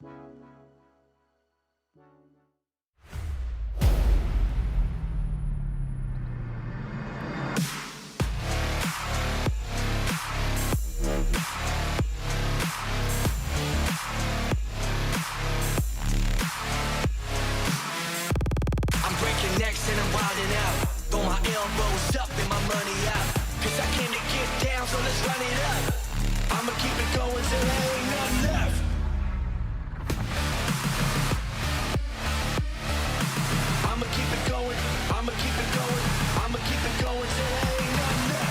Necks and I'm wilding out. Throw my elbows up and my money out. Cause I came to get down, so let's run it up. I'ma keep it going till there ain't nothing left. I'ma keep it going, I'ma keep it going, I'ma keep it going till there ain't nothing left.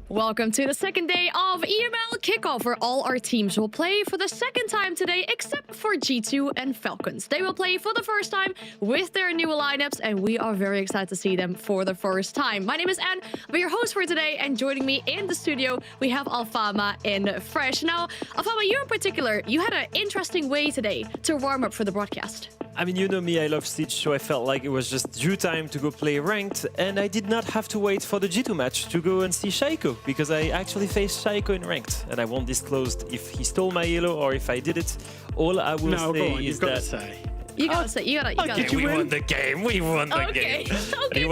Welcome to the second day of EML Kickoff, where all our teams will play for the second time today, except for G2 and Falcons. They will play for the first time with their new lineups, and we are very excited to see them for the first time. My name is Anne, I'll be your host for today, and joining me in the studio, we have Alfama and Fresh. Now, Alfama, you in particular, you had an interesting way today to warm up for the broadcast. I mean, you know me, I love Siege, so I felt like it was just due time to go play ranked, and I did not have to wait for the G2 match to go and see Shaiko, because I actually faced Shaiko in ranked, and I won't disclose if he stole my elo or if I did it. All I will say is that... You gotta say, you gotta. We won the game. We won the game. Okay,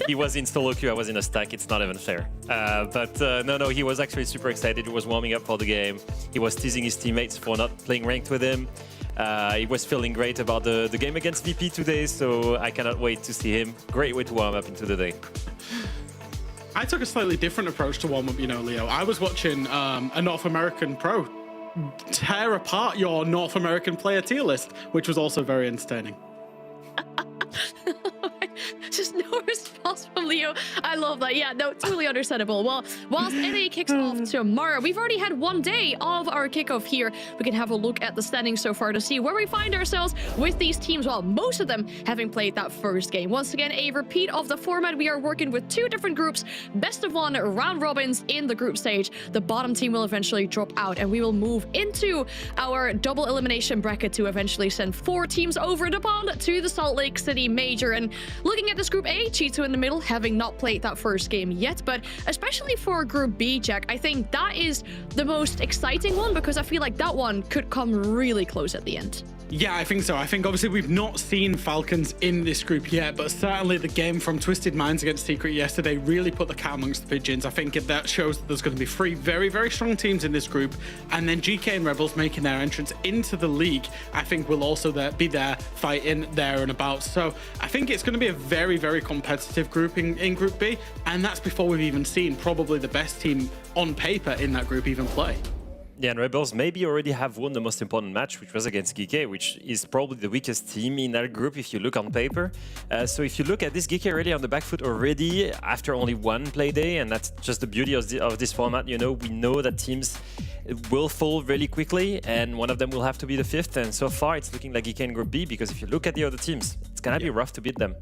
he was in solo queue. I was in a stack. It's not even fair. No, he was actually super excited. He was warming up for the game. He was teasing his teammates for not playing ranked with him. He was feeling great about the game against VP today, so I cannot wait to see him. Great way to warm up into the day. I took a slightly different approach to warm up, you know, Leo. I was watching a North American pro tear apart your North American player tier list, which was also very entertaining. Just no response from Leo. I love that. Yeah, no, totally understandable. Well, whilst NA kicks off tomorrow, we've already had one day of our kickoff here. We can have a look at the standings so far to see where we find ourselves with these teams, while most of them having played that first game. Once again, a repeat of the format. We are working with two different groups, best of one round robins in the group stage. The bottom team will eventually drop out, and we will move into our double elimination bracket to eventually send 4 teams over the pond to the Salt Lake City Major. And looking at this Group A, G2 in the middle, having not played that first game yet, but especially for Group B, Jack, I think that is the most exciting one, because I feel like that one could come really close at the end. Yeah, I think so. I think obviously we've not seen Falcons in this group yet, but certainly the game from Twisted Minds against Secret yesterday really put the cat amongst the pigeons. I think that shows that there's going to be 3 very, very strong teams in this group, and then Geekay and Rebels making their entrance into the league, I think will also be there fighting there and about. So I think it's going to be a very, very competitive group in Group B, and that's before we've even seen probably the best team on paper in that group even play. Yeah, and Rebels maybe already have won the most important match, which was against Geekay, which is probably the weakest team in that group if you look on paper. So if you look at this, Geekay already on the back foot already after only 1 play day, and that's just the beauty of this format. You know, we know that teams will fall really quickly, and one of them will have to be the 5th. And so far, it's looking like Geekay in Group B, because if you look at the other teams, it's gonna be rough to beat them.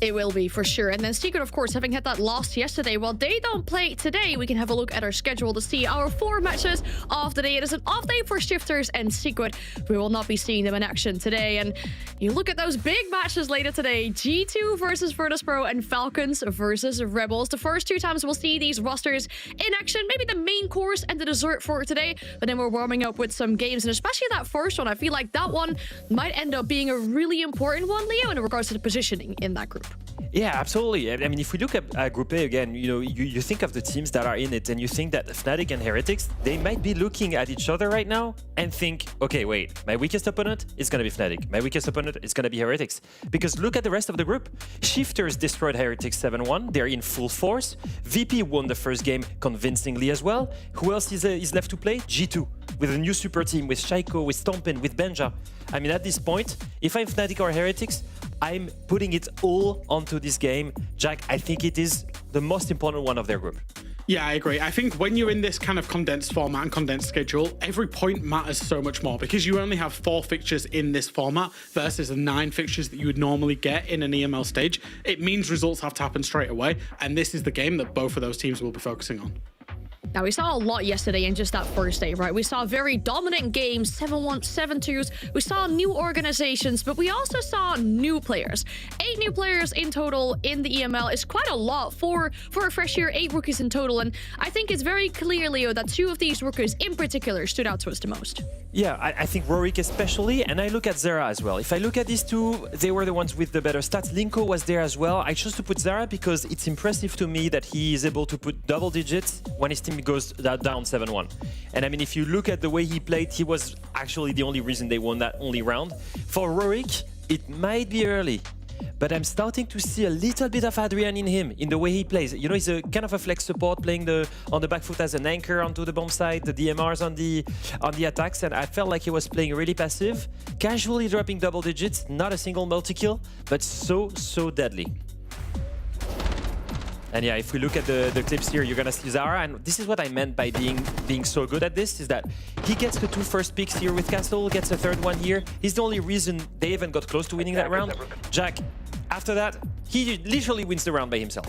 It will be, for sure. And then Secret, of course, having had that loss yesterday, while they don't play today, we can have a look at our schedule to see our 4 matches of the day. It is an off day for Shifters and Secret. We will not be seeing them in action today. And you look at those big matches later today. G2 versus Virtus.pro and Falcons versus Rebels. The first 2 times we'll see these rosters in action. Maybe the main course and the dessert for today. But then we're warming up with some games. And especially that first one, I feel like that one might end up being a really important one, Leo, in regards to the positioning in that group. Yeah, absolutely. I mean, if we look at Group A again, you know, you think of the teams that are in it, and you think that Fnatic and Heretics, they might be looking at each other right now and think, okay, wait, my weakest opponent is going to be Fnatic. My weakest opponent is going to be Heretics. Because look at the rest of the group. Shifters destroyed Heretics 7-1. They're in full force. VP won the first game convincingly as well. Who else is left to play? G2, with a new super team, with Shaiko, with Stompin, with Benja. I mean, at this point, if I'm Fnatic or Heretics, I'm putting it all onto this game. Jack, I think it is the most important one of their group. Yeah, I agree. I think when you're in this kind of condensed format and condensed schedule, every point matters so much more because you only have 4 fixtures in this format versus the 9 fixtures that you would normally get in an EML stage. It means results have to happen straight away, and this is the game that both of those teams will be focusing on. Now, we saw a lot yesterday in just that first day, right? We saw very dominant games, 7-1, 7-2s. We saw new organizations, but we also saw new players. 8 new players in total in the EML is quite a lot for a fresh year, 8 rookies in total. And I think it's very clear, Leo, that 2 of these rookies in particular stood out to us the most. Yeah, I think Rorik especially, and I look at Zera as well. If I look at these 2, they were the ones with the better stats. Linko was there as well. I chose to put Zera because it's impressive to me that he is able to put double digits when his team goes down 7-1. And I mean, if you look at the way he played, he was actually the only reason they won that only round. For Rorik, it might be early, but I'm starting to see a little bit of Adrian in him, in the way he plays. You know, he's a kind of a flex support, playing on the back foot as an anchor onto the bomb side, the DMRs on the attacks, and I felt like he was playing really passive, casually dropping double digits, not a single multi-kill, but so deadly. And yeah, if we look at the clips here, you're gonna see Zara, and this is what I meant by being so good at this, is that he gets the 2 first picks here with Castle, gets a 3rd one here. He's the only reason they even got close to winning that round. Jack, after that, he literally wins the round by himself.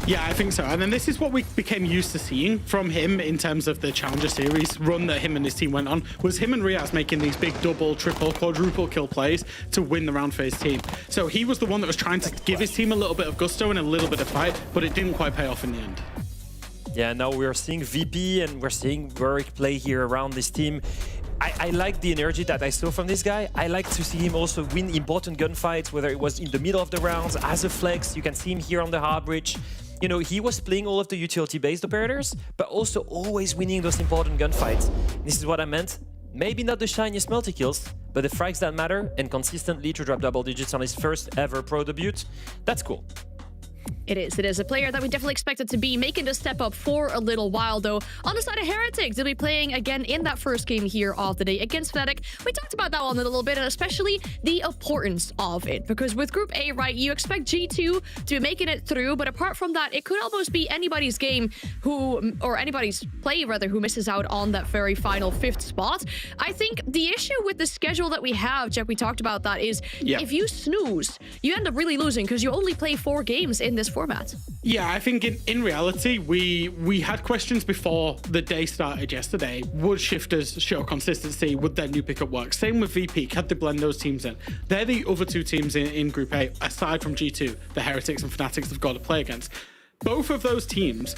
Yeah, I think so. And then this is what we became used to seeing from him in terms of the Challenger Series run that him and his team went on, was him and Riaz making these big double, triple, quadruple kill plays to win the round for his team. So he was the one that was trying to give his team a little bit of gusto and a little bit of fight, but it didn't quite pay off in the end. Yeah, now we're seeing VP and we're seeing Rorik play here around this team. I like the energy that I saw from this guy. I like to see him also win important gunfights, whether it was in the middle of the rounds, as a flex. You can see him here on the hard bridge. You know, he was playing all of the utility-based operators, but also always winning those important gunfights. This is what I meant. Maybe not the shiniest multi-kills, but the frags that matter, and consistently to drop double digits on his first ever pro debut. That's cool. It is a player that we definitely expected to be making the step up for a little while, though. On the side of Heretics, they'll be playing again in that first game here of the day against Fnatic. We talked about that one a little bit, and especially the importance of it, because with Group A, right, you expect G2 to be making it through, but apart from that, it could almost be anybody's game or anybody's play, rather, who misses out on that very final 5th spot. I think the issue with the schedule that we have, Jeff, we talked about that, is if you snooze, you end up really losing because you only play 4 games in this format. Yeah, I think in reality, we had questions before the day started yesterday. Would shifters show consistency? Would their new pickup work? Same with VP. Had they blend those teams in? They're the other 2 teams in Group A, aside from G2, the Heretics and Fnatic have got to play against. Both of those teams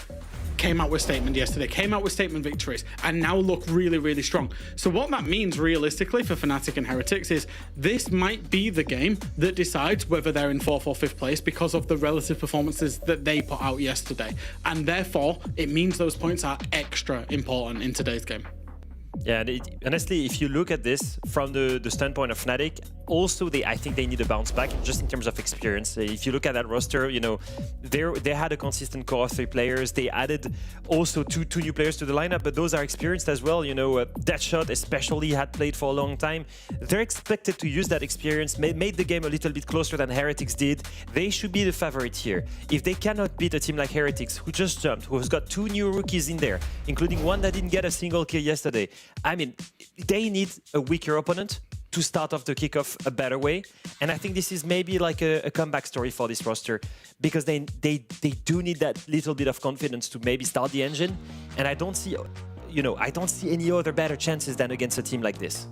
came out with statement yesterday, came out with statement victories, and now look really strong. So what that means realistically for Fnatic and Heretics is this might be the game that decides whether they're in 4th or 5th place because of the relative performances that they put out yesterday. And therefore, it means those points are extra important in today's game. Yeah, and honestly, if you look at this from the standpoint of Fnatic, also I think they need a bounce back just in terms of experience. If you look at that roster, you know, they had a consistent core of 3 players. They added also two new players to the lineup, but those are experienced as well. You know, Deadshot especially had played for a long time. They're expected to use that experience, made the game a little bit closer than Heretics did. They should be the favorite here. If they cannot beat a team like Heretics, who just jumped, who has got 2 new rookies in there, including one that didn't get a single kill yesterday, I mean, they need a weaker opponent to start off the kickoff a better way. And I think this is maybe like a comeback story for this roster, because they do need that little bit of confidence to maybe start the engine. And I don't see, you know, I don't see any other better chances than against a team like this.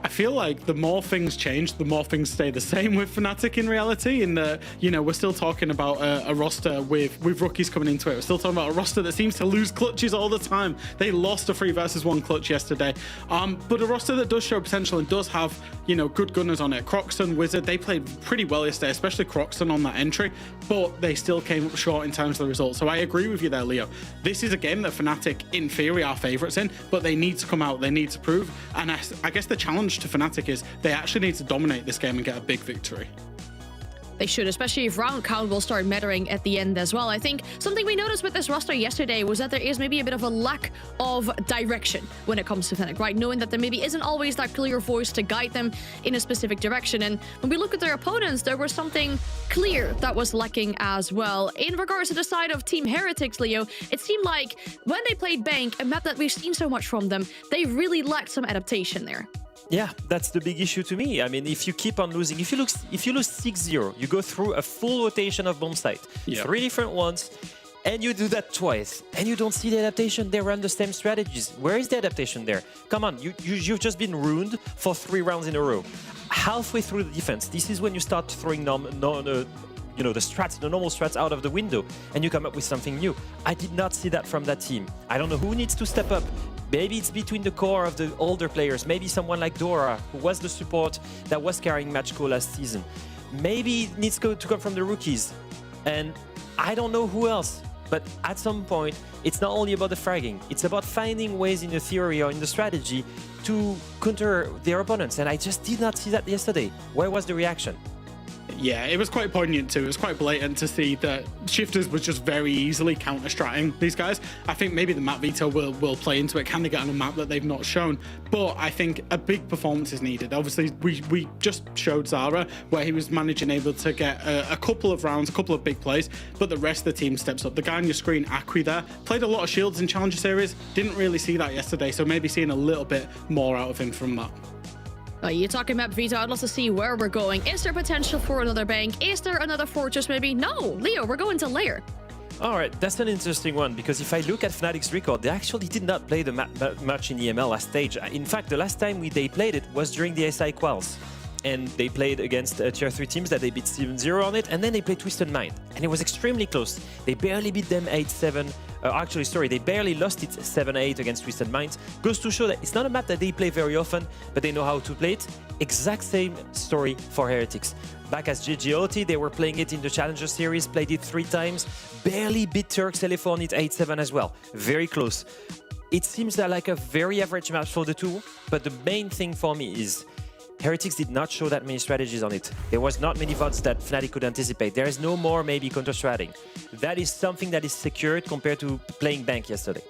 I feel like the more things change, the more things stay the same with Fnatic in reality. In the, you know, we're still talking about a roster with rookies coming into it. We're still talking about a roster that seems to lose clutches all the time. They lost a 3 versus 1 clutch yesterday. But a roster that does show potential and does have, you know, good gunners on it. Croxton, Wizard, they played pretty well yesterday, especially Croxton on that entry, but they still came up short in terms of the results. So I agree with you there, Leo. This is a game that Fnatic, in theory, are favourites in, but they need to come out, they need to prove. And I guess the challenge to Fnatic is they actually need to dominate this game and get a big victory. They should, especially if round count will start mattering at the end as well. I think something we noticed with this roster yesterday was that there is maybe a bit of a lack of direction when it comes to Fnatic, right? Knowing that there maybe isn't always that clear voice to guide them in a specific direction. And when we look at their opponents, there was something clear that was lacking as well. In regards to the side of Team Heretics, Leo, it seemed like when they played Bank, a map that we've seen so much from them, they really lacked some adaptation there. Yeah, that's the big issue to me. I mean, if you keep on losing, if you lose 6-0, you go through a full rotation of bomb site, 3 different ones, and you do that twice, and you don't see the adaptation. They run the same strategies. Where is the adaptation there? Come on, you've just been ruined for 3 rounds in a row. Halfway through the defense, this is when you start throwing the normal strats out of the window, and you come up with something new. I did not see that from that team. I don't know who needs to step up. Maybe it's between the core of the older players. Maybe someone like Dora, who was the support that was carrying Match Co last season. Maybe it needs to come from the rookies. And I don't know who else. But at some point, it's not only about the fragging. It's about finding ways in the theory or in the strategy to counter their opponents. And I just did not see that yesterday. Where was the reaction? Yeah, it was quite poignant too. It was quite blatant to see that Shifters was just very easily counter-stratting these guys. I think maybe the map veto will play into it. Can they get on a map that they've not shown? But I think a big performance is needed. Obviously, we just showed Zara where he was able to get a couple of rounds, a couple of big plays, but the rest of the team steps up. The guy on your screen, Akwi there, played a lot of shields in Challenger Series. Didn't really see that yesterday, so maybe seeing a little bit more out of him from that. You're talking map veto. I'd love to see where we're going. Is there potential for another Bank? Is there another Fortress maybe? No, Leo, we're going to Lair. All right, that's an interesting one, because if I look at Fnatic's record, they actually did not play the map much in EML last stage. In fact, the last time they played it was during the SI Quals. And they played against tier 3 teams that they beat 7-0 on it, and then they played Twisted Mind. And it was extremely close. They barely beat them 8-7. They barely lost it 7-8 against Twisted Minds. Goes to show that it's not a map that they play very often, but they know how to play it. Exact same story for Heretics. Back as GGOT, they were playing it in the Challenger Series, played it 3 times, barely beat Turks Elephant on it 8-7 as well. Very close. It seems like a very average match for the two, but the main thing for me is Heretics did not show that many strategies on it. There was not many VODs that Fnatic could anticipate. There is no more maybe counter-stratting. That is something that is secured compared to playing Bank yesterday.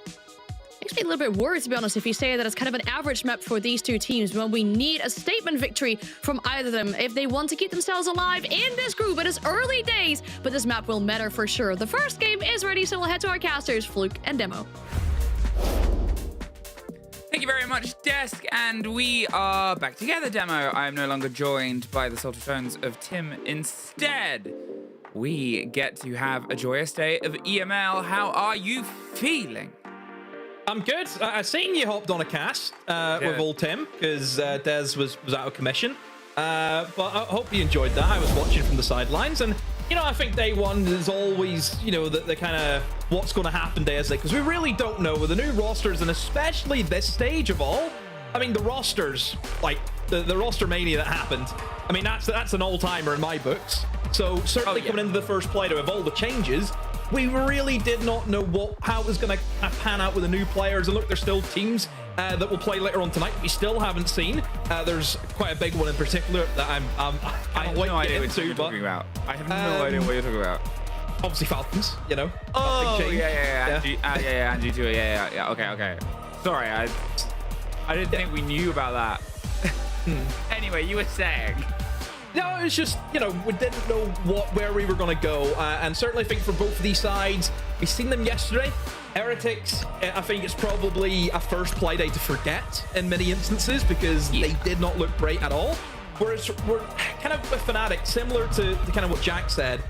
Makes me a little bit worried, to be honest, if you say that it's kind of an average map for these two teams when we need a statement victory from either of them if they want to keep themselves alive in this group. It is early days, but this map will matter for sure. The first game is ready, so we'll head to our casters, Fluke and Demo. Thank you very much, Desk, and we are back together, Demo. I am no longer joined by the salty tones of Tim. Instead, we get to have a joyous day of EML. How are you feeling? I'm good. I seen you hopped on a cast with old Tim because Des was out of commission. But I hope you enjoyed that. I was watching from the sidelines, and I think day one is always, the kind of what's going to happen day, because we really don't know with the new rosters, and especially this stage of all. I mean, the rosters, like the roster mania that happened. I mean, that's an all-timer in my books. So certainly coming into the first play of all the changes, we really did not know how it was going to pan out with the new players. And look, there's still teams that will play later on tonight we still haven't seen. There's quite a big one in particular that I have no idea what you're talking about. I have no idea what you're talking about. Obviously Falcons, Oh, yeah. And G2, yeah. Okay. Sorry, I didn't think we knew about that. Anyway, you were saying. No, it was just, we didn't know where we were going to go. And certainly I think for both of these sides, we've seen them yesterday. Heretics, I think it's probably a first play day to forget in many instances because they did not look great at all. Whereas we're kind of with Fnatic, similar to kind of what Jack said.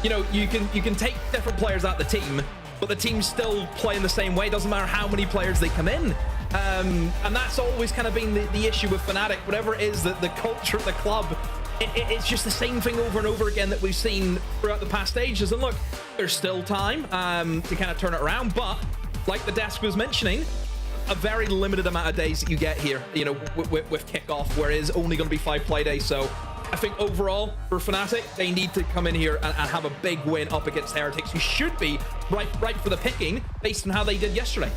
You can take different players out the team, but the team's still playing the same way. Doesn't matter how many players they come in. And that's always kind of been the issue with Fnatic. Whatever it is, the culture at the club, it's just the same thing over and over again that we've seen throughout the past stages. And look, there's still time to kind of turn it around. But like the desk was mentioning, a very limited amount of days that you get here, with Kickoff, where it is only going to be 5 play days. So I think overall for Fnatic, they need to come in here and have a big win up against Heretics, who should be right for the picking based on how they did yesterday.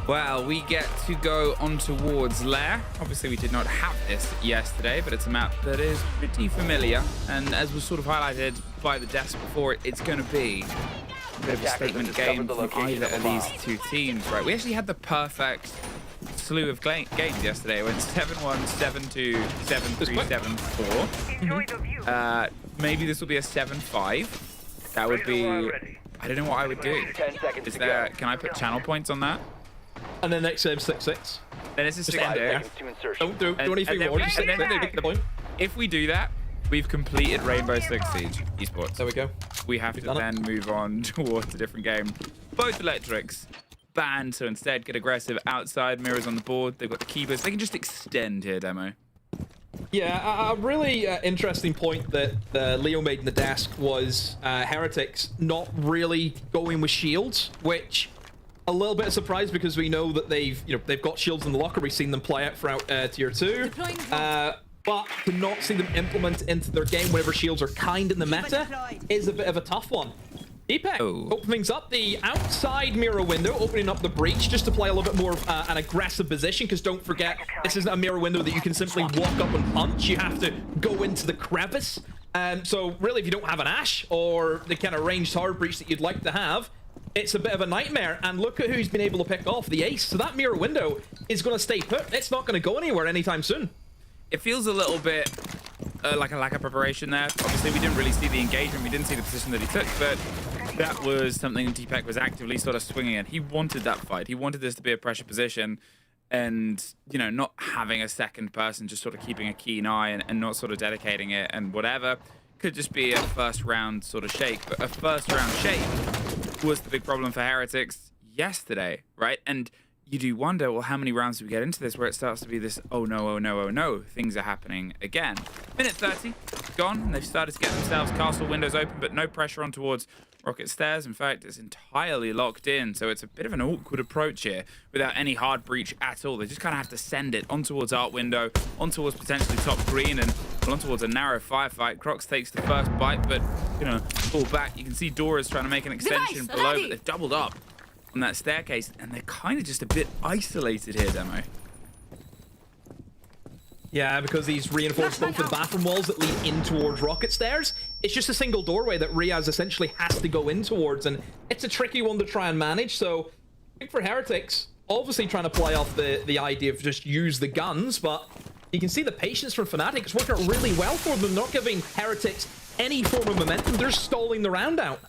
Well, we get to go on towards Lair. Obviously, we did not have this yesterday, but it's a map that is pretty familiar. And as was sort of highlighted by the desk before, it's going to be a bit of a statement game from either of these two teams, right? We actually had the perfect slew of games yesterday. It went 7-1, 7-2, 7-3, 7-4. Maybe this will be a 7-5. That would be... I don't know what I would do. Is there... Can I put channel points on that? And then next game 6-6. Then it's a 6-2. Don't do anything more. Just get the point. If we do that, we've completed Rainbow Six Siege Esports. There we go. We have to then move on towards a different game. Both electrics banned, so instead get aggressive outside. Mirrors on the board. They've got the keepers. They can just extend here, Demo. Yeah, a really interesting point that Leo made in the desk was Heretics not really going with shields, which a little bit of surprise because we know that they've got shields in the locker. We've seen them play out throughout tier 2. But to not see them implement into their game whenever shields are kind in the meta is a bit of a tough one. Deepak, open things up. The outside mirror window, opening up the breach just to play a little bit more of an aggressive position, because don't forget, this isn't a mirror window that you can simply walk up and punch. You have to go into the crevice. So really, if you don't have an Ashe or the kind of ranged hard breach that you'd like to have, it's a bit of a nightmare. And look at who's been able to pick off the ace. So that mirror window is going to stay put. It's not going to go anywhere anytime soon. It feels a little bit like a lack of preparation there. Obviously, we didn't really see the engagement. We didn't see the position that he took, but that was something Deepak was actively sort of swinging in. He wanted that fight. He wanted this to be a pressure position, and, you know, not having a second person just sort of keeping a keen eye and not sort of dedicating it and whatever. Could just be a first round sort of shake, but a first round shake was the big problem for Heretics yesterday, right? And you do wonder, well, how many rounds do we get into this where it starts to be this, oh no, oh no, oh no, things are happening again. Minute 30, gone, and they've started to get themselves castle windows open, but no pressure on towards Rocket Stairs. In fact, it's entirely locked in, so it's a bit of an awkward approach here without any hard breach at all. They just kind of have to send it on towards Art Window, on towards potentially top green, and on towards a narrow firefight. Crocs takes the first bite, but, you know, pull back. You can see Dora's trying to make an extension below, but they've doubled up on that staircase, and they're kind of just a bit isolated here, Demo. Yeah, because he's reinforced both the bathroom walls that lead in towards Rocket Stairs. It's just a single doorway that Riaz essentially has to go in towards, and it's a tricky one to try and manage. So I think for Heretics, obviously trying to play off the idea of just use the guns, but you can see the patience from Fnatic is working out really well for them, not giving Heretics any form of momentum. They're stalling the round out.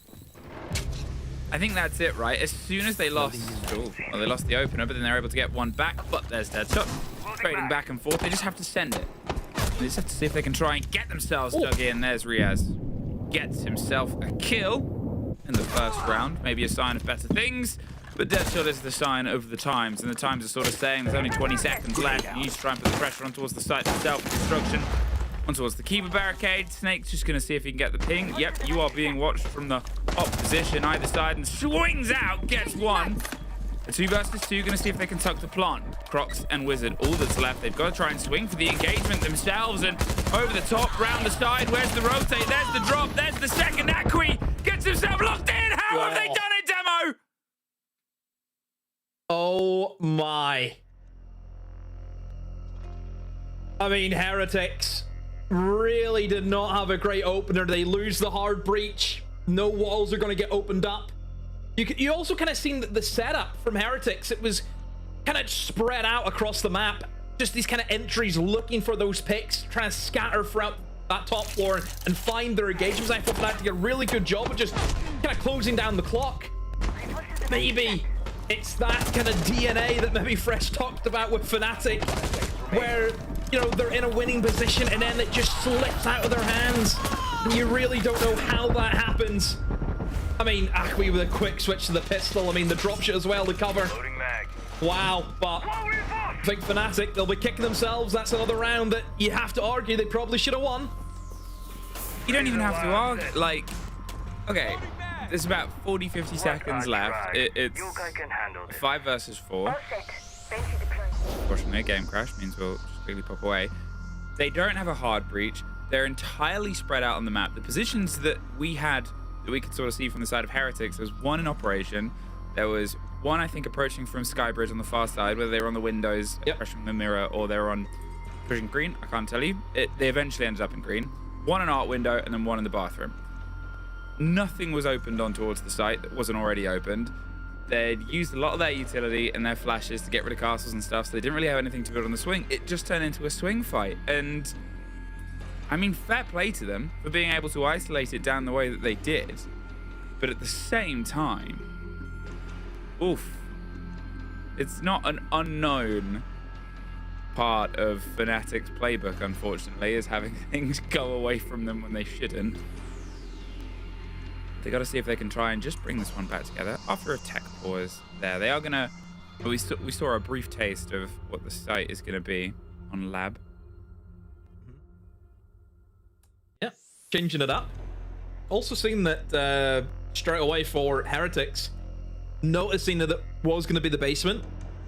I think that's it, right? As soon as they lost, well, they lost the opener, but then they're able to get one back. But there's Deadshot, trading back and forth. They just have to send it. They just have to see if they can try and get themselves dug in. There's Riaz, gets himself a kill in the first round. Maybe a sign of better things, but Deadshot is the sign of the times, and the times are sort of saying there's only 20 seconds left. You need to try and put the pressure on towards the site itself. Destruction on towards the Keeper barricade. Snake's just going to see if he can get the ping. Yep, you are being watched from the opposition either side, and swings out, gets one. A 2 versus 2, going to see if they can tuck the plant. Crocs and Wizard, all that's left. They've got to try and swing for the engagement themselves, and over the top, round the side. Where's the rotate? There's the drop. There's the second. Akwi gets himself locked in. How have they done it, Demo? Oh my. I mean, Heretics really did not have a great opener. They lose the hard breach. No walls are going to get opened up. You also kind of seen the setup from Heretics. It was kind of spread out across the map. Just these kind of entries looking for those picks, trying to scatter throughout that top floor and find their engagements. I thought Fnatic did a really good job of just kind of closing down the clock. Maybe it's that kind of DNA that maybe Fresh talked about with Fnatic, where, you know, they're in a winning position and then it just slips out of their hands. And you really don't know how that happens. I mean, Akwi with a quick switch to the pistol. I mean, the drop shot as well to cover. Wow, but I think Fnatic, they'll be kicking themselves. That's another round that you have to argue they probably should have won. You don't even have to argue. Like, okay, there's about 40-50 seconds left. It's 5 versus 4. Unfortunately, a game crash means we'll just quickly pop away. They don't have a hard breach. They're entirely spread out on the map. The positions that we had, that we could sort of see from the side of Heretics, there's one in operation, There was one, I think, approaching from Skybridge on the far side, whether they were on the windows, approaching the mirror, or they were on pushing green. I can't tell you. They eventually ended up in green. One in art window, and then one in the bathroom. Nothing was opened on towards the site that wasn't already opened. They'd used a lot of their utility and their flashes to get rid of castles and stuff, so they didn't really have anything to build on the swing. It just turned into a swing fight. And, I mean, fair play to them for being able to isolate it down the way that they did. But at the same time, oof. It's not an unknown part of Fnatic's playbook, unfortunately, is having things go away from them when they shouldn't. They got to see if they can try and just bring this one back together after a tech pause there. They are going to... We saw a brief taste of what the site is going to be on lab. Yeah, changing it up. Also seen that straight away for Heretics, noticing that it was going to be the basement,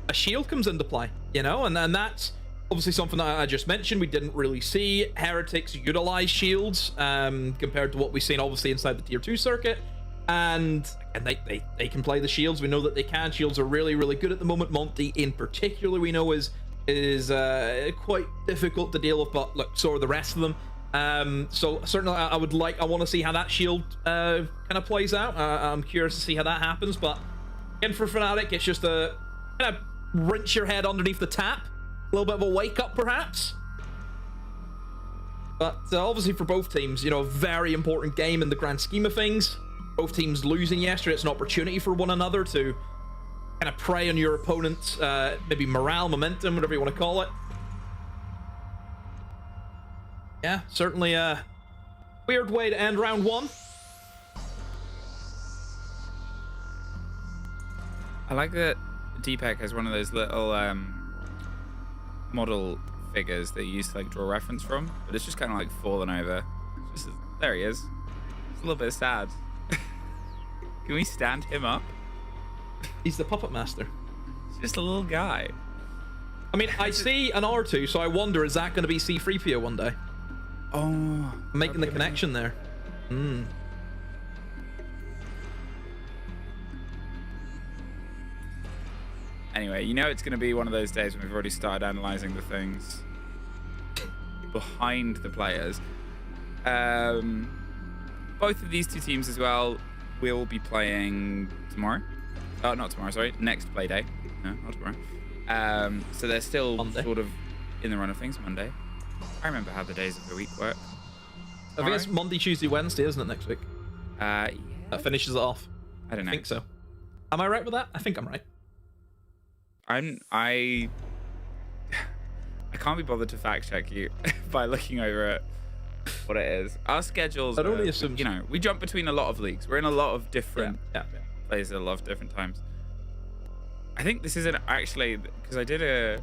a shield comes into play, you know, and that's obviously something that I just mentioned. We didn't really see Heretics utilize shields compared to what we've seen obviously inside the tier 2 circuit, and they can play the shields. We know that they can. Shields are really, really good at the moment. Monty in particular we know is quite difficult to deal with, but look, so are the rest of them. So certainly I want to see how that shield kind of plays out. I'm curious to see how that happens, but again for Fnatic, it's just a kind of rinse your head underneath the tap. A little bit of a wake up, perhaps. But obviously for both teams, you know, a very important game in the grand scheme of things. Both teams losing yesterday, it's an opportunity for one another to kind of prey on your opponent's maybe morale, momentum, whatever you want to call it. Yeah, certainly a weird way to end round one. I like that Deepak has one of those little model figures that you used to like draw reference from, but it's just kind of like fallen over. There he is. It's a little bit sad. Can we stand him up? He's the puppet master. He's just a little guy. I mean, I see an R2, so I wonder, is that going to be C3PO one day? Oh, I'm making the connection there. Anyway, you know it's going to be one of those days when we've already started analysing the things behind the players. Both of these two teams as well will be playing tomorrow. Oh, not tomorrow, sorry. Next play day. No, not tomorrow. So they're still Monday. sort of in the run of things. Monday. I remember how the days of the week work. I think it's Monday, Tuesday, Wednesday, isn't it, next week? Yeah. That finishes it off. I don't know. I think so. Am I right with that? I think I'm right. I can't be bothered to fact check you by looking over at what it is. Our schedules, I'd only assume, you know, we jump between a lot of leagues. We're in a lot of different yeah. places at a lot of different times. I think this isn't actually because I did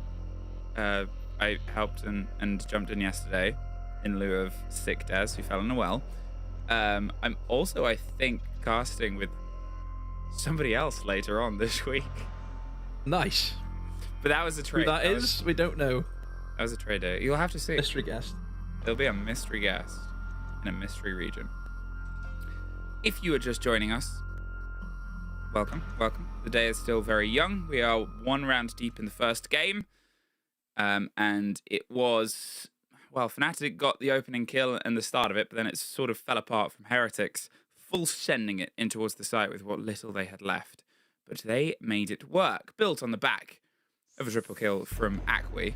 I helped and jumped in yesterday in lieu of sick Des, who fell unwell. I'm also, I think, casting with somebody else later on this week. Nice. But that was a trade. Who that is, we don't know. That was a trade day. You'll have to see. Mystery guest. There'll be a mystery guest in a mystery region. If you are just joining us, welcome, welcome. The day is still very young. We are one round deep in the first game. And it was, well, Fnatic got the opening kill and the start of it, but then it sort of fell apart from Heretics, full sending it in towards the site with what little they had left. But they made it work, built on the back of a triple kill from Akwi.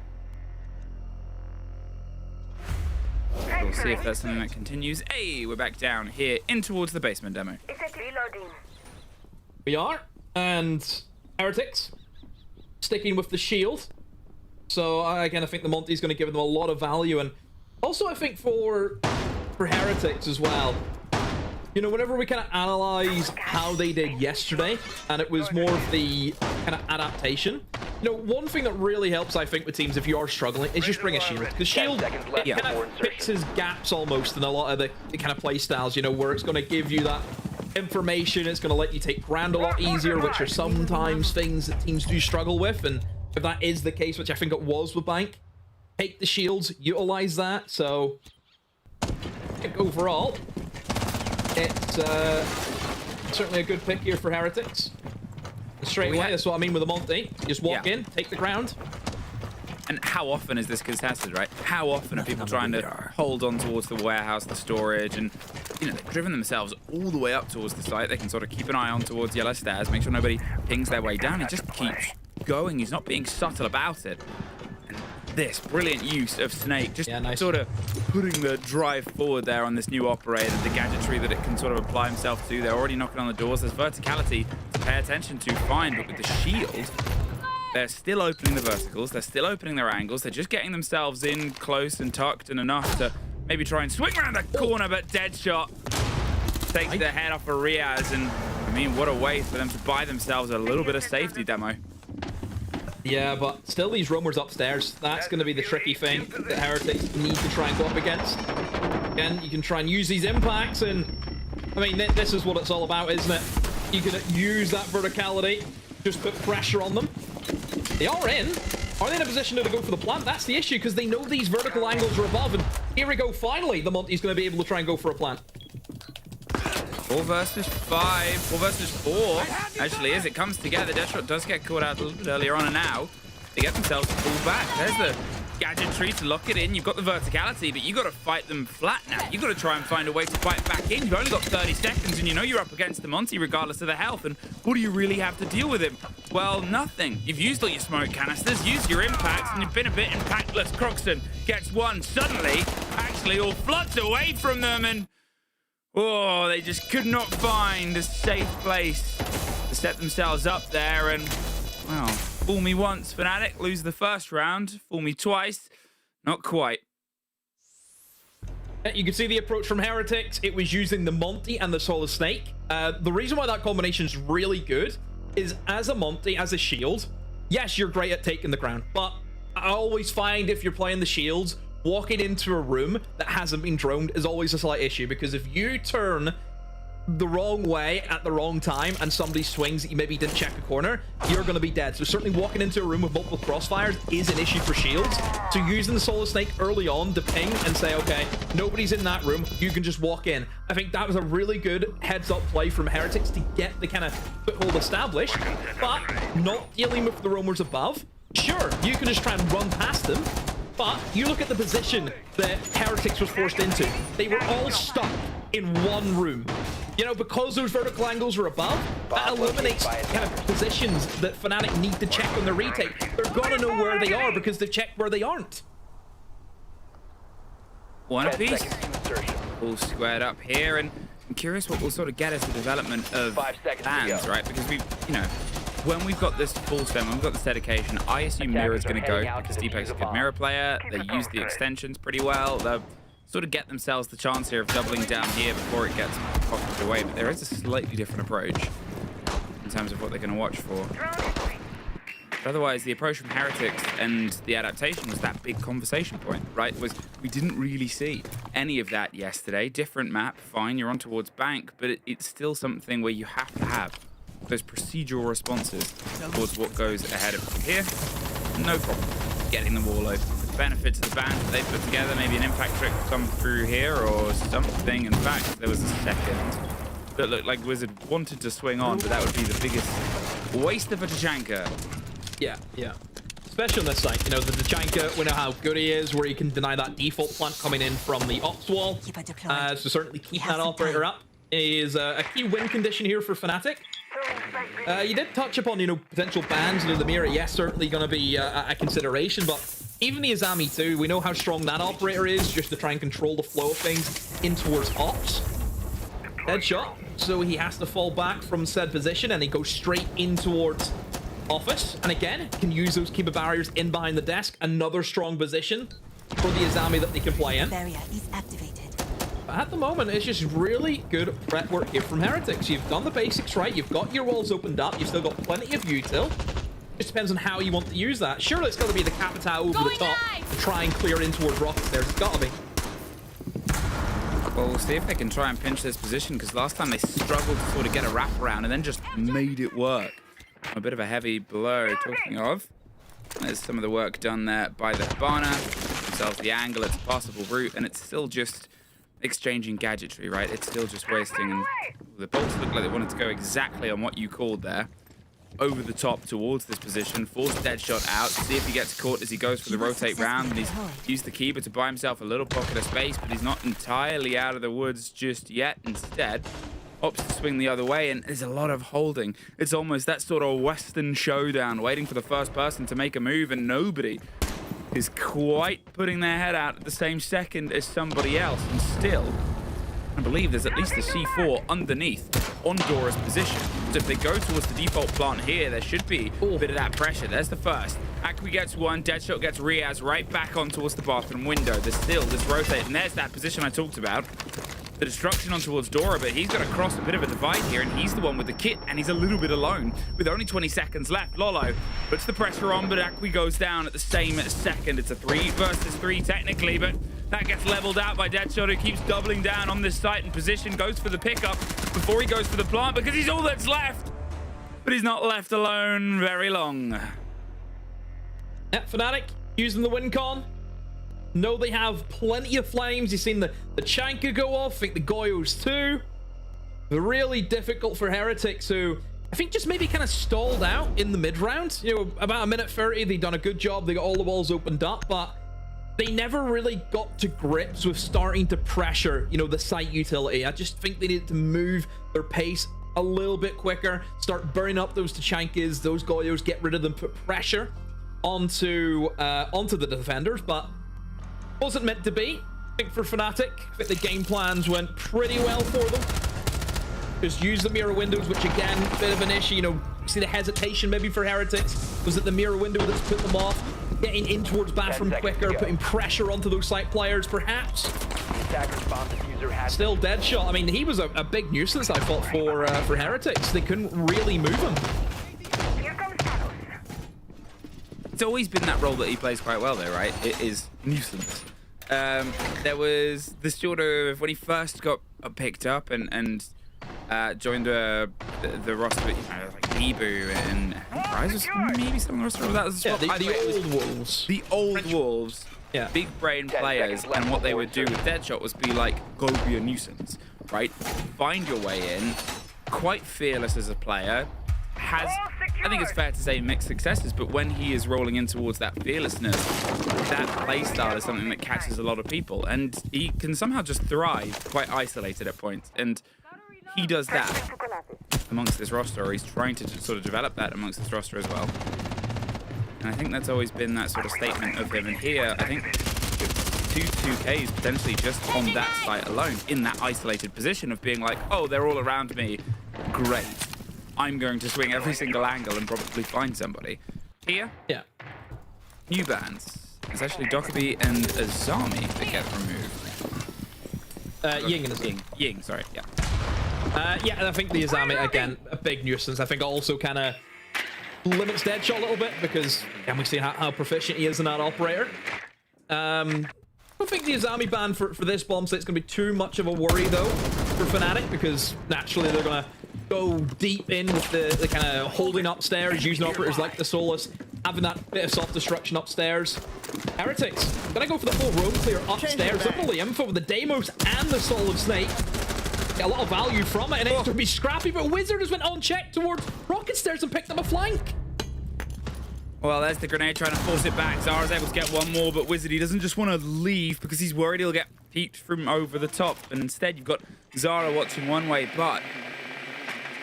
We'll see if that's something that continues. Hey, we're back down here in towards the basement demo. We are, and Heretics sticking with the shield. So again, I think the Monty's going to give them a lot of value, and also I think for Heretics as well. You know, whenever we kind of analyze how they did yesterday, and it was more of the kind of adaptation, you know, one thing that really helps, I think, with teams if you are struggling is just bring a shield. Because shield, it kind of fixes gaps almost in a lot of the kind of play styles, you know, where it's going to give you that information, it's going to let you take Grand a lot easier, which are sometimes things that teams do struggle with, and if that is the case, which I think it was with Bank, take the shields, utilize that. So I think overall, it's certainly a good pick here for Heretics. Straight away, that's what I mean with the multi. Just walk in, take the ground. And how often is this contested, right? How often are people trying to hold on towards the warehouse, the storage, and they've driven themselves all the way up towards the site. They can sort of keep an eye on towards yellow stairs, make sure nobody pings their way down. He just keeps going. He's not being subtle about it. And this brilliant use of Snake, just sort of putting the drive forward there on this new operator, the gadgetry that it can sort of apply himself to. They're already knocking on the doors. There's verticality to pay attention to, fine, but with the shield, they're still opening the verticals. They're still opening their angles. They're just getting themselves in close and tucked and enough to maybe try and swing around the corner, but Deadshot takes the head off of Riaz. And I mean, what a way for them to buy themselves a little bit of safety, Demo. Yeah, but still these roamers upstairs. That's going to be the tricky thing that Heretics need to try and go up against. Again, you can try and use these impacts, and I mean, this is what it's all about, isn't it? You can use that verticality, just put pressure on them. They are in. Are they in a position to go for the plant? That's the issue, because they know these vertical angles are above. And here we go. Finally, the Monty's going to be able to try and go for a plant. 4 versus 5. 4 versus 4. Actually, as it comes together, Deadshot does get caught out a little bit earlier on, and now they get themselves pulled back. There's the gadgetry to lock it in. You've got the verticality, but you've got to fight them flat now. You've got to try and find a way to fight back in. You've only got 30 seconds, and you know you're up against the Monty regardless of the health. And what do you really have to deal with him? Well, nothing. You've used all your smoke canisters, used your impacts, and you've been a bit impactless. Croxton gets one. Suddenly, actually all floods away from them, and oh, they just could not find a safe place to set themselves up there. And, well, fool me once, Fnatic, lose the first round. Fool me twice, not quite. You can see the approach from Heretics. It was using the Monty and the Solid Snake. The reason why that combination is really good is as a Monty, as a shield, yes, you're great at taking the ground, but I always find if you're playing the shields, walking into a room that hasn't been droned is always a slight issue, because if you turn the wrong way at the wrong time and somebody swings that you maybe didn't check a corner, you're going to be dead. So certainly walking into a room with multiple crossfires is an issue for shields. So using the Solid Snake early on to ping and say, okay, nobody's in that room, you can just walk in. I think that was a really good heads-up play from Heretics to get the kind of foothold established, but not dealing with the roamers above. Sure, you can just try and run past them, but you look at the position that Heretics was forced into. They were all stuck in one room. You know, because those vertical angles were above, that eliminates kind of positions that Fnatic need to check on the retake. They're gonna know where they are because they've checked where they aren't. One apiece. All squared up here, and I'm curious what will sort of get us the development of bands, right? Because we've, when we've got this full spin, when we've got this dedication, I assume Mirror's going to go because Deepak's a good Mirror player. They use the extensions pretty well. They'll sort of get themselves the chance here of doubling down here before it gets pocketed away. But there is a slightly different approach in terms of what they're going to watch for. But otherwise, the approach from Heretics and the adaptation was that big conversation point, right? We didn't really see any of that yesterday. Different map, fine, you're on towards Bank, but it's still something where you have to have those procedural responses towards what goes ahead of you. Here, no problem getting the wall open. The benefit to the band that they put together, maybe an impact trick come through here or something. In fact, there was a second that looked like Wizard wanted to swing on, but that would be the biggest waste of a Tachanka. Yeah. Especially on this site, the Tachanka, we know how good he is, where he can deny that default plant coming in from the ops wall. So certainly keep that operator up is a key win condition here for Fnatic. You did touch upon, potential bans. The Mirror, yes, certainly going to be a consideration, but even the Azami too, we know how strong that operator is, just to try and control the flow of things in towards ops. Headshot, so he has to fall back from said position, and he goes straight in towards office, and again, can use those keeper barriers in behind the desk. Another strong position for the Azami that they can play in. Barrier is activated. At the moment, it's just really good prep work here from Heretics. You've done the basics right, you've got your walls opened up, you've still got plenty of util. Just depends on how you want to use that. Sure, it's got to be the Capitao over the top to try and clear in towards Rockets there. It's got to be. Well, we'll see if they can try and pinch this position, because last time they struggled to sort of get a wraparound and then just made it work. A bit of a heavy blow, talking of. There's some of the work done there by the Hibana. Themselves the angle, it's a possible route, and it's still just exchanging gadgetry, right? It's still just wasting, and the bolts look like they wanted to go exactly on what you called there. over the top towards this position, force Deadshot out, see if he gets caught as he goes for the rotate round. And he's used the Keeper to buy himself a little pocket of space, but he's not entirely out of the woods just yet. Instead, opts to swing the other way, and there's a lot of holding. It's almost that sort of Western showdown, waiting for the first person to make a move, and nobody is quite putting their head out at the same second as somebody else. And still, I believe there's at least a C4 underneath on Dora's position. So if they go towards the default plant here, there should be a bit of that pressure. There's the first. Akwi gets one, Deadshot gets Riaz right back on towards the bathroom window. There's still this rotate, and there's that position I talked about. The destruction on towards Dora, but he's got to cross a bit of a divide here, and he's the one with the kit, and he's a little bit alone with only 20 seconds left. Lolo puts the pressure on, but Akwi goes down at the same second. It's a 3 versus 3 technically, but that gets leveled out by Deadshot, who keeps doubling down on this site and position, goes for the pickup before he goes for the plant because he's all that's left. But he's not left alone very long. Yeah, Fnatic using the win con. No, they have plenty of flames. You've seen the Chanka go off. I think the Goyos too. They're really difficult for Heretics, who I think just maybe kind of stalled out in the mid round. You know, about a minute 30, they've done a good job. They got all the walls opened up, but they never really got to grips with starting to pressure, you know, the site utility. I just think they needed to move their pace a little bit quicker, start burning up those Tachankas, those Goyos, get rid of them, put pressure onto the defenders, but wasn't meant to be. I think for Fnatic, I think the game plans went pretty well for them. Just use the mirror windows, which again, bit of an issue. You know, see the hesitation maybe for Heretics. Was it the mirror window that's put them off? Getting in towards bathroom quicker, putting pressure onto those site players, perhaps. Still Deadshot. I mean, he was a big nuisance, I thought, for Heretics. They couldn't really move him. It's always been that role that he plays quite well, though, right? It is nuisance. There was the sort of when he first got picked up and joined the roster, you know, like Debu and Rise was maybe some of the roster. That was the old Wolves. The old Wolves. Yeah. Big brain players, and what they would do with Deadshot was be like, go be a nuisance, right? Find your way in, quite fearless as a player, has, I think it's fair to say, mixed successes, but when he is rolling in towards that fearlessness, that playstyle is something that catches a lot of people, and he can somehow just thrive quite isolated at points, and he does that amongst this roster, or he's trying to sort of develop that amongst this roster as well. And I think that's always been that sort of statement of him, and here, I think 2Ks potentially just on that site alone, in that isolated position of being like, oh, they're all around me, great. I'm going to swing every single angle and probably find somebody. Here, yeah. New bans. It's actually Dokkaebi and Azami that get removed. Ying and Azami. Ying, sorry, yeah. Yeah, and I think the Azami, again, a big nuisance. I think also kind of limits Deadshot a little bit because, again, we see how proficient he is in that operator. I don't think the Azami ban for this bomb site's going to be too much of a worry, though, for Fnatic, because naturally they're going to go deep in with the kind of holding upstairs, using operators like the Solus, having that bit of soft destruction upstairs. Heretics, gonna go for the full road clear upstairs. Look at all the info with the Deimos and the Solid Snake. Get a lot of value from it, and it's going to be scrappy, but Wizard has went on check towards Rocket Stairs and picked up a flank. Well, there's the grenade trying to force it back. Zara's able to get one more, but Wizard, he doesn't just want to leave because he's worried he'll get peeked from over the top. And instead, you've got Zara watching one way, but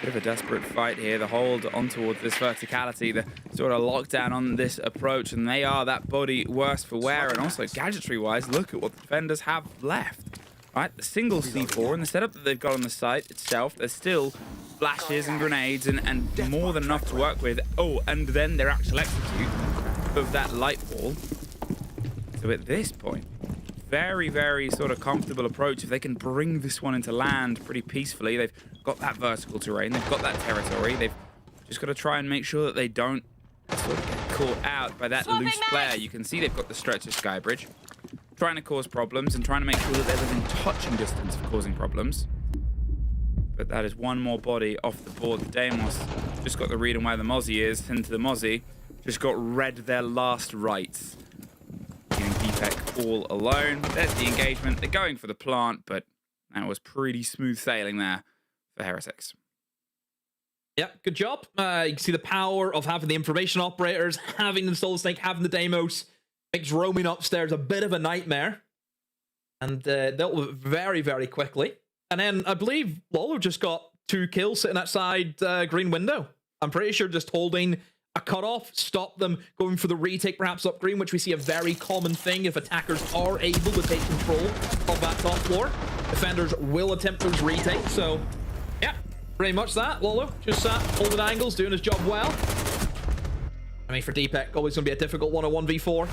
bit of a desperate fight here. The hold on towards this verticality, the sort of lockdown on this approach, and they are that body worse for wear. And also, gadgetry-wise, look at what the defenders have left. Right, the single C4 and the setup that they've got on the site itself, there's still flashes and grenades and more than enough to work with. Oh, and then their actual execute of that light wall. So at this point, very, very sort of comfortable approach. If they can bring this one into land pretty peacefully, they've got that vertical terrain, they've got that territory, they've just got to try and make sure that they don't sort of get caught out by that loose player. You can see they've got the stretch of Skybridge, trying to cause problems and trying to make sure that they're within touching distance of causing problems. But that is one more body off the board. The Deimos just got the read on where the Mozzie is, into the Mozzie, just got read their last rights. Getting Deepek all alone. There's the engagement. They're going for the plant, but that was pretty smooth sailing there for Heretics. Yeah, good job. You can see the power of having the information operators, having the Soul Snake, having the Deimos. Makes roaming upstairs a bit of a nightmare. And dealt with it very, very quickly. And then I believe Lolo just got 2 kills sitting outside green window. I'm pretty sure just holding a cutoff, stop them going for the retake perhaps up green, which we see a very common thing if attackers are able to take control of that top floor. Defenders will attempt those retakes, so yeah, pretty much that. Lolo just sat holding angles, doing his job well. I mean, for Deepak, always going to be a difficult one, a 1v4.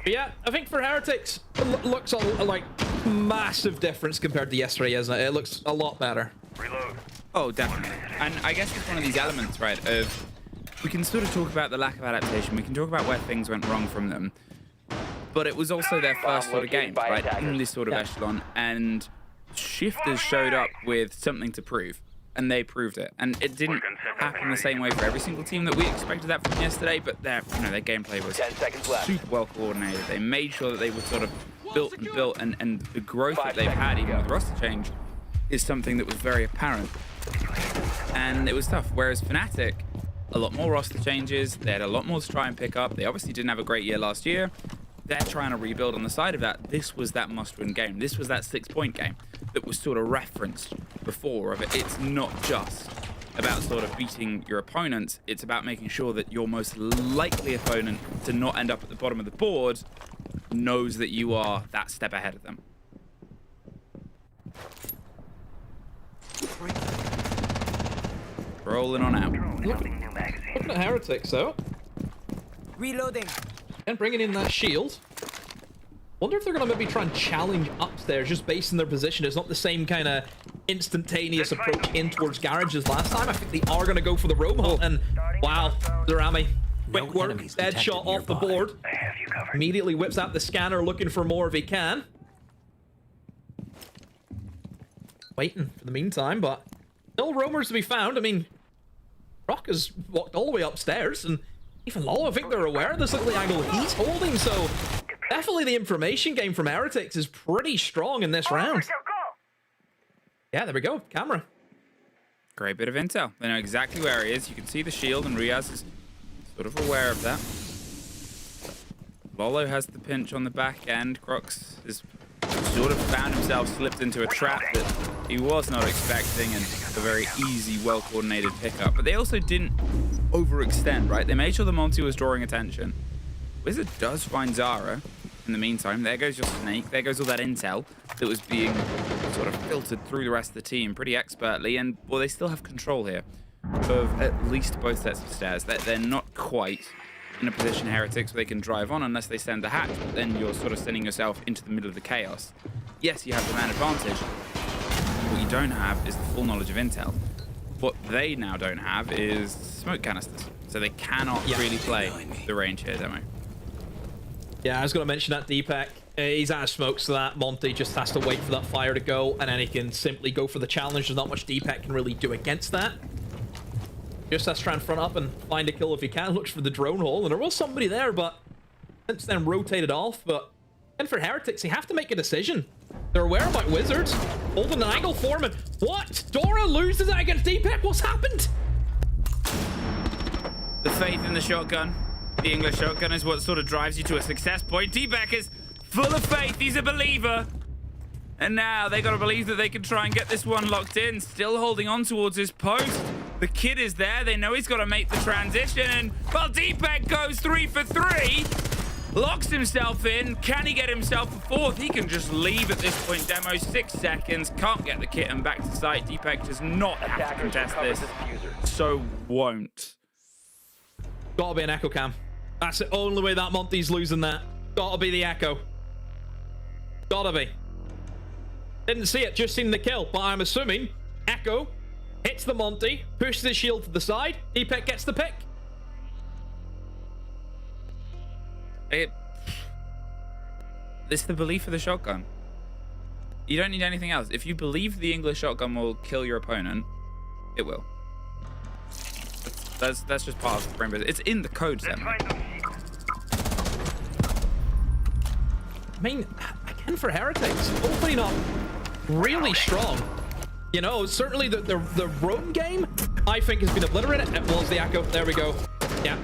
But yeah, I think for Heretics, it looks like massive difference compared to yesterday, isn't it? It looks a lot better. Reload. Oh, definitely. And I guess it's one of these elements, right, of we can sort of talk about the lack of adaptation. We can talk about where things went wrong from them. But it was also their first sort of game, right, in this sort of echelon. And Shifters showed up with something to prove. And they proved it. And it didn't happen the same way for every single team that we expected that from yesterday, but their gameplay was super well coordinated. They made sure that they were sort of built, and the growth that they've had, even with roster change, is something that was very apparent. And it was tough. Whereas Fnatic, a lot more roster changes, they had a lot more to try and pick up. They obviously didn't have a great year last year. They're trying to rebuild on the side of that. This was that must-win game. This was that 6-point game that was sort of referenced before of it. It's not just about sort of beating your opponents. It's about making sure that your most likely opponent to not end up at the bottom of the board knows that you are that step ahead of them. Rolling on out. Looking at Heretics, though. Reloading. And bringing in that shield. Wonder if they're going to maybe try and challenge upstairs just based on their position. It's not the same kind of instantaneous approach in towards Garage as last time. I think they are going to go for the roam hunt. And wow, Zarami. Quick work, dead shot off the board. Immediately whips out the scanner looking for more if he can. Waiting for the meantime, but still roamers to be found. I mean, Rock has walked all the way upstairs, and even Lolo, I think they're aware of this little angle he's holding, so definitely the information game from Heretics is pretty strong in this round. Yeah, there we go. Camera. Great bit of intel. They know exactly where he is. You can see the shield, and Riaz is sort of aware of that. Lolo has the pinch on the back end. Crocs is sort of found himself slipped into a trap that he was not expecting, and a very easy, well-coordinated pickup. But they also didn't overextend, right? They made sure the Monty was drawing attention. Wizard does find Zara. In the meantime, there goes your Snake. There goes all that intel that was being sort of filtered through the rest of the team pretty expertly. And, well, they still have control here of at least both sets of stairs. They're not quite in a position, Heretics, where they can drive on unless they send the hatch. But then you're sort of sending yourself into the middle of the chaos. Yes, you have the man advantage. What you don't have is the full knowledge of intel. What they now don't have is smoke canisters. So they cannot really play the range here, Demo. Yeah, I was going to mention that Deepak. He's out of smoke, so that Monty just has to wait for that fire to go, and then he can simply go for the challenge. There's not much Deepak can really do against that. Just has to try and front up and find a kill if he can. Looks for the drone hole, and there was somebody there, but since then rotated off. But then for Heretics, they have to make a decision. They're aware about Wizards, holding an angle for him. And what? Dora loses it against Deepak? What's happened? The faith in the shotgun. The English shotgun is what sort of drives you to a success point. Deepak is full of faith. He's a believer. And now they got to believe that they can try and get this one locked in. Still holding on towards his post. The kid is there. They know he's got to make the transition. And, well, Deepak goes 3 for 3. Locks himself in. Can he get himself a fourth? He can just leave at this point. Demo, 6 seconds. Can't get the kitten back to site. Deepak does not have to contest this. So won't. Gotta be an echo cam. That's the only way that Monty's losing that. Gotta be the echo. Gotta be. Didn't see it, just seen the kill. But I'm assuming echo hits the Monty, pushes his shield to the side. Deepak gets the pick. It's the belief of the shotgun. You don't need anything else. If you believe the English shotgun will kill your opponent, it will. That's just part of the frame. It's in the code, Sam. I mean, again for Heretics, opening up really strong. You know, certainly the roam game, I think, has been obliterated. It was the echo. There we go. Yeah.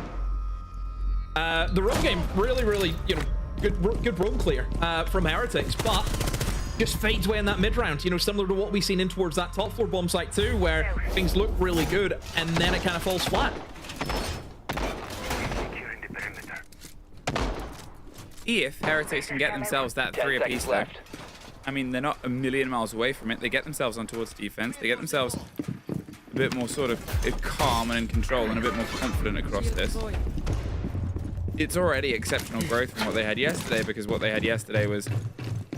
The roam game, really, you know, good roam clear from Heretics, but just fades away in that mid round. You know, similar to what we've seen in towards that top floor bomb site too, where things look really good and then it kind of falls flat. If Heretics can get themselves that 3 apiece though, I mean, they're not a million miles away from it. They get themselves on towards defense. They get themselves a bit more sort of calm and in control and a bit more confident across this. It's already exceptional growth from what they had yesterday, because what they had yesterday was,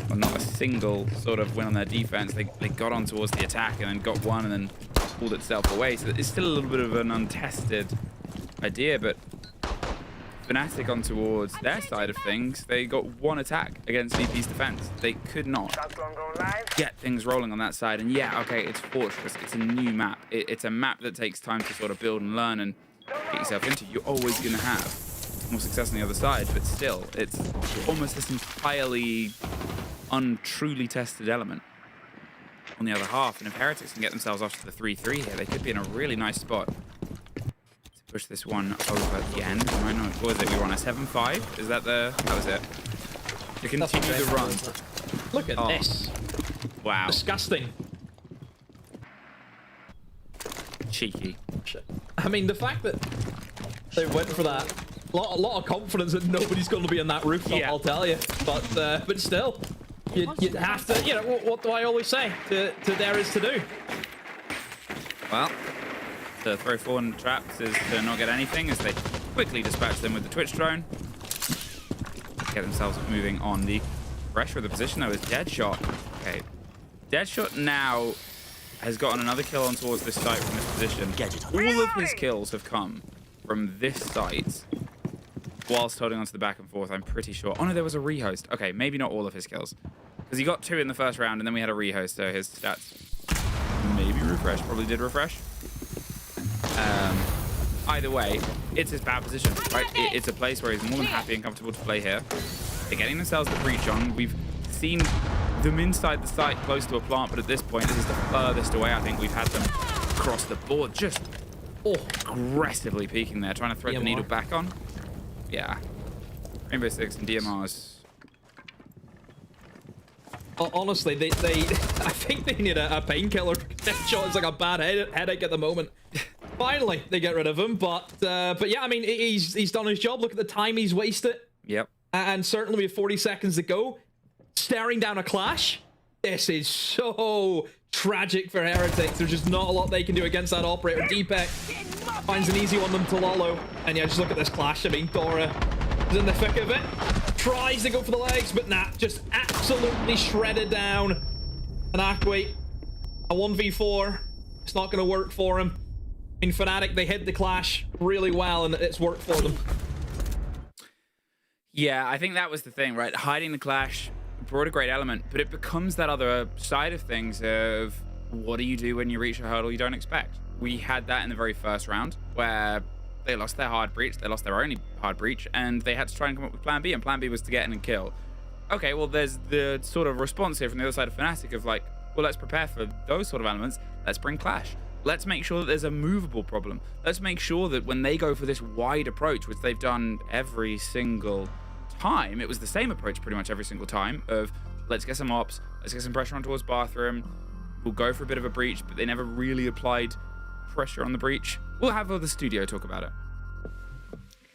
well, not a single sort of win on their defense. They got on towards the attack and then got one and then pulled itself away. So it's still a little bit of an untested idea, but Fnatic on towards their side of things, they got one attack against VP's defense. They could not get things rolling on that side. And yeah, okay, it's Fortress. It's a new map. It's a map that takes time to sort of build and learn and get yourself into. You're always going to have more success on the other side, but still, it's almost this entirely untruly tested element on the other half. And if Heretics can get themselves off to the 3-3 here, they could be in a really nice spot to push this one over at the end. I know, what was it? We were on a 7-5. Is that the? That was it. To continue the run. Look at this. Wow. Disgusting. Cheeky. I mean, the fact that they went for that, a lot of confidence that nobody's going to be on that rooftop, Yeah. I'll tell you. But still, you have to, you know, what do I always say? To there is to do. Well, to throw 4 traps is to not get anything, as they quickly dispatch them with the Twitch drone. Get themselves moving on. The pressure of the position, though, is Deadshot. Okay. Deadshot now has gotten another kill on towards this site from this position. All of his kills have come from this site whilst holding onto the back and forth, I'm pretty sure. Oh, no, there was a rehost. Okay, maybe not all of his kills, because he got 2 in the first round, and then we had a rehost, so his stats maybe refresh. Probably did refresh. Either way, it's his bad position, right? It's a place where he's more than happy and comfortable to play here. They're getting themselves the breach on. We've seen them inside the site close to a plant, but at this point, this is the furthest away I think we've had them across the board. Just aggressively peeking there, trying to thread the needle back on. Yeah. Rainbow Six and DMRs. Honestly, they I think they need a painkiller. Deadshot is like a bad headache at the moment. Finally, they get rid of him, but yeah, I mean, he's done his job. Look at the time he's wasted. Yep. And certainly with 40 seconds to go, staring down a clash. This is so tragic for Heretics. There's just not a lot they can do against that operator. Deepek finds an easy one them to Lolo. And yeah, just look at this clash. I mean, Dora is in the thick of it. Tries to go for the legs, but nah, just absolutely shredded down. And Akwe, a 1v4. It's not going to work for him. I mean, Fnatic, they hid the clash really well, and it's worked for them. Yeah, I think that was the thing, right? Hiding the clash brought a great element, but it becomes that other side of things of what do you do when you reach a hurdle you don't expect? We had that in the very first round, where they lost their hard breach, they lost their only hard breach, and they had to try and come up with plan B, and plan B was to get in and kill. Okay, well, there's the sort of response here from the other side of Fnatic of like, well, let's prepare for those sort of elements. Let's bring clash. Let's make sure that there's a movable problem. Let's make sure that when they go for this wide approach, which they've done every single time, it was the same approach pretty much every single time of let's get some ops, let's get some pressure on towards bathroom. We'll go for a bit of a breach, but they never really applied pressure on the breach. We'll have the studio talk about it.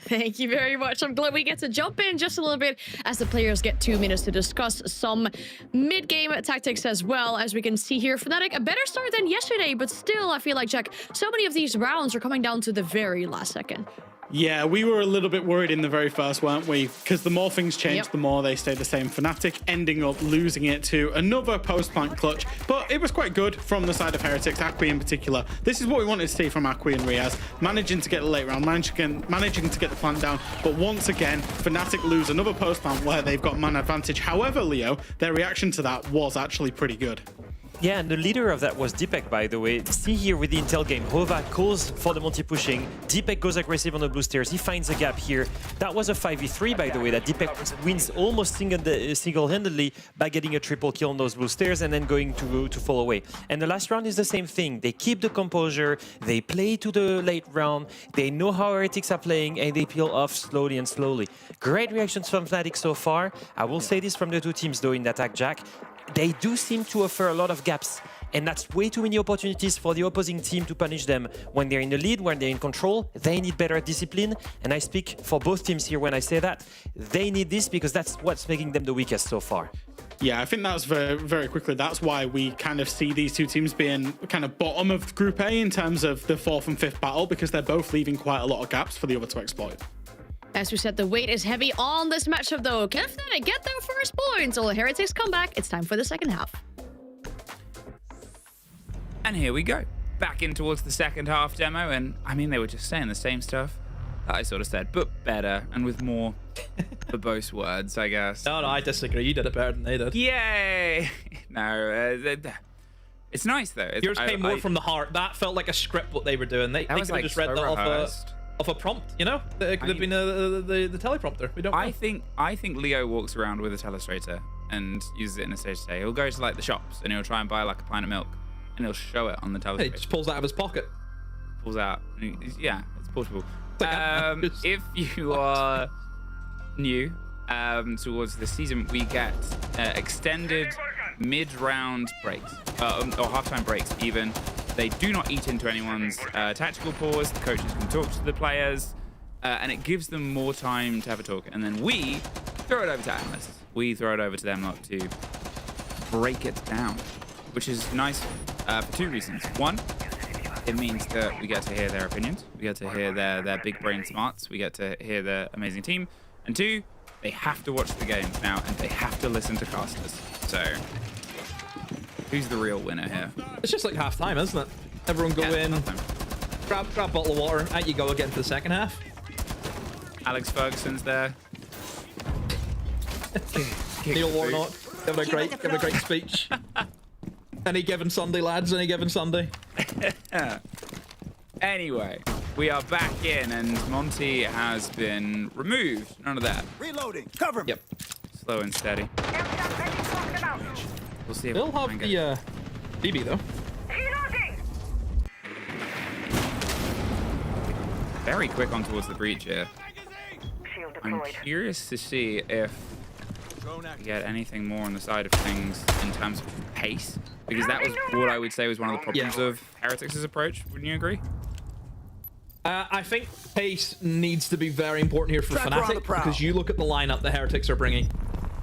Thank you very much. I'm glad we get to jump in just a little bit as the players get 2 minutes to discuss some mid-game tactics as well. As we can see here, Fnatic, a better start than yesterday, but still, I feel like, Jack, so many of these rounds are coming down to the very last second. Yeah, we were a little bit worried in the very first, weren't we? Because the more things change, the more they stay the same. Fnatic ending up losing it to another post-plant clutch, but it was quite good from the side of Heretics, Akwe in particular. This is what we wanted to see from Akwe and Riaz, managing to get the late round, managing to get the plant down, but once again, Fnatic lose another post-plant where they've got man advantage. However, Leo, their reaction to that was actually pretty good. Yeah, and the leader of that was Deepek, by the way. See here with the intel game, Hova calls for the multi-pushing. Deepek goes aggressive on the blue stairs. He finds a gap here. That was a 5v3, by the way, that Deepek wins almost single-handedly by getting a triple kill on those blue stairs and then going to fall away. And the last round is the same thing. They keep the composure. They play to the late round. They know how Heretics are playing, and they peel off slowly and slowly. Great reactions from Fnatic so far. I will say this from the two teams, though, in the attack, Jack. They do seem to offer a lot of gaps, and that's way too many opportunities for the opposing team to punish them. When they're in the lead, when they're in control, they need better discipline, and I speak for both teams here when I say that. They need this because that's what's making them the weakest so far. Yeah, I think that's very, very quickly. That's why we kind of see these two teams being kind of bottom of Group A in terms of the 4th and 5th battle, because they're both leaving quite a lot of gaps for the other to exploit. As we said, the weight is heavy on this matchup, though. Can Fnatic get their first points? All the Heretics come back. It's time for the second half. And here we go. Back in towards the second half demo. And I mean, they were just saying the same stuff that I sort of said, but better and with more verbose words, I guess. No, I disagree. You did it better than they did. Yay! No, it's nice, though. Yours came more from the heart. That felt like a script, what they were doing. They could have just read that off a prompt, you know? It could have been the teleprompter. We don't know. I think Leo walks around with a telestrator and uses it in a stage day. He'll go to like the shops and he'll try and buy like a pint of milk and he'll show it on the telestrator. He just pulls it out of his pocket. Pulls out. Yeah, it's portable. If you are new towards the season, we get extended mid-round breaks, or halftime breaks even. They do not eat into anyone's tactical pause. The coaches can talk to the players, and it gives them more time to have a talk. And then we throw it over to analysts. We throw it over to them lot to break it down, which is nice for two reasons. One, it means that we get to hear their opinions. We get to hear their big brain smarts. We get to hear their amazing team. And two, they have to watch the games now, and they have to listen to casters. So who's the real winner here? It's just like half time, isn't it? Everyone go in, grab a bottle of water, out you go again for the second half. Alex Ferguson's there. Neil Warnock giving a great speech. Any given Sunday, lads, any given Sunday. Anyway, we are back in, and Monty has been removed. None of that. Reloading. Cover me. Yep. Slow and steady. We'll see if They'll we have can the get... BB though. Very quick on towards the breach here. I'm curious to see if we get anything more on the side of things in terms of pace, because that was what I would say was one of the problems of Heretics' approach. Wouldn't you agree? I think pace needs to be very important here for Fnatic, because you look at the lineup the Heretics are bringing.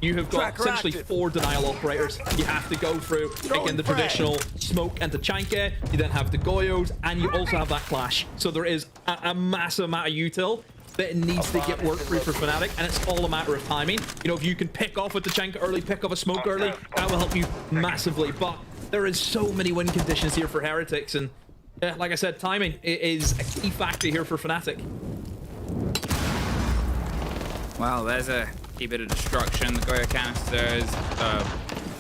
You have got essentially 4 denial operators. You have to go through, again, the traditional smoke and Tachanka. You then have the Goyos, and you also have that clash. So there is a massive amount of util that needs to get worked through for Fnatic, and it's all a matter of timing. You know, if you can pick off a Tachanka early, pick off a smoke early, that will help you massively. But there is so many win conditions here for Heretics, and like I said, timing is a key factor here for Fnatic. Well, there's a key bit of destruction. The Goyo canister is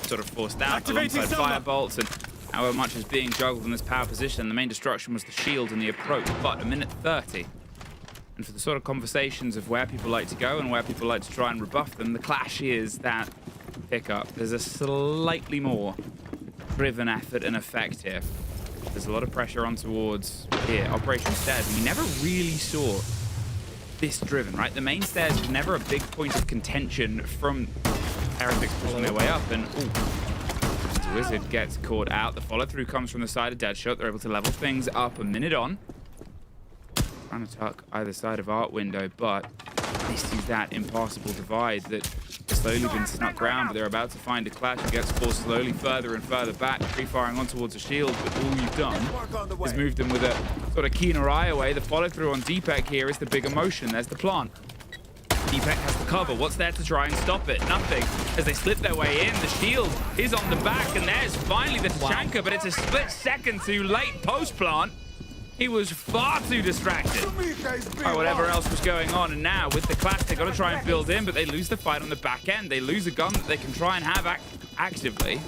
sort of forced out alongside fire bolts, and however much is being juggled in this power position, the main destruction was the shield and the approach. But a minute 30. And for the sort of conversations of where people like to go and where people like to try and rebuff them, the clash is that pickup. There's a slightly more driven effort and effect here. There's a lot of pressure on towards here. Operation Stairs. We never really saw this driven, right? The main stairs was never a big point of contention from Heretics pushing their way up. And ooh, Wizard gets caught out. The follow-through comes from the side of Deadshot. They're able to level things up a minute on. Trying to tuck either side of Art Window, but this is that impassable divide that has slowly been snuck round, but they're about to find a clash and gets forced slowly further and further back, pre-firing on towards a shield, but all you've done is moved them with a sort of keener eye away. The follow-through on Deepek here is the big emotion. There's the plant. Deepek has the cover. What's there to try and stop it? Nothing. As they slip their way in, the shield is on the back, and there's finally the Tachanka, but it's a split second too late post-plant. He was far too distracted by whatever else was going on, and now with the clash they got to try and build in, but they lose the fight on the back end. They lose a gun that they can try and have actively.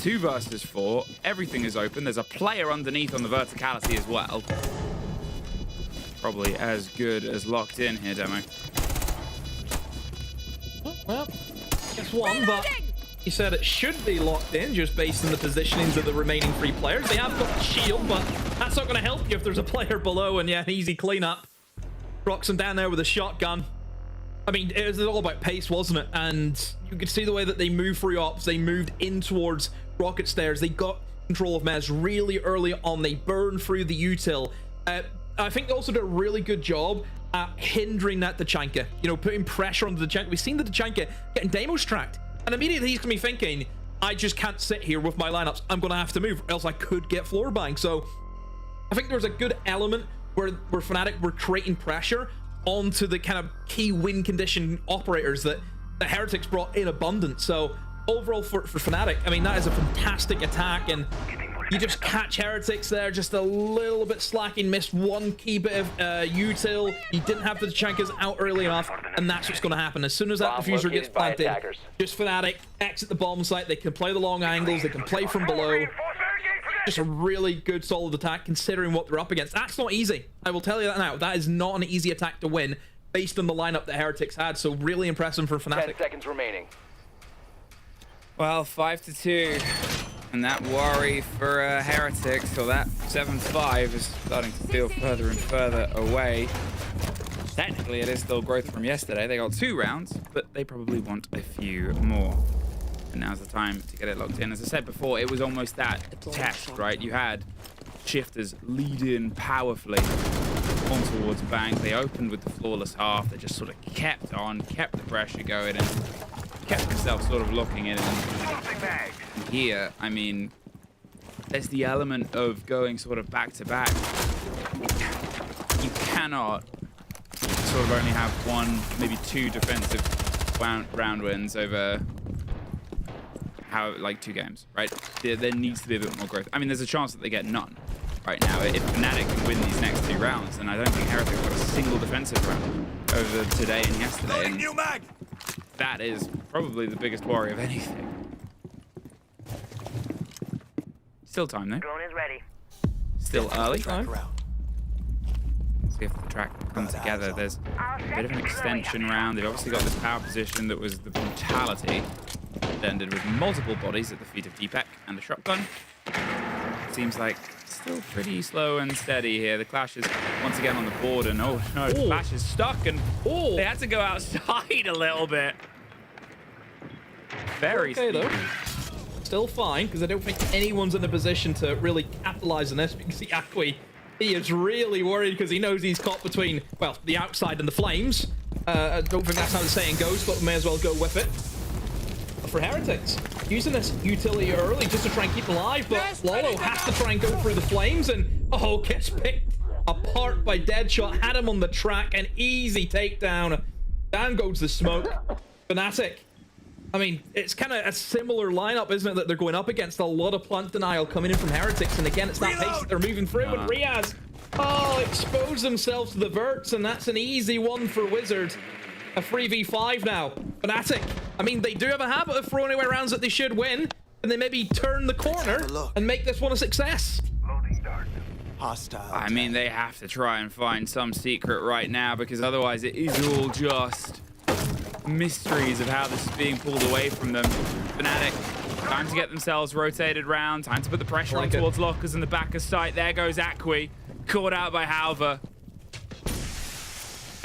2 versus 4. Everything is open. There's a player underneath on the verticality as well. Probably as good as locked in here, Demo. Well, guess one, but he said it should be locked in just based on the positionings of the remaining 3 players. They have got the shield, but that's not going to help you if there's a player below. And yeah, an easy cleanup. Rocks him down there with a shotgun. I mean, it was all about pace, wasn't it? And you could see the way that they moved through ops. They moved in towards rocket stairs. They got control of Mez really early on. They burned through the util. I think they also did a really good job at hindering that Tachanka. You know, putting pressure on the Tachanka. We've seen the Tachanka getting demos tracked. And immediately he's going to be thinking, I just can't sit here with my lineups. I'm going to have to move, or else I could get floor banged. So I think there was a good element where Fnatic were creating pressure onto the kind of key win condition operators that the Heretics brought in abundance. So overall for Fnatic, I mean, that is a fantastic attack, and you just catch Heretics there just a little bit slacking, missed one key bit of util. He didn't have the Tachankas out early enough, and that's what's going to happen. As soon as that diffuser gets planted, just Fnatic exit the bomb site. They can play the long angles, they can play from below. Just a really good solid attack considering what they're up against. That's not easy, I will tell you that now. That is not an easy attack to win based on the lineup that Heretics had, so really impressive for Fnatic. 10 seconds remaining. Well, 5-2. And that worry for Heretics, so that 7-5 is starting to feel further and further away. Technically, it is still growth from yesterday. They got 2 rounds, but they probably want a few more. And now's the time to get it locked in. As I said before, it was almost that test, right? You had shifters lead in powerfully on towards Bang. They opened with the flawless half. They just sort of kept on, kept the pressure going, and kept themselves sort of locking in. And here, I mean, there's the element of going sort of back to back. You cannot sort of only have 1, maybe 2 defensive round wins over like 2 games, right? There needs to be a bit more growth. I mean, there's a chance that they get none right now. If Fnatic can win these next 2 rounds, then I don't think Heretics got a single defensive round over today and yesterday. And that is probably the biggest worry of anything. Still time though. Drone is ready. Still early. See if the track comes together. There's a bit of an extension round. They've obviously got this power position that was the brutality. It ended with multiple bodies at the feet of Deepak and a shotgun. Seems like still pretty slow and steady here. The Clash is once again on the board, and oh no, the Clash is stuck, and they had to go outside a little bit. Very okay though. Still fine, because I don't think anyone's in a position to really capitalize on this. You can see Akwi, he is really worried because he knows he's caught between, well, the outside and the flames. I don't think that's how the saying goes, but we may as well go with it. But for Heretics, using this utility early just to try and keep alive, but Lolo has to try and go through the flames, and oh, gets picked apart by Deadshot, had him on the track, an easy takedown. Down goes the smoke. Fnatic, I mean, it's kind of a similar lineup, isn't it, that they're going up against? A lot of plant denial coming in from Heretics, and again, it's that pace that they're moving through, and Riaz, expose themselves to the verts, and that's an easy one for Wizard. A 3v5 now. Fnatic, I mean, they do have a habit of throwing away rounds that they should win, and they maybe turn the corner and make this one a success. Hostile. I mean, they have to try and find some secret right now, because otherwise it is all just mysteries of how this is being pulled away from them. Fnatic, time to get themselves rotated round, time to put the pressure on towards lockers in the back of sight. There goes Akwi, caught out by Halver.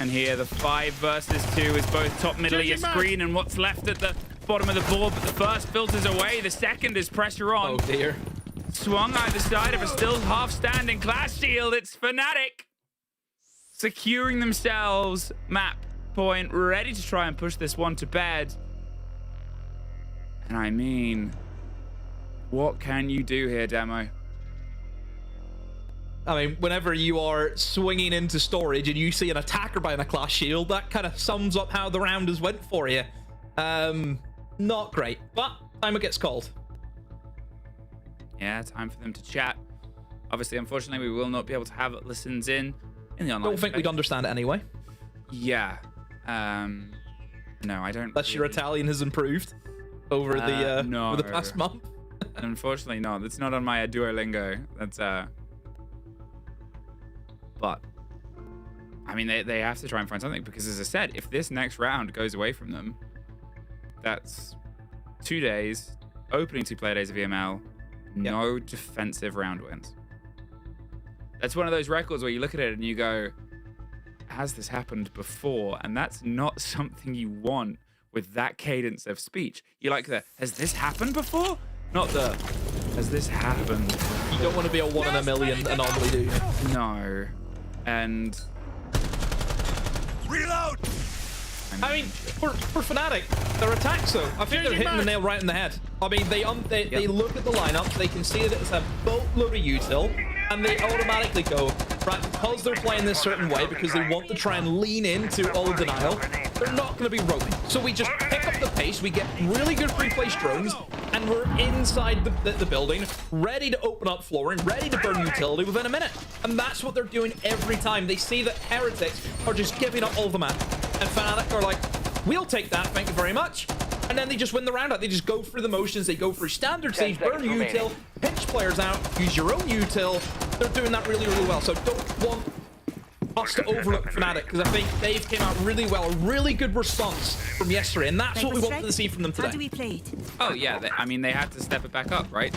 And here the 5 versus 2 is both top middle of your screen and what's left at the bottom of the board, but the first filters away, the second is pressure on. Oh dear. Swung either side of a still half-standing Clash Shield. It's Fnatic securing themselves map point, ready to try and push this one to bed. And I mean, what can you do here, Demo? I mean, whenever you are swinging into storage and you see an attacker buying a Clash Shield, that kind of sums up how the round has went for you. Not great, but timer gets called. Yeah, time for them to chat. Obviously, unfortunately, we will not be able to have listens in the online. Don't think we'd understand it anyway. Yeah. No, I don't. Unless your Italian has improved over the over the past month. Unfortunately not. That's not on my Duolingo. That's but I mean they have to try and find something, because as I said, if this next round goes away from them, that's 2 days, opening 2 play days of EML, no defensive round wins. That's one of those records where you look at it and you go, has this happened before? And that's not something you want with that cadence of speech. You like the, has this happened before? Not the, has this happened? You don't want to be a 1 in a million anomaly, do you? No. And Reload! I mean, for Fnatic, their attacks though, I think they're hitting the nail right in the head. I mean, they look at the lineup, they can see that it's a boatload of util, and they automatically go, right, because they're playing this certain way, because they want to try and lean into all denial, they're not going to be roaming. So we just pick up the pace, we get really good free-placed drones, and we're inside the building, ready to open up flooring, ready to burn utility within a minute. And that's what they're doing every time. They see that Heretics are just giving up all the map. And Fnatic are like, we'll take that, thank you very much. And then they just win the round out. They just go through the motions. They go through standard siege, burn util, pinch players out, use your own util. They're doing that really, really well. So don't want us to overlook Fnatic, because I think they've came out really well. A really good response from yesterday, and that's what we wanted to see from them today. How do we play it? oh yeah, I mean, they had to step it back up, right?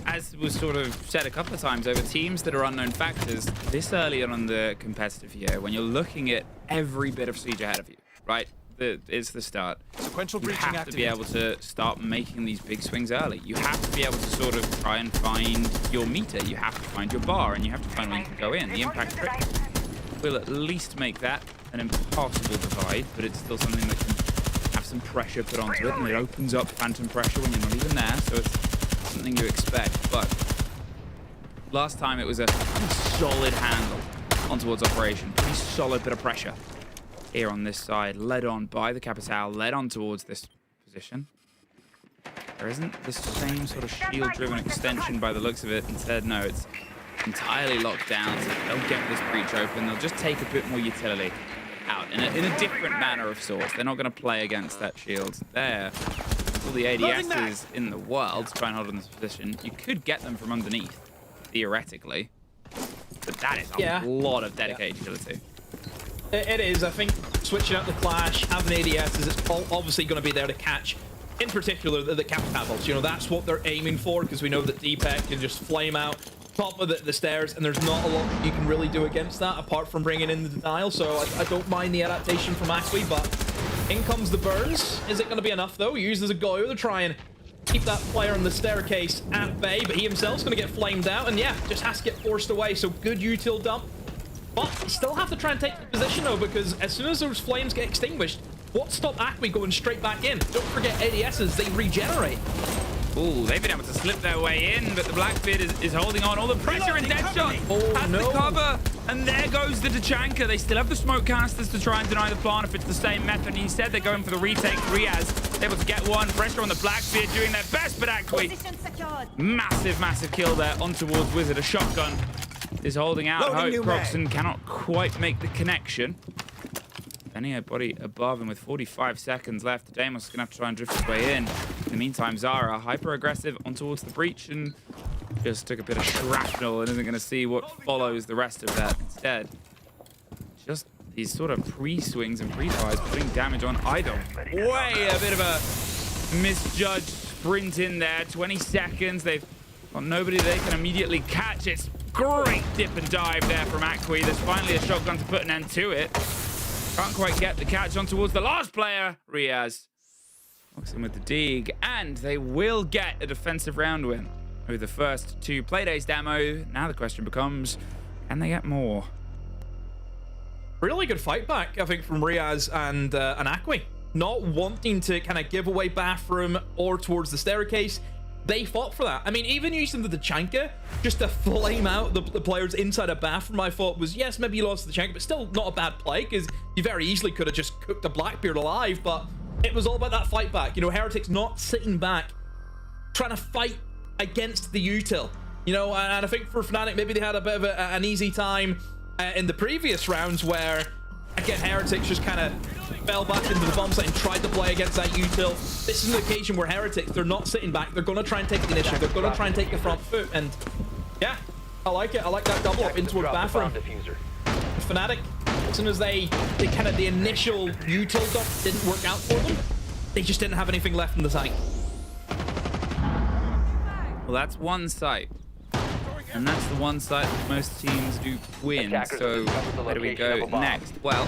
As was sort of said a couple of times, over teams that are unknown factors this early on in the competitive year, when you're looking at every bit of siege ahead of you, right? It's the start. Sequential You breaching have to be able to start making these big swings early. You have to be able to sort of try and find your meter. You have to find your bar, and you have to find where you can go in. The impact crit will at least make that an impossible divide, but it's still something that can have some pressure put onto it, and it opens up phantom pressure when you're not even there, so it's something you expect. But last time it was a pretty solid handle on towards operation, pretty solid bit of pressure here on this side, led on by the Capital, led on towards this position. There isn't the same sort of shield-driven extension by the looks of it. Instead, no, it's entirely locked down. So they'll get this breach open. They'll just take a bit more utility out in a different manner of sorts. They're not going to play against that shield there. All the ADSs in the world to try and hold on this position. You could get them from underneath, theoretically. But that is a lot of dedicated utility. It is. I think switching out the Clash, having ADS is obviously going to be there to catch, in particular, the Capitals. You know, that's what they're aiming for, because we know that Deepak can just flame out top of the stairs, and there's not a lot you can really do against that, apart from bringing in the denial. So I don't mind the adaptation from Akwi, but in comes the burns. Is it going to be enough, though? He uses a Goyo to try and keep that player on the staircase at bay, but he himself's going to get flamed out, and yeah, just has to get forced away. So good util dump. But still have to try and take the position, though, because as soon as those flames get extinguished, what stopped Akwi going straight back in? Don't forget ADSs, they regenerate. Ooh, they've been able to slip their way in, but the Blackbeard is holding on. All the pressure and Deadshot has the cover, and there goes the Tachanka. They still have the smoke canisters to try and deny the plant if it's the same method, and instead they're going for the retake. Riaz able to get one. Pressure on the Blackbeard doing their best, but Akwi, massive kill there on towards Wizard. A shotgun is holding out hope. Proxon cannot quite make the connection. Anybody above him with 45 seconds left. Deimos is going to have to try and drift his way in. In the meantime, Zara, hyper-aggressive on towards the breach, and just took a bit of shrapnel and isn't going to see what follows the rest of that. Instead, just these sort of pre-swings and pre-fires putting damage on Idol. Way a bit of a misjudged sprint in there. 20 seconds. They've got nobody they can immediately catch. It's great dip and dive there from Akwi. There's finally a shotgun to put an end to it. Can't quite get the catch on towards the last player, Riaz. Walks in with the dig, and they will get a defensive round win with the first 2 Playdays demo. Now the question becomes, can they get more? Really good fight back, I think, from Riaz and Akwi. Not wanting to kind of give away bathroom or towards the staircase. They fought for that. I mean, even using the Tachanka just to flame out the players inside a bathroom, I thought was, yes, maybe you lost the Tachanka, but still not a bad play, because you very easily could have just cooked a Blackbeard alive, but it was all about that fight back. You know, Heretics not sitting back, trying to fight against the util. You know, and I think for Fnatic, maybe they had a bit of an easy time in the previous rounds where, again, Heretics just kind of fell back into the bomb site and tried to play against that util. This is an occasion where Heretics, they're not sitting back. They're going to try and take the initiative. They're going to try and take the front foot. And yeah, I like it. I like that double up in towards bathroom. Fnatic, as soon as they kind of the initial util dump didn't work out for them, they just didn't have anything left in the tank. Well, that's one site. And that's the one site that most teams do win. So where do we go next? Well,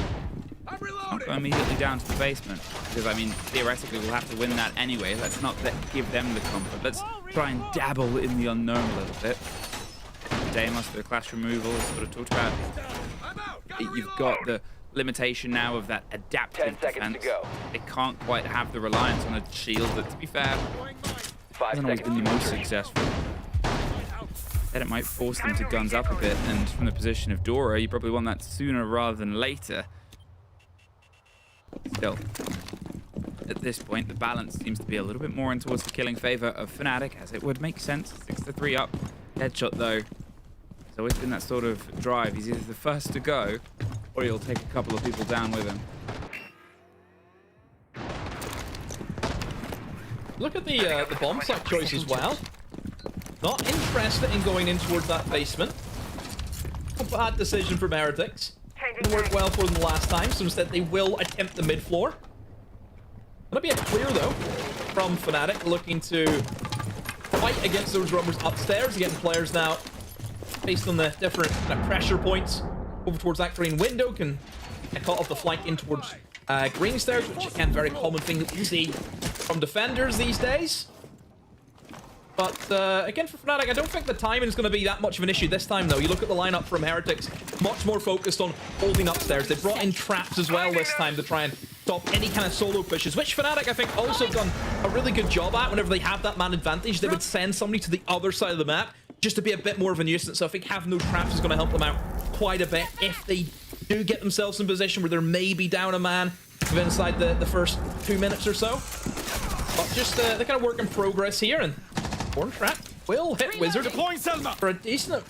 I'll go immediately down to the basement. Because, I mean, theoretically, we'll have to win that anyway. Let's not give them the comfort. Let's try and dabble in the unknown a little bit. Deimos, the clash removal, is sort of talked about. You've got the limitation now of that adaptive defense. They can't quite have the reliance on a shield that, to be fair, hasn't always been the most successful. Then it might force them to guns up a bit, and from the position of Dora, you probably want that sooner rather than later. Still, at this point, the balance seems to be a little bit more in towards the killing favor of Fnatic, as it would make sense. 6-3 up. Headshot, though. There's always been that sort of drive. He's either the first to go, or he'll take a couple of people down with him. Look at the bomb site choice as well. Not interested in going in towards that basement. A bad decision from Heretics. Didn't work well for them last time, so instead they will attempt the mid floor. Gonna be a clear though from Fnatic, looking to fight against those rubbers upstairs. Getting players now based on the different pressure points over towards that green window can cut off the flank in towards green stairs, which again, very common thing that we see from defenders these days. But again, for Fnatic, I don't think the timing is going to be that much of an issue this time, though. You look at the lineup from Heretics, much more focused on holding upstairs. They brought in traps as well this time to try and stop any kind of solo pushes, which Fnatic, I think, also have done a really good job at. Whenever they have that man advantage, they would send somebody to the other side of the map just to be a bit more of a nuisance. So I think having those traps is going to help them out quite a bit if they do get themselves in a position where they're maybe down a man inside the first 2 minutes or so. But just the kind of work in progress here, and Horn Trap will hit Wizard for a decent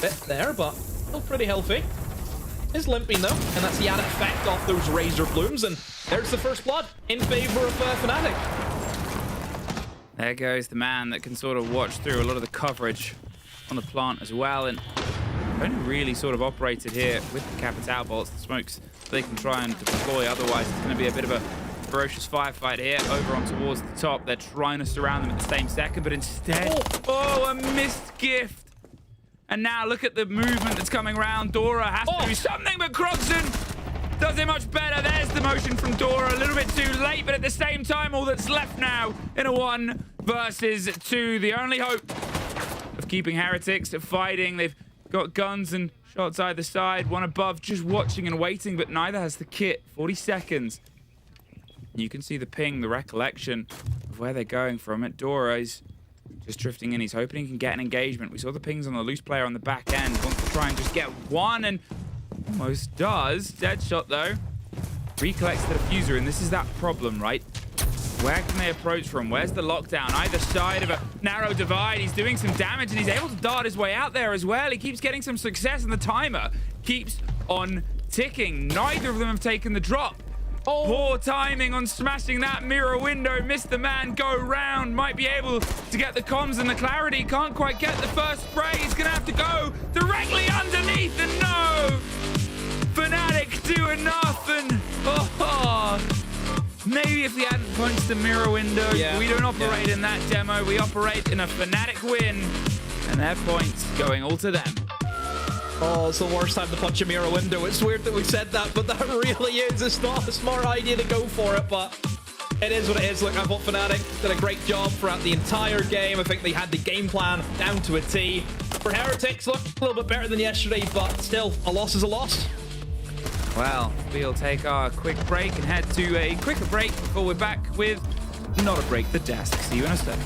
bit there, but still pretty healthy. Is limping though, and that's the added effect off those Razor Blooms, and there's the first blood in favor of Fnatic. There goes the man that can sort of watch through a lot of the coverage on the plant as well, and only really sort of operated here with the Capital bolts, the smokes they can try and deploy. Otherwise, it's going to be a bit of a ferocious firefight here over on towards the top. They're trying to surround them at the same second, but instead, oh, a missed gift. And now look at the movement that's coming around. Dora has to do something, but Croxon does it much better. There's the motion from Dora, a little bit too late, but at the same time, all that's left now in a 1 versus 2. The only hope of keeping Heretics fighting. They've got guns and shots either side, one above, just watching and waiting, but neither has the kit. 40 seconds. You can see the ping, the recollection of where they're going from it. Dora is just drifting in. He's hoping he can get an engagement. We saw the pings on the loose player on the back end. Wants to try and just get one, and almost does. Dead shot, though. Recollects the diffuser, and this is that problem, right? Where can they approach from? Where's the lockdown? Either side of a narrow divide. He's doing some damage, and he's able to dart his way out there as well. He keeps getting some success, and the timer keeps on ticking. Neither of them have taken the drop. Oh. Poor timing on smashing that mirror window. Missed the man go round. Might be able to get the comms and the clarity. Can't quite get the first spray. He's going to have to go directly underneath. And no! Fnatic do enough. And maybe if we hadn't punched the mirror window. We don't operate in that demo. We operate in a Fnatic win. And their points going all to them. Oh, it's the worst time to punch a mirror window. It's weird that we said that, but that really is. It's not a smart idea to go for it, but it is what it is. Look, I thought Fnatic did a great job throughout the entire game. I think they had the game plan down to a T. For Heretics, look, a little bit better than yesterday, but still, a loss is a loss. Well, we'll take our quick break and head to a quicker break before we're back with Not a Break the Desk. See you in a second.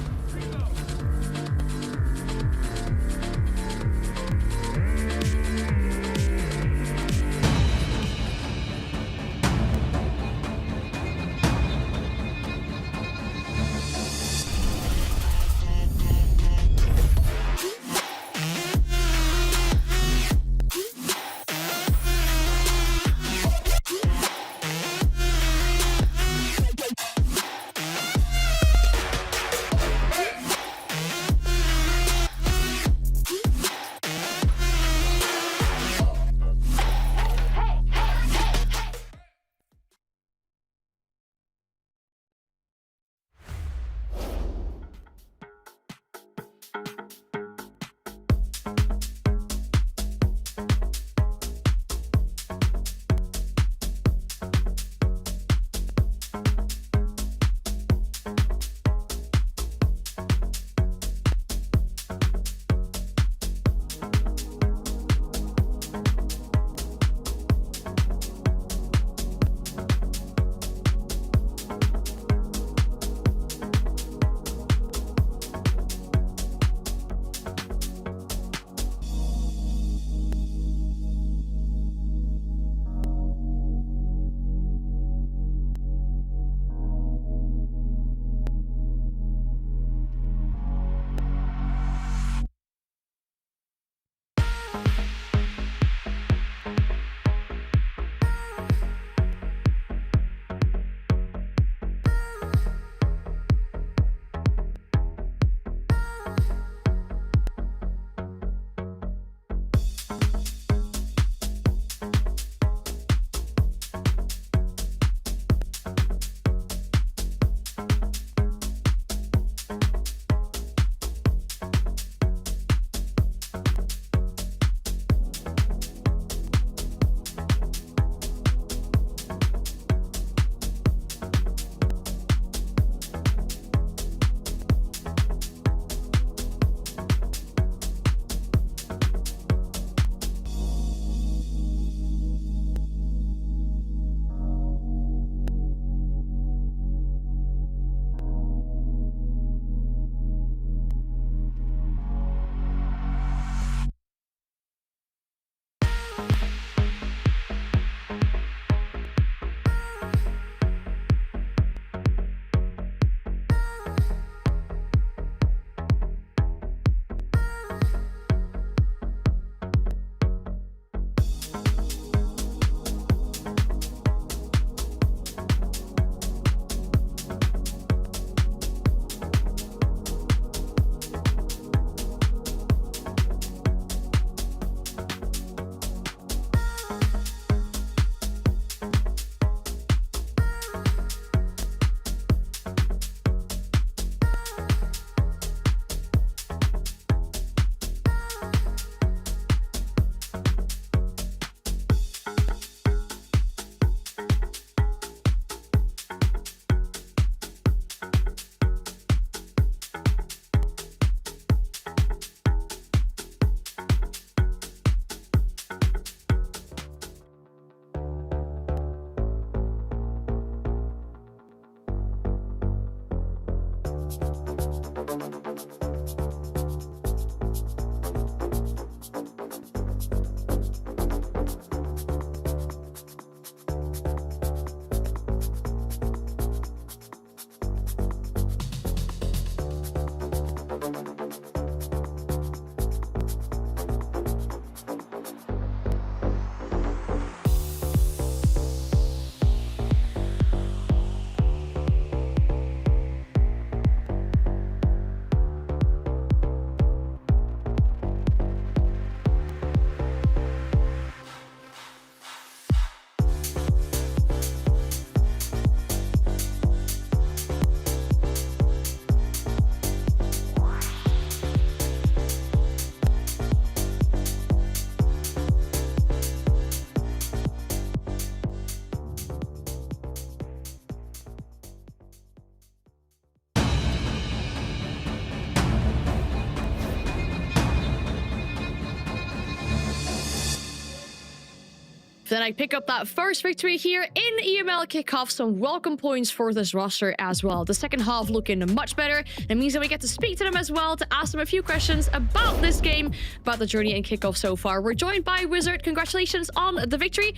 Fnatic pick up that first victory here in EML Kickoff. Some welcome points for this roster as well. The second half looking much better. It means that we get to speak to them as well, to ask them a few questions about this game, about the journey in Kickoff so far. We're joined by Wizard. Congratulations on the victory.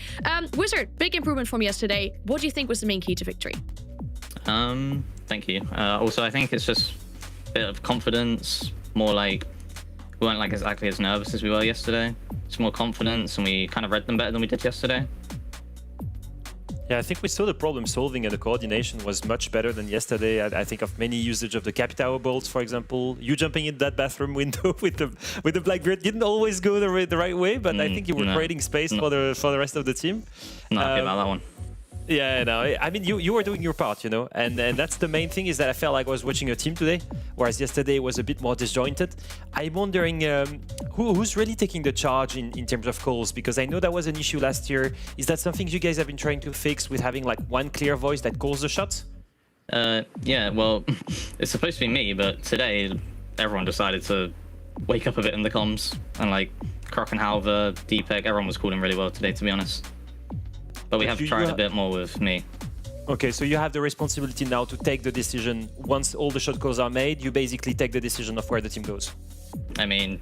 Wizard, big improvement from yesterday. What do you think was the main key to victory? Thank you. Also, I think it's just a bit of confidence, more like we weren't like exactly as nervous as we were yesterday. It's more confidence, and we kind of read them better than we did yesterday. Yeah, I think we saw the problem solving and the coordination was much better than yesterday. I think of many usage of the Capitao bolts, for example. You jumping in that bathroom window with the Blackbeard didn't always go the right way, but I think you were creating space for the rest of the team. Not happy about that one. Yeah, no, I mean, you were doing your part, you know, and that's the main thing, is that I felt like I was watching a team today, whereas yesterday was a bit more disjointed. I'm wondering who's really taking the charge in terms of calls, because I know that was an issue last year. Is that something you guys have been trying to fix with having like one clear voice that calls the shots? Yeah, well, it's supposed to be me, but today everyone decided to wake up a bit in the comms, and like Krakenhalver, Deepeg, everyone was calling really well today, to be honest. But we have tried a bit more with me. Okay, so you have the responsibility now to take the decision. Once all the shot calls are made, you basically take the decision of where the team goes. I mean,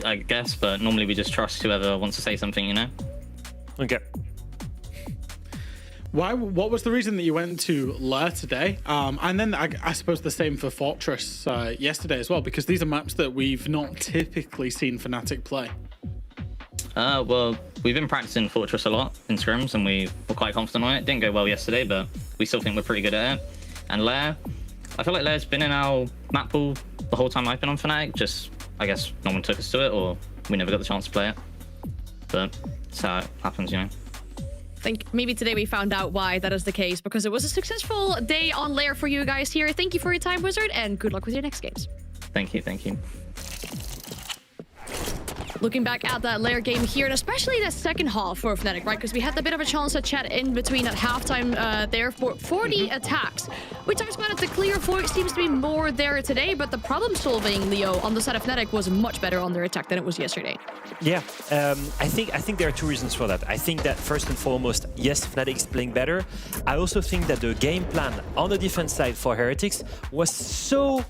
I guess, but normally we just trust whoever wants to say something, you know? Okay. What was the reason that you went to Lair today? And then I suppose the same for Fortress yesterday as well, because these are maps that we've not typically seen Fnatic play. Well, we've been practicing Fortress a lot in scrims, and we were quite confident on it. Didn't go well yesterday, but we still think we're pretty good at it. And Lair, I feel like Lair's been in our map pool the whole time I've been on Fnatic. Just, I guess, no one took us to it, or we never got the chance to play it. But that's how it happens, you know. I think maybe today we found out why that is the case, because it was a successful day on Lair for you guys here. Thank you for your time, Wizard, and good luck with your next games. Thank you, thank you. Looking back at that Lair game here, and especially that second half for Fnatic, right? Because we had a bit of a chance to chat in between at halftime there for 40 attacks. We talked about it, the clear voice seems to be more there today, but the problem solving, Leo, on the side of Fnatic was much better on their attack than it was yesterday. Yeah, I think there are two reasons for that. I think that first and foremost, yes, Fnatic is playing better. I also think that the game plan on the defense side for Heretics was so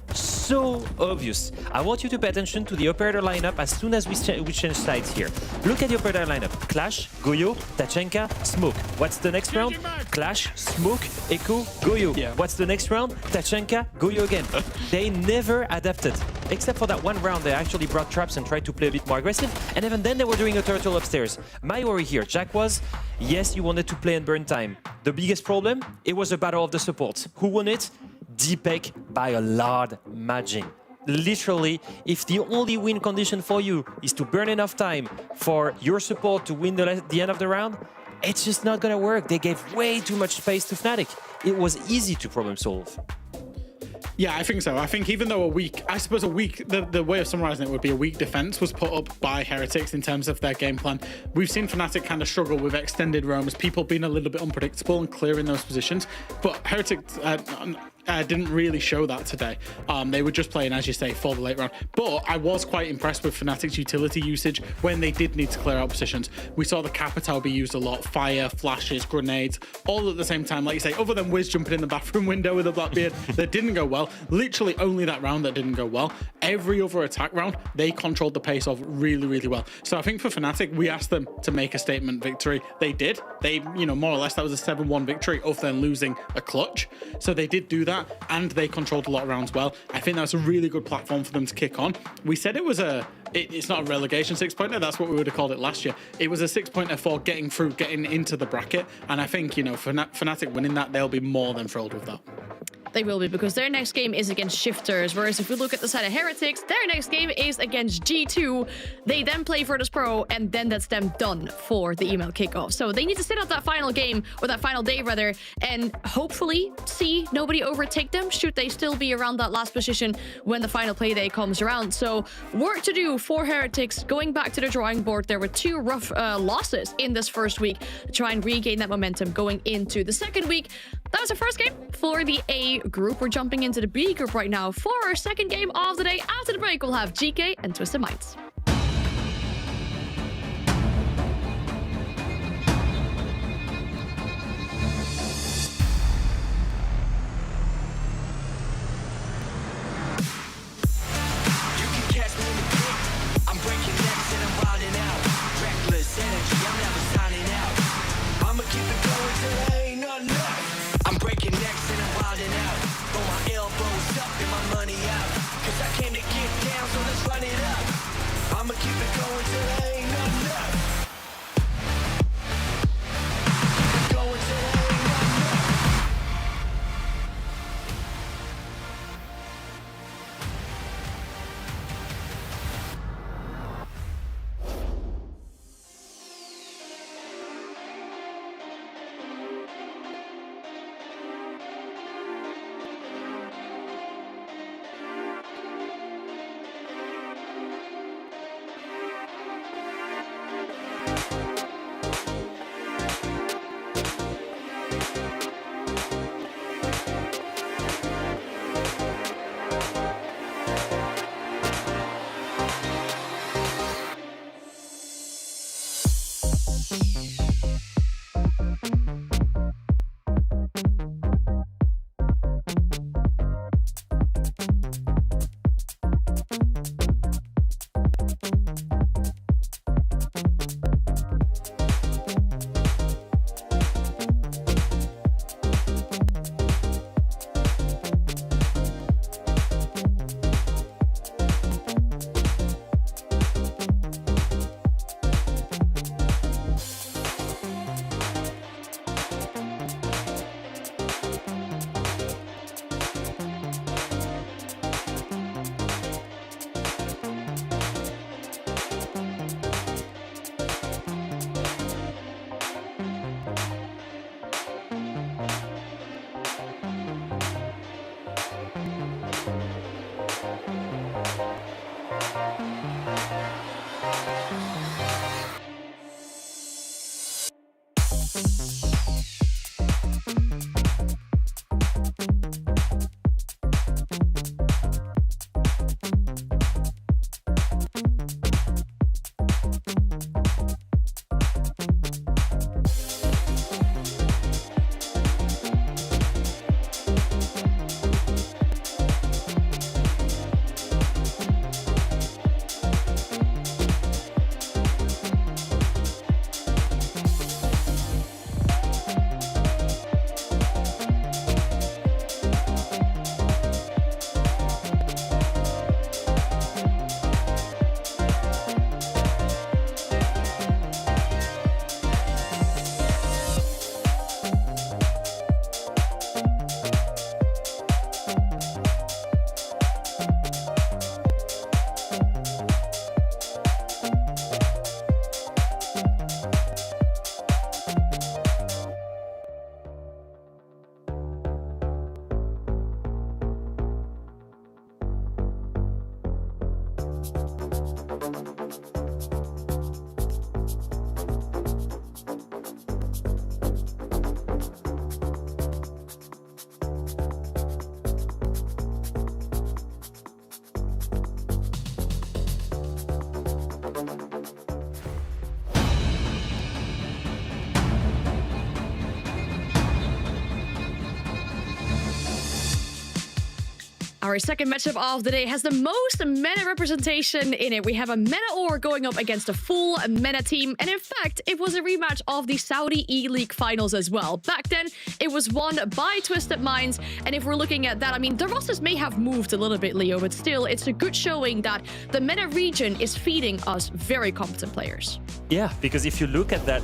obvious. I want you to pay attention to the operator lineup as soon as we change sides here. Look at the operator lineup. Clash, Goyo, Tachenka, Smoke. What's the next round? Clash, Smoke, Echo, Goyo. Yeah. What's the next round? Tachenka, Goyo again. They never adapted. Except for that one round, they actually brought traps and tried to play a bit more aggressive. And even then, they were doing a turtle upstairs. My worry here, Jack, was, yes, you wanted to play and burn time. The biggest problem, it was a battle of the supports. Who won it? Deepeg by a large margin. Literally, if the only win condition for you is to burn enough time for your support to win the end of the round, it's just not gonna work. They gave way too much space to Fnatic. It was easy to problem solve. Yeah, I think so. I think even though the way of summarizing it would be a weak defense was put up by Heretics in terms of their game plan. We've seen Fnatic kind of struggle with extended roams, people being a little bit unpredictable and clearing those positions. But Heretics didn't really show that today. They were just playing, as you say, for the late round. But I was quite impressed with Fnatic's utility usage when they did need to clear out positions. We saw the Capitao be used a lot. Fire, flashes, grenades, all at the same time. Like you say, other than Wiz jumping in the bathroom window with a Blackbeard, that didn't go well. Literally only that round that didn't go well. Every other attack round, they controlled the pace of really well. So I think for Fnatic, we asked them to make a statement victory. They did. They, more or less, that was a 7-1 victory other than losing a clutch. So they did do that, and they controlled a lot of rounds well. I think that's a really good platform for them to kick on. We said it was it's not a relegation 6-pointer, that's what we would have called it last year. It was a 6-pointer for getting into the bracket, and I think, for Fnatic winning that, they'll be more than thrilled with that. They will be, because their next game is against Shifters, whereas if we look at the side of Heretics, their next game is against G2. They then play Virtus Pro, and then that's them done for the EML Kickoff. So they need to sit out that final game, or that final day rather, and hopefully see nobody overtake them, should they still be around that last position when the final play day comes around. So work to do for Heretics. Going back to the drawing board, there were 2 rough losses in this first week to try and regain that momentum going into the second week. That was our first game for the A group. We're jumping into the B group right now for our second game of the day. After the break, we'll have Geekay and Twisted Minds. Our second matchup of the day has the most meta representation in it. We have a meta Or going up against a full meta team. And in fact, it was a rematch of the Saudi E-League finals as well. Back then, it was won by Twisted Minds. And if we're looking at that, I mean, the rosters may have moved a little bit, Leo, but still, it's a good showing that the meta region is feeding us very competent players. Yeah, because if you look at that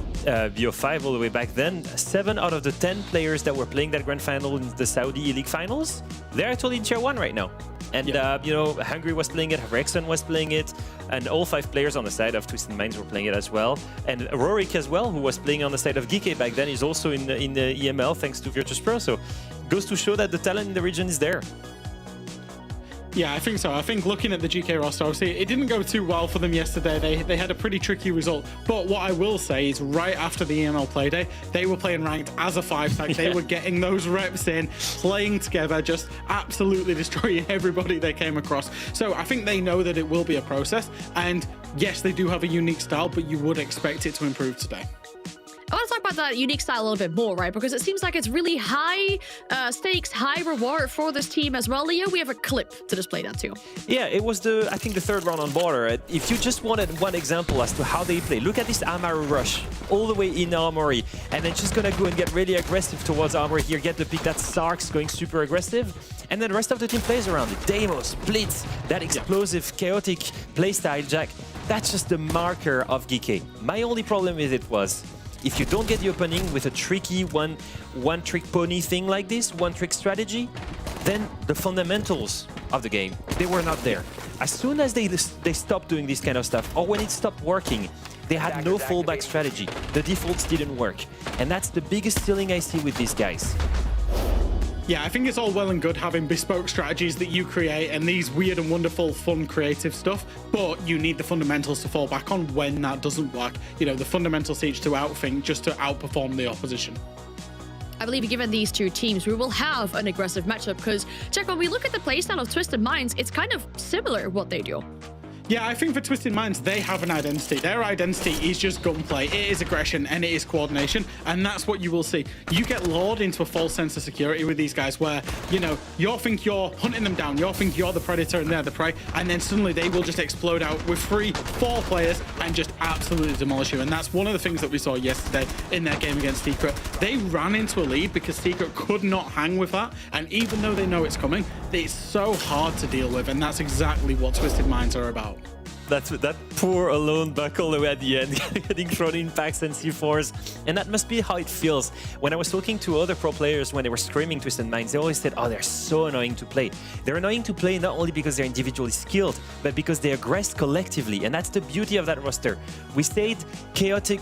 BO5 all the way back then, 7 out of the 10 players that were playing that grand final in the Saudi E-League finals, they're actually in tier 1 right now. And, you know, Hungry was playing it, Rexon was playing it, and all 5 players on the side of Twisted Minds were playing it as well. And Rorik as well, who was playing on the side of Geekay back then, is also in the EML thanks to Virtus Pro. So goes to show that the talent in the region is there. Yeah, I think so. I think looking at the GK roster, obviously, it didn't go too well for them yesterday. They had a pretty tricky result. But what I will say is right after the EML playday, they were playing ranked as a 5-tag. They were getting those reps in, playing together, just absolutely destroying everybody they came across. So I think they know that it will be a process. And yes, they do have a unique style, but you would expect it to improve today. I want to talk about that unique style a little bit more, right? Because it seems like it's really high stakes, high reward for this team as well. Leo, we have a clip to display that too. Yeah, it was I think the 3rd round on border. If you just wanted one example as to how they play, look at this Amaru rush all the way in Armory, and then just gonna go and get really aggressive towards Armory here, get the pick. That Sark's going super aggressive, and then the rest of the team plays around it. Deimos, Blitz, that explosive, chaotic playstyle, Jack. That's just the marker of Geekay. My only problem with it was, if you don't get the opening with a tricky one-trick pony thing like this, one-trick strategy, then the fundamentals of the game, they were not there. As soon as they stopped doing this kind of stuff, or when it stopped working, they had no fallback strategy. The defaults didn't work. And that's the biggest ceiling I see with these guys. Yeah, I think it's all well and good having bespoke strategies that you create and these weird and wonderful, fun, creative stuff, but you need the fundamentals to fall back on when that doesn't work. You know, the fundamentals teach to outthink just to outperform the opposition. I believe given these two teams, we will have an aggressive matchup because, Jack, when we look at the playstyle of Twisted Minds, it's kind of similar what they do. Yeah, I think for Twisted Minds, they have an identity. Their identity is just gunplay. It is aggression and it is coordination. And that's what you will see. You get lured into a false sense of security with these guys where, you know, you think you're hunting them down. You think you're the predator and they're the prey. And then suddenly they will just explode out with 3-4 players and just absolutely demolish you. And that's one of the things that we saw yesterday in their game against Secret. They ran into a lead because Secret could not hang with that. And even though they know it's coming, it's so hard to deal with. And that's exactly what Twisted Minds are about. That poor alone buckle away at the end, getting thrown in packs and C4s. And that must be how it feels. When I was talking to other pro players when they were screaming Twisted Minds, they always said, oh, they're so annoying to play. They're annoying to play not only because they're individually skilled, but because they aggress collectively. And that's the beauty of that roster. We said chaotic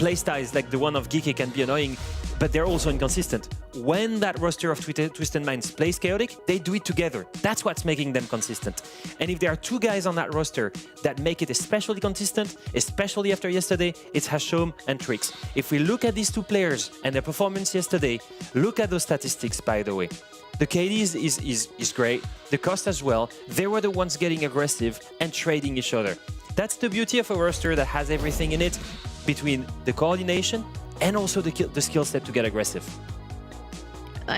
playstyles like the one of Geekay can be annoying. but they're also inconsistent. When that roster of Twisted Minds plays chaotic, they do it together. That's what's making them consistent. And if there are two guys on that roster that make it especially consistent, especially after yesterday, it's Hashom and Trix. If we look at these two players and their performance yesterday, look at those statistics, by the way. The KD is great, the cost as well. They were the ones getting aggressive and trading each other. That's the beauty of a roster that has everything in it, between the coordination and also the skill set to get aggressive.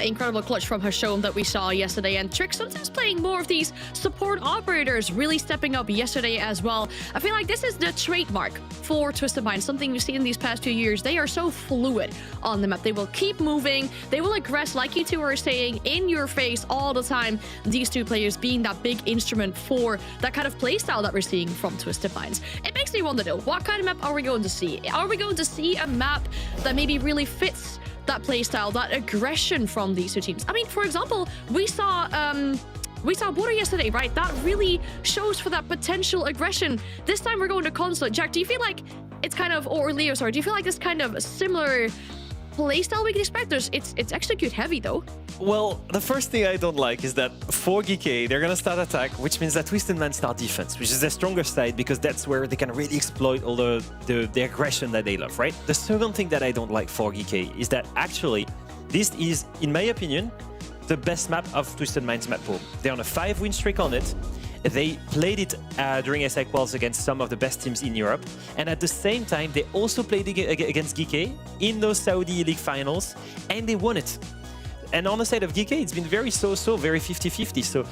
Incredible clutch from Hashom that we saw yesterday, and Trick sometimes playing more of these support operators, really stepping up yesterday as well. I feel like this is the trademark for Twisted Minds, something we've seen in these past 2 years. They are so fluid on the map. They will keep moving, they will aggress, like you two are saying, in your face all the time. These two players being that big instrument for that kind of playstyle that we're seeing from Twisted Minds. It makes me wonder though, what kind of map are we going to see? Are we going to see a map that maybe really fits that playstyle, that aggression from these two teams? I mean, for example, we saw Water yesterday, right? That really shows for that potential aggression. This time we're going to Consulate. Jack, do you feel like it's kind of, or Leo, sorry, do you feel like this kind of similar playstyle we can expect? It's execute heavy though. Well, the first thing I don't like is that for Geekay, they're gonna start attack, which means that Twisted Minds start defense, which is their stronger side, because that's where they can really exploit all the aggression that they love, right? The second thing that I don't like for Geekay is that actually, this is, in my opinion, the best map of Twisted Minds map pool. They're on a 5-win streak on it. They played it during SI Quals against some of the best teams in Europe. And at the same time, they also played against Geekay in those Saudi League finals, and they won it. And on the side of Geekay, it's been very so-so, very 50-50. So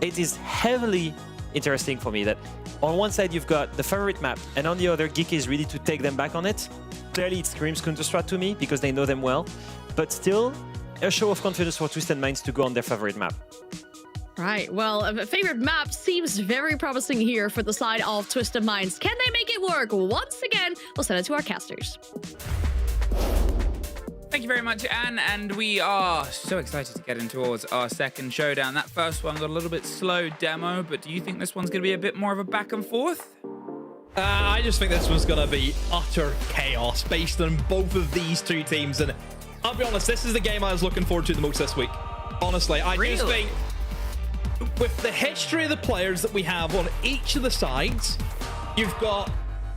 it is heavily interesting for me that on one side you've got the favorite map, and on the other, Geekay is ready to take them back on it. Clearly, it screams Counter-Strat to me because they know them well. But still, a show of confidence for Twisted Minds to go on their favorite map. Right, well, a favorite map seems very promising here for the side of Twisted Minds. Can they make it work? Once again, we'll send it to our casters. Thank you very much, Anne, and we are so excited to get in towards our second showdown. That first one got a little bit slow demo, but do you think this one's going to be a bit more of a back and forth? I just think this one's going to be utter chaos based on both of these two teams. And I'll be honest, this is the game I was looking forward to the most this week. Honestly, I just think with the history of the players that we have on each of the sides, you've got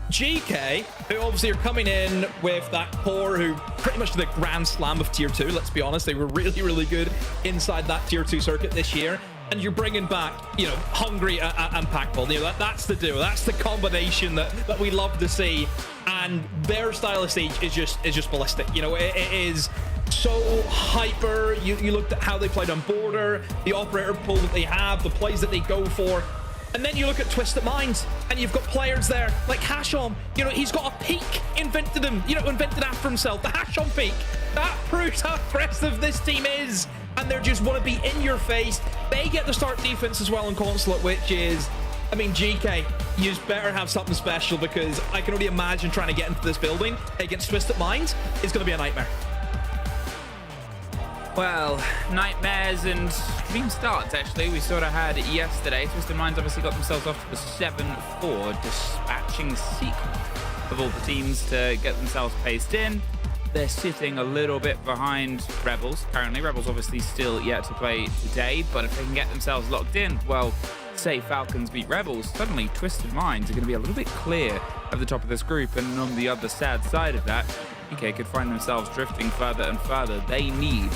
Geekay, who obviously are coming in with that core who pretty much the grand slam of tier 2, let's be honest. They were really, really good inside that tier 2 circuit this year. And you're bringing back, you know, Hungry and Packball. You know, that's the duo. That's the combination that we love to see. And their style of stage is just ballistic. You know, it is so hyper. You looked at how they played on Border, the operator pool that they have, the plays that they go for. And then you look at Twisted Minds, and you've got players there like Hashom. You know, he's got a peak invented after himself. The Hashom peak. That proves how aggressive this team is. And they just want to be in your face. They get to start defense as well in Consulate, which is, I mean, Geekay, you better have something special, because I can only imagine trying to get into this building against Twisted Minds is going to be a nightmare. Well, nightmares and dream starts, actually. We sort of had it yesterday. Twisted Minds obviously got themselves off to the 7-4, dispatching Secret of all the teams to get themselves paced in. They're sitting a little bit behind Rebels currently. Rebels obviously still yet to play today, but if they can get themselves locked in, well, say Falcons beat Rebels, suddenly Twisted Minds are going to be a little bit clear of the top of this group, and on the other sad side of that, Geekay could find themselves drifting further and further. They need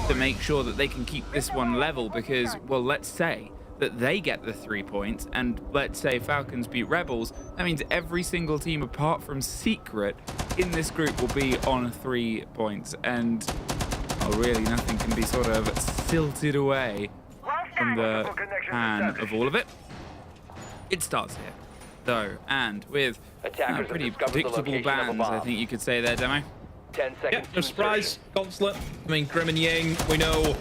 to make sure that they can keep this one level, because, well, let's say that they get the 3 points, and let's say Falcons beat Rebels, that means every single team apart from Secret in this group will be on 3 points, and really nothing can be sort of silted away from the hand of all of it. It starts here, though, and with pretty predictable bans, I think you could say there, Demo. 10 seconds. Yeah, no surprise. Consulate. I mean, Grim and Ying, we know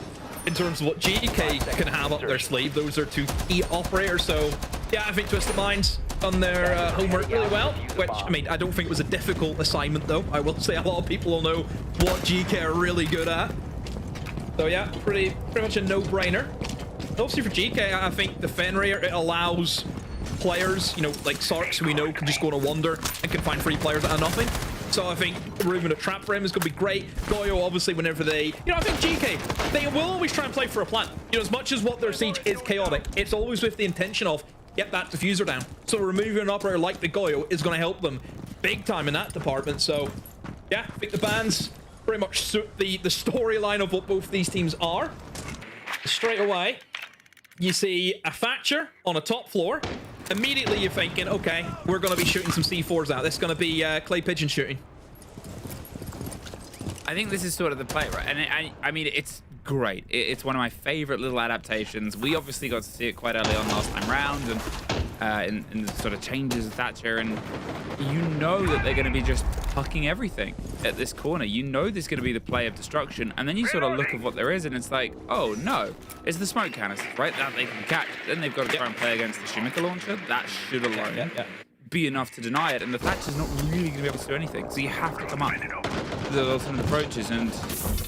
in terms of what Geekay can have up their sleeve, those are two key operators. So, yeah, I think Twisted Minds done their homework really well, which, I mean, I don't think was a difficult assignment, though. I will say a lot of people will know what Geekay are really good at. So, yeah, pretty much a no-brainer. Obviously, for Geekay, I think the Fenrir, it allows players, you know, like Sarks, who we know can just go on a wander and can find free players out of nothing. So I think removing a trap for him is going to be great. Goyo, obviously, whenever they... I think Geekay, they will always try and play for a plant. As much as what their siege is chaotic, it's always with the intention of get that diffuser down. So removing an operator like the Goyo is going to help them big time in that department. So, yeah, I think the bans pretty much suit the storyline of what both these teams are. Straight away, you see a Thatcher on a top floor. Immediately you're thinking, okay, we're going to be shooting some C4s out. This is going to be clay pigeon shooting. I think this is sort of the play, right? And I mean, it's great. It's one of my favorite little adaptations. We obviously got to see it quite early on last time round, and in the sort of changes of Thatcher, and you know that they're going to be just hucking everything at this corner. You know there's going to be the play of destruction, and then you sort of look at what there is, and it's like, oh no, it's the smoke canisters, right? That they can catch. Then they've got to try and play against the Shimika launcher. That should alone be enough to deny it, and the Thatcher's not really going to be able to do anything. So you have to come up with the alternate approaches, and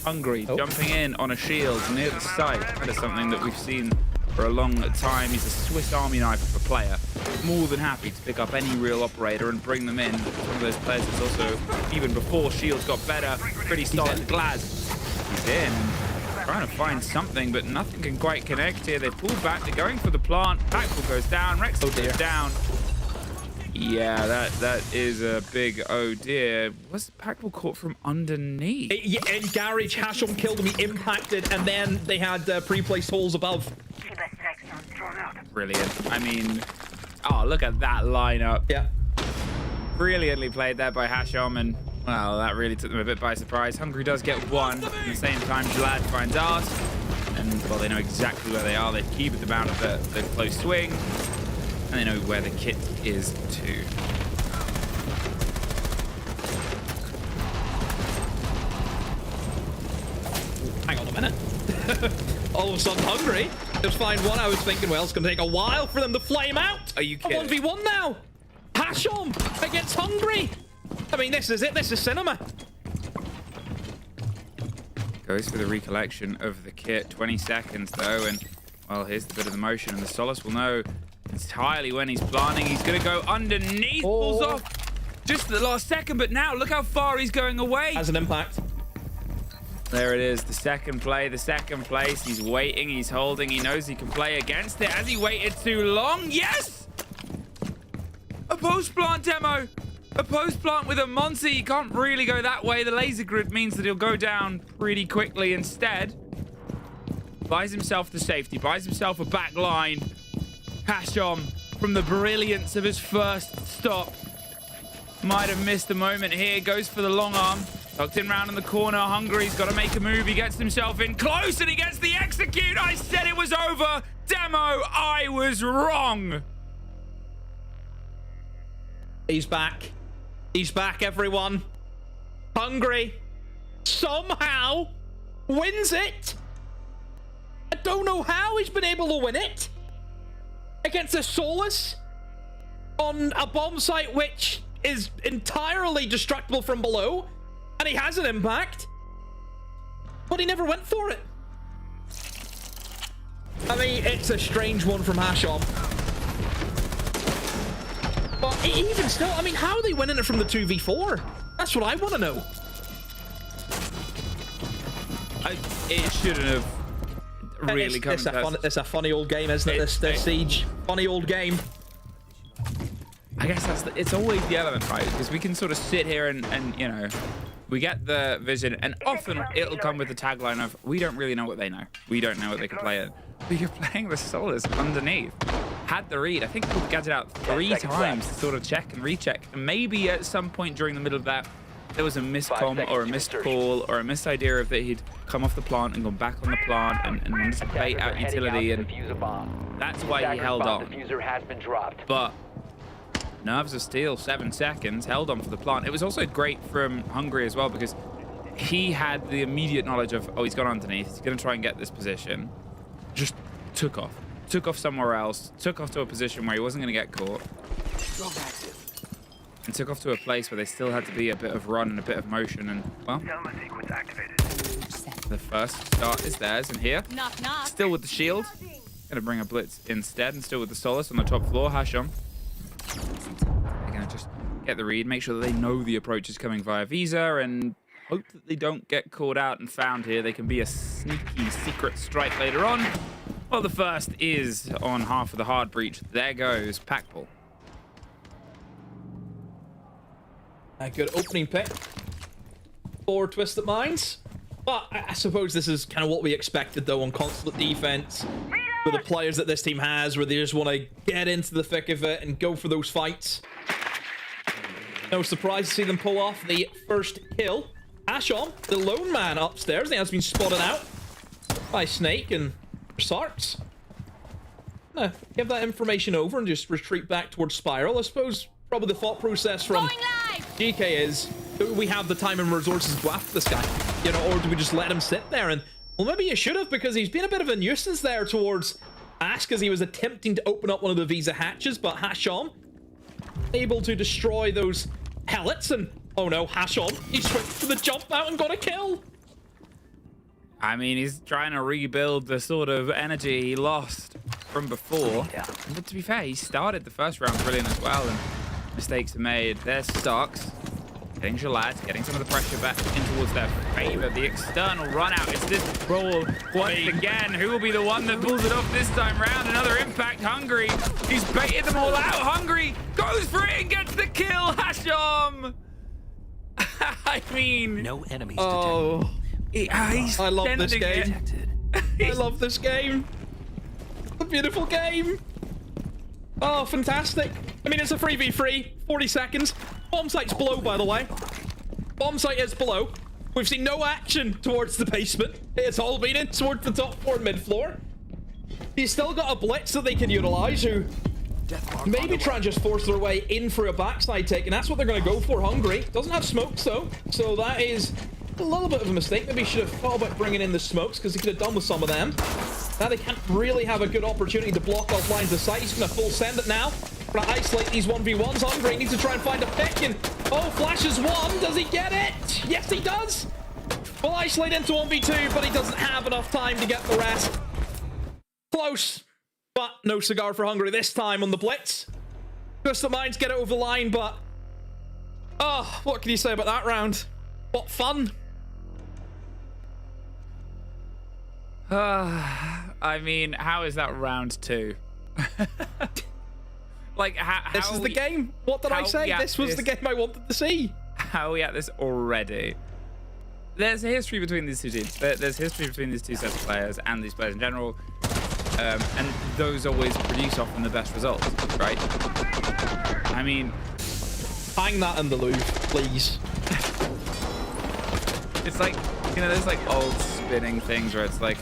Hungry jumping in on a shield near the site. That is something that we've seen for a long time. He's a Swiss Army knife of a player. More than happy to pick up any real operator and bring them in. One of those players that's also, even before shields got better, pretty solid. Glad he's in. Trying to find something, but nothing can quite connect here. They pull back. They're going for the plant. Backpool goes down. Rex goes down. Yeah, that is a big oh dear. Was Packball caught from underneath? In garage, Hasham killed him, he impacted, and then they had pre-placed holes above. Brilliant. I mean, oh, look at that lineup. Yeah. Brilliantly played there by Hasham, and well, that really took them a bit by surprise. Hungry does get one. At the same time, Jalad finds ours, and well, they know exactly where they are. They keep them out of the close swing. And they know where the kit is too. Hang on a minute. All of a sudden, Hungry just find one. I was thinking, well, it's going to take a while for them to flame out. Are you kidding? A 1v1 now. Hasham against Hungry. I mean, this is it. This is cinema. Goes for the recollection of the kit. 20 seconds, though. And, well, here's the bit of the motion. And the Solace will know entirely when he's planting. He's going to go underneath. Pulls off just the last second, but now look how far he's going away. Has an impact. There it is, the second play, the second place. He's waiting, he's holding, he knows he can play against it. Has he waited too long? Yes! A post-plant demo. A post-plant with a Monty. He can't really go that way. The laser grid means that he'll go down pretty quickly instead. Buys himself the safety, buys himself a back line. Hasham, from the brilliance of his first stop, might have missed the moment here. Goes for the long arm. Tucked in round in the corner. Hungry's got to make a move. He gets himself in close and he gets the execute. I said it was over. Demo, I was wrong. He's back. He's back, everyone. Hungry somehow wins it. I don't know how he's been able to win it. Against a Solus on a bomb site which is entirely destructible from below, and he has an impact, but he never went for it. I mean, it's a strange one from Hasham. But even still, I mean, how are they winning it from the 2v4? That's what I want to know. It shouldn't have really come to it's a funny old game, isn't it? This Siege. Funny old game. I guess it's always the element, right? Because we can sort of sit here and you know, we get the vision, and often it'll come with the tagline of, we don't really know what they know. We don't know what they can play at. But you're playing the Solus underneath. Had the read. I think we got it out 3 times to sort of check and recheck. And maybe at some point during the middle of that, there was a miscomm or a missed call or a missed idea of that he'd come off the plant and gone back on the plant and wanted to bait out utility, and that's why he held on. But nerves of steel, 7 seconds, held on for the plant. It was also great from Hungry as well, because he had the immediate knowledge of, oh, he's gone underneath, he's going to try and get this position. Just took off somewhere else, took off to a position where he wasn't going to get caught, and took off to a place where they still had to be a bit of run and a bit of motion. And well, the first start is theirs, and here, still with the shield, gonna bring a blitz instead, and still with the Solus on the top floor. Hasham, they're gonna just get the read, make sure that they know the approach is coming via Visa, and hope that they don't get caught out and found here. They can be a sneaky secret strike later on. Well, the first is on half of the hard breach. There goes Packball. A good opening pick for Twisted Minds. But I suppose this is kind of what we expected, though, on constant defense. For the players that this team has, where they just want to get into the thick of it and go for those fights. No surprise to see them pull off the first kill. Ashon, the lone man upstairs, has been spotted out by Snake and Sarks. Give that information over and just retreat back towards Spiral. I suppose probably the thought process from Geekay is, do we have the time and resources to go after this guy? You know, or do we just let him sit there? And, well, maybe you should have, because he's been a bit of a nuisance there towards Ash, as he was attempting to open up one of the Visa hatches, but Hashon able to destroy those pellets, and oh no, Hashon, he switched for the jump out and got a kill. I mean, he's trying to rebuild the sort of energy he lost from before. But to be fair, he started the first round brilliant as well, and mistakes are made. There's Starks getting Gillette, getting some of the pressure back in towards their favor. The external run out. It's this brawl once again. Who will be the one that pulls it off this time round? Another impact. Hungry. He's baited them all out. Hungry goes for it and gets the kill. Hashom. I mean, No enemies Oh, he's I love this sending game. I love this game. A beautiful game. Oh, fantastic. I mean, it's a 3v3, 40 seconds. Bomb site's below, by the way. Bomb site is below. We've seen no action towards the basement. It's all been in towards the top floor, mid floor. He's still got a blitz that they can utilize, who maybe try and just force their way in for a backside take, and that's what they're going to go for. Hungry doesn't have smokes, though, so that is a little bit of a mistake. Maybe he should have thought about bringing in the smokes, because he could have done with some of them. Now they can't really have a good opportunity to block off lines of sight. He's going to full send it now. Trying to isolate these 1v1s. Hungry needs to try and find a pick, and oh, flashes one. Does he get it? Yes, he does. Will isolate into 1v2, but he doesn't have enough time to get the rest. Close, but no cigar for Hungry this time on the blitz. Twisted Minds get it over the line, but oh, what can you say about that round? What fun. I mean, how is that round 2? Like, how This is the game. What did I say? This was the game I wanted to see. How are we at this already? There's a history between these two teams. There's history between these two sets of players and these players in general. And those always produce often the best results, right? I mean, Hang that in the Louvre, please. it's like, you know, there's like old spinning things where it's like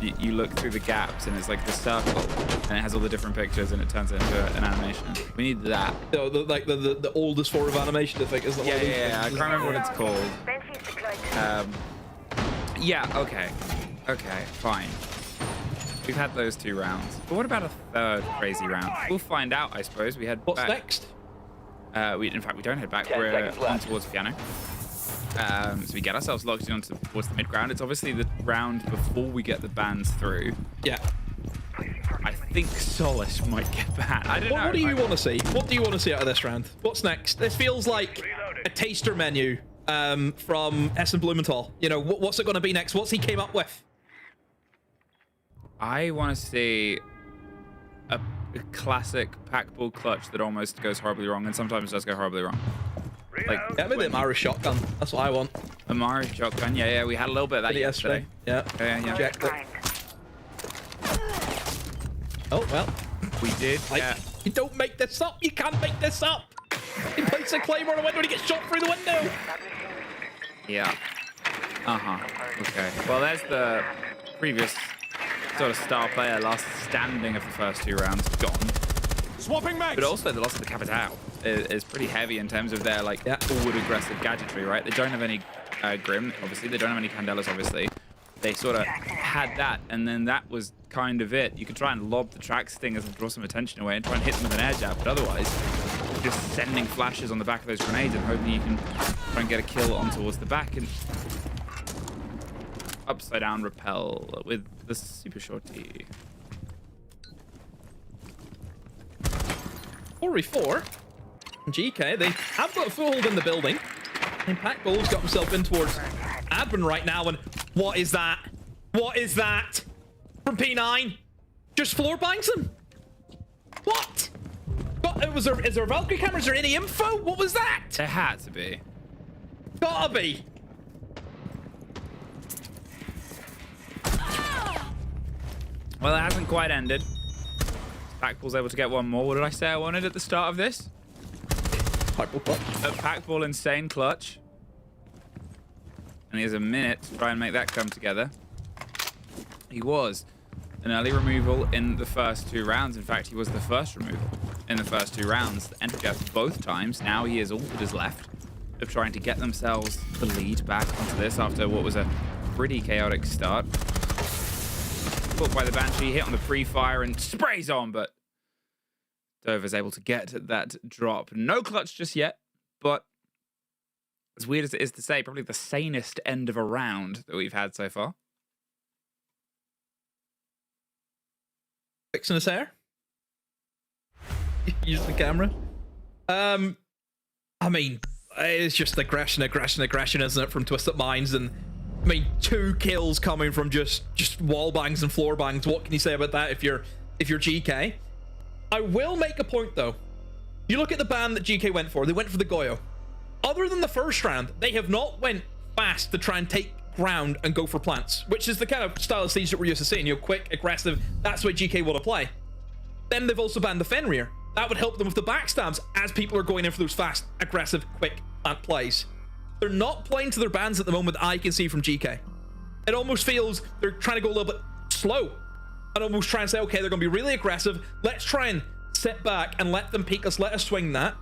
you look through the gaps and it's like the circle and it has all the different pictures and it turns it into an animation. We need that. No, the oldest form of animation, I think, isn't it? Yeah. I can't remember what it's called. Yeah. Okay. Fine. We've had those 2 rounds. But what about a third crazy round? We'll find out, I suppose. We head What's back. next? In fact, we don't head back. We're on towards piano. So we get ourselves locked in towards the mid ground. It's obviously the round before we get the bans through. Yeah. I think Solace might get banned. I don't know. What do you want to see? What do you want to see out of this round? What's next? This feels like a taster menu from Essen Blumenthal. You know, what's it going to be next? What's he came up with? I want to see a classic pack ball clutch that almost goes horribly wrong and sometimes does go horribly wrong. Like, Get me the Amara shotgun. That's what I want. Amari shotgun. Yeah. We had a little bit of that yesterday. Yeah. Yeah. Checked it. Oh, well. We did. Like, Yeah. you don't make this up. You can't make this up. He places a claymore on the window and he gets shot through the window. Yeah. Okay. Well, there's the previous sort of star player last standing of the first 2 rounds gone. Swapping mags. But also the loss of the Capital is pretty heavy in terms of their like forward aggressive gadgetry, right? They don't have any Grim, obviously. They don't have any Candelas, obviously. They sort of had that, and then that was kind of it. You could try and lob the track stingers and draw some attention away and try and hit them with an air jab, but otherwise, you're just sending flashes on the back of those grenades and hoping you can try and get a kill on towards the back and upside down repel with the super shorty. 4v4. GK, they have got a foothold in the building. And Packbull's got himself in towards Admin right now. And what is that? What is that? From P9? Just floor bangs him? What? Is there Valkyrie cameras or any info? What was that? There had to be. Gotta be. Well, it hasn't quite ended. Packball's able to get one more. What did I say I wanted at the start of this? Packball clutch. A Packball insane clutch. And he has a minute to try and make that come together. He was an early removal in the first 2 rounds. In fact, he was the first removal in the first 2 rounds. The entry death both times. Now he is all that is left of trying to get themselves the lead back onto this after what was a pretty chaotic start. Caught by the Banshee, hit on the pre-fire and sprays on, but Dover's able to get that drop. No clutch just yet, but as weird as it is to say, probably the sanest end of a round that we've had so far. Fixing his hair. Use the camera. I mean, it's just aggression, isn't it, from Twisted Minds? And I mean, 2 kills coming from just wall bangs and floor bangs. What can you say about that if you're GK? I will make a point though. You look at the ban that GK went for. They went for the Goyo. Other than the first round, they have not went fast to try and take ground and go for plants, which is the kind of style of siege that we're used to seeing. You know, quick, aggressive. That's what GK will apply. Then they've also banned the Fenrir. That would help them with the backstabs as people are going in for those fast, aggressive, quick plant plays. They're not playing to their bans at the moment, I can see from GK. It almost feels they're trying to go a little bit slow and almost try and say, okay, they're going to be really aggressive. Let's try and sit back and let them peek us, let us swing that.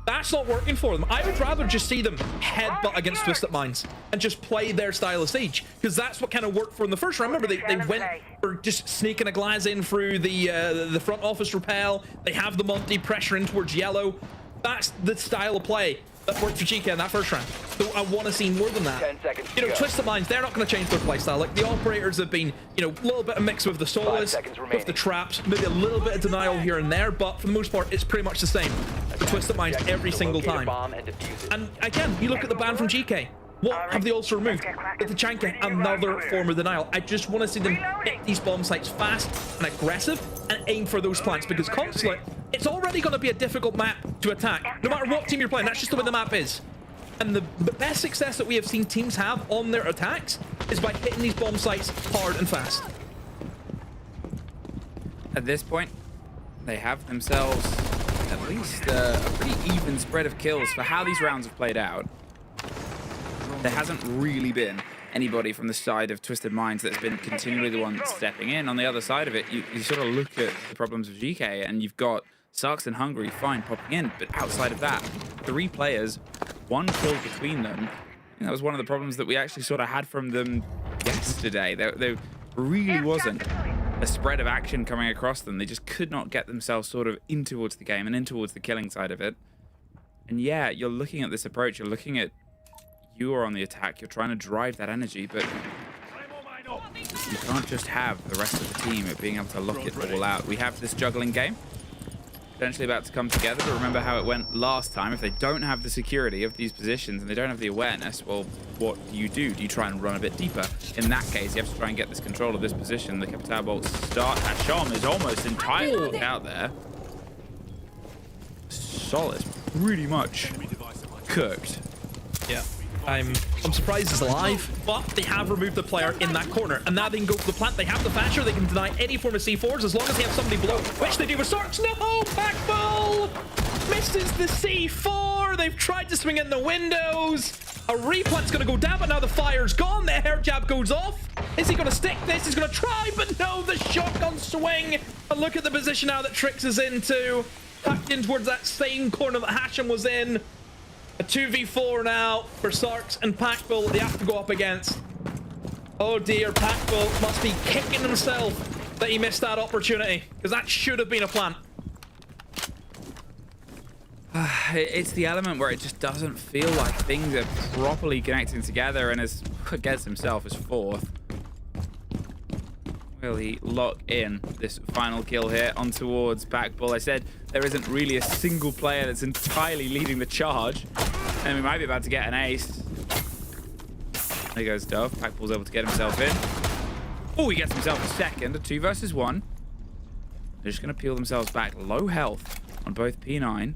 That's not working for them. I would rather just see them headbutt against Twisted Minds and just play their style of siege, because that's what kind of worked for them the first round. Remember, they went for just sneaking a glass in through the front office rappel. They have the Monty pressure in towards yellow. That's the style of play that worked for GK in that first round. So I want to see more than that. 10 seconds You know, Twisted Minds, they're not going to change their playstyle. Like, the operators have been, you know, a little bit of mix with the solos, with the traps, maybe a little bit of denial here and there, but for the most part, it's pretty much the same for Twisted Minds every single time. And again, you look at the ban from GK. What have they also removed? With the Chanka, another form of denial. I just want to see them hit these bomb sites fast and aggressive and aim for those plants, because Consulate, it's already going to be a difficult map to attack. No matter what team you're playing, that's just the way the map is. And the best success that we have seen teams have on their attacks is by hitting these bomb sites hard and fast. At this point, they have themselves at least a pretty even spread of kills for how these rounds have played out. There hasn't really been anybody from the side of Twisted Minds that's been continually the one stepping in. On the other side of it, you sort of look at the problems of GK, and you've got Sarks and Hungary fine popping in, but outside of that, 3 players, 1 kill between them. I think that was one of the problems that we actually sort of had from them yesterday. There really wasn't a spread of action coming across them. They just could not get themselves sort of in towards the game and in towards the killing side of it. And yeah, you're looking at this approach, you're looking at you are on the attack, you're trying to drive that energy, but you can't just have the rest of the team being able to lock it all out. We have this juggling game potentially about to come together, but remember how it went last time. If they don't have the security of these positions and they don't have the awareness, well, what do? Do you try and run a bit deeper? In that case, you have to try and get this control of this position. The Capital bolts start. Hasham is almost entirely out there. Solid, pretty much cooked. Yeah. I'm surprised he's alive, but they have removed the player in that corner, and now they can go for the plant. They have the Thatcher, they can deny any form of C4s as long as they have somebody below, which they do with Sarks. No! Backball! Misses the C4! They've tried to swing in the windows. A replant's gonna go down, but now the fire's gone. The hair jab goes off. Is he gonna stick this? He's gonna try, but no, the shotgun swing. And look at the position now that Trix is into. Tucked in towards that same corner that Hasham was in. A 2v4 now for Sarks and Packbull they have to go up against. Oh dear, Packbull must be kicking himself that he missed that opportunity, because that should have been a plant. It's the element where it just doesn't feel like things are properly connecting together, and as gets himself as 4th. really lock in this final kill here on towards Backball. I said there isn't really a single player that's entirely leading the charge, and we might be about to get an ace. There goes Dove. Backball's able to get himself in. Oh, he gets himself a second. A 2 versus 1. They're just going to peel themselves back. Low health on both P9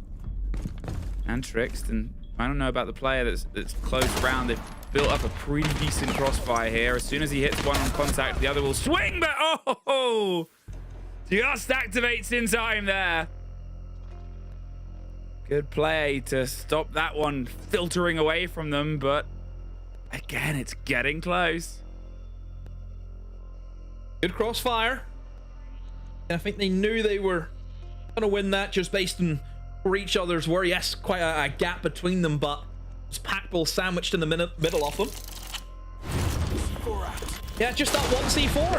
and Tricked. And I don't know about the player that's close around. They've built up a pretty decent crossfire here. As soon as he hits one on contact, the other will swing, but oh! Just activates in time there. Good play to stop that one filtering away from them, but again, it's getting close. Good crossfire. I think they knew they were going to win that just based on where each other's were. Yes, quite a gap between them, but it's Packball sandwiched in the middle of them. Yeah, just that one C4.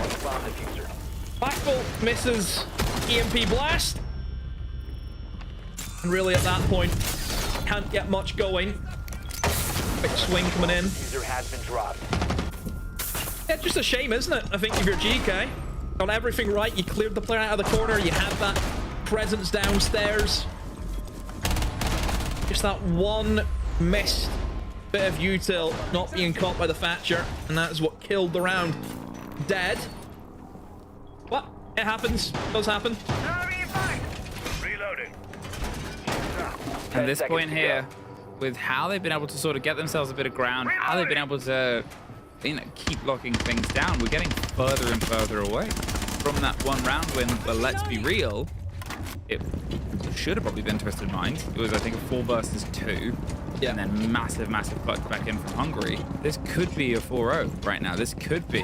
Packball misses EMP blast. And really at that point, can't get much going. Quick swing coming in. User has been dropped. Yeah, just a shame, isn't it? I think if you're Geekay, got everything right, you cleared the player out of the corner, you had that presence downstairs. Just that one missed bit of util not being caught by the Thatcher, and that is what killed the round. Dead. But it happens. It does happen. Reloading. At this point here, with how they've been able to sort of get themselves a bit of ground, how they've been able to, you know, keep locking things down, we're getting further and further away from that one round win. But let's be real, it should have probably been Twisted Minds. It was, I think, a 4 versus 2. Yeah. And then massive clutch back in from Hungary. This could be a 4-0 right now. This could be.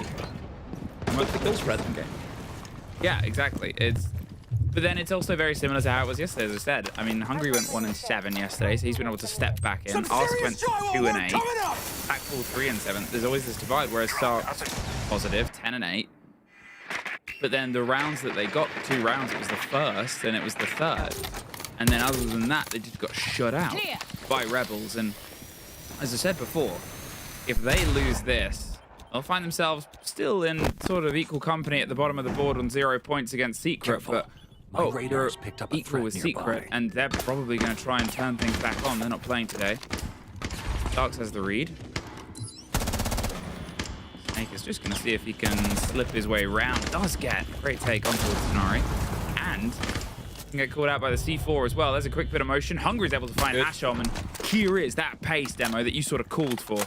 What's the kill spread? Okay. Yeah, exactly. But then it's also very similar to how it was yesterday, as I said. I mean, Hungary went 1-7 yesterday, so he's been able to step back in. Ask went 2-8. Backball 3-7. There's always this divide, whereas Sark's positive, 10-8. But then the rounds that they got, 2 rounds, it was the first and it was the third. And then other than that, they just got shut out by Rebels. And as I said before, if they lose this, they'll find themselves still in sort of equal company at the bottom of the board on 0 points against Secret. But radar's picked up a equal threat with nearby. Secret, and they're probably going to try and turn things back on. They're not playing today. Darks has the read. Snake is just going to see if he can slip his way around. Does get great take on towards Sonari, and can get caught out by the C4 as well. There's a quick bit of motion. Hungry's able to find Ashom, and here is that pace demo that you sort of called for.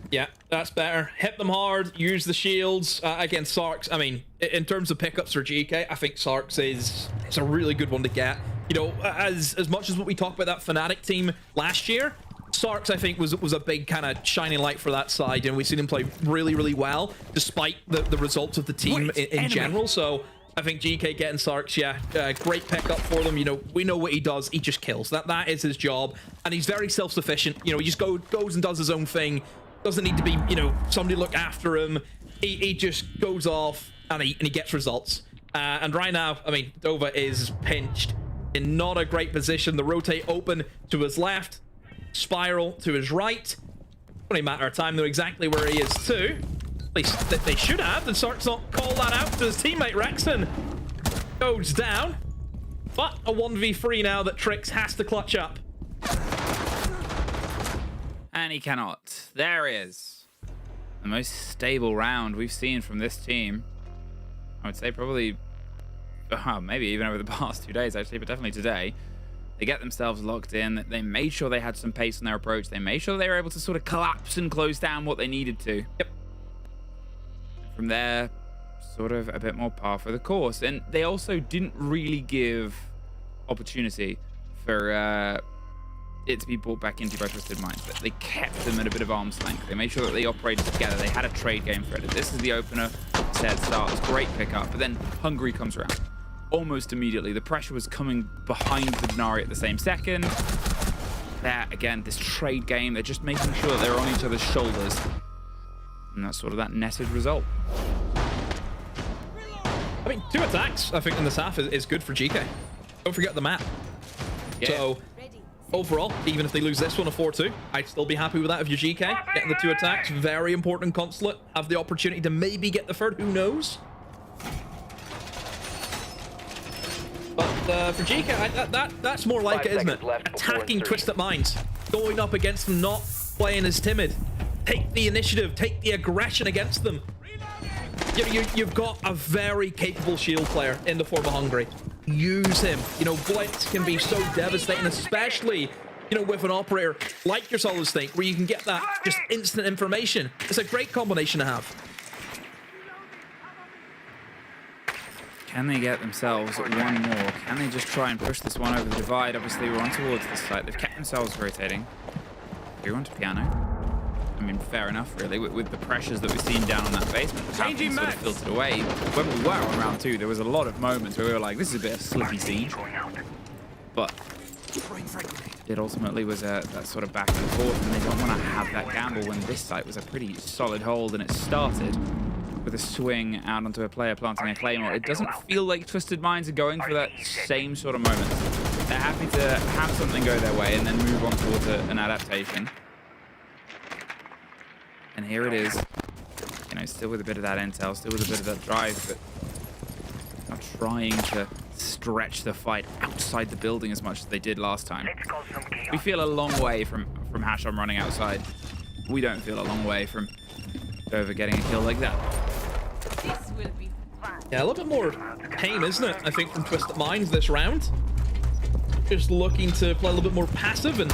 Yeah, that's better. Hit them hard, use the shields against Sarks. I mean, in terms of pickups for GK, I think Sarks is a really good one to get. You know, as much as what we talked about that Fnatic team last year, Sarks, I think, was a big kind of shining light for that side, and we've seen him play really, really well, despite the results of the team in general. So I think GK getting Sarks, yeah, great pickup for them. You know, we know what he does. He just kills. That is his job, and he's very self-sufficient. You know, he just goes and does his own thing. Doesn't need to be, you know, somebody look after him. He just goes off and he gets results. And right now, I mean, Dova is pinched in not a great position. The rotate open to his left, spiral to his right. Only a matter of time, though, exactly where he is too. At least they should have. And Sark's not call that out to his teammate. Rexon goes down. But a 1v3 now that Trix has to clutch up. And he cannot. There is the most stable round we've seen from this team. I would say probably, maybe even over the past 2 days, actually, but definitely today. They get themselves locked in. They made sure they had some pace in their approach. They made sure they were able to sort of collapse and close down what they needed to. Yep. From there, sort of a bit more par for the course. And they also didn't really give opportunity for it to be brought back into by Twisted Minds, but they kept them at a bit of arm's length. They made sure that they operated together. They had a trade game for it. This is the opener. Said starts, great pickup, but then Hungary comes around almost immediately. The pressure was coming behind the Denari at the same second. There again, this trade game. They're just making sure that they're on each other's shoulders, and that's sort of that netted result. I mean, 2 attacks, I think, in this half is good for GK. Don't forget the map. Yeah. So overall, even if they lose this one a 4-2, I'd still be happy with that if you're GK. Getting the 2 attacks, very important consulate. Have the opportunity to maybe get the third, who knows? for Geekay, that's more like it, isn't it? Attacking Twisted Minds, going up against them, not playing as timid. Take the initiative, take the aggression against them. You've got a very capable shield player in the form of Hungry. Use him. You know, Blitz can be so devastating, especially, you know, with an operator like your Solid Snake, where you can get that just instant information. It's a great combination to have. Can they get themselves one more? Can they just try and push this one over the divide? Obviously, we're on towards this side. They've kept themselves rotating. They're onto Piano. I mean, fair enough, really, with the pressures that we've seen down on that basement. Changing sort of filtered away. When we were on round 2, there was a lot of moments where we were like, this is a bit of slippy siege. But it ultimately was that sort of back and forth, and they don't want to have that gamble when this site was a pretty solid hold, and it started with a swing out onto a player planting a claymore. It doesn't feel like Twisted Minds are going for that same sort of moment. They're happy to have something go their way and then move on towards an adaptation. And here it is, you know, still with a bit of that intel, still with a bit of that drive, but not trying to stretch the fight outside the building as much as they did last time. We feel a long way from Hashom running outside. We don't feel a long way from Dover getting a kill like that. This will be fun. Yeah, a little bit more tame, isn't it? I think from Twisted Minds this round. Just looking to play a little bit more passive, and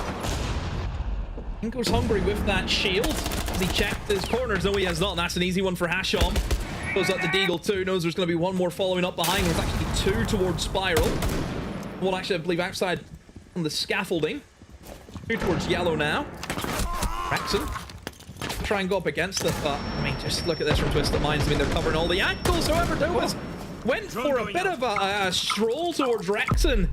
in goes Hungry with that shield. Has he checked his corners? No, he has not. And that's an easy one for Hashom. Goes up the Deagle too. Knows there's going to be one more following up behind. There's actually 2 towards Spiral. One actually, I believe, outside on the scaffolding. 2 towards Yellow now. Rexon. Try and go up against it, but I mean, just look at this from Twisted Minds. I mean, they're covering all the angles. However, Dova's went for a bit of a stroll towards Rexon.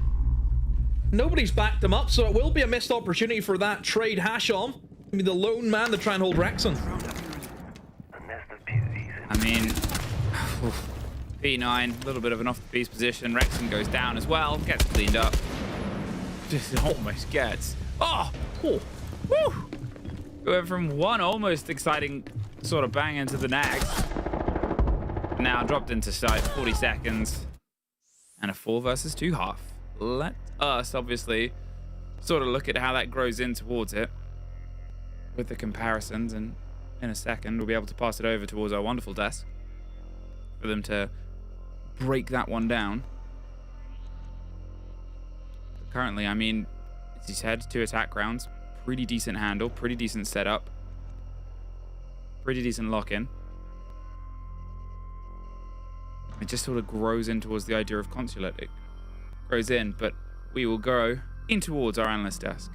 Nobody's backed him up, so it will be a missed opportunity for that trade. Hashom will be the lone man to try and hold Rexon. I mean, P9, a little bit of an off-the-piece position. Rexon goes down as well, gets cleaned up. Just almost gets. Oh! Cool. Woo! We went from one almost exciting sort of bang into the next. Now dropped into sight, 40 seconds. And a 4 versus 2 half. Let us obviously sort of look at how that grows in towards it with the comparisons, and in a second we'll be able to pass it over towards our wonderful desk for them to break that one down. But currently, I mean, as you said, 2 attack rounds, pretty decent handle, pretty decent setup, pretty decent lock-in. It just sort of grows in towards the idea of Consulate. It grows in, but we will go in towards our analyst desk.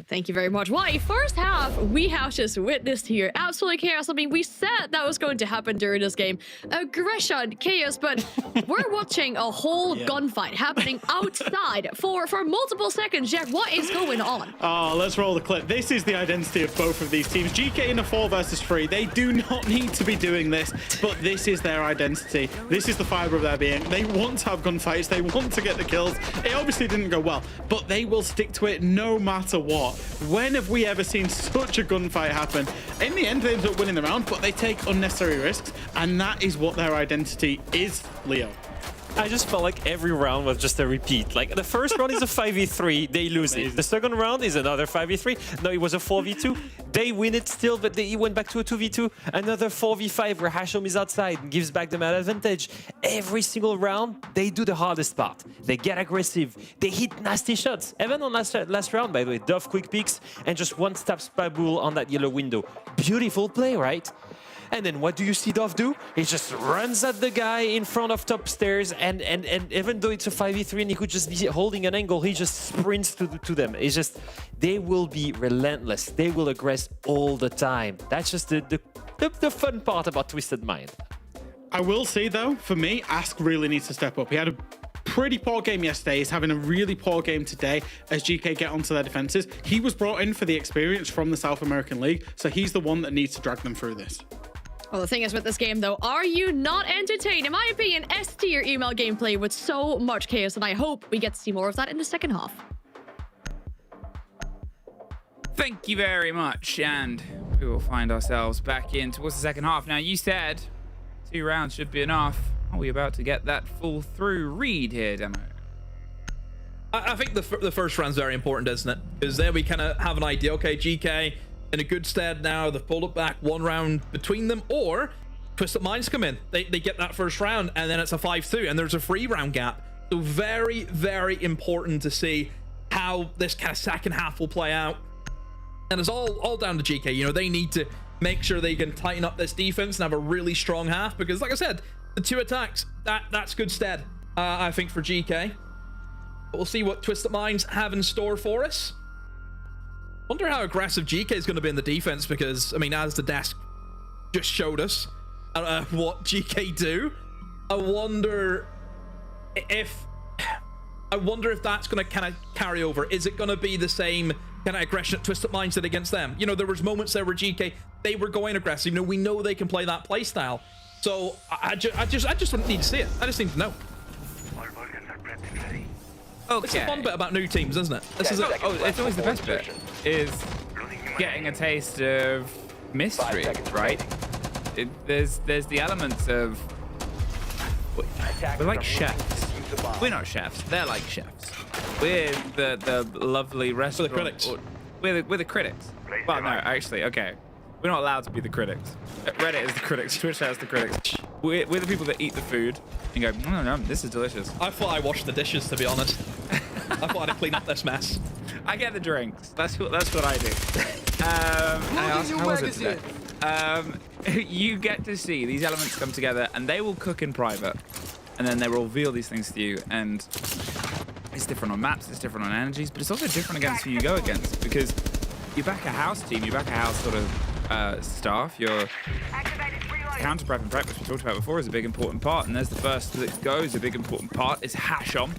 Thank you very much. Well, first half, we have just witnessed here absolutely chaos. I mean, we said that was going to happen during this game. Aggression, chaos, but we're watching a whole gunfight happening outside for multiple seconds. Jack, what is going on? Oh, let's roll the clip. This is the identity of both of these teams. Geekay in a 4 versus 3. They do not need to be doing this, but this is their identity. This is the fiber of their being. They want to have gunfights. They want to get the kills. It obviously didn't go well, but they will stick to it no matter what. When have we ever seen such a gunfight happen? In the end, they end up winning the round, but they take unnecessary risks, and that is what their identity is, Leo. I just felt like every round was just a repeat. Like, the first round is a 5v3, they lose it. The second round is another 5v3. No, it was a 4v2. They win it still, but they went back to a 2v2. Another 4v5 where Hashom is outside and gives back them an advantage. Every single round, they do the hardest part. They get aggressive. They hit nasty shots. Even on last round, by the way, Dove quick picks and just one-step Spabull on that yellow window. Beautiful play, right? And then what do you see Dove do? He just runs at the guy in front of top stairs, and even though it's a 5v3 and he could just be holding an angle, he just sprints to them. It's just, they will be relentless. They will aggress all the time. That's just the fun part about Twisted Mind. I will say, though, for me, Ask really needs to step up. He had a pretty poor game yesterday. He's having a really poor game today as GK get onto their defenses. He was brought in for the experience from the South American League, so he's the one that needs to drag them through this. Well, the thing is with this game, though, are you not entertained? In my opinion, S tier EML gameplay with so much chaos, and I hope we get to see more of that in the second half. Thank you very much, and we will find ourselves back in towards the second half. Now, you said 2 rounds should be enough. Are we about to get that full through read here, Demo? I think the first round's very important, isn't it? Because there we kind of have an idea. Okay, GK in a good stead now. They've pulled it back 1 round between them, or Twisted Minds come in. They get that first round, and then it's a 5-2, and there's a 3-round gap. So very, very important to see how this kind of second half will play out. And it's all down to GK. You know, they need to make sure they can tighten up this defense and have a really strong half, because like I said, the 2 attacks, that's good stead, I think, for GK. But we'll see what Twisted Minds have in store for us. Wonder how aggressive GK is going to be in the defense, because, I mean, as the desk just showed us what GK do, I wonder if that's going to kind of carry over. Is it going to be the same kind of aggression that Twisted Minds did against them? You know, there was moments there where GK, they were going aggressive. You know, we know they can play that play style. So I just wouldn't need to see it. I just need to know. Okay. It's the fun bit about new teams, isn't it? This is It's always the best bit, is getting a taste of mystery, right? There's the elements of... We're like chefs. We're not chefs. They're like chefs. We're the lovely restaurant. We're the critics. We're the critics. Well, no, actually, okay. We're not allowed to be the critics. Reddit is the critics. Twitch has the critics. We're the people that eat the food and go, no, this is delicious. I thought I washed the dishes, to be honest. I thought I'd clean up this mess. I get the drinks. That's what I do. How was it today? You get to see these elements come together, and they will cook in private, and then they will reveal these things to you. And it's different on maps, it's different on energies, but it's also different against who you go against, because you back a house team, you back a house sort of staff. Your counter prep and prep, which we talked about before, is a big important part. And there's the first that goes. A big important part is Hashom.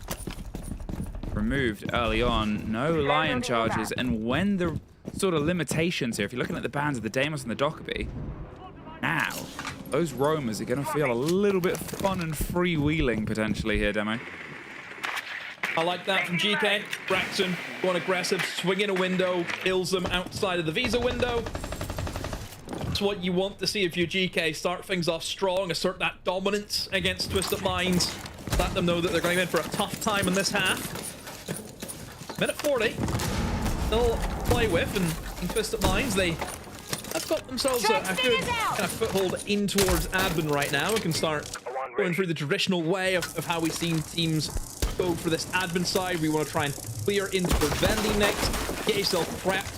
Removed early on, no lion charges, and when the sort of limitations here, if you're looking at the bans of the Deimos and the Dockerby, now those roamers are going to feel a little bit fun and freewheeling potentially here, Demo. I like that from GK. Braxton going aggressive, swinging a window, kills them outside of the Visa window. That's what you want to see if you're GK. Start things off strong, assert that dominance against Twisted Minds. Let them know that they're going in for a tough time in this half. Minute 40. They'll play with, and Twisted Minds, they have got themselves a good kind of foothold in towards admin right now. We can start going through the traditional way of how we've seen teams go for this admin side. We want to try and clear in towards vending next, get yourself prepped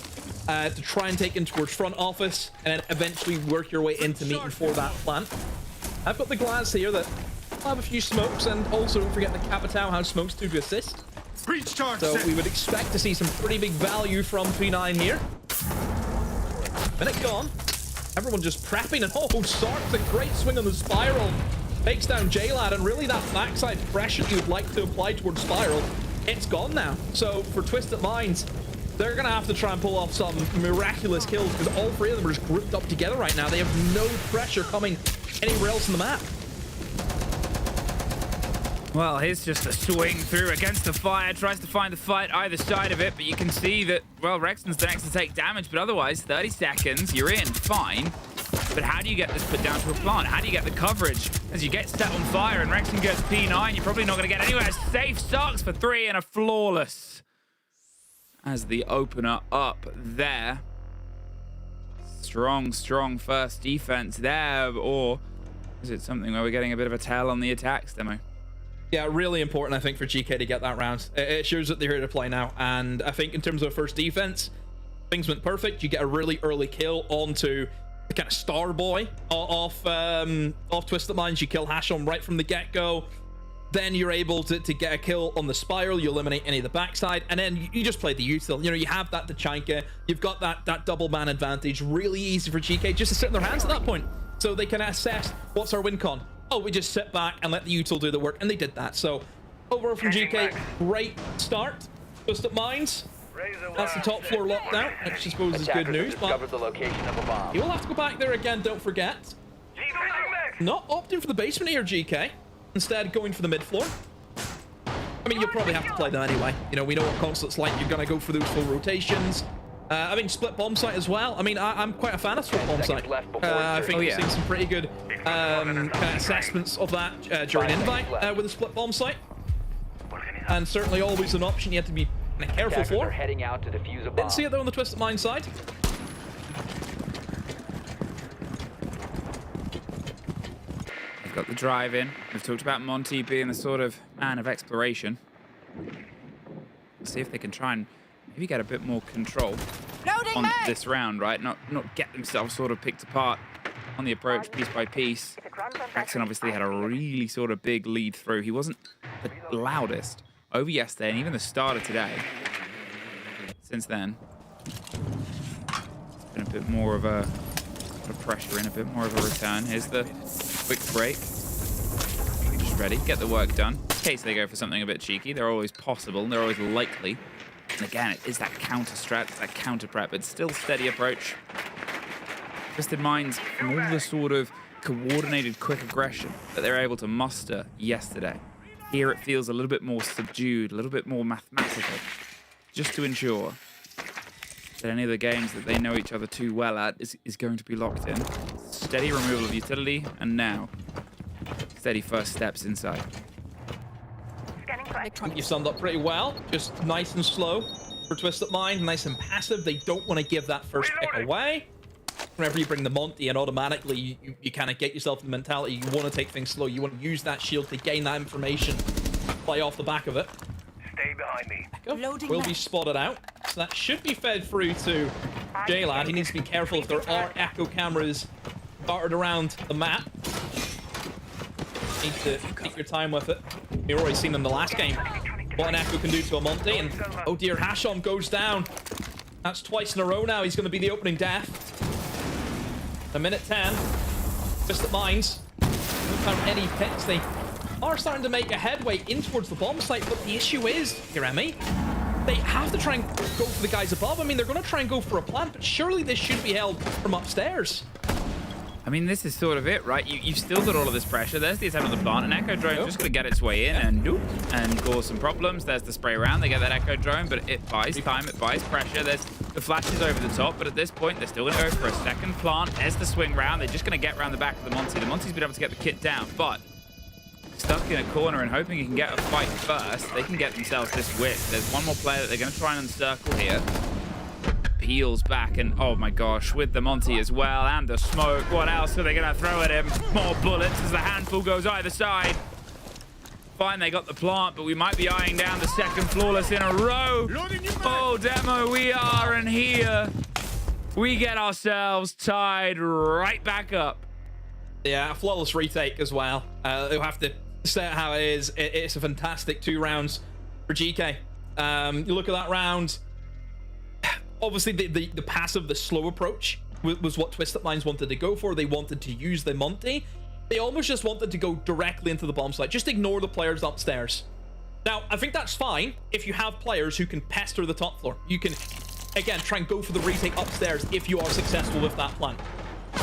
to try and take in towards front office, and then eventually work your way into meeting for that plant. I've got the glass here that have a few smokes, and also don't forget the Capitao has smokes to assist. So we would expect to see some pretty big value from P9 here. Minute gone. Everyone just prepping, and Sark's a great swing on the Spiral. Takes down J-Lad, and really that backside pressure you would like to apply towards Spiral, it's gone now. So for Twisted Minds, they're going to have to try and pull off some miraculous kills, because all 3 of them are just grouped up together right now. They have no pressure coming anywhere else in the map. Well, here's just a swing through against the fire. Tries to find the fight either side of it, but you can see that, well, Rexton's the next to take damage, but otherwise, 30 seconds, you're in, fine. But how do you get this put down to a plant? How do you get the coverage? As you get set on fire and Rexton gets P9, you're probably not going to get anywhere. Safe Sarks for 3 and a flawless. As the opener up there. Strong, strong first defense there, or is it something where we're getting a bit of a tail on the attacks, Demo? Yeah, really important, I think, for GK to get that round. It shows that they're here to play now. And I think in terms of first defense, things went perfect. You get a really early kill onto the kind of star boy off Twisted Minds. You kill Hashom right from the get-go. Then you're able to get a kill on the Spiral. You eliminate any of the backside. And then you just play the util. You know, you have that Tachanka. You've got that double man advantage. Really easy for GK just to sit in their hands at that point. So they can assess what's our win con. Oh, we just sit back and let the util do the work, and they did that. So overall from GK, great start. Twisted Minds, that's the top floor lockdown, which I suppose is good news, but you'll have to go back there again, don't forget. Not opting for the basement here, GK. Instead, going for the mid floor. I mean, you'll probably have to play that anyway. You know, we know what Constant's like. You're going to go for those full rotations. I mean, split bomb site as well. I mean, I'm quite a fan of split bomb site. I think we've seen some pretty good kind of assessments of that during Invite with a split bomb site. And certainly always an option you have to be kind of careful for. Heading out to defuse a bomb. Didn't see it though on the Twisted Mind side. We've got the drive in. We've talked about Monty being the sort of man of exploration. See if they can try and maybe get a bit more control on this round, right? Not get themselves sort of picked apart on the approach piece by piece. Jackson obviously had a really sort of big lead through. He wasn't the loudest over yesterday and even the start of today. Since then, it's been a bit more of a pressure in, a bit more of a return. Here's the quick break. Just ready, get the work done. In case they go for something a bit cheeky, they're always possible, they're always likely. And again, it is that counter strat, it's that counter prep, but still steady approach. Twisted Minds, from all the sort of coordinated quick aggression that they're able to muster yesterday. Here it feels a little bit more subdued, a little bit more mathematical, just to ensure that any of the games that they know each other too well at is going to be locked in. Steady removal of utility, and now steady first steps inside. I think you summed up pretty well. Just nice and slow for Twisted Mind, nice and passive. They don't want to give that first pick away. Whenever you bring the Monty in, automatically you kind of get yourself in the mentality you want to take things slow. You want to use that shield to gain that information, play off the back of it. Stay behind me. Echo will be spotted out, so that should be fed through to J-Lad. He needs to be careful if there are echo cameras darted around the map. Need to take your time with it. You've already seen in the last game what an echo can do to a Monty, and oh dear, Hashom goes down. That's twice in a row now. He's going to be the opening death. A minute 10. Twisted Minds don't have any picks. They are starting to make a headway in towards the bomb site, but the issue is, Jeremy, they have to try and go for the guys above. I mean, they're going to try and go for a plant, but surely this should be held from upstairs. I mean, this is sort of it, right? You've still got all of this pressure. There's the attempt on the plant, and Echo Drone's just going to get its way in and cause some problems. There's the spray round. They get that Echo Drone, but it buys time, it buys pressure. There's the flashes over the top, but at this point, they're still going to go for a second plant. There's the swing round. They're just going to get around the back of the Monty. The Monty's been able to get the kit down, but stuck in a corner and hoping he can get a fight first, they can get themselves this whip. There's one more player that they're going to try and encircle here. Peels back, and oh my gosh, with the Monty as well, and the smoke. What else are they going to throw at him? More bullets as the handful goes either side. Fine, they got the plant, but we might be eyeing down the second flawless in a row. Oh, Demo, we are, and here we get ourselves tied right back up. Yeah, a flawless retake as well. They'll have to say it how it is. It's a fantastic 2 rounds for Geekay. You look at that round. Obviously, the passive, the slow approach was what Twisted Minds wanted to go for. They wanted to use the Monty. They almost just wanted to go directly into the bomb site. Just ignore the players upstairs. Now, I think that's fine if you have players who can pester the top floor. You can, again, try and go for the retake upstairs if you are successful with that plan.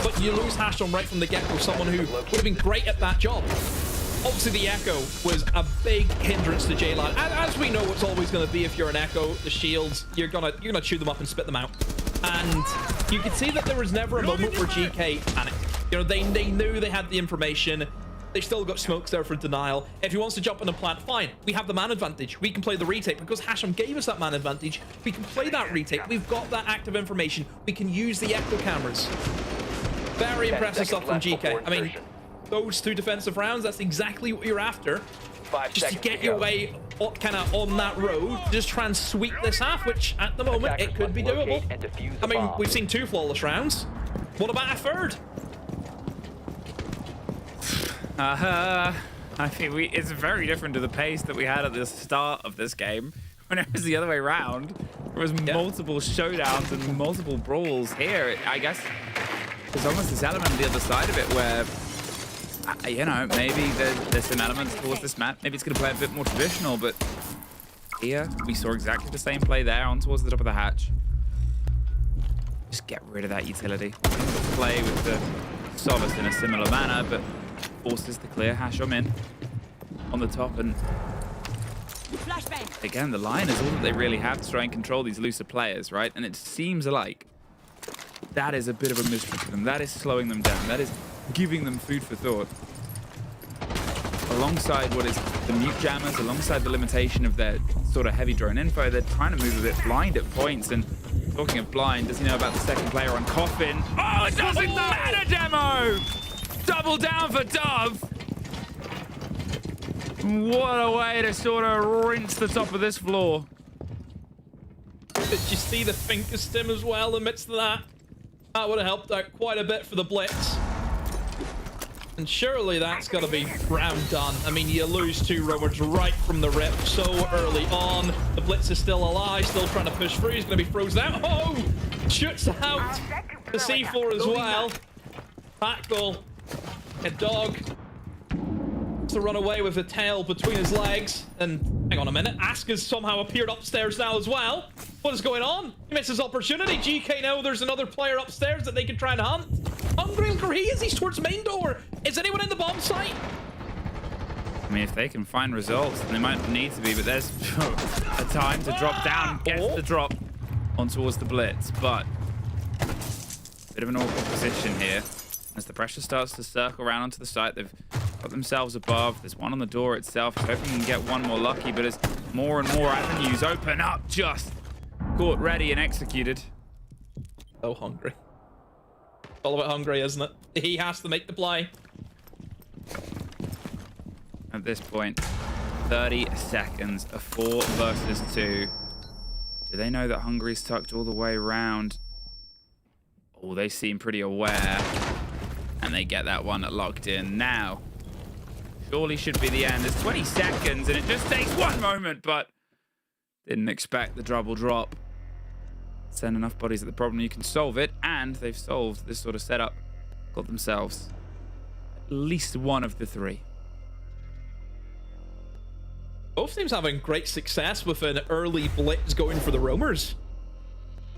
But you lose Hashon right from the get-go, someone who would have been great at that job. Obviously, the Echo was a big hindrance to J-Lad. As we know, it's always going to be if you're an Echo, the shields, you're gonna chew them up and spit them out. And you could see that there was never a moment where GK panicked. You know, they knew they had the information. They still got smokes there for denial. If he wants to jump on a plant, fine. We have the man advantage. We can play the retake because Hasham gave us that man advantage. We can play that retake. We've got that active information. We can use the Echo cameras. Very impressive stuff from GK. I mean, those 2 defensive rounds, that's exactly what you're after. Just to get your way kind of on that road, just try and sweep this half, which at the moment, it could be doable. I mean, we've seen 2 flawless rounds. What about a third? I think it's very different to the pace that we had at the start of this game. When it was the other way around, there was multiple showdowns and multiple brawls. Here, I guess there's almost this element on the other side of it where, you know, maybe there's some elements towards this map. Maybe it's going to play a bit more traditional, but here we saw exactly the same play there on towards the top of the hatch. Just get rid of that utility. Play with the Solace in a similar manner, but forces the clear Hashom in on the top, and again, the line is all that they really have to try and control these looser players, right? And it seems like that is a bit of a mystery for them. That is slowing them down. That is giving them food for thought. Alongside what is the mute jammers, alongside the limitation of their sort of heavy drone info, they're trying to move a bit blind at points. And talking of blind, does he know about the second player on Coffin? Oh, it doesn't matter, Demo! Double down for Dove. What a way to sort of rinse the top of this floor. Did you see the finger stim as well amidst that? That would have helped out quite a bit for the Blitz. And surely that's got to be round done. I mean, you lose 2 roamers right from the rip so early on. The Blitz is still alive, still trying to push through. He's going to be frozen out. Oh! Shoots out the C4 as well. Back goal. A dog to run away with a tail between his legs. And hang on a minute, Aska's somehow appeared upstairs now as well. What is going on? He misses opportunity. GK know there's another player upstairs that they can try and hunt. Hungry, look where he is. He's towards main door. Is anyone in the bomb site? I mean, if they can find results, then they might need to be, but there's a time to drop down, gets the drop on towards the Blitz, but bit of an awkward position here. As the pressure starts to circle around onto the site, they've got themselves above. There's one on the door itself. He's hoping he can get one more lucky, but as more and more avenues open up, just caught, ready, and executed. So hungry. It's all about hungry, isn't it? He has to make the play. At this point, 30 seconds, a 4 versus 2. Do they know that Hungary's tucked all the way around? Oh, they seem pretty aware. And they get that one locked in now. Surely should be the end. There's 20 seconds and it just takes one moment, but didn't expect the double drop. Send enough bodies at the problem, you can solve it, and they've solved this sort of setup. Got themselves at least one of the 3. Both teams having great success with an early Blitz going for the roamers.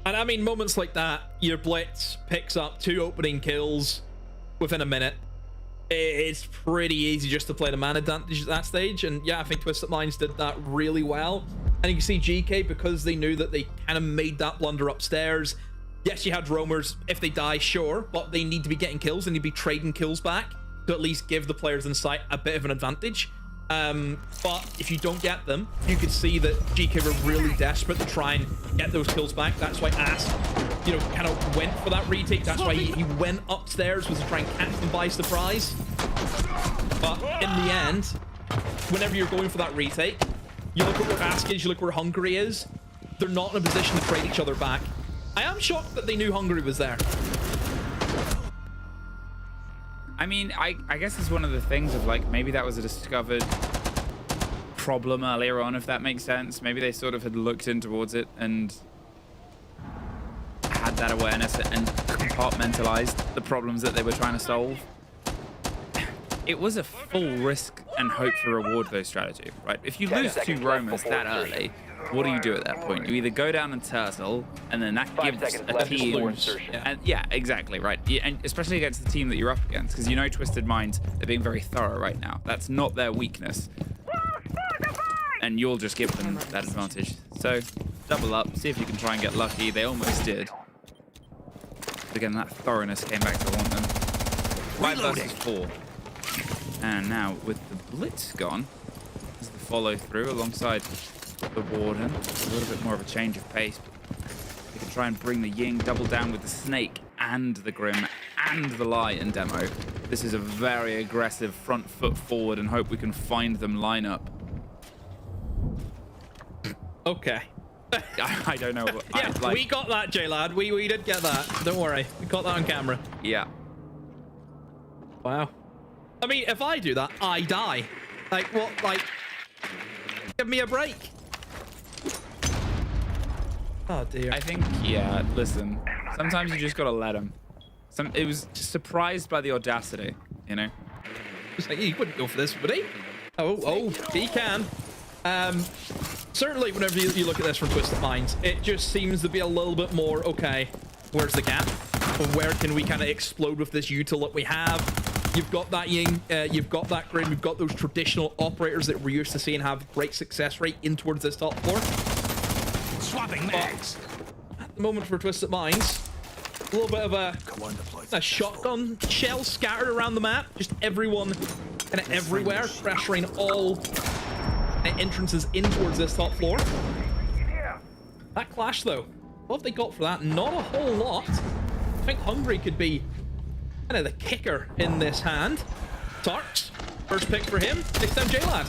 And I mean, moments like that, your Blitz picks up 2 opening kills within a minute. It's pretty easy just to play the man advantage at that stage. And yeah, I think Twisted Minds did that really well. And you can see GK, because they knew that they kind of made that blunder upstairs. Yes, you had roamers. If they die, sure, but they need to be getting kills. They need to be trading kills back to at least give the players in sight a bit of an advantage. But if you don't get them, you could see that GK were really desperate to try and get those kills back. That's why Ask, you know, kind of went for that retake. That's why he went upstairs, was to try and catch them by surprise. But in the end, whenever you're going for that retake, you look at where Ask is, you look where Hungary is. They're not in a position to trade each other back. I am shocked that they knew Hungary was there. I mean, I guess it's one of the things of like, maybe that was a discovered problem earlier on, if that makes sense. Maybe they sort of had looked in towards it and had that awareness and compartmentalized the problems that they were trying to solve. It was a full risk and hope for reward though strategy, right? If you lose 2 roamers that early, what do you do at that point? You either go down and turtle, and then that gives a team... And yeah, exactly, right. And especially against the team that you're up against, because you know Twisted Minds, they're being very thorough right now. That's not their weakness. And you'll just give them that advantage. So, double up, see if you can try and get lucky. They almost did. But again, that thoroughness came back to haunt them. 5 versus 4. And now, with the Blitz gone, is the follow through alongside the Warden. A little bit more of a change of pace. They can try and bring the Ying, double down with the Snake and the Grim and the Lion demo. This is a very aggressive front foot forward and hope we can find them line up. Okay. I don't know. What, yeah, like, we got that, J-Lad. We did get that. Don't worry. We caught that on camera. Yeah. Wow. I mean, if I do that, I die. Like, what? Like, give me a break. Oh, dear. I think, yeah, listen. Sometimes you just gotta let them. It was surprised by the audacity, you know? It's like, he wouldn't go for this, would he? Oh, he can. Certainly, whenever you look at this from Twisted Minds, it just seems to be a little bit more, okay, where's the gap? Or where can we kind of explode with this util that we have? You've got that Ying, you've got that Grim, you've got those traditional operators that we're used to seeing have great success rate in towards this top floor. Swapping mags. At the moment for Twisted Minds, a little bit of a shotgun shell scattered around the map. Just everyone kind of everywhere, pressuring all entrances in towards this top floor. That clash though, what have they got for that? Not a whole lot. I think Hungry could be kind of the kicker in this hand. Tarks, first pick for him. Next time J-Lad.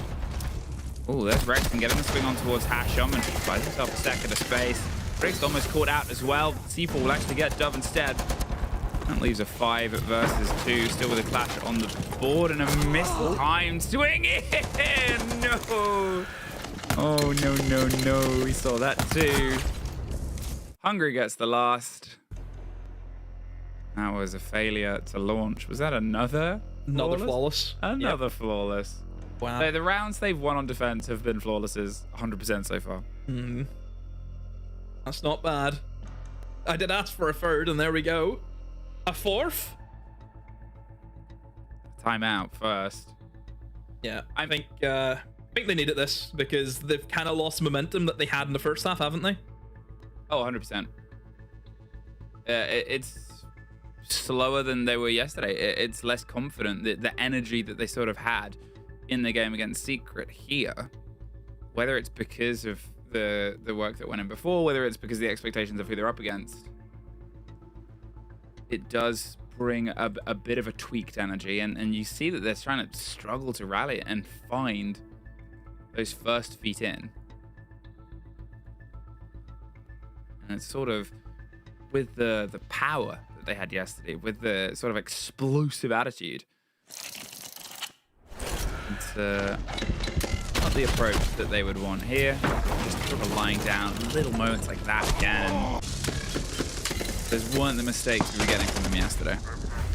Oh, there's Rex and getting the swing on towards Hasham and just buys himself a second of space. Rex almost caught out as well. C4 will actually get Dove instead. That leaves a 5 versus 2. Still with a clash on the board and a mistimed swing in. No. Oh, no, no, no. We saw that too. Hungry gets the last. That was a failure to launch. Was that another flawless? Another flawless. Wow. So the rounds they've won on defense have been flawlesses 100% so far. That's not bad. I did ask for a third, and there we go. A fourth? Timeout first. Yeah, I think they needed this because they've kind of lost momentum that they had in the first half, haven't they? Oh, 100%. It's slower than they were yesterday. It's less confident. The energy that they sort of had in the game against Secret here, whether it's because of the work that went in before, whether it's because of the expectations of who they're up against, it does bring a bit of a tweaked energy, and you see that they're trying to struggle to rally and find those first feet in. And it's sort of with the power that they had yesterday, with the sort of explosive attitude. It's not the approach that they would want here. Just sort of lying down, little moments like that again. Those weren't the mistakes we were getting from them yesterday.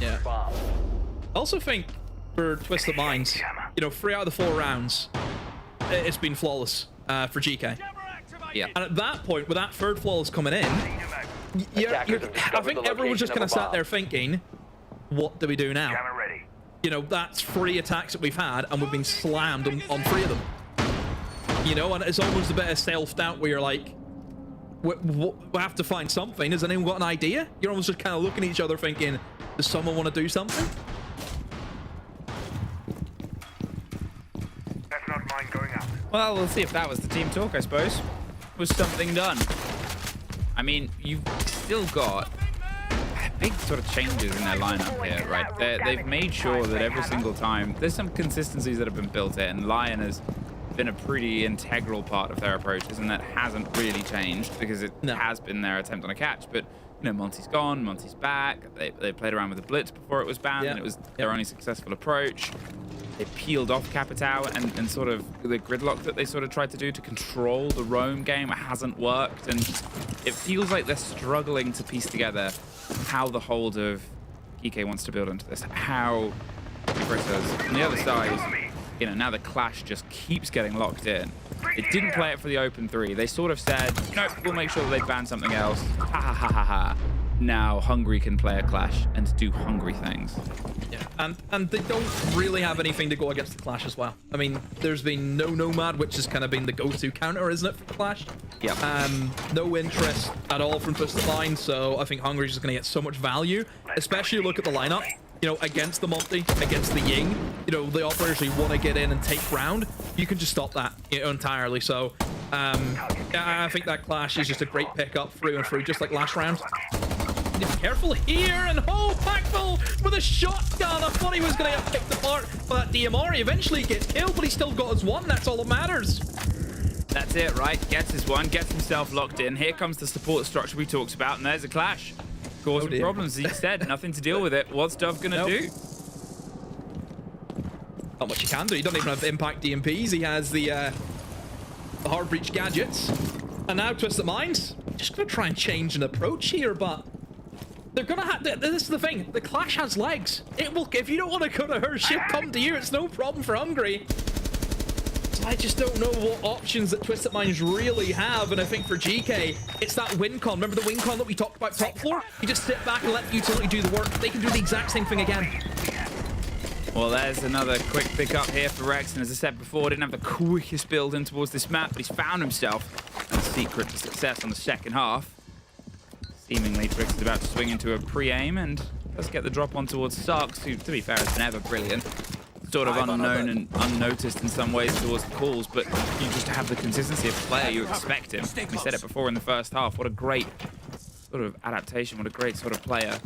Yeah. I also think for Twisted Minds, 3 out of the 4 rounds, it's been flawless for Geekay. Yeah. And at that point, with that third flawless coming in, I think everyone's just kind of sat there thinking, what do we do now? That's 3 attacks that we've had, and we've been slammed on 3 of them. And it's almost a bit of self-doubt where you're like, we have to find something. Has anyone got an idea? You're almost just kind of looking at each other thinking, does someone want to do something? That's not mine going up. Well, we'll see if that was the team talk, I suppose. Was something done? I mean, you've still got big sort of changes in their lineup here, right? They've made sure that every single time there's some consistencies that have been built in. Lion has been a pretty integral part of their approaches, and that hasn't really changed because it has been their attempt on a catch. But Monty's gone, Monty's back. They played around with the blitz before it was banned, and it was their only successful approach. They peeled off Capitao, and sort of the gridlock that they sort of tried to do to control the roam game hasn't worked, and it feels like they're struggling to piece together how the hold of Geekay wants to build into this, how Britta's on the other side. Now the clash just keeps getting locked in. They didn't play it for the open 3. They sort of said, nope, we'll make sure that they ban something else. Ha ha ha ha ha. Now Hungry can play a clash and do Hungry things. Yeah, and they don't really have anything to go against the clash as well. I mean, there's been no Nomad, which has kind of been the go-to counter, isn't it, for the clash? Yeah. No interest at all from Twisted Minds, so I think Hungry's just going to get so much value, especially look at the lineup. Against the Monty, against the Ying, the operators who want to get in and take ground, you can just stop that entirely. So I think that clash is just a great pickup through and through, just like last round. Careful here, and Packful with a shotgun. I thought he was going to get picked apart by that DMR. He eventually gets killed, but he still got his one. That's all that matters. That's it, right? Gets his one, gets himself locked in. Here comes the support structure we talked about, and there's a clash. Causing problems, as he said. Nothing to deal with it. What's Dove gonna do? Not much he can do. He doesn't even have impact DMPs. He has the hard breach gadgets. And now Twisted Minds just gonna try and change an approach here, but they're gonna have. This is the thing. The clash has legs. It will. If you don't want to go to her, she'll come to you. It's no problem for Hungry. I just don't know what options that Twisted Minds really have, and I think for Geekay, it's that win con. Remember the win con that we talked about top floor? You just sit back and let the utility do the work. They can do the exact same thing again. Well, there's another quick pick up here for Rex, and as I said before, didn't have the quickest build in towards this map, but he's found himself a secret to success on the second half. Seemingly, Trix is about to swing into a pre-aim, and does get the drop on towards Sarks, who, to be fair, has been ever brilliant. Sort of unknown and unnoticed in some ways towards the calls, but you just have the consistency of player you expect him. We said it before in the first half. What a great sort of adaptation. What a great sort of player.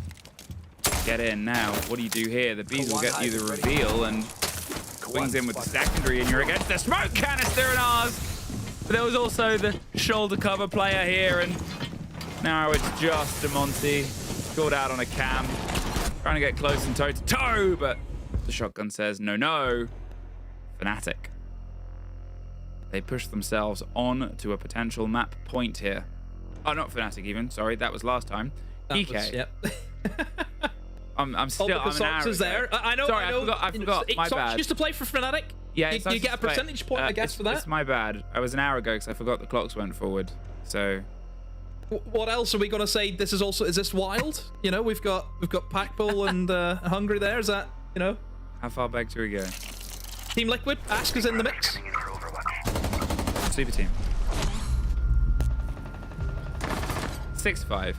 Get in now. What do you do here? The bees will get you the reveal and swings in with the secondary, and you're against the smoke canister and ours. But there was also the shoulder cover player here, and now it's just a Monty. Scored out on a cam. Trying to get close and toe to toe, but the shotgun says no, no. Fnatic. They push themselves on to a potential map point here. Oh, not Fnatic even. Sorry, that was last time. Geekay. Yep. I'm still. I'm an hour there. I know. Sorry, I know. I forgot. My Socks bad. used to play for Fnatic. Yeah, you get a percentage point, I guess, for that. It's my bad. I was an hour ago because I forgot the clocks went forward. So. What else are we gonna say? This is also. Is this wild? You know, we've got Packbull and Hungry there. Is that, you know? How far back do we go? Team Liquid. Ask is in the mix. Super team. 6-5.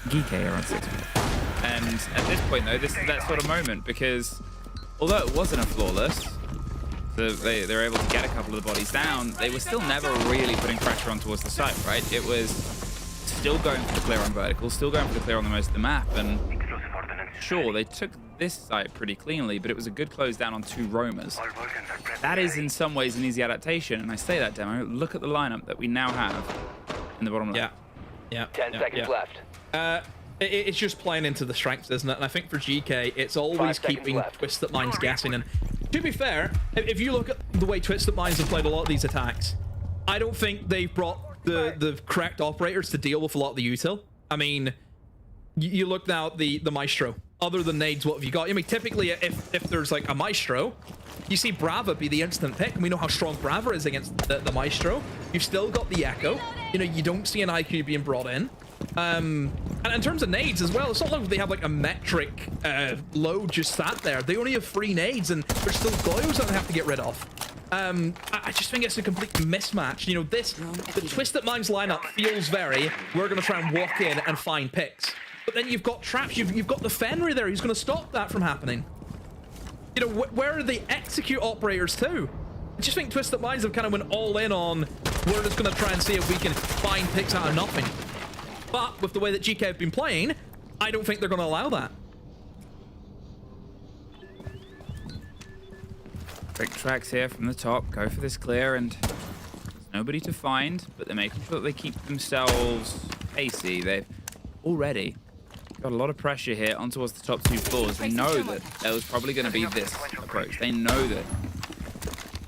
Geekay are on 6-5. And at this point, though, this is that sort of moment because although it wasn't a flawless, so they're able to get a couple of the bodies down, they were still never really putting pressure on towards the site, right? It was still going for the clear on vertical, still going for the clear on the most of the map, and sure, they took this site pretty cleanly, but it was a good close down on 2 roamers. That is in some ways an easy adaptation, and I say that, Demo. Look at the lineup that we now have in the bottom left. Yeah. 10 seconds left. It's just playing into the strengths, isn't it? And I think for GK, it's always keeping Twisted Minds guessing. And to be fair, if you look at the way Twisted Minds have played a lot of these attacks, I don't think they've brought the correct operators to deal with a lot of the util. I mean, you look now at the Maestro. Other than nades, what have you got? I mean, typically, if there's like a Maestro, you see Brava be the instant pick, and we know how strong Brava is against the Maestro. You've still got the Echo. You know, you don't see an IQ being brought in. And in terms of nades as well, it's not like they have like a metric load just sat there. They only have 3 nades, and there's still Goyos that they have to get rid of. I just think it's a complete mismatch. You know, the Twisted Minds lineup feels very, we're going to try and walk in and find picks. But then you've got traps, you've got the Fenrir there who's going to stop that from happening. You know, where are the execute operators too? I just think Twisted Minds have kind of went all in on, we're just going to try and see if we can find picks out of nothing. But with the way that GK have been playing, I don't think they're going to allow that. Quick tracks here from the top, go for this clear, and there's nobody to find, but they're making sure that they keep themselves pacey. They've already got a lot of pressure here on towards the top 2 floors. They know that there was probably going to be this approach. They know that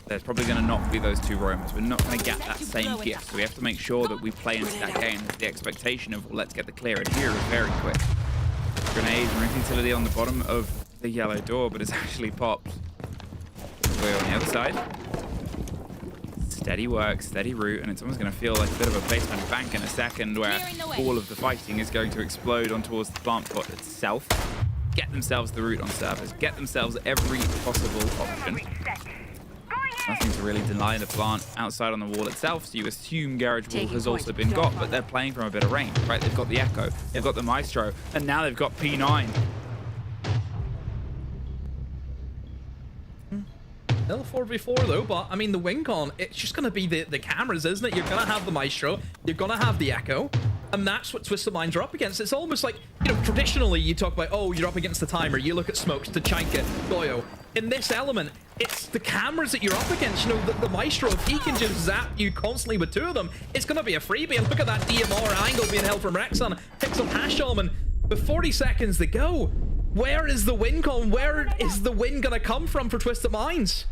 there's probably going to not be those 2 roamers. We're not going to get that same gift, so we have to make sure that we play into that game with the expectation of, well, let's get the clear. And here is very quick. Grenade and root utility on the bottom of the yellow door, but it's actually popped. We're on the other side. Steady work, steady route, and it's almost going to feel like a bit of a placement bank in a second where all of the fighting is going to explode on towards the plant pot itself. Get themselves the route on surface. Get themselves every possible option. Nothing to really deny the plant outside on the wall itself, so you assume Garage Wall has also been got, but they're playing from a bit of range, right? They've got the Echo, they've got the Maestro, and now they've got P9. Still 4v4 though, but I mean the WinCon, it's just going to be the cameras, isn't it? You're going to have the Maestro, you're going to have the Echo, and that's what Twisted Minds are up against. It's almost like, you know, traditionally you talk about, oh, you're up against the timer, you look at Smokes, Tachanka, Goyo. In this element, it's the cameras that you're up against. You know, the Maestro, if he can just zap you constantly with 2 of them, it's going to be a freebie. And look at that DMR angle being held from Rexon. Picks up Hashom, and with 40 seconds to go, where is the WinCon? Where is the win going to come from for Twisted Minds?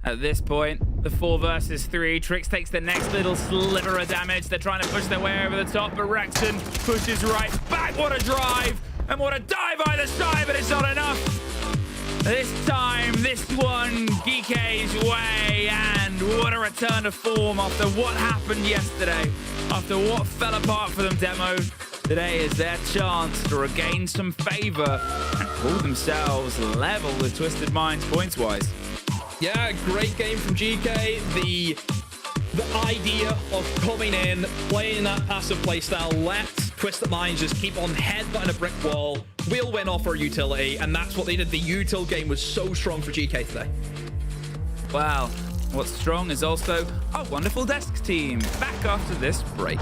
At this point, the 4 versus 3. Trix takes the next little sliver of damage. They're trying to push their way over the top, but Rexon pushes right back. What a drive! And what a dive either side, but it's not enough. This time, this one, Geekay's way, and what a return to form after what happened yesterday. After what fell apart for them, Demo. Today is their chance to regain some favor and pulled themselves level with Twisted Minds points-wise. Yeah, great game from GK. The idea of coming in, playing that passive playstyle, let Twisted Minds just keep on headbutting a brick wall. We'll win off our utility, and that's what they did. The util game was so strong for GK today. Well, what's strong is also our wonderful desk team. Back after this break.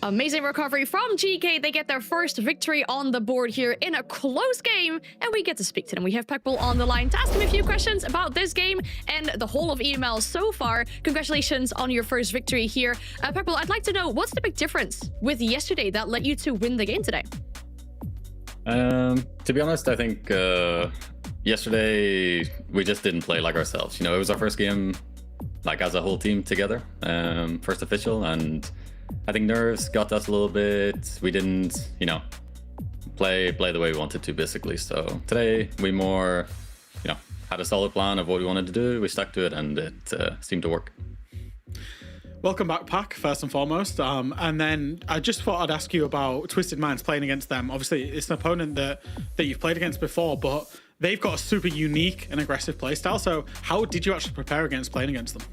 Amazing recovery from Geekay. They get their first victory on the board here in a close game, and we get to speak to them. We have Pekbul on the line to ask him a few questions about this game and the whole of EML so far. Congratulations on your first victory here. Pekbul, I'd like to know, what's the big difference with yesterday that led you to win the game today? To be honest, I think yesterday we just didn't play like ourselves. You know, it was our first game like as a whole team together, first official, and I think nerves got us a little bit. We didn't, you know, play the way we wanted to, basically. So today we more, you know, had a solid plan of what we wanted to do. We stuck to it, and it seemed to work. Welcome back, Pac, first and foremost. And then I just thought I'd ask you about Twisted Minds playing against them. Obviously, it's an opponent that you've played against before, but they've got a super unique and aggressive playstyle. So how did you actually prepare against playing against them?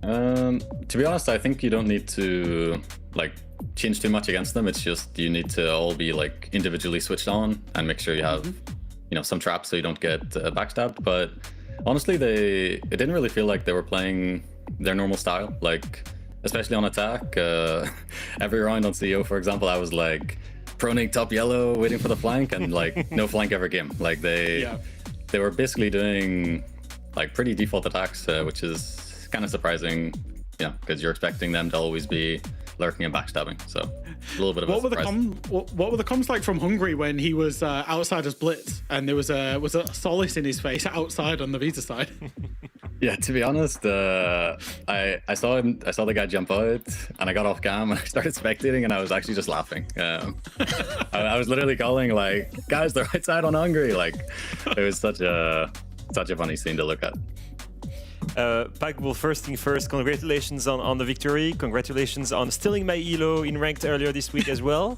To be honest, I think you don't need to like change too much against them. It's just you need to all be like individually switched on and make sure you have, you know, some traps so you don't get backstabbed. But honestly, it didn't really feel like they were playing their normal style, like especially on attack. Every round on CEO, for example, I was like proning top yellow, waiting for the flank, and like no flank ever came. Like they were basically doing like pretty default attacks, which is kind of surprising, you know, because you're expecting them to always be lurking and backstabbing. So a little bit of a surprise. What were the comms like from Hungary when he was outside as Blitz, and there was a solace in his face outside on the Vita side? Yeah, to be honest, I saw the guy jump out, and I got off cam and I started spectating, and I was actually just laughing. I was literally calling like, guys, they're outside on Hungary. Like, it was such a funny scene to look at. Pekbul, first thing first, congratulations on the victory. Congratulations on stealing my elo in ranked earlier this week as well.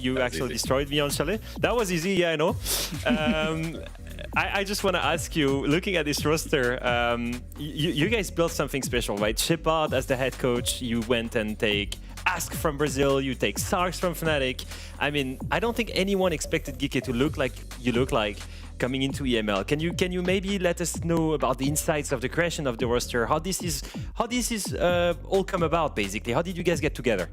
You actually destroyed me on Chalet. That was easy, yeah, I know. I just want to ask you, looking at this roster, you guys built something special, right? Shepard as the head coach, you went and take Ask from Brazil, you take Sarks from Fnatic. I mean, I don't think anyone expected Geekay to look like you look like coming into EML. Can you maybe let us know about the insights of the creation of the roster? How this is all come about, basically? How did you guys get together?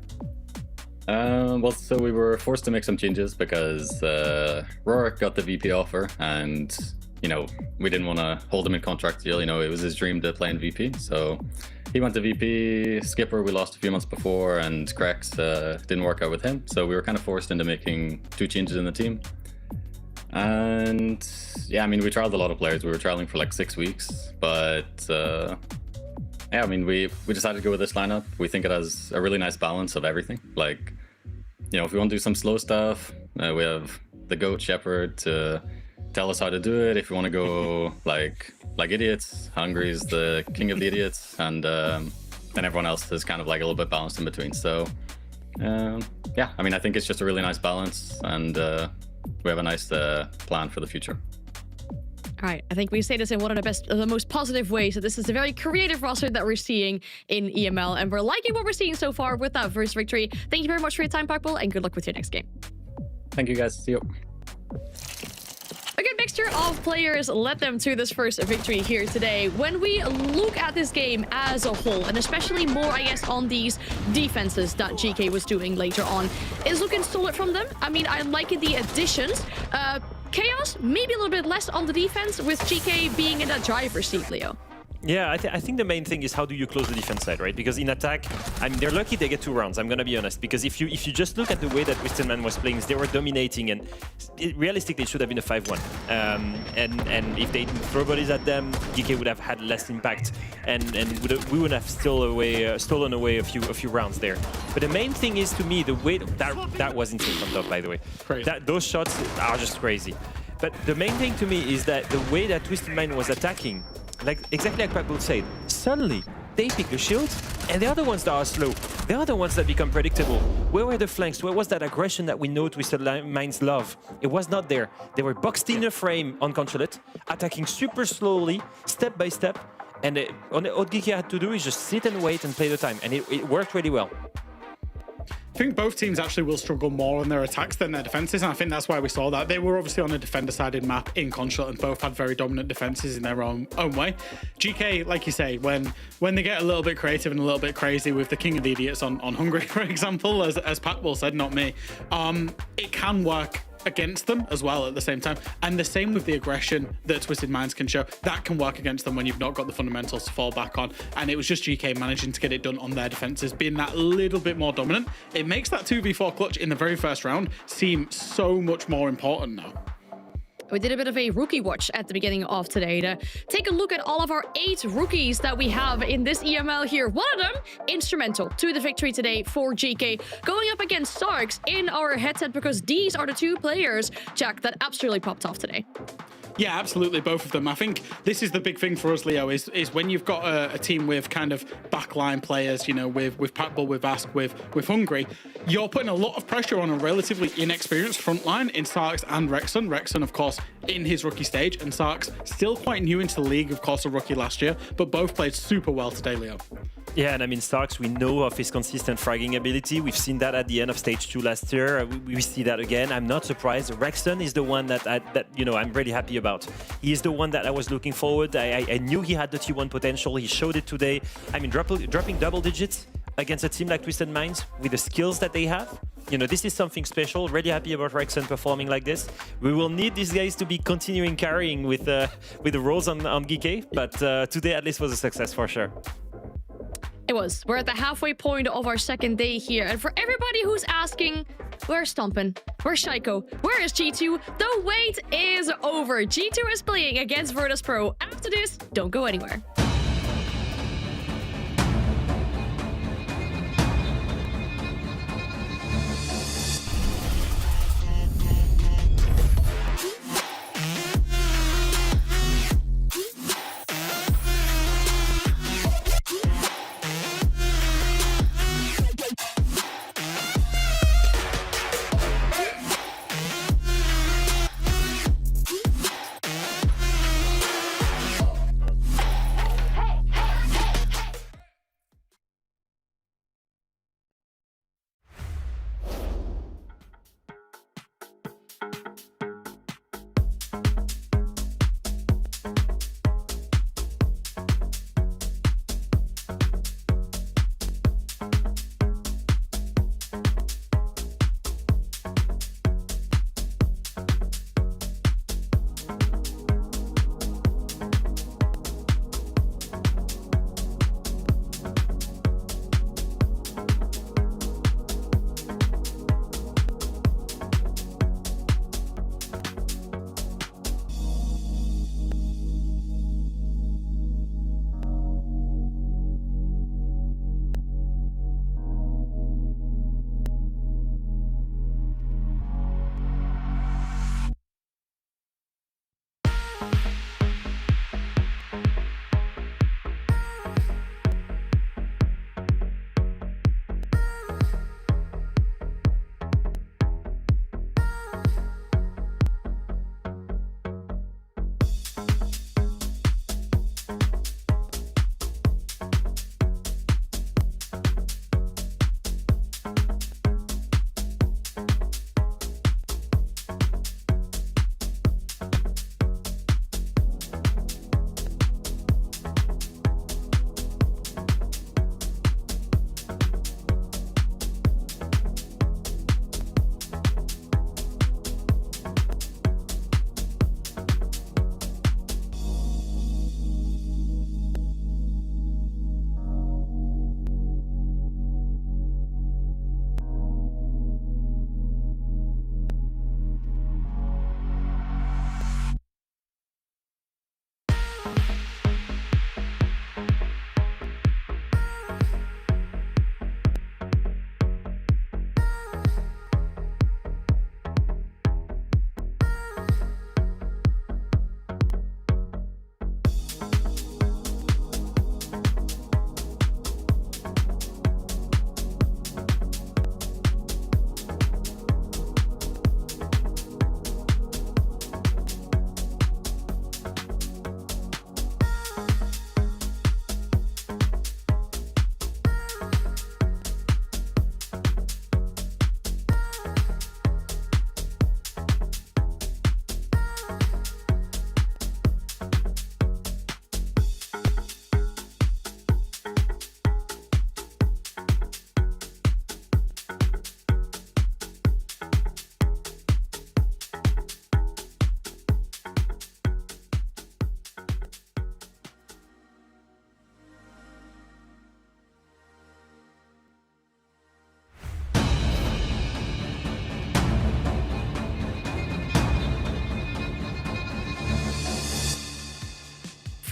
Well, so we were forced to make some changes because Rorik got the VP offer, and you know, we didn't want to hold him in contract deal. You know, it was his dream to play in VP, so he went to VP. Skipper we lost a few months before, and Krex didn't work out with him, so we were kind of forced into making 2 changes in the team. And yeah, I mean, we trialed a lot of players. We were trialing for like 6 weeks, but yeah, I mean, we decided to go with this lineup. We think it has a really nice balance of everything. Like, you know, if we want to do some slow stuff, we have the GOAT Shepard to tell us how to do it. If we want to go like idiots, Hungary's the king of the idiots, and then everyone else is kind of like a little bit balanced in between. So yeah, I mean, I think it's just a really nice balance, and we have a nice plan for the future. All right, I think we say this in one of the most positive ways. So this is a very creative roster that we're seeing in EML, and we're liking what we're seeing so far with that first victory. Thank you very much for your time, Pekbul, and good luck with your next game. Thank you, guys. See you. A good mixture of players led them to this first victory here today. When we look at this game as a whole, and especially more, I guess, on these defenses that Geekay was doing later on, it's looking solid from them. I mean, I like the additions. Chaos, maybe a little bit less on the defense, with Geekay being in that driver's seat, Leo. Yeah, I think the main thing is how do you close the defense side, right? Because in attack, I mean, they're lucky they get 2 rounds, I'm gonna be honest. Because if you just look at the way that Twisted Man was playing, they were dominating, and realistically it should have been a 5-1. And if they didn't throw bodies at them, Geekay would have had less impact, and we would have stolen away a few rounds there. But the main thing is, to me, the way that was insane from top, by the way. Crazy. Those shots are just crazy. But the main thing to me is that the way that Twisted Mind was attacking, like exactly like Pekbul said, suddenly they pick the shields, and the other ones that are slow, the other ones that become predictable. Where were the flanks? Where was that aggression that we know Twisted Minds love? It was not there. They were boxed in a frame on Consulate, attacking super slowly, step by step, and all Geekay had to do is just sit and wait and play the time, and it worked really well. I think both teams actually will struggle more on their attacks than their defenses, and I think that's why we saw that. They were obviously on a defender-sided map in Construct, and both had very dominant defenses in their own way. GK, like you say, when they get a little bit creative and a little bit crazy with the King of the Idiots on Hungary, for example, as Pat Bull said, not me, it can work against them as well at the same time. And the same with the aggression that Twisted Minds can show. That can work against them when you've not got the fundamentals to fall back on. And it was just GK managing to get it done on their defenses, being that little bit more dominant. It makes that 2v4 clutch in the very first round seem so much more important now. We did a bit of a rookie watch at the beginning of today to take a look at all of our 8 rookies that we have in this EML here. One of them instrumental to the victory today for GK, going up against Starks in our headset, because these are the 2 players, Jack, that absolutely popped off today. Yeah, absolutely, both of them. I think this is the big thing for us, Leo, is when you've got a team with kind of backline players, you know, with Pat Bull, with Ask, with Hungary, you're putting a lot of pressure on a relatively inexperienced frontline in Sarks and Rexon. Rexon, of course, in his rookie stage, and Sarks still quite new into the league, of course, a rookie last year, but both played super well today, Leo. Yeah, and I mean, Starks, we know of his consistent fragging ability. We've seen that at the end of Stage 2 last year. We see that again. I'm not surprised. Rexon is the one that I'm really happy about. He is the one that I was looking forward. I knew he had the T1 potential. He showed it today. I mean, dropping double digits against a team like Twisted Minds with the skills that they have. You know, this is something special. Really happy about Rexon performing like this. We will need these guys to be continuing carrying with the roles on Geekay, but today at least was a success for sure. It was. We're at the halfway point of our second day here. And for everybody who's asking, where's Stompin? Where's Shaiko? Where is G2? The wait is over. G2 is playing against Virtus Pro. After this, don't go anywhere.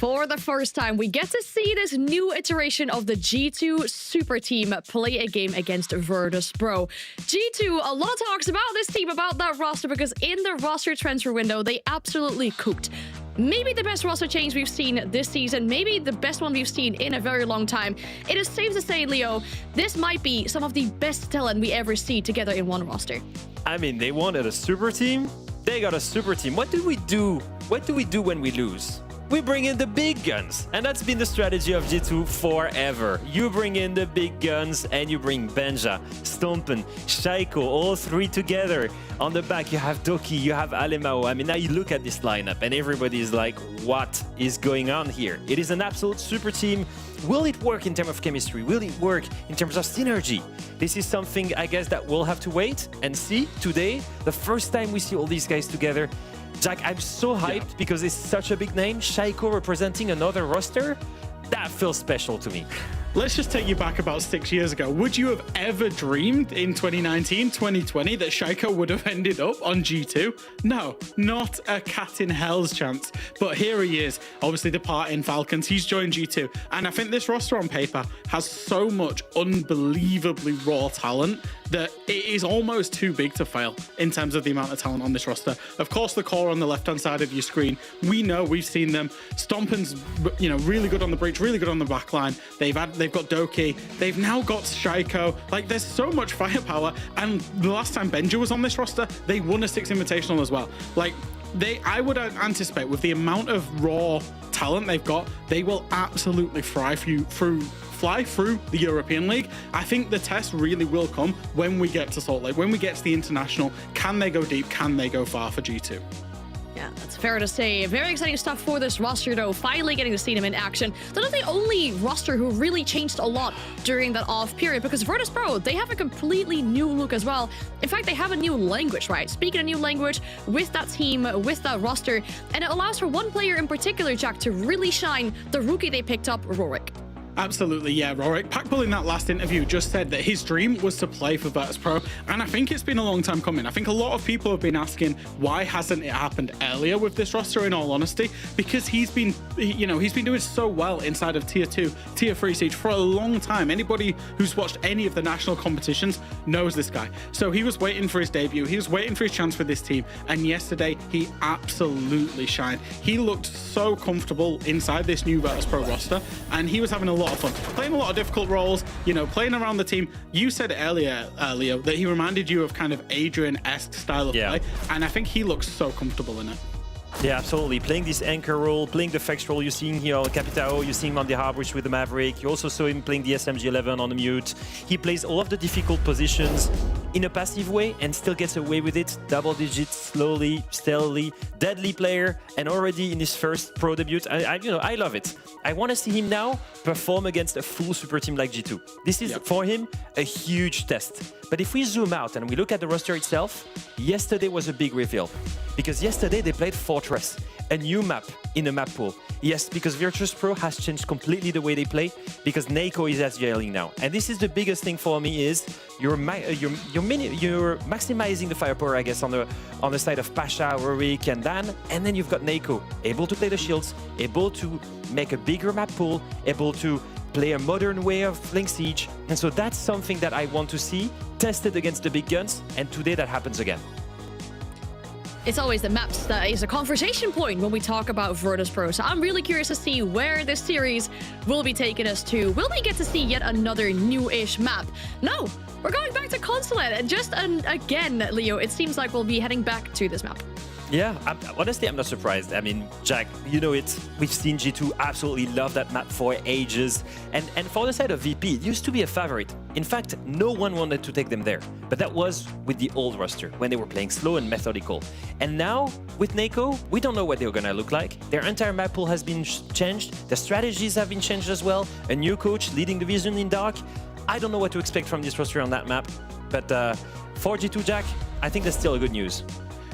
For the first time, we get to see this new iteration of the G2 super team play a game against Virtus.pro. G2, a lot of talks about this team, about that roster, because in the roster transfer window, they absolutely cooked. Maybe the best roster change we've seen this season, maybe the best one we've seen in a very long time. It is safe to say, Leo, this might be some of the best talent we ever see together in one roster. I mean, they wanted a super team. They got a super team. What do we do? What do we do when we lose? We bring in the big guns, and that's been the strategy of G2 forever. You bring in the big guns, and you bring Benja, Stompen, Shaiko, all three together. On the back, you have Doki, you have Alemao. I mean, now you look at this lineup, and everybody is like, what is going on here? It is an absolute super team. Will it work in terms of chemistry? Will it work in terms of synergy? This is something, I guess, that we'll have to wait and see today. The first time we see all these guys together. Jack, I'm so hyped because it's such a big name. Shaiko representing another roster. That feels special to me. Let's just take you back about 6 years ago. Would you have ever dreamed in 2019, 2020 that Shaiko would have ended up on G2? No, not a cat in hell's chance. But here he is, obviously departing Falcons. He's joined G2. And I think this roster on paper has so much unbelievably raw talent that it is almost too big to fail in terms of the amount of talent on this roster. Of course, the core on the left-hand side of your screen, we know, we've seen them. Stompen's, really good on the breach, really good on the backline. They've got Doki. They've now got Shaiko. Like, there's so much firepower. And the last time Benja was on this roster, they won a 6 Invitational as well. Like, I would anticipate with the amount of raw talent they've got, they will absolutely fly through the European League. I think the test really will come when we get to Salt Lake, when we get to the international. Can they go deep? Can they go far for G2? Yeah, that's fair to say. Very exciting stuff for this roster, though. Finally getting to see them in action. They're not the only roster who really changed a lot during that off period, because Virtus.pro, they have a completely new look as well. In fact, they have a new language, right? Speaking a new language with that team, with that roster, and it allows for one player in particular, Jack, to really shine, the rookie they picked up, Rorik. Absolutely, yeah, Rorik. Packbull in that last interview just said that his dream was to play for Virtus.pro, and I think it's been a long time coming. I think a lot of people have been asking why hasn't it happened earlier with this roster, in all honesty, because he's been doing so well inside of tier 2, tier 3 siege for a long time. Anybody who's watched any of the national competitions knows this guy. So he was waiting for his debut, he was waiting for his chance for this team, and yesterday he absolutely shined. He looked so comfortable inside this new Virtus.pro roster, and he was having a lot of fun, playing a lot of difficult roles, playing around the team. You said earlier, Leo, that he reminded you of kind of Adrian-esque style of play, and I think he looks so comfortable in it. Yeah, absolutely. Playing this anchor role, playing the Fex role, you're seeing here on Capitao, you're seeing him on the hard bridge with the Maverick. You also saw him playing the SMG11 on the mute. He plays all of the difficult positions in a passive way and still gets away with it. Double digits, slowly, stealthily, deadly player, and already in his first pro debut. I love it. I want to see him now perform against a full super team like G2. This is, for him, a huge test. But if we zoom out and we look at the roster itself, yesterday was a big reveal. Because yesterday they played Fortress, a new map in a map pool. Yes, because Virtus.pro has changed completely the way they play, because Neiko is SGLing now. And this is the biggest thing for me, is you're maximizing the firepower, I guess, on the side of Pasha, Rorik, and Dan, and then you've got Neiko, able to play the shields, able to make a bigger map pool, able to play a modern way of playing Siege. And so that's something that I want to see tested against the big guns, and today that happens again. It's always the maps that is a conversation point when we talk about Virtus.pro. So I'm really curious to see where this series will be taking us to. Will we get to see yet another new-ish map? No, we're going back to Consulate. And just again, Leo, it seems like we'll be heading back to this map. Yeah, honestly, I'm not surprised. I mean, Jack, we've seen G2 absolutely love that map for ages. And for the side of VP, it used to be a favorite. In fact, no one wanted to take them there. But that was with the old roster, when they were playing slow and methodical. And now, with Neiko, we don't know what they're going to look like. Their entire map pool has been changed. The strategies have been changed as well. A new coach leading the vision in dark. I don't know what to expect from this roster on that map. But for G2, Jack, I think that's still good news.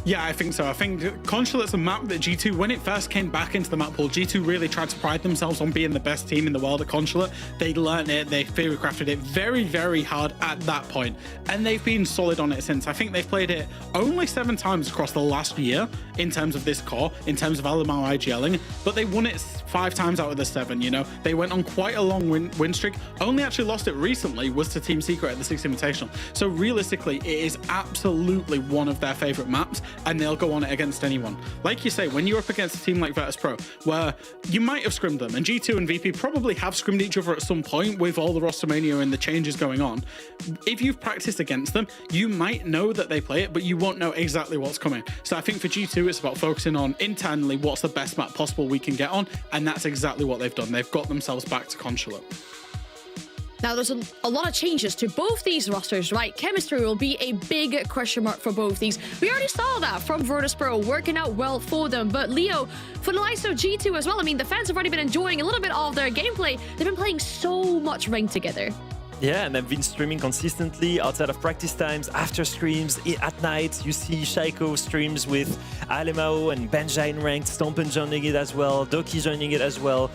Yeah, I think so. I think Consulate's a map that G2, when it first came back into the map pool, G2 really tried to pride themselves on being the best team in the world at Consulate. They learned it, they theory crafted it very, very hard at that point, and they've been solid on it since. I think they've played it only 7 times across the last year in terms of this core, in terms of LMR IGLing, but they won it 5 times out of the 7, you know? They went on quite a long win streak. Only actually lost it recently was to Team Secret at the 6th Invitational. So realistically, it is absolutely one of their favorite maps, and they'll go on it against anyone. Like you say, when you're up against a team like Virtus Pro, where you might have scrimmed them, and G2 and VP probably have scrimmed each other at some point with all the Rostermania and the changes going on, if you've practiced against them, you might know that they play it, but you won't know exactly what's coming. So I think for G2, it's about focusing on internally what's the best map possible we can get on, and that's exactly what they've done. They've got themselves back to Consulate. Now, there's a lot of changes to both these rosters, right? Chemistry will be a big question mark for both these. We already saw that from Virtus Pro, working out well for them. But Leo, for the likes of G2 as well, I mean, the fans have already been enjoying a little bit of their gameplay. They've been playing so much ranked together. Yeah, and I've been streaming consistently outside of practice times, after streams, at night. You see Shaiko streams with Alemao and Benja in ranked, Stompen joining it as well, Doki joining it as well.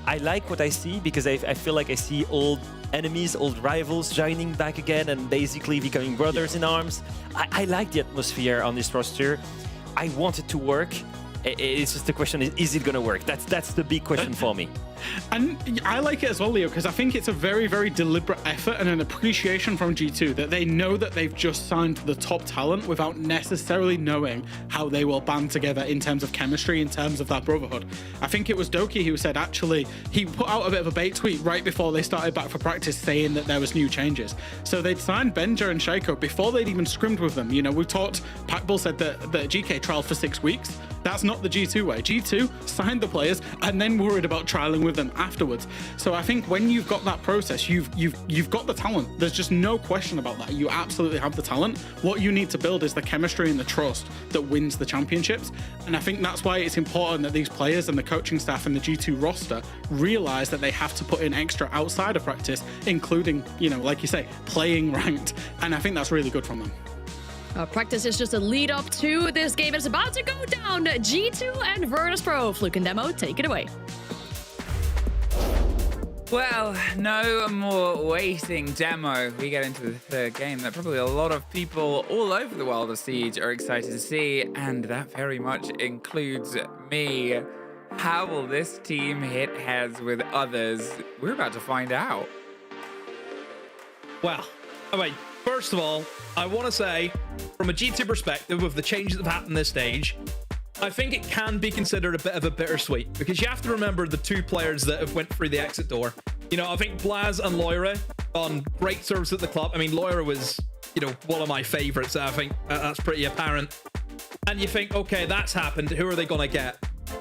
I like what I see because I feel like I see old enemies, old rivals joining back again and basically becoming brothers in arms. I like the atmosphere on this roster. I want it to work. It's just the question, is it going to work? That's the big question for me. And I like it as well, Leo, because I think it's a very, very deliberate effort and an appreciation from G2 that they know that they've just signed the top talent without necessarily knowing how they will band together in terms of chemistry, in terms of that brotherhood. I think it was Doki who said, actually, he put out a bit of a bait tweet right before they started back for practice saying that there was new changes. So they'd signed Benja and Shaiko before they'd even scrimmed with them. You know, we talked, Packbull said that Geekay trialed for 6 weeks. That's not the G2 way. G2 signed the players and then worried about trialing with them afterwards. So I think when you've got that process, you've got the talent. There's just no question about that. You absolutely have the talent. What you need to build is the chemistry and the trust that wins the championships. And I think that's why it's important that these players and the coaching staff and the G2 roster realize that they have to put in extra outside of practice, including, you know, like you say, playing ranked. And I think that's really good from them. Practice is just a lead up to this game. It's about to go down. G2 and Virtus Pro. Fluke and Demo, take it away. Well, no more waiting, Demo. We get into the third game that probably a lot of people all over the world of Siege are excited to see, and that very much includes me. How will this team hit heads with others? We're about to find out. Well, I mean, first of all, I want to say, from a G2 perspective, with the changes that have happened this stage, I think it can be considered a bit of a bittersweet, because you have to remember the 2 players that have went through the exit door. You know, I think Blaz and Loira on great service at the club. I mean, Loira was, you know, one of my favorites. I think that's pretty apparent. And you think, okay, that's happened. Who are they going to get?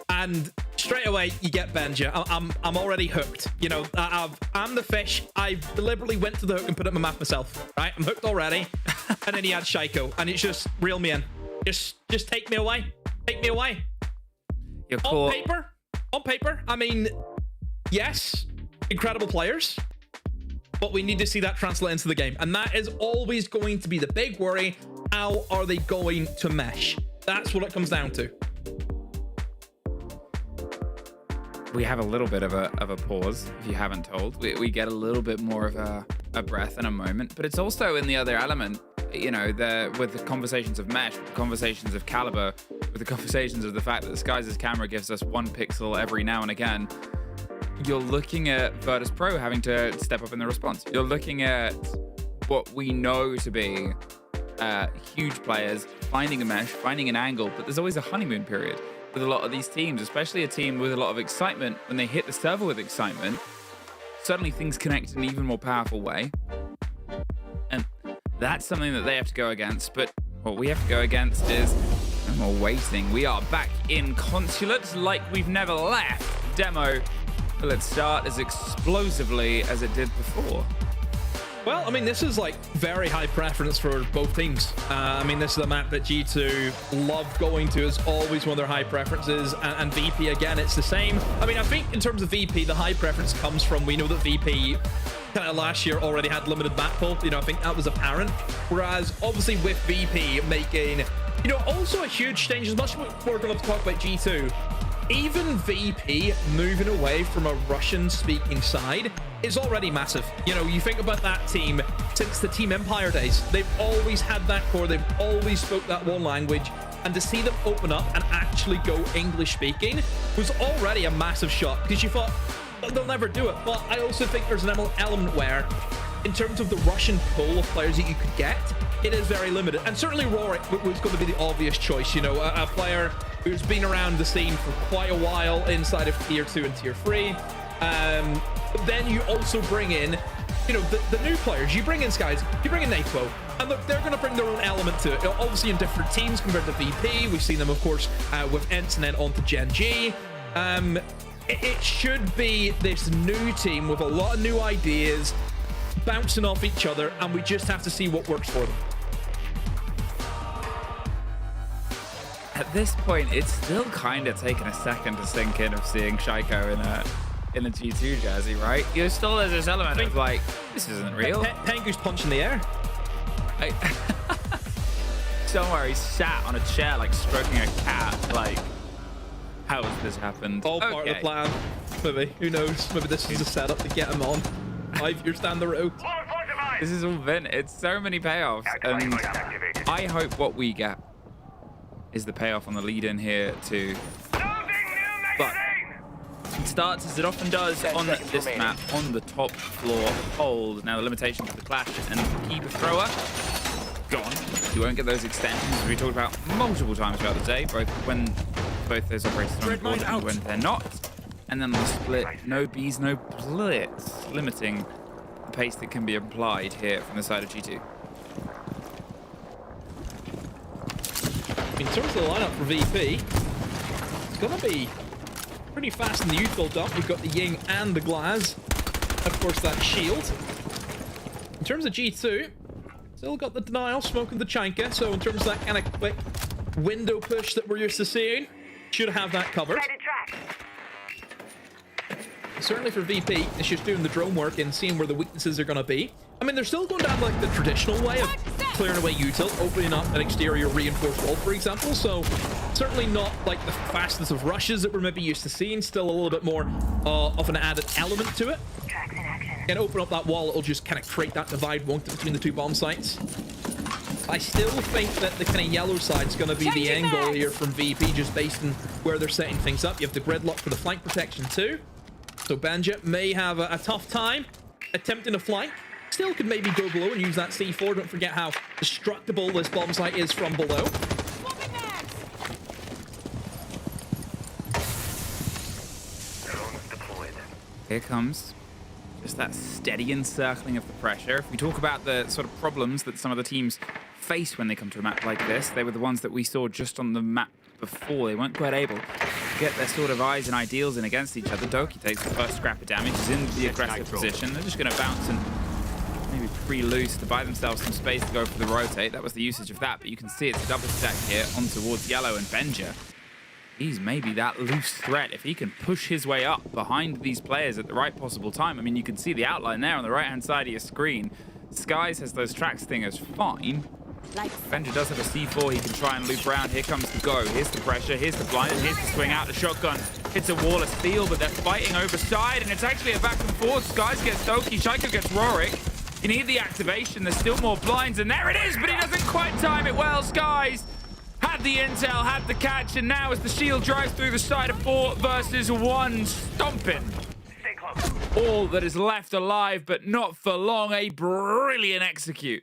And straight away, you get Benja. I'm already hooked. You know, I'm the fish. I deliberately went to the hook and put it on my map myself. Right? I'm hooked already. And then he had Shaiko, and it's just reel me in. Just take me away. Take me away. You're cool. On paper, I mean, yes, incredible players, but we need to see that translate into the game. And that is always going to be the big worry. How are they going to mesh? That's what it comes down to. We have a little bit of a pause, if you haven't told. We get a little bit more of a breath and a moment, but it's also in the other element, you know, with the conversations of mesh, with the conversations of caliber, with the conversations of the fact that the Skies' camera gives us 1 pixel every now and again. You're looking at Virtus Pro having to step up in the response. You're looking at what we know to be huge players finding a mesh, finding an angle, but there's always a honeymoon period with a lot of these teams, especially a team with a lot of excitement. When they hit the server with excitement, suddenly things connect in an even more powerful way. And that's something that they have to go against. But what we have to go against is no more waiting. We are back in Consulate like we've never left. Demo, will it start as explosively as it did before? Well, I mean, this is like very high preference for both teams. I mean, this is a map that G2 love going to. It's always one of their high preferences. And VP, again, it's the same. I mean, I think in terms of VP, the high preference comes from, we know that VP kind of last year already had limited map pull. You know, I think that was apparent. Whereas, obviously, with VP making You know, also a huge change, as much as we're going to talk about G2, even VP moving away from a Russian-speaking side is already massive. You know, you think about that team since the Team Empire days. They've always had that core. They've always spoke that one language. And to see them open up and actually go English-speaking was already a massive shot, because you thought, well, they'll never do it. But I also think there's an element where, in terms of the Russian pool of players that you could get, it is very limited. And certainly Rorik was going to be the obvious choice, you know, a player who's been around the scene for quite a while inside of Tier 2 and Tier 3. But then you also bring in, you know, the new players. You bring in Skies, you bring in Napo, and look, they're going to bring their own element to it. You know, obviously in different teams compared to VP. We've seen them, of course, with Ents and then on to Gen G. It should be this new team with a lot of new ideas, bouncing off each other, and we just have to see what works for them. At this point, it's still kind of taking a second to sink in of seeing Shaiko in a G2 jersey, right? You're still there's this element of like, this isn't real. Pengu's punching the air. Somewhere he sat on a chair like stroking a cat. Like, how has this happened? All part of the plan. Maybe. Who knows? Maybe this is a setup to get him on 5 years down the road. This is all Vin. It's so many payoffs. And I hope what we get is the payoff on the lead in here too. But it starts as it often does on this map, on the top floor. Hold. Now the limitation to the clash and keep a thrower gone. You won't get those extensions, as we talked about multiple times throughout the day, both when both those operators are on board and when they're not. And then on the split, no bees, no blitz, limiting the pace that can be applied here from the side of G2. In terms of the lineup for VP, it's going to be pretty fast in the youthful dump. We've got the Ying and the Glaz. Of course, that shield. In terms of G2, still got the Denial, smoking the Chanka. So in terms of that kind of quick window push that we're used to seeing, should have that covered. Certainly for VP, it's just doing the drone work and seeing where the weaknesses are going to be. I mean, they're still going down like the traditional way of clearing away util, opening up an exterior reinforced wall, for example. So certainly not like the fastest of rushes that we're maybe used to seeing. Still a little bit more of an added element to it. And open up that wall, it'll just kind of create that divide, won't it, between the two bomb sites. I still think that the kind of yellow side is going to be the end goal here from VP, just based on where they're setting things up. You have the gridlock for the flank protection too. So Banja may have a tough time attempting a flank. Still could maybe go below and use that C4. Don't forget how destructible this bomb site is from below. Here comes just that steady encircling of the pressure. If we talk about the sort of problems that some of the teams face when they come to a map like this, they were the ones that we saw just on the map before. They weren't quite able to get their sort of eyes and ideals in against each other. Doki takes the first scrap of damage, is in the aggressive position. They're just going to bounce and maybe pre-loose to buy themselves some space to go for the rotate. That was the usage of that, but you can see it's a double stack here on towards Yellow and Benja. He's maybe that loose threat if he can push his way up behind these players at the right possible time. I mean, you can see the outline there on the right-hand side of your screen. Skies has those tracks thing as fine. Benja does have a C4, he can try and loop around. Here comes the go, here's the pressure, here's the blind, and here's the swing out. The shotgun hits a wall of steel, but they're fighting over side, and it's actually a back and forth. Skies gets Doki, Shaiko gets Rorik. You need the activation, there's still more blinds, and there it is, but he doesn't quite time it well. Skies had the intel, had the catch, and now as the shield drives through the side of 4 versus 1, stomping all that is left alive, but not for long. A brilliant execute.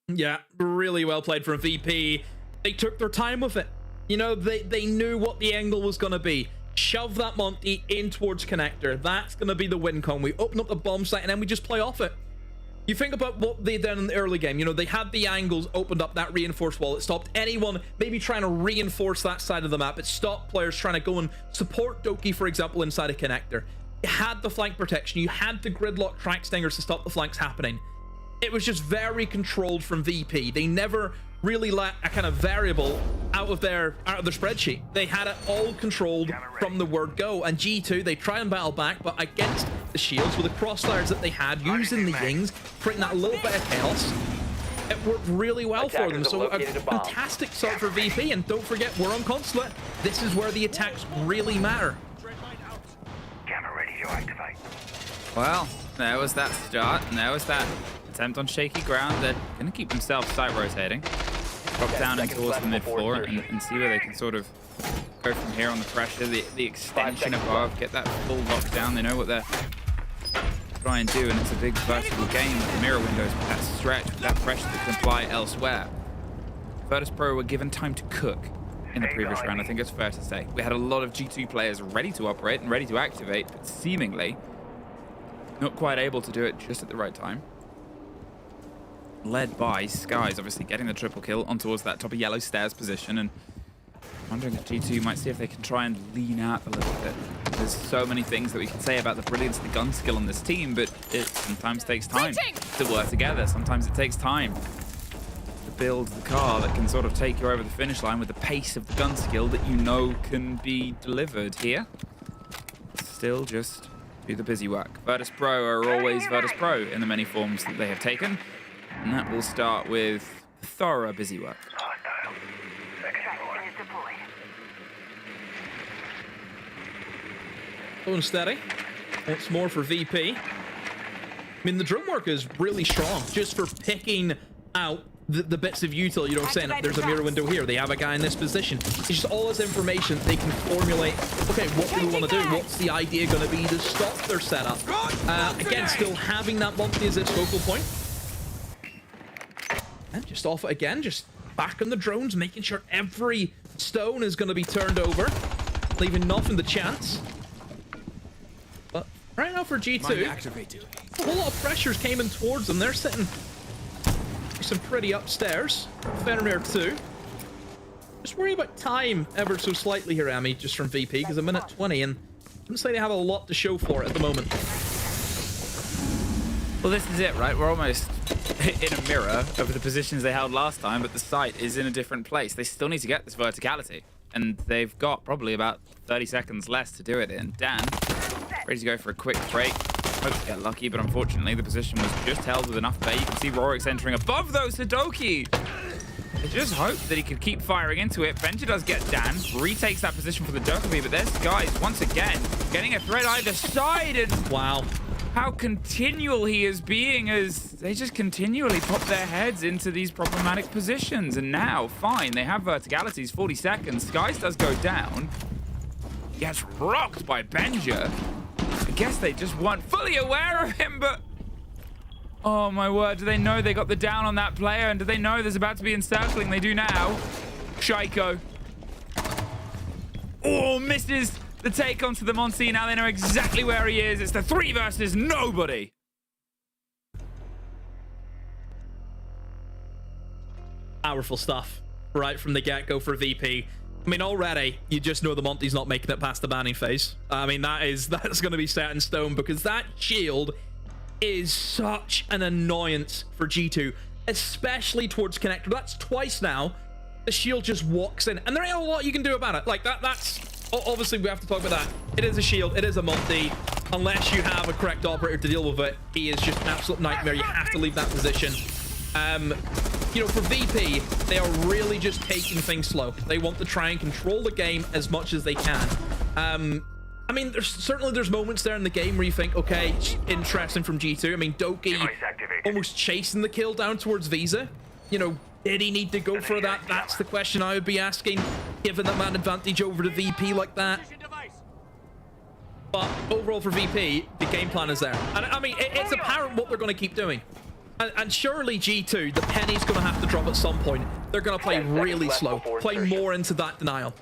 Yeah, really well played from VP. They took their time with it. You know, they knew what the angle was going to be. Shove that Monty in towards connector. That's going to be the win con. We open up the bomb site and then we just play off it. You think about what they did in the early game. You know, they had the angles, opened up that reinforced wall. It stopped anyone maybe trying to reinforce that side of the map. It stopped players trying to go and support Doki, for example, inside a connector. You had the flank protection. You had the gridlock track stingers to stop the flanks happening. It was just very controlled from VP. They never really let a kind of variable out of their spreadsheet. They had it all controlled from the word go. And G2, they try and battle back, but against the shields with the crossfires that they had, using the Yings, creating that little bit of chaos, it worked really well for them. Attackers have So a located a bomb. fantastic start for VP. And don't forget, we're on Consulate. This is where the attacks really matter. Camera ready to activate. Well, there was that start, and there was that attempt on shaky ground. They're going to keep themselves side rotating. Drop down and towards the mid-floor and see where they can sort of go from here on the pressure. The extension above, get that full lockdown. They know what they're trying to do, and it's a big vertical game with the mirror windows, with that stretch, with that pressure that can apply elsewhere. Virtus Pro were given time to cook in the previous round, I think it's fair to say. We had a lot of G2 players ready to operate and ready to activate, but seemingly not quite able to do it just at the right time. Led by Skies, obviously getting the triple kill on towards that top of yellow stairs position, and wondering if G2 might see if they can try and lean out a little bit. There's so many things that we can say about the brilliance of the gun skill on this team, but it sometimes takes time to work together. Sometimes it takes time to build the car that can sort of take you over the finish line with the pace of the gun skill that you know can be delivered here. Still just do the busy work. Virtus Pro are always Virtus Pro in the many forms that they have taken. And that will start with thorough busy work. Going steady. Once more for VP. I mean, the drone work is really strong just for picking out the bits of util. You know, saying there's a mirror window here. They have a guy in this position. It's just all this information they can formulate. Okay, what do we want to do? What's the idea going to be to stop their setup? Again, still having that Monty as its focal point. And just off it again, just back on the drones, making sure every stone is going to be turned over, leaving nothing to chance. But right now for G2, a whole lot of pressures came in towards them. They're sitting some pretty upstairs. Fenrir too. Just worry about time ever so slightly here, Amy, just from VP, because a minute 20, and I wouldn't say they have a lot to show for it at the moment. Well, this is it, right? We're almost in a mirror of the positions they held last time, but the site is in a different place. They still need to get this verticality, and they've got probably about 30 seconds less to do it in. Dan, ready to go for a quick break. Hope to get lucky, but unfortunately the position was just held with enough bait. You can see Rorix entering above those Hadoki. I just hope that he could keep firing into it. Benja does get Dan, retakes that position for the Dokkaebi, but there's Skies once again getting a threat either side, and wow, how continual he is being as they just continually pop their heads into these problematic positions. And now, fine, they have verticalities, 40 seconds. Skies does go down. Gets rocked by Benja. I guess they just weren't fully aware of him, but oh my word, do they know they got the down on that player? And do they know there's about to be encircling? They do now. Shaiko. Oh, misses the take onto the Monty. Now they know exactly where he is. It's the 3 versus nobody. Powerful stuff right from the get-go for VP. I mean, already you just know the Monty's not making it past the banning phase. I mean, that's going to be set in stone, because that shield is such an annoyance for G2, especially towards connector. That's twice now the shield just walks in, and there ain't a lot you can do about it. Like that's obviously we have to talk about that. It is a shield, it is a Monty. Unless you have a correct operator to deal with it, he is just an absolute nightmare. You have to leave that position. You know, for VP, they are really just taking things slow. They want to try and control the game as much as they can. I mean, there's moments there in the game where you think, okay, interesting from G2. I mean, Doki almost chasing the kill down towards Visa. You know, did he need to go for that? That's the question I would be asking, given that man advantage over the VP like that. But overall for VP, the game plan is there. And I mean, it's apparent what they're going to keep doing. And surely G2, the penny's going to have to drop at some point. They're going to play really slow, play more into that denial.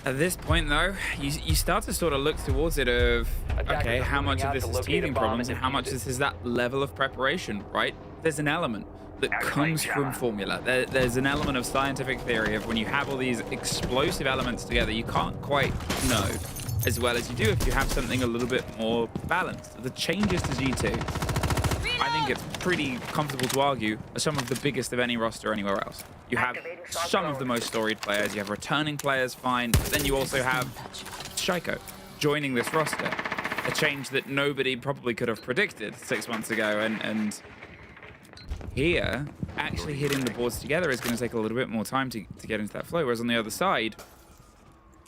At this point, though, you start to sort of look towards it of, okay, how much of this is teething problems and how much this is that level of preparation, right? There's an element that comes from formula. There's an element of scientific theory of when you have all these explosive elements together, you can't quite know as well as you do if you have something a little bit more balanced. The changes to G2, I think it's pretty comfortable to argue, are some of the biggest of any roster anywhere else. You have some of the most storied players, you have returning players, fine, but then you also have Shaiko joining this roster. a change that nobody probably could have predicted 6 months ago. And here, actually hitting the boards together is going to take a little bit more time to get into that flow. Whereas on the other side,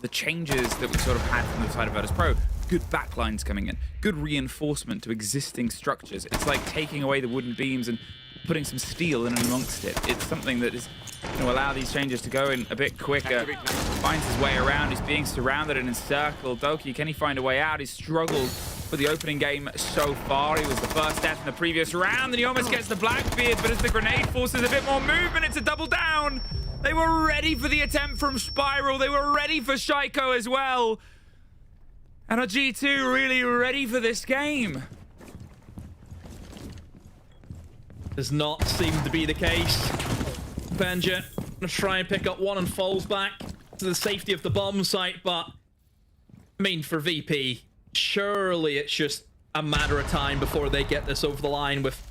the changes that we sort of had from the side of Virtus Pro, good backlines coming in, good reinforcement to existing structures. It's like taking away the wooden beams and putting some steel in amongst it. It's something that is going to allow these changes to go in a bit quicker. Finds his way around. He's being surrounded and encircled. Doki, can he find a way out? He's struggled with the opening game so far. He was the first death in the previous round, and he almost gets the Blackbeard, but as the grenade forces a bit more movement, it's a double down. They were ready for the attempt from Spiral. They were ready for Shaiko as well. And are G2 really ready for this game? Does not seem to be the case. Benja gonna try and pick up one and falls back to the safety of the bomb site, but I mean, for VP, surely it's just a matter of time before they get this over the line with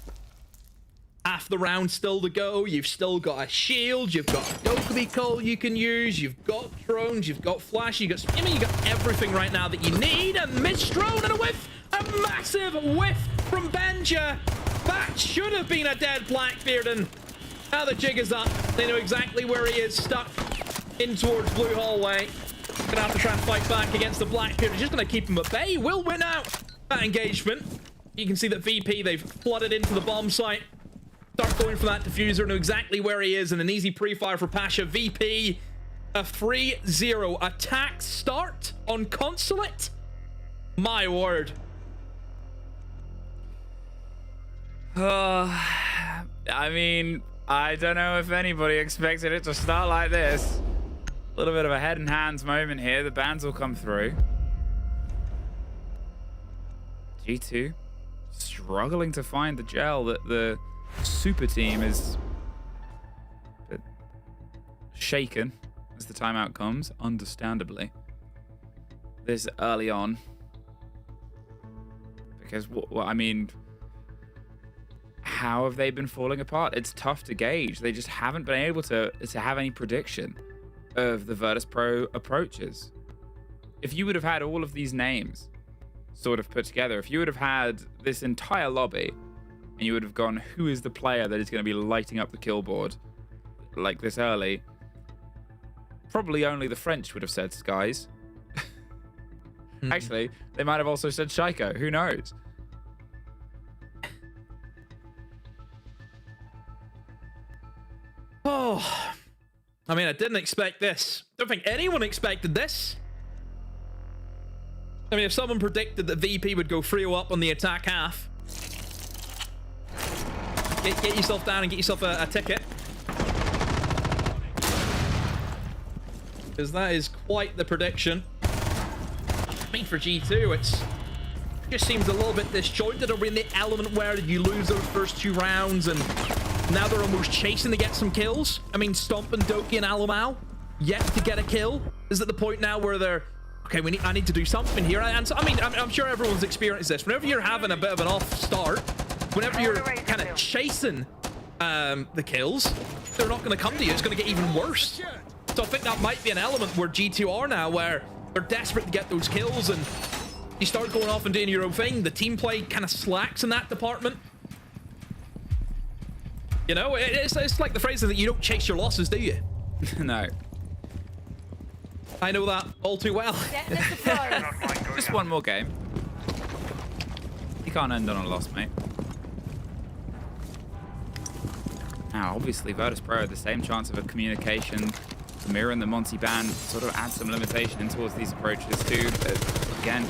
half the round still to go. You've still got a shield, you've got a Dokkaebi call you can use, you've got drones, you've got flash, you've got skimming, you've got everything right now that you need. A missed drone and a whiff, a massive whiff from Benja. That should have been a dead Blackbeard, and now the jig is up. They know exactly where he is, stuck in towards Blue Hallway. Gonna have to try and fight back against the Blackbeard. He's just gonna keep him at bay. Will win out that engagement. You can see that VP, they've flooded into the bomb site. Start going for that diffuser, know exactly where he is, and an easy pre-fire for Pasha. VP, a 3-0 attack start on Consulate. My word. I mean, I don't know if anybody expected it to start like this. A little bit of a head and hands moment here. The bans will come through. G2 struggling to find the gel that the super team is a bit shaken as the timeout comes, understandably, this early on. Because, what I mean, how have they been falling apart? It's tough to gauge. They just haven't been able to have any prediction of the Virtus Pro approaches. If you would have had all of these names sort of put together, if you would have had this entire lobby and you would have gone, who is the player that is going to be lighting up the kill board like this early? Probably only the French would have said Skies. Actually, they might have also said Shaiko. Who knows? Oh, I mean, I didn't expect this. Don't think anyone expected this. I mean, if someone predicted that VP would go 3-0 up on the attack half, get yourself down and get yourself a ticket. Because that is quite the prediction. I mean, for G2, it just seems a little bit disjointed. Are we in the element where you lose those first 2 rounds and now they're almost chasing to get some kills? I mean, Stomp and Doki and Alamau yet to get a kill. Is at the point now where they're, okay, I need to do something here. And so, I mean, I'm sure everyone's experienced this. Whenever you're having a bit of an off start, whenever you're kind of chasing the kills, they're not going to come to you. It's going to get even worse. So I think that might be an element where G2 are now, where they're desperate to get those kills, and you start going off and doing your own thing. The team play kind of slacks in that department. You know, it's like the phrase that you don't chase your losses, do you? No. I know that all too well. Just one more game. You can't end on a loss, mate. Now, obviously, Virtus Pro had the same chance of a communication. The Mirror and the Monty ban sort of add some limitation towards these approaches too. But again,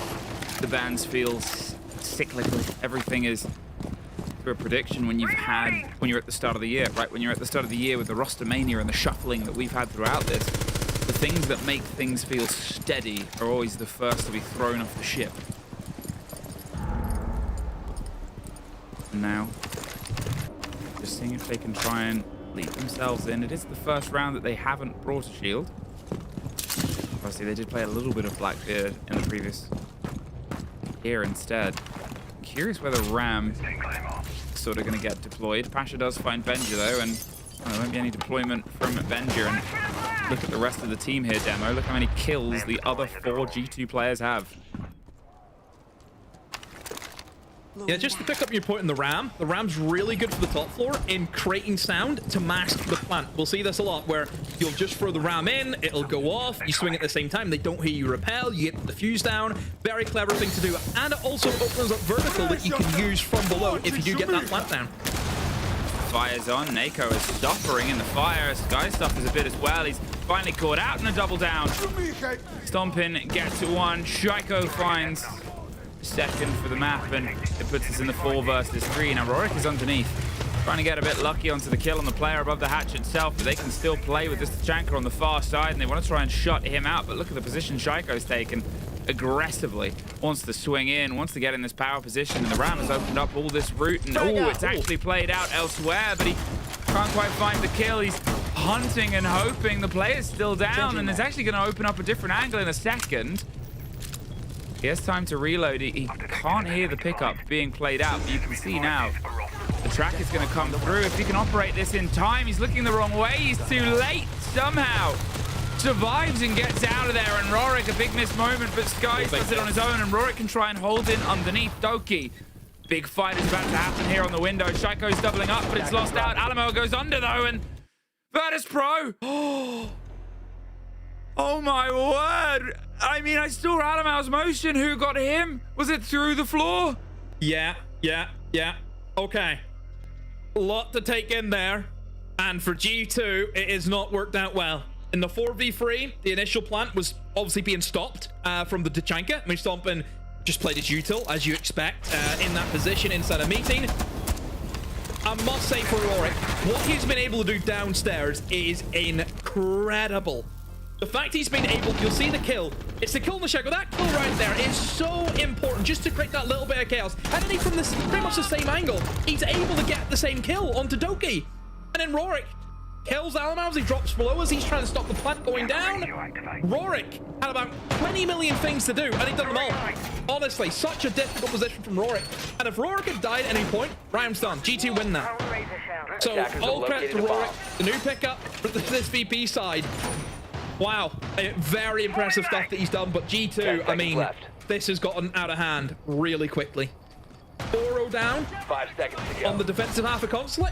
the bans feel cyclical. Everything is through a prediction when you're at the start of the year, right? When you're at the start of the year with the roster mania and the shuffling that we've had throughout this, the things that make things feel steady are always the first to be thrown off the ship. And now, just seeing if they can try and lead themselves in. It is the first round that they haven't brought a shield. Obviously, they did play a little bit of Blackbeard in the previous year instead. Curious whether Ram is sort of going to get deployed. Pasha does find Benja though, and there won't be any deployment from Benja. And look at the rest of the team here, Demo. Look how many kills the other 4 G2 players have. Yeah, just to pick up your point in the ram's really good for the top floor in creating sound to mask the plant. We'll see this a lot where you'll just throw the ram in, it'll go off, you swing at the same time, they don't hear you repel, you get the fuse down. Very clever thing to do. And it also opens up vertical that you can use from below if you do get that plant down. Fire's on. Nako is suffering in the fire. Sky suffers a bit as well. He's finally caught out in a double down. Stompin gets one. Shaiko finds second for the map, and it puts us in the 4 versus 3. Now Rorik is underneath, trying to get a bit lucky onto the kill on the player above the hatch itself, but they can still play with this Tachanka on the far side, and they want to try and shut him out. But look at the position Shaiko's taken. Aggressively wants to swing in, wants to get in this power position, and the Ram has opened up all this route, and it's actually played out elsewhere, but he can't quite find the kill. He's hunting and hoping. The player's still down, and is actually going to open up a different angle in a second. He has time to reload. He can't hear the pickup being played out, but you can see now the track is going to come through. If he can operate this in time, he's looking the wrong way. He's too late somehow. Survives and gets out of there, and Rorik, a big missed moment, but Sky does it on his own, and Rorik can try and hold in underneath Doki. Big fight is about to happen here on the window. Shaiko's doubling up, but it's lost out. Alamo goes under though, and Virtus Pro. Oh my word. I mean, I saw Alamo's motion. Who got him? Was it through the floor? Yeah. Okay. A lot to take in there. And for G2, it has not worked out well. In the 4v3, the initial plant was obviously being stopped from the Tachanka. I mean, Stompin just played his util, as you expect, in that position inside a meeting. I must say for Rorik, what he's been able to do downstairs is incredible. The fact he's been able, you'll see the kill. It's the kill on the Shaco. That kill right there is so important just to create that little bit of chaos. And then from this pretty much the same angle, he's able to get the same kill onto Doki. And then Rorik kills Alamo as he drops below as he's trying to stop the plant going down. Rorik had about 20 million things to do, and he'd done them all. Honestly, such a difficult position from Rorik. And if Rorik had died at any point, round's done. G2 win that. So all credit to Rorik, the new pickup for this VP side. Wow, very impressive stuff that he's done, but G2, I mean, this has gotten out of hand really quickly. 4-0 down 5 seconds to go. on the defensive half of Consulate.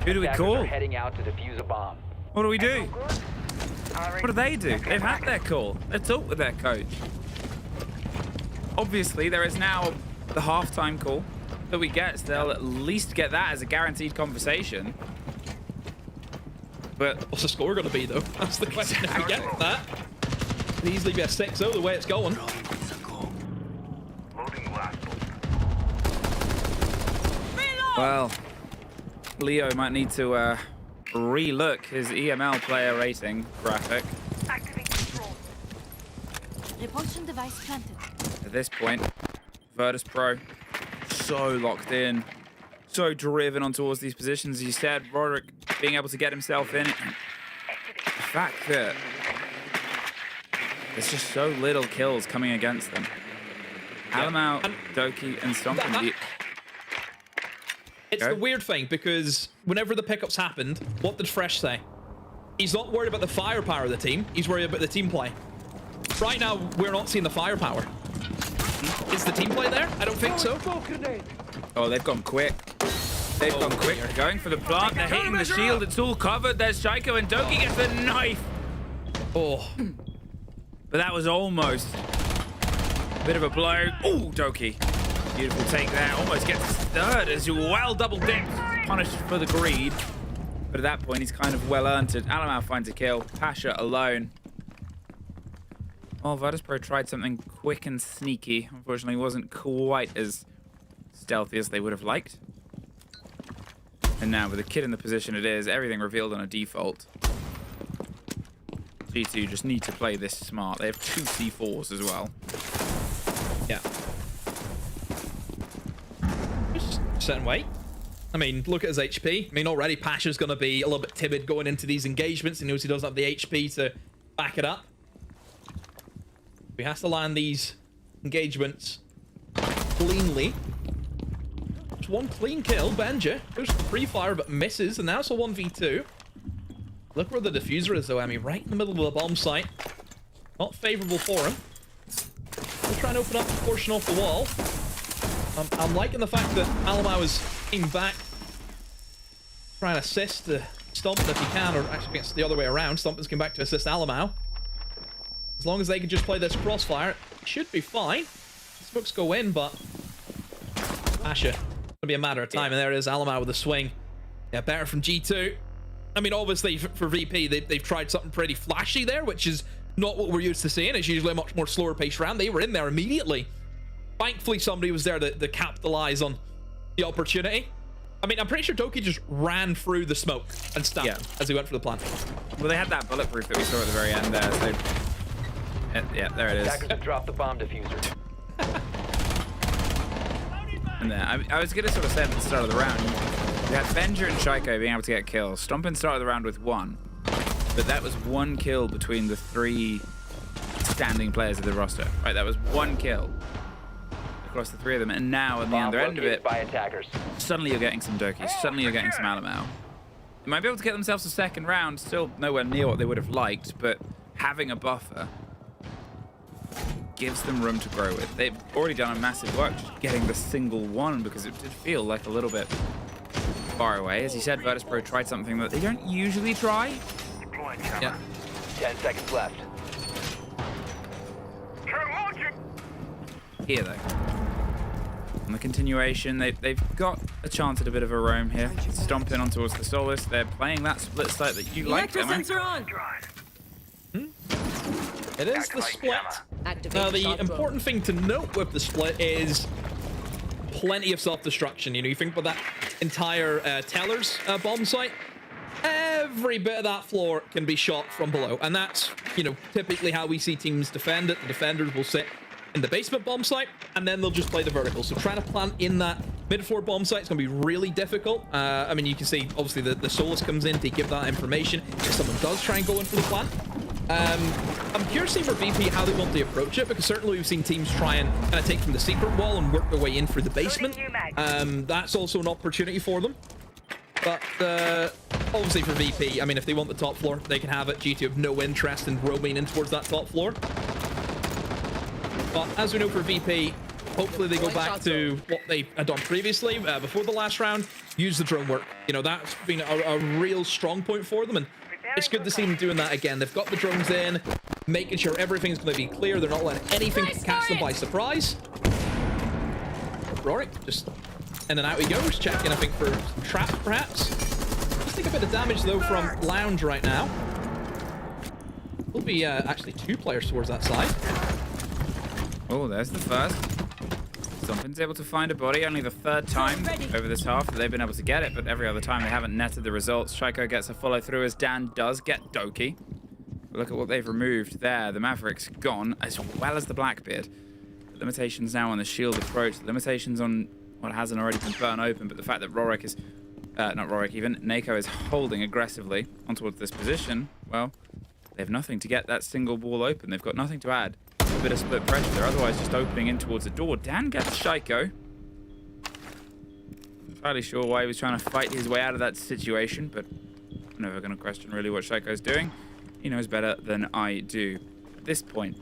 Who do we call? Heading out to defuse a bomb. What do we do? What do they do? They've had their call. They've talked with their coach. Obviously, there is now the halftime call that we get, so they'll at least get that as a guaranteed conversation. But what's the score going to be, though? That's the question. If we get that, it'd easily be a 6-0 the way it's going. Well, Leo might need to re-look his EML player rating graphic. Repulsion device planted. At this point, Virtus Pro so locked in, so driven on towards these positions. As you said, Rorik being able to get himself in. The fact that there's just so little kills coming against them. Alamo, Doki, and Stompin. It's the weird thing, because whenever the pickups happened, what did Fresh say? He's not worried about the firepower of the team. He's worried about the team play. Right now, we're not seeing the firepower. Is the team play there? I don't think so. Oh, they've gone quick. They've gone quick. They're going for the plant. They're hitting the shield. It's all covered. There's Shaiko, and Doki gets the knife. Oh. But that was almost a bit of a blow. Oh, Doki. Beautiful take there. Almost gets third as you well double dipped. Punished for the greed. But at that point, he's kind of well earned it. Alamau finds a kill. Pasha alone. Well, Virtus Pro tried something quick and sneaky. Unfortunately, it wasn't quite as stealthy as they would have liked. And now, with the kid in the position it is, everything revealed on a default. G2 just need to play this smart. They have 2 C4s as well. Yeah. Just sit and wait. I mean, look at his HP. I mean, already Pasha's going to be a little bit timid going into these engagements. He knows he doesn't have the HP to back it up. He has to land these engagements cleanly. Just one clean kill. Benja goes for free fire but misses, and now it's a 1v2. Look where the diffuser is, though, Emmy. Right in the middle of the bomb site. Not favorable for him. We'll try try and open up a portion off the wall. I'm liking the fact that Alamau is in back, trying to assist the Stomp if he can, or actually it's the other way around. Stompin's come back to assist Alamau. As long as they can just play this crossfire, it should be fine. Smokes go in, but Asha, it'll be a matter of time. And there is Alamau with a swing. Yeah, better from G2. I mean, obviously for VP, they've tried something pretty flashy there, which is not what we're used to seeing. It's usually a much more slower paced round. They were in there immediately. Thankfully, somebody was there to capitalize on the opportunity. I mean, I'm pretty sure Doki just ran through the smoke and stabbed as he went for the plant. Well, they had that bulletproof that we saw at the very end there. So, yeah, there it is. Attackers have dropped the bomb diffuser. And then I was going to sort of say at the start of the round, you had Venger and Shaiko being able to get kills. Stompin started the round with 1, but that was 1 kill between the 3 standing players of the roster. Right, that was 1 kill across the 3 of them, and now on the other end of it, by attackers. suddenly you're getting some Dokis, suddenly you're getting some Alamau. They might be able to get themselves a second round, still nowhere near what they would have liked, but having a buffer gives them room to grow with. They've already done a massive work just getting the single one, because it did feel like a little bit far away. As you said, Virtus.pro tried something that they don't usually try. Yeah. 10 seconds left. Here though, on the continuation, they've got a chance at a bit of a roam here. Stomp in on towards the Solus. They're playing that split site that you like, Demo. It is the split. Now, the important thing to note with the split is plenty of self-destruction. You know, you think about that entire Tellers bomb site. Every bit of that floor can be shot from below, and that's, you know, typically how we see teams defend it. The defenders will sit in the basement bomb site, and then they'll just play the vertical. So trying to plant in that mid-floor bomb site is going to be really difficult. I mean, you can see, obviously, the Solus comes in to give that information if someone does try and go in for the plant. I'm curious to see for VP how they want to approach it, because certainly we've seen teams try and kind of take from the secret wall and work their way in through the basement. That's also an opportunity for them. But obviously for VP, I mean, if they want the top floor, they can have it. G2 have no interest in roaming in towards that top floor. But as we know for VP, hopefully they go back to what they had done previously before the last round, use the drone work. You know, that's been a real strong point for them, and it's good to see them doing that again. They've got the drones in, making sure everything's going to be clear. They're not letting anything catch them by surprise. Rorik, just in and out he goes, checking, I think, for some traps, perhaps. Just take a bit of damage, though, from Lounge right now. There'll be actually 2 players towards that side. Oh, there's the first. Stompin's able to find a body, only the 3rd time over this half that they've been able to get it, but every other time they haven't netted the results. Shaiko gets a follow through as Dan does get Doki. Look at what they've removed there. The Maverick's gone, as well as the Blackbeard. The limitations now on the shield approach, the limitations on what hasn't already been burnt open, but the fact that Rorik is, not Rorik even, Nako is holding aggressively on towards this position, well, they have nothing to get that single wall open. They've got nothing to add. A bit of split pressure. They're otherwise just opening in towards the door. Dan gets Shaiko. Not entirely sure why he was trying to fight his way out of that situation, but I'm never going to question really what Shaiko's doing. He knows better than I do. At this point,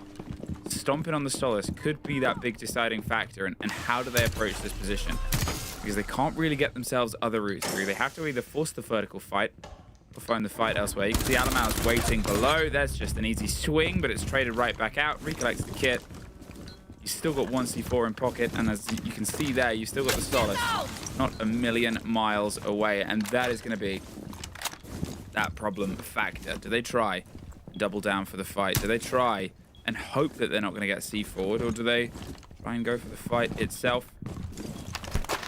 stomping on the Solus could be that big deciding factor, and how do they approach this position? Because they can't really get themselves other routes through. They have to either force the vertical fight or find the fight elsewhere. You can see Alamau's waiting below. There's just an easy swing, but it's traded right back out. Recollects the kit. You've still got 1 C4 in pocket, and as you can see there, you've still got the Solus. Not a million miles away, and that is going to be that problem factor. Do they try and double down for the fight? Do they try and hope that they're not going to get C forward, or do they try and go for the fight itself?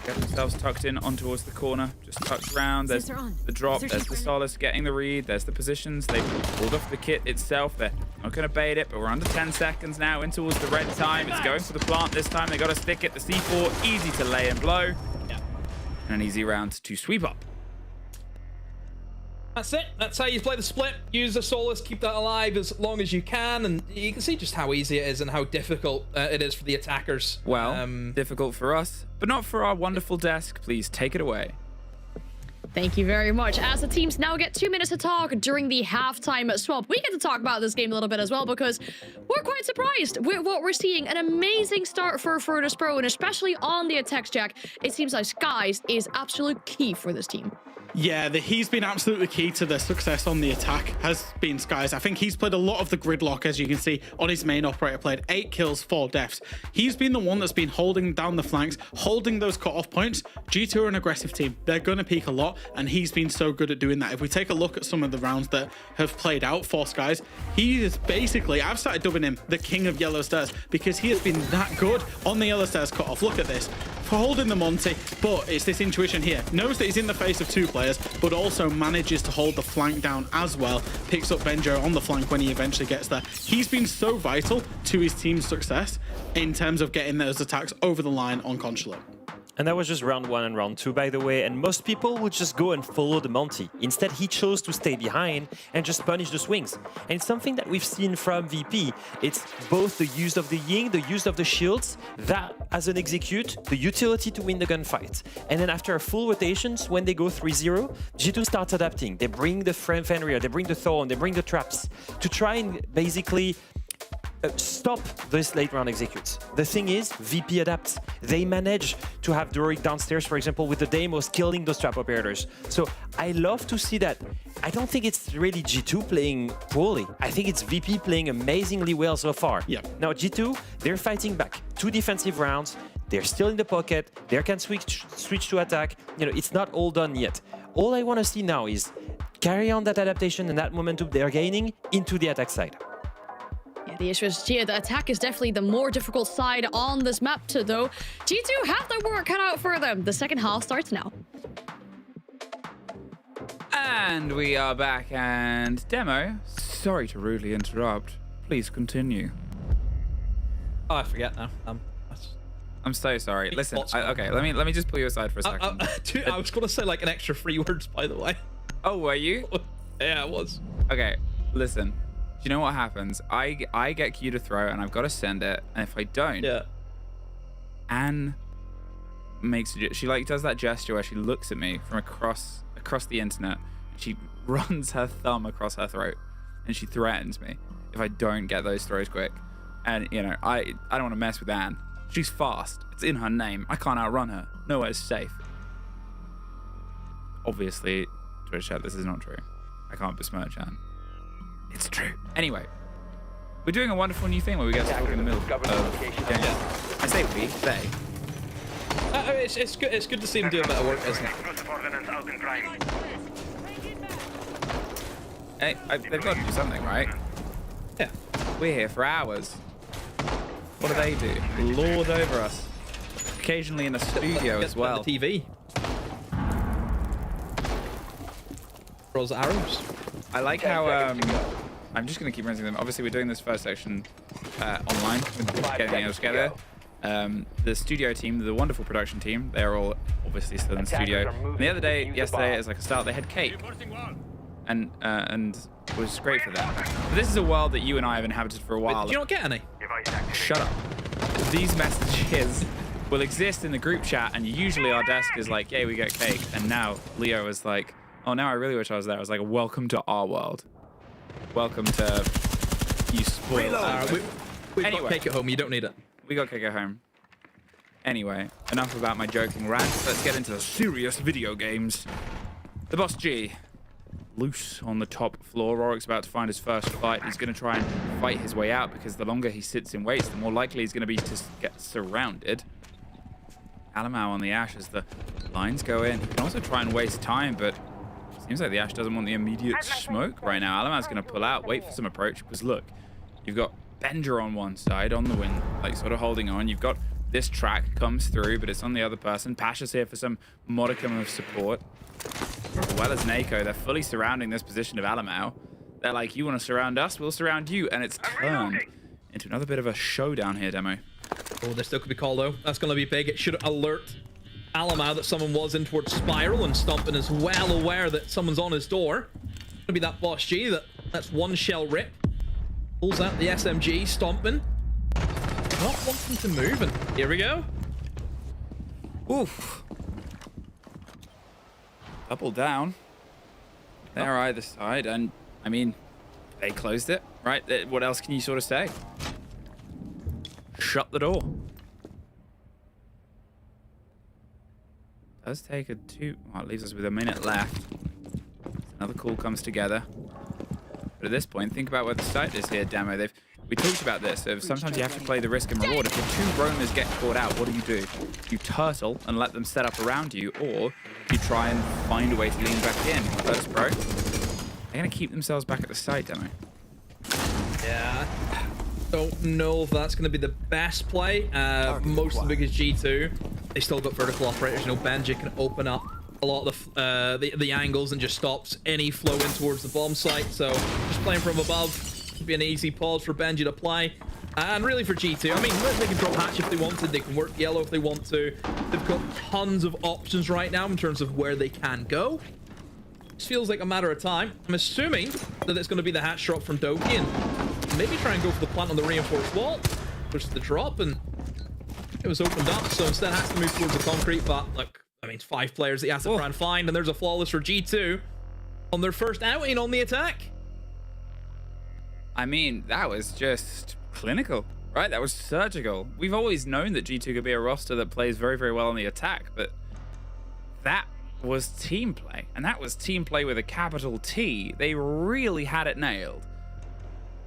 Get themselves tucked in on towards the corner, just tucked round. There's the drop, there's the Solus getting the read, there's the positions. They've pulled off the kit itself. They're not going to bait it, but we're under 10 seconds now in towards the red time. It's going for the plant this time. They got to stick it. The C4, easy to lay and blow. And an easy round to sweep up. That's it. That's how you play the split. Use the Solus, keep that alive as long as you can, and you can see just how easy it is and how difficult it is for the attackers. Well, difficult for us, but not for our wonderful desk. Please take it away. Thank you very much. As the teams now get 2 minutes to talk during the halftime swap, we get to talk about this game a little bit as well because we're quite surprised with what we're seeing. An amazing start for Virtus Pro, and especially on the attacks, Jack. It seems like Skies is absolute key for this team. Yeah, he's been absolutely key to the success on the attack, has been Skies. I think he's played a lot of the gridlock, as you can see, on his main operator, played 8 kills, 4 deaths. He's been the one that's been holding down the flanks, holding those cut-off points. G2 are an aggressive team. They're going to peak a lot, and he's been so good at doing that. If we take a look at some of the rounds that have played out for Skies, he is basically, I've started dubbing him the king of yellow stairs because he has been that good on the yellow stairs cut-off. Look at this. For holding the Monty, but it's this intuition here. Knows that he's in the face of 2 players, but also manages to hold the flank down as well. Picks up Benjo on the flank when he eventually gets there. He's been so vital to his team's success in terms of getting those attacks over the line on Consulate. And that was just round 1 and round 2, by the way, and most people would just go and follow the Monty. Instead, he chose to stay behind and just punish the swings. And it's something that we've seen from VP. It's both the use of the Ying, the use of the shields, that as an execute, the utility to win the gunfight. And then after a full rotations, when they go 3-0, G2 starts adapting. They bring the Fenrir, they bring the Thorn, they bring the traps to try and basically stop this late round executes. The thing is, VP adapts. They manage to have Doric downstairs, for example, with the Deimos killing those trap operators. So I love to see that. I don't think it's really G2 playing poorly. I think it's VP playing amazingly well so far. Yeah. Now G2, they're fighting back. 2 defensive rounds. They're still in the pocket. They can switch to attack. You know, it's not all done yet. All I want to see now is carry on that adaptation and that momentum they're gaining into the attack side. Yeah, the issue is the attack is definitely the more difficult side on this map though. G2 have their work cut out for them. The second half starts now. And we are back, and Demo, sorry to rudely interrupt. Please continue. Oh, I forget now. I'm so sorry. Listen, okay, let me just pull you aside for a second. I was going to say like an extra 3 words, by the way. Oh, were you? Yeah, I was. Okay, listen. Do you know what happens? I get Q to throw, and I've got to send it, and if I don't, yeah, Anne she like does that gesture where she looks at me from across the internet. She runs her thumb across her throat, and she threatens me if I don't get those throws quick. And you know, I don't want to mess with Anne. She's fast. It's in her name. I can't outrun her. Nowhere's safe. Obviously, Twitch chat, this is not true. I can't besmirch Anne. It's true. Anyway, we're doing a wonderful new thing where we get to talk in the middle of games. I say we, they. It's good. It's good to see them do a bit of work, isn't it? Hey, they've got to do something, right? Yeah. We're here for hours. What do they do? Lord over us. Occasionally in the studio as well. The TV. Throws arrows. I like how I'm just gonna keep rinsing them. Obviously, we're doing this first section online, getting it all together. The studio team, the wonderful production team, they're all obviously still in the studio. And the other day, yesterday, as like a start, they had cake, and it was great for them. But this is a world that you and I have inhabited for a while. Wait, did you not get any? Shut up. These messages will exist in the group chat, and usually our desk is like, "Yeah, we get cake," and now Leo is like, "Oh, now I really wish I was there." I was like, "Welcome to our world. Welcome to you spoiled." We've got cake at home. You don't need it. We got cake at home. Anyway, enough about my joking rant. Let's get into the serious video games. The boss G. Loose on the top floor. Rorik's about to find his first fight. He's going to try and fight his way out because the longer he sits in waits, the more likely he's going to be to get surrounded. Alamau on the Ash as the lines go in. He can also try and waste time, but seems like the Ash doesn't want the immediate smoke right now. Alamau's going to pull out, wait for some approach, because look, you've got Bender on one side on the wing, like sort of holding on. You've got this track comes through, but it's on the other person. Pasha's here for some modicum of support. As well as Nako, they're fully surrounding this position of Alamau. They're like, you want to surround us? We'll surround you. And it's turned into another bit of a showdown here, Demo. Oh, this still could be called, though. That's going to be big. It should alert Alamau that someone was in towards Spiral, and Stompin is well aware that someone's on his door. It's going to be that Boss G. That's one shell rip. Pulls out the SMG. Stompin not wanting to move, and here we go. Oof. Double down. They're either side, and I mean, they closed it, right? What else can you sort of say? Shut the door. Does take a two. Well, it leaves us with a minute left. Another call comes together. But at this point, think about where the site is here, Demo. We talked about this. Sometimes you have to play the risk and reward. If the two roamers get caught out, what do? You turtle and let them set up around you, or you try and find a way to lean back in. First, bro. They're going to keep themselves back at the site, Demo. Yeah. Don't know if that's going to be the best play. Mostly because G2, they still got vertical operators. You know, Benji can open up a lot of the angles and just stops any flow in towards the bomb site. So just playing from above would be an easy pause for Benji to play. And really for G2, I mean, they can drop hatch if they wanted. They can work yellow if they want to. They've got tons of options right now in terms of where they can go. This feels like a matter of time. I'm assuming that it's going to be the hatch drop from Doki and maybe try and go for the plant on the reinforced wall. Push the drop, and it was opened up, so instead has to move towards the concrete. But look, I mean, 5 players that he has to try and find, and there's a flawless for G2 on their first outing on the attack. I mean, that was just clinical, right? That was surgical. We've always known that G2 could be a roster that plays very, very well on the attack, but that was team play, and that was team play with a capital T. They really had it nailed.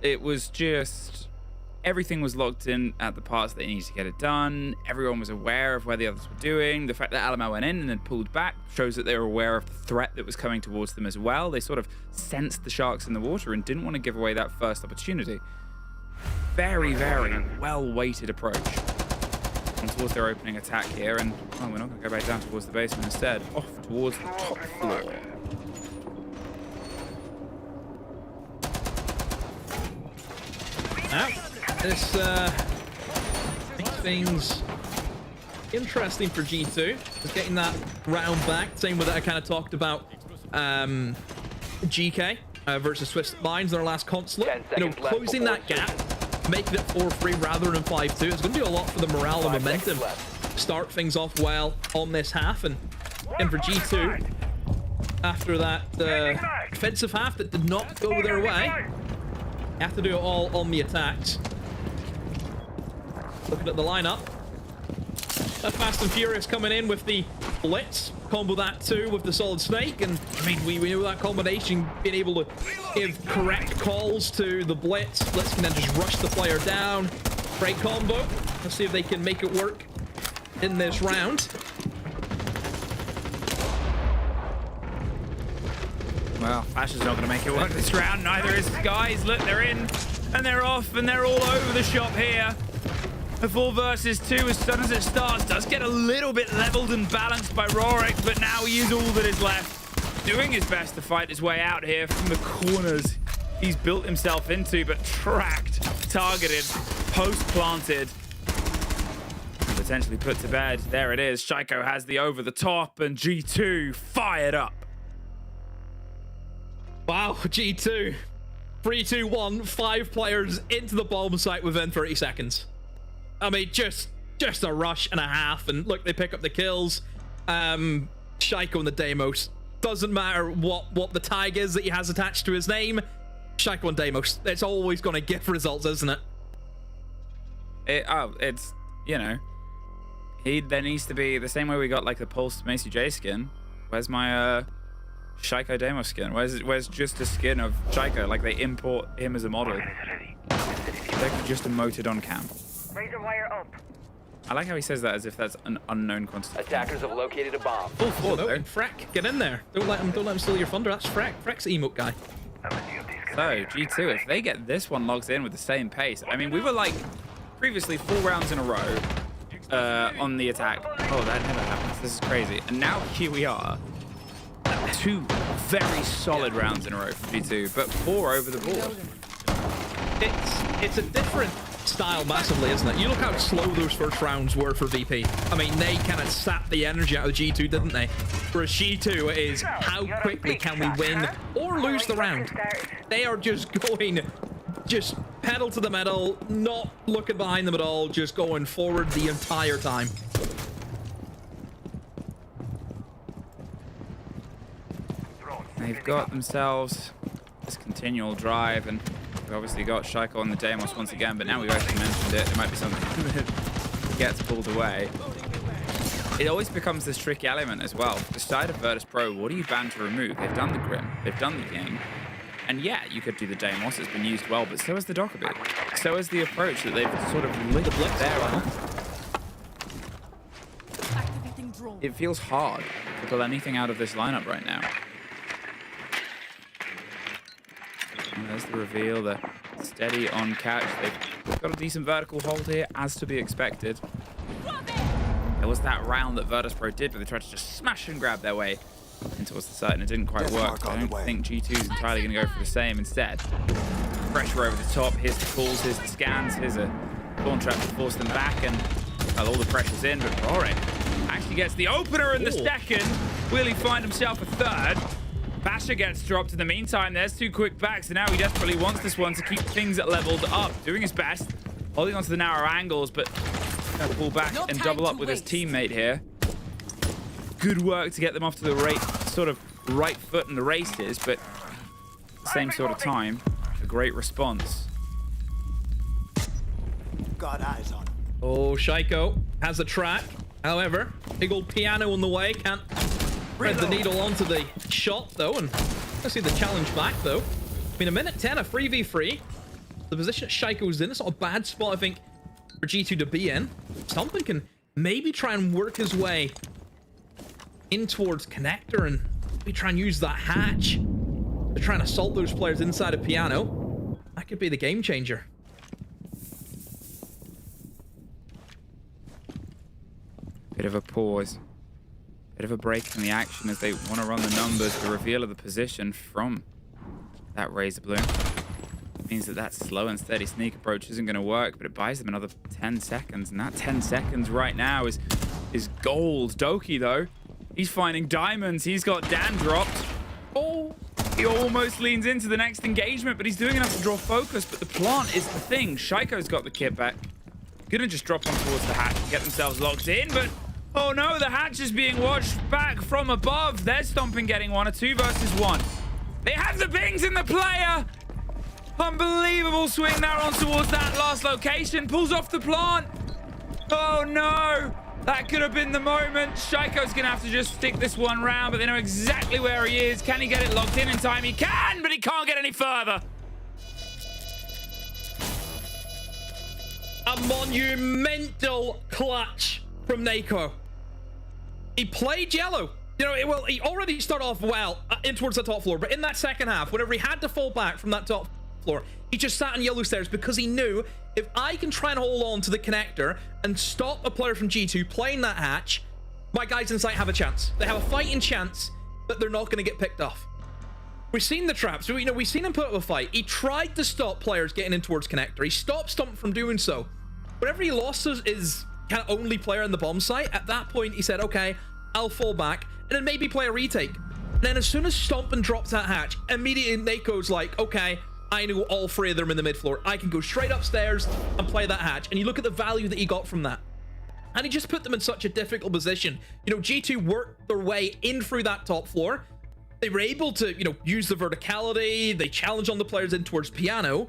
It was just everything was locked in at the parts they needed to get it done. Everyone was aware of where the others were doing. The fact that Alamo went in and then pulled back shows that they were aware of the threat that was coming towards them as well. They sort of sensed the sharks in the water and didn't want to give away that first opportunity. Very, very well-weighted approach towards their opening attack here, and we're not going to go back down towards the basement, instead off towards the top floor. Now, this makes things interesting for G2. Just getting that round back. Same with that I kind of talked about Geekay versus Twisted Minds in our last consulate. You know, closing that gap, making it 4-3 rather than 5-2. It's going to do a lot for the morale and momentum. Start things off well on this half, and for G2, after that defensive half that did not go their way, you have to do it all on the attacks. Looking at the lineup, Fast and Furious coming in with the Blitz, combo that too with the Solid Snake, and I mean, we know that combination, being able to give correct calls to the Blitz. Blitz can then just rush the player down. Great combo. Let's see if they can make it work in this round. Well, Flash is not going to make it work this round. Neither is Guys. Look, they're in and they're off and they're all over the shop here. The 4 versus 2, as soon as it starts, does get a little bit leveled and balanced by Rorik, but now he is all that is left. Doing his best to fight his way out here from the corners he's built himself into, but tracked, targeted, post-planted, and potentially put to bed. There it is. Shaiko has the over the top, and G2 fired up. Wow, G2. 3, 2, 1, 5 players into the bomb site within 30 seconds. I mean, just a rush and a half, and look, they pick up the kills. Shaiko and the Deimos. Doesn't matter what the tag is that he has attached to his name. Shaiko and Deimos. It's always going to give results, isn't it? It's, you know, there needs to be the same way we got like the Pulse Macy J skin. Where's my Shaiko Deimos skin? Where's just a skin of Shaiko? Like they import him as a model. They could just emote it on cam. Razor wire up. I like how he says that as if that's an unknown quantity. Attackers have located a bomb. Full forward, though. Frack, get in there. Don't let him steal your thunder. That's Frack. Frack's the emote guy. So G2, if they get this one logged in with the same pace, I mean, we were like previously 4 rounds in a row on the attack. Oh, that never happens. This is crazy. And now here we are. 2 very solid rounds in a row for G2, but 4 over the board. It's a different style massively, isn't it? You look how slow those first rounds were for VP. I mean, they kind of sapped the energy out of G2, didn't they? Whereas G2 it is how quickly can we win or lose the round. They are just going, just pedal to the metal, not looking behind them at all, just going forward the entire time. They've got themselves this continual drive, and we've obviously got Shaiko on the Deimos once again, but now we've actually mentioned it. It might be something that gets pulled away. It always becomes this tricky element as well. The side of Virtus Pro, what do you ban to remove? They've done the Grim, they've done the King, and yeah, you could do the Deimos, it's been used well, but so is the Dokkaebi. So is the approach that they've sort of lit there on. It feels hard to pull anything out of this lineup right now. And there's the reveal, the steady on catch. They've got a decent vertical hold here, as to be expected. There was that round that Virtus Pro did, but they tried to just smash and grab their way in towards the side, and it didn't quite work. I don't think G2 is entirely going to go for the same instead. Pressure over the top. Here's the calls, here's the scans, here's a thorn trap to force them back, and well, all the pressure's in, but Rory actually gets the opener in the second. Will he find himself a third? Basher gets dropped in the meantime. There's 2 quick backs, and now he desperately wants this one to keep things leveled up. Doing his best, holding onto the narrow angles, but gonna pull back and double up with his teammate here. Good work to get them off to the right foot in the races, but at the same sort of time, a great response. Got eyes on him. Oh, Shaiko has a track. However, big old piano on the way. Can't thread the needle onto the shot, though. And let's see the challenge back, though. I mean, a minute 10, a 3v3. The position that Shaiko's in, it's not a bad spot, I think, for G2 to be in. Something can maybe try and work his way in towards connector and maybe try and use that hatch to try and assault those players inside a piano. That could be the game changer. Bit of a pause. Bit of a break in the action as they want to run the numbers. The reveal of the position from that Razor Bloom means that that slow and steady sneak approach isn't going to work, but it buys them another 10 seconds, and that 10 seconds right now is gold. Doki, though, he's finding diamonds. He's got Dan dropped. Oh, he almost leans into the next engagement, but he's doing enough to draw focus, but the plant is the thing. Shaiko's got the kit back. Gonna just drop on towards the hatch and get themselves locked in, but oh no, the hatch is being watched back from above. They're stomping, getting one, a 2 versus 1. They have the pings in the player. Unbelievable swing there on towards that last location. Pulls off the plant. Oh no, that could have been the moment. Shaiko's gonna have to just stick this one round, but they know exactly where he is. Can he get it locked in time? He can, but he can't get any further. A monumental clutch from Nako. He played yellow. You know, he already started off well in towards the top floor, but in that second half, whenever he had to fall back from that top floor, he just sat on yellow stairs because he knew, if I can try and hold on to the connector and stop a player from G2 playing that hatch, my guys inside have a chance. They have a fighting chance that they're not going to get picked off. We've seen the traps. We've seen him put up a fight. He tried to stop players getting in towards connector. He stopped Stump from doing so. Whenever he lost his kind of only player in the bomb site, at that point, he said, okay, I'll fall back and then maybe play a retake. And then as soon as Stompin drops that hatch, immediately Nako's like, okay, I know all 3 of them in the mid floor. I can go straight upstairs and play that hatch. And you look at the value that he got from that. And he just put them in such a difficult position. You know, G2 worked their way in through that top floor. They were able to, you know, use the verticality. They challenged on the players in towards piano.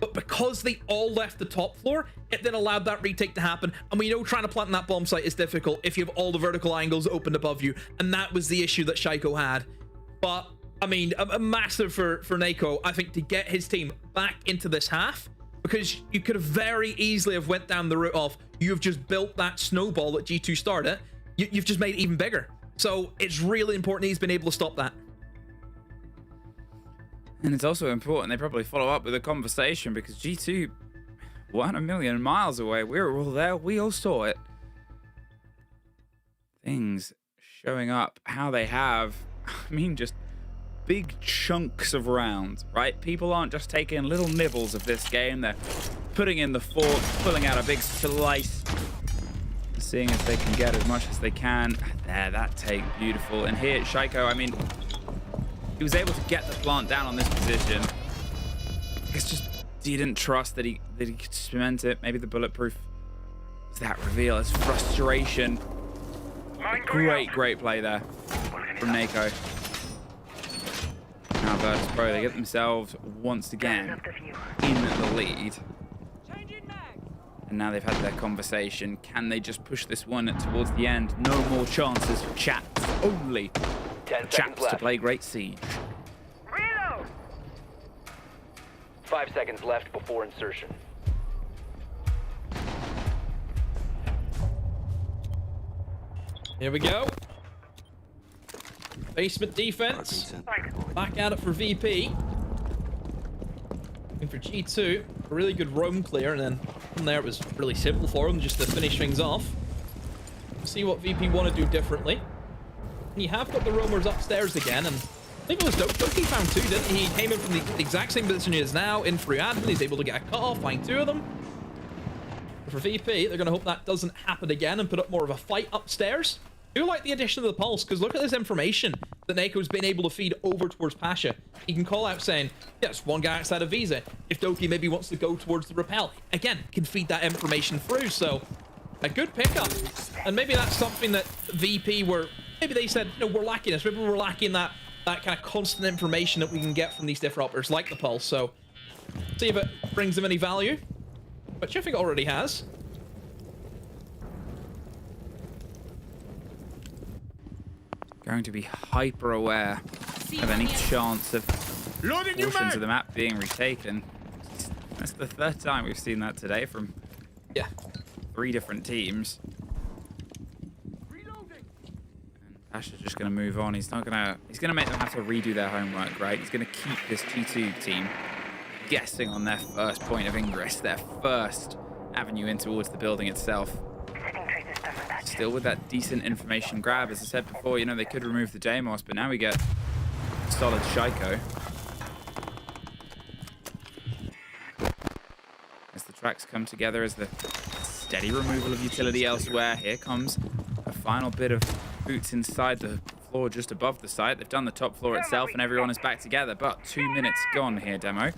But because they all left the top floor, it then allowed that retake to happen. And we know trying to plant in that bomb site is difficult if you have all the vertical angles opened above you. And that was the issue that Shaiko had. But, I mean, a massive for Nako, I think, to get his team back into this half. Because you could have very easily have went down the route of, you've just built that snowball that G2 started. You've just made it even bigger. So it's really important he's been able to stop that. And it's also important they probably follow up with a conversation, because G2 weren't a million miles away. We were all there. We all saw it. Things showing up how they have. I mean, just big chunks of rounds, right? People aren't just taking little nibbles of this game. They're putting in the fork, pulling out a big slice, seeing if they can get as much as they can. There, that take, beautiful. And here, Shaiko, I mean, he was able to get the plant down on this position. I guess just he didn't trust that he could cement it. Maybe the bulletproof was that reveal. It's frustration. Great play there from Nako. now, Virtus Pro. They get themselves once again in the lead. And now they've had their conversation. Can they just push this one towards the end? No more chances for chaps. Only 10 seconds chaps to left. play Great Siege. 5 seconds left before insertion. Here we go. Basement defense. Back at it for VP. And for G2, a really good roam clear, and then from there it was really simple for him just to finish things off. See what VP want to do differently. And you have got the roamers upstairs again, and I think it was Doki found two, didn't he? He came in from the exact same position he is now, in through admin. He's able to get a cut-off, find two of them. But for VP, they're going to hope that doesn't happen again and put up more of a fight upstairs. I do like the addition of the pulse, because look at this information that Nako's been able to feed over towards Pasha. He can call out saying, yes, one guy outside of Visa. If Doki maybe wants to go towards the rappel, again, can feed that information through. So a good pickup. And maybe that's something that VP were, maybe they said, you know, we're lacking this. Maybe we're lacking that kind of constant information that we can get from these different operators like the pulse. So see if it brings them any value, which I think it already has. Going to be hyper aware of any chance of portions of the map being retaken. That's the third time we've seen that today from 3 different teams. And Pasha's just going to move on. He's going to make them have to redo their homework, right? He's going to keep this G2 team guessing on their first point of ingress, their first avenue in towards the building itself. Still with that decent information grab. As I said before, you know, they could remove the Deimos, but now we get solid Shaiko. As the tracks come together, as the steady removal of utility elsewhere, here comes a final bit of boots inside the floor just above the site. They've done the top floor itself and everyone is back together, but 2 minutes gone here, Demo. All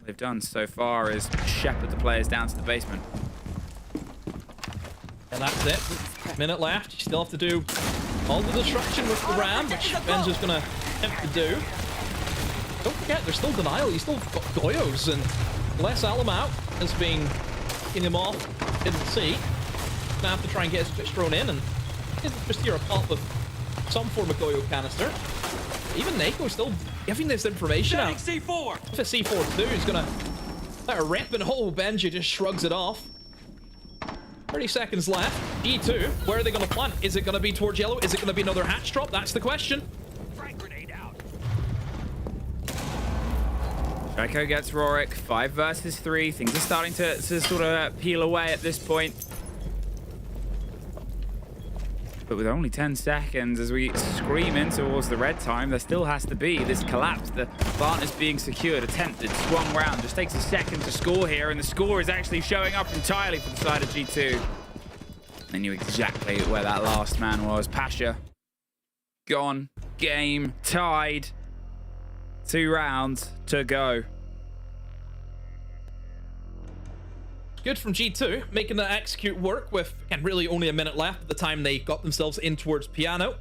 they've done so far is shepherd the players down to the basement. And that's it. Minute left. You still have to do all the destruction with the ram, which Ben's just going to attempt to do. Don't forget, there's still denial. You still got Goyos, and Les Alamau has been kicking him off. Didn't see. Gonna have to try and get his pitch thrown in, and just hear a pop of some form of Goyo canister. Even Nako still giving this information out. If it's C4 too, he's going to let her rip, and Benji just shrugs it off. 30 seconds left. G2, where are they going to plant? Is it going to be towards yellow? Is it going to be another hatch drop? That's the question. Shaiko gets Rorik, 5 versus 3. Things are starting to sort of peel away at this point. But with only 10 seconds, as we scream in towards the red time, there still has to be this collapse. The plant is being secured, attempted, swung round. Just takes a second to score here, and the score is actually showing up entirely for the side of G2. They knew exactly where that last man was. Pasha, gone, game, tied. 2 rounds to go. Good from G2, making that execute work with, again, really only a minute left at the time they got themselves in towards Piano.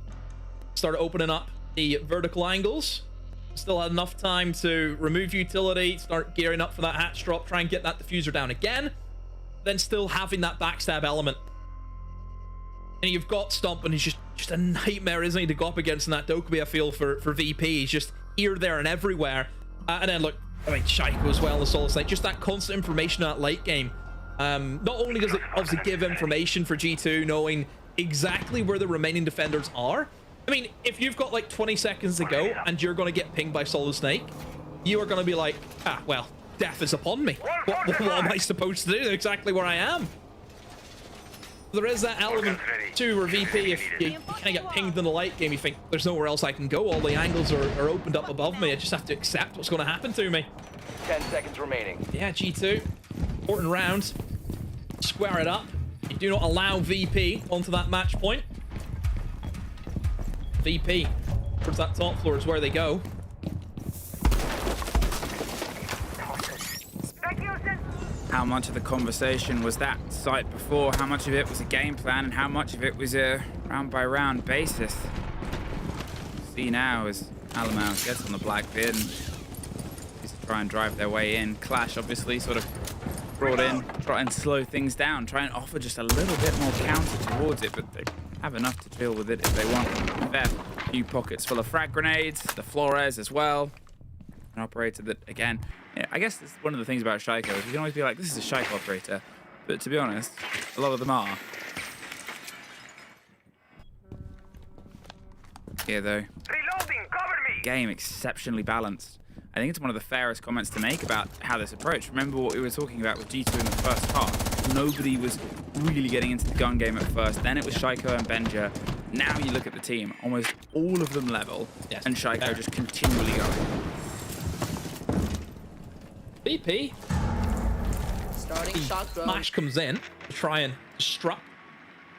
Started opening up the vertical angles. Still had enough time to remove utility, start gearing up for that hatch drop, try and get that diffuser down again. Then still having that backstab element. And you've got Stomp, and he's just a nightmare, isn't he, to go up against in that Dokkaebi, I feel, for VP. He's just here, there, and everywhere. And then, look, I mean, Shaiko as well, the Solid Snake. Just that constant information at late game. Not only does it obviously give information for G2, knowing exactly where the remaining defenders are. I mean, if you've got like 20 seconds to go and you're going to get pinged by Solid Snake, you are going to be like, well, death is upon me. What am I supposed to do? Exactly where I am. There is that element too where VP, if you kind of get pinged in the late game, you think there's nowhere else I can go. All the angles are opened up above me. I just have to accept what's going to happen to me. 10 seconds remaining. Yeah, G2. Important round. Square it up. You do not allow VP onto that match point. VP towards that top floor is where they go. How much of the conversation was that site before? How much of it was a game plan, and how much of it was a round by round basis? See now as Alamau gets on the black bin. Just to try and drive their way in. Clash obviously sort of brought in, try and slow things down, try and offer just a little bit more counter towards it, but they have enough to deal with it if they want. Fair few pockets full of frag grenades, the Flores as well. An operator that, again, yeah, I guess that's one of the things about Shaiko is you can always be like, this is a Shaiko operator, but to be honest, a lot of them are. Here though, Reloading, cover me! game exceptionally balanced. I think it's one of the fairest comments to make about how this approach. Remember what we were talking about with G2 in the first half. Nobody was really getting into the gun game at first. Then it was Shaiko and Benja. Now you look at the team, almost all of them level, yes, and Shaiko just continually going. BP. Starting shock drone. Smash comes in to try and disrupt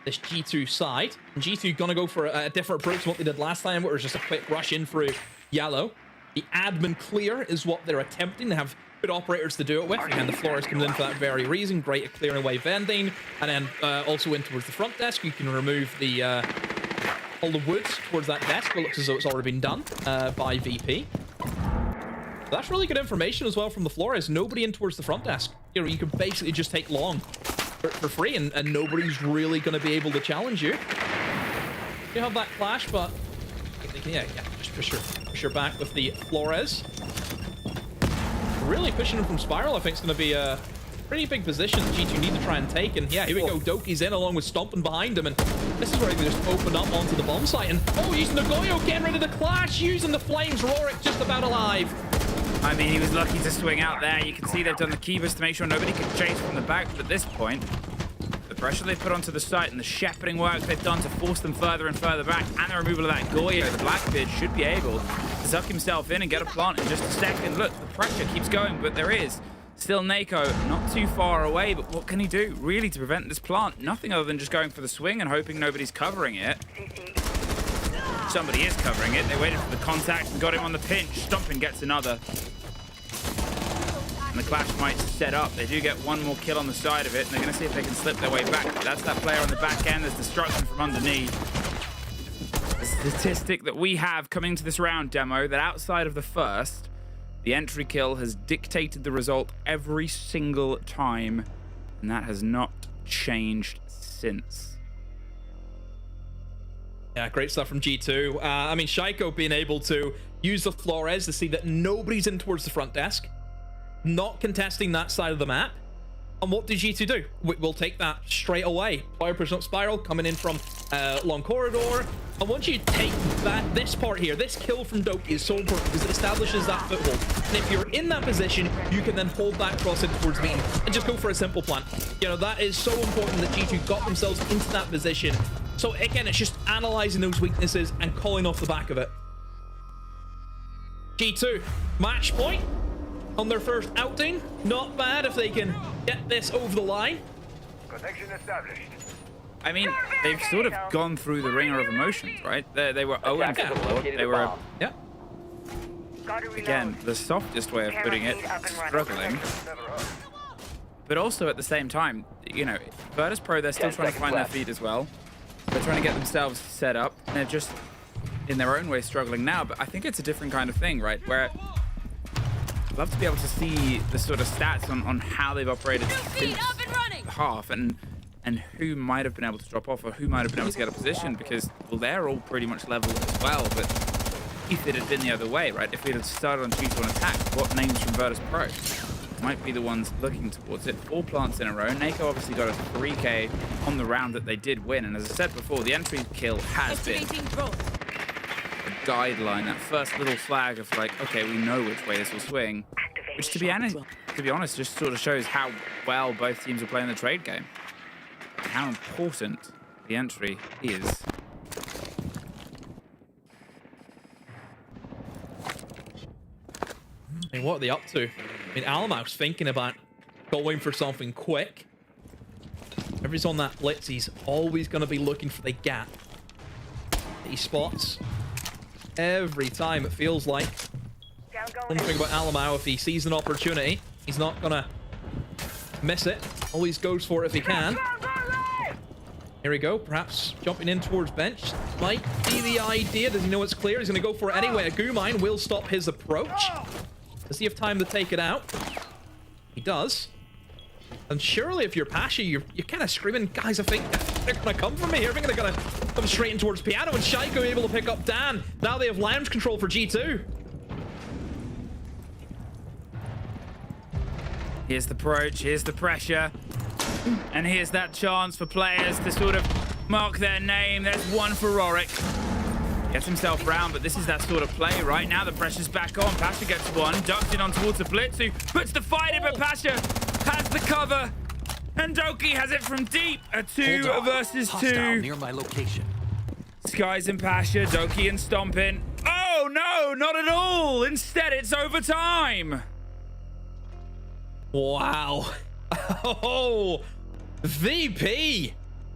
this G2 side. And G2 gonna go for a different approach to what they did last time, where it was just a quick rush in through yellow. The admin clear is what they're attempting. They have good operators to do it with, and the Flores comes in for that very reason. Great at clearing away vending, and then also in towards the front desk. You can remove the all the wood towards that desk. It looks as though it's already been done by VP. That's really good information as well from the Flores. Nobody in towards the front desk. You know, you can basically just take long for free, and nobody's really going to be able to challenge you. You have that clash, but yeah, just push her back with the Flores. Really pushing him from Spiral, I think, is going to be a pretty big position that G2 need to try and take. And yeah, here we go. Doki's in along with Stomping behind him, and this is where he can just open up onto the bomb site. And oh, using the Goyo, getting rid of the clash, using the flames. Rorik just about alive. I mean, he was lucky to swing out there. You can see they've done the Kivas to make sure nobody can chase from the back. But at this point, the pressure they put onto the site and the shepherding work they've done to force them further and further back, and the removal of that Goyo, the Blackbeard should be able to suck himself in and get a plant in just a second. Look, the pressure keeps going, but there is still Nako not too far away. But what can he do, really, to prevent this plant? Nothing other than just going for the swing and hoping nobody's covering it. Somebody is covering it. They waited for the contact and got him on the pinch. Stomping gets another. And the clash might set up. They do get one more kill on the side of it, and they're going to see if they can slip their way back. That's that player on the back end. There's destruction from underneath. The statistic that we have coming to this round, Demo, that outside of the first, the entry kill has dictated the result every single time, and that has not changed since. Yeah, great stuff from G2. I mean, Shaiko being able to use the Flores to see that nobody's in towards the front desk, not contesting that side of the map. And what did G2 do? We'll take that straight away. Player pushing up Spiral, coming in from long corridor. And once you take that, this part here, this kill from Doki is so important because it establishes that foothold. And if you're in that position, you can then hold that cross in towards me and just go for a simple plant. You know, that is so important that G2 got themselves into that position. So again, it's just analyzing those weaknesses and calling off the back of it. G2, match point on their first outing. Not bad if they can get this over the line. Connection established. I mean, they've sort of gone through the ringer of emotions, right? They were 0-4. They were, yeah. Again, the softest way of putting it, struggling. But also at the same time, you know, Virtus Pro, they're still trying to find their feet as well. They're trying to get themselves set up. And they're just, in their own way, struggling now. But I think it's a different kind of thing, right? Where I'd love to be able to see the sort of stats on how they've operated since half and who might have been able to drop off or who might have been able to get a position, because, well, they're all pretty much level as well. But if it had been the other way, right? If we'd have started on G2 on attack, what names from Virtus Pro might be the ones looking towards it? 4 plants in a row. Nako obviously got a 3K on the round that they did win. And as I said before, the entry kill has been a guideline, that first little flag of like, okay, we know which way this will swing. Which, to be honest, just sort of shows how well both teams are playing the trade game. How important the entry is. I mean, what are they up to? I mean, Alamau's thinking about going for something quick. Whenever he's on that blitz, he's always going to be looking for the gap that he spots. Every time, it feels like. One thing about Alamau, if he sees an opportunity, he's not going to miss it. Always goes for it if he can. Here we go. Perhaps jumping in towards bench might be the idea. Does he know it's clear? He's going to go for it anyway. A goo mine will stop his approach. Does he have time to take it out? He does. And surely if you're Pasha, you're kind of screaming, guys, I think they're going to come for me here. I think they're going to come straight in towards Piano, and Shaiko able to pick up Dan. Now they have lounge control for G2. Here's the approach, here's the pressure, and here's that chance for players to sort of mark their name. There's one for Rorik. Gets himself round, but this is that sort of play. Right now, the pressure's back on. Pasha gets one, ducks in on towards the blitz, who puts the fight in, but Pasha has the cover, and Doki has it from deep. A 2 versus 2. Near my location. Skies and Pasha, Doki and Stompin. Oh no, not at all. Instead, it's overtime. Wow. Oh, VP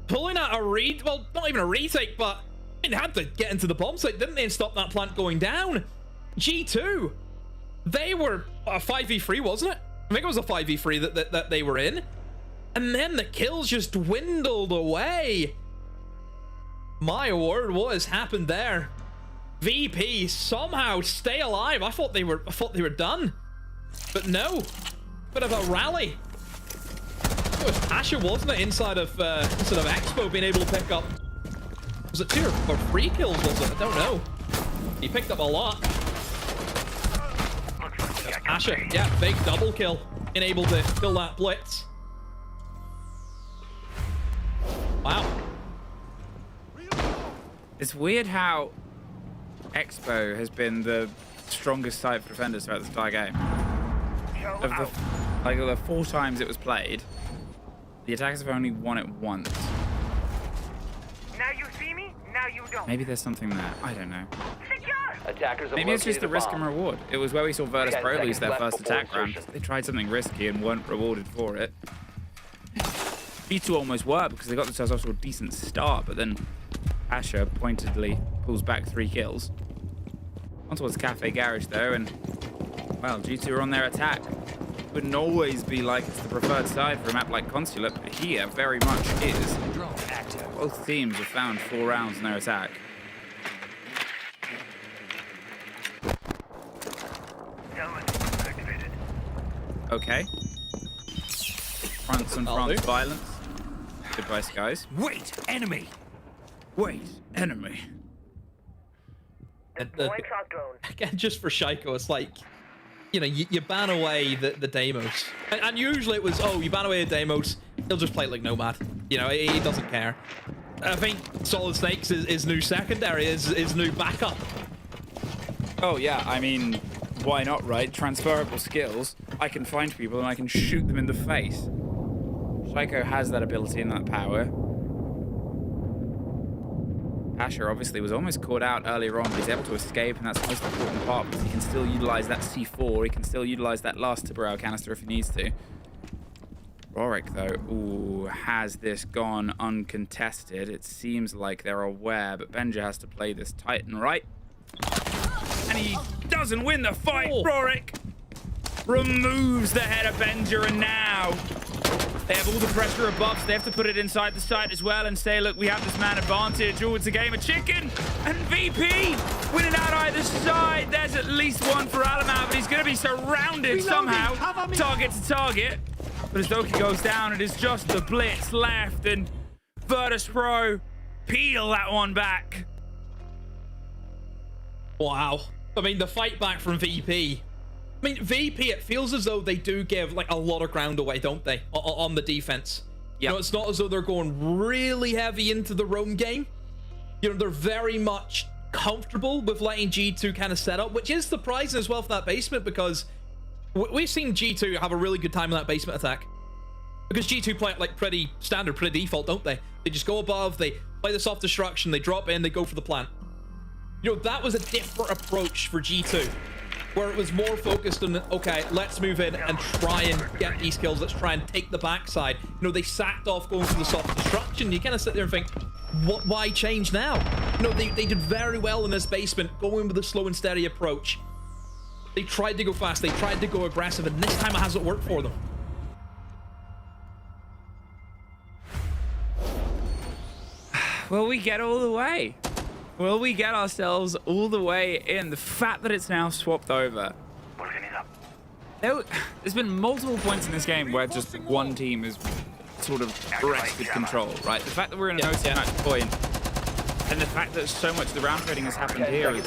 pulling out a well, not even a retake, but they had to get into the bomb site, didn't they, and stop that plant going down. G2, they were a 5v3, wasn't it? I think it was a 5v3 that they were in. And then the kills just dwindled away. My word, what has happened there? VP somehow stay alive. I thought they were done. But no. Bit of a rally. It was Pasha, wasn't it, inside of Expo being able to pick up, was it 2 or 3 kills, was it? I don't know. He picked up a lot. Pasha, yeah, big double kill. Being able to kill that blitz. Wow. It's weird how Expo has been the strongest side for defenders throughout this entire game. Of the 4 times it was played, the attackers have only won it once. Now you see me, now you don't. Maybe there's something there. I don't know. Attackers have Maybe it's just the risk and bomb. reward. It was where we saw Virtus 10 Pro lose seconds their left first before attack round. insertion. They tried something risky and weren't rewarded for it. G2 almost were because they got themselves off to a decent start, but then Asher pointedly pulls back 3 kills. On towards Cafe Garage though, and well, G2 are on their attack. Wouldn't always be like it's the preferred side for a map like Consulate, but here very much is. Drone active. Both teams have found 4 rounds in their attack. Okay. Fronts and fronts violence. Goodbye, Skies. Wait, enemy. Wait, enemy. Again, just for Shaiko, it's like, you know, you ban away the Deimos. And usually it was, oh, you ban away the Deimos, he'll just play like Nomad. You know, he doesn't care. I think Solid Snakes is new secondary, is new backup. Oh, yeah, I mean, why not, right? Transferable skills. I can find people and I can shoot them in the face. Shaiko has that ability and that power. Asher obviously was almost caught out earlier on, but he's able to escape, and that's the most important part because he can still utilize that C4. He can still utilize that last Tiburao canister if he needs to. Rorik, though, ooh, has this gone uncontested? It seems like they're aware, but Benja has to play this Titan, right? And he doesn't win the fight. Oh. Rorik removes the head of Benja, and now they have all the pressure above, so they have to put it inside the site as well and say, look, we have this man advantage. Oh, it's a game of chicken. And VP winning out either side. There's at least one for Alamar, but he's going to be surrounded somehow. Target to target. But as Doki goes down, it is just the blitz left, and Virtus Pro peel that one back. Wow. I mean, the fight back from VP. I mean, VP, it feels as though they do give like a lot of ground away, don't they, on the defense? Yeah. You know, it's not as though they're going really heavy into the roam game. You know, they're very much comfortable with letting G2 kind of set up, which is surprising as well for that basement, because we've seen G2 have a really good time in that basement attack. Because G2 play it like pretty standard, pretty default, don't they? They just go above, they play the soft destruction, they drop in, they go for the plant. You know, that was a different approach for G2, where it was more focused on, okay, let's move in and try and get these kills. Let's try and take the backside. You know, they sacked off going for the soft destruction. You kind of sit there and think, why change now? You know, they did very well in this basement, going with a slow and steady approach. They tried to go fast. They tried to go aggressive, and this time it hasn't worked for them. will we get all the way? Will we get ourselves all the way in? The fact that it's now swapped over. There's been multiple points in this game where just one team has sort of wrested control, right? The fact that we're in a no-match point, and the fact that so much of the round trading has happened here is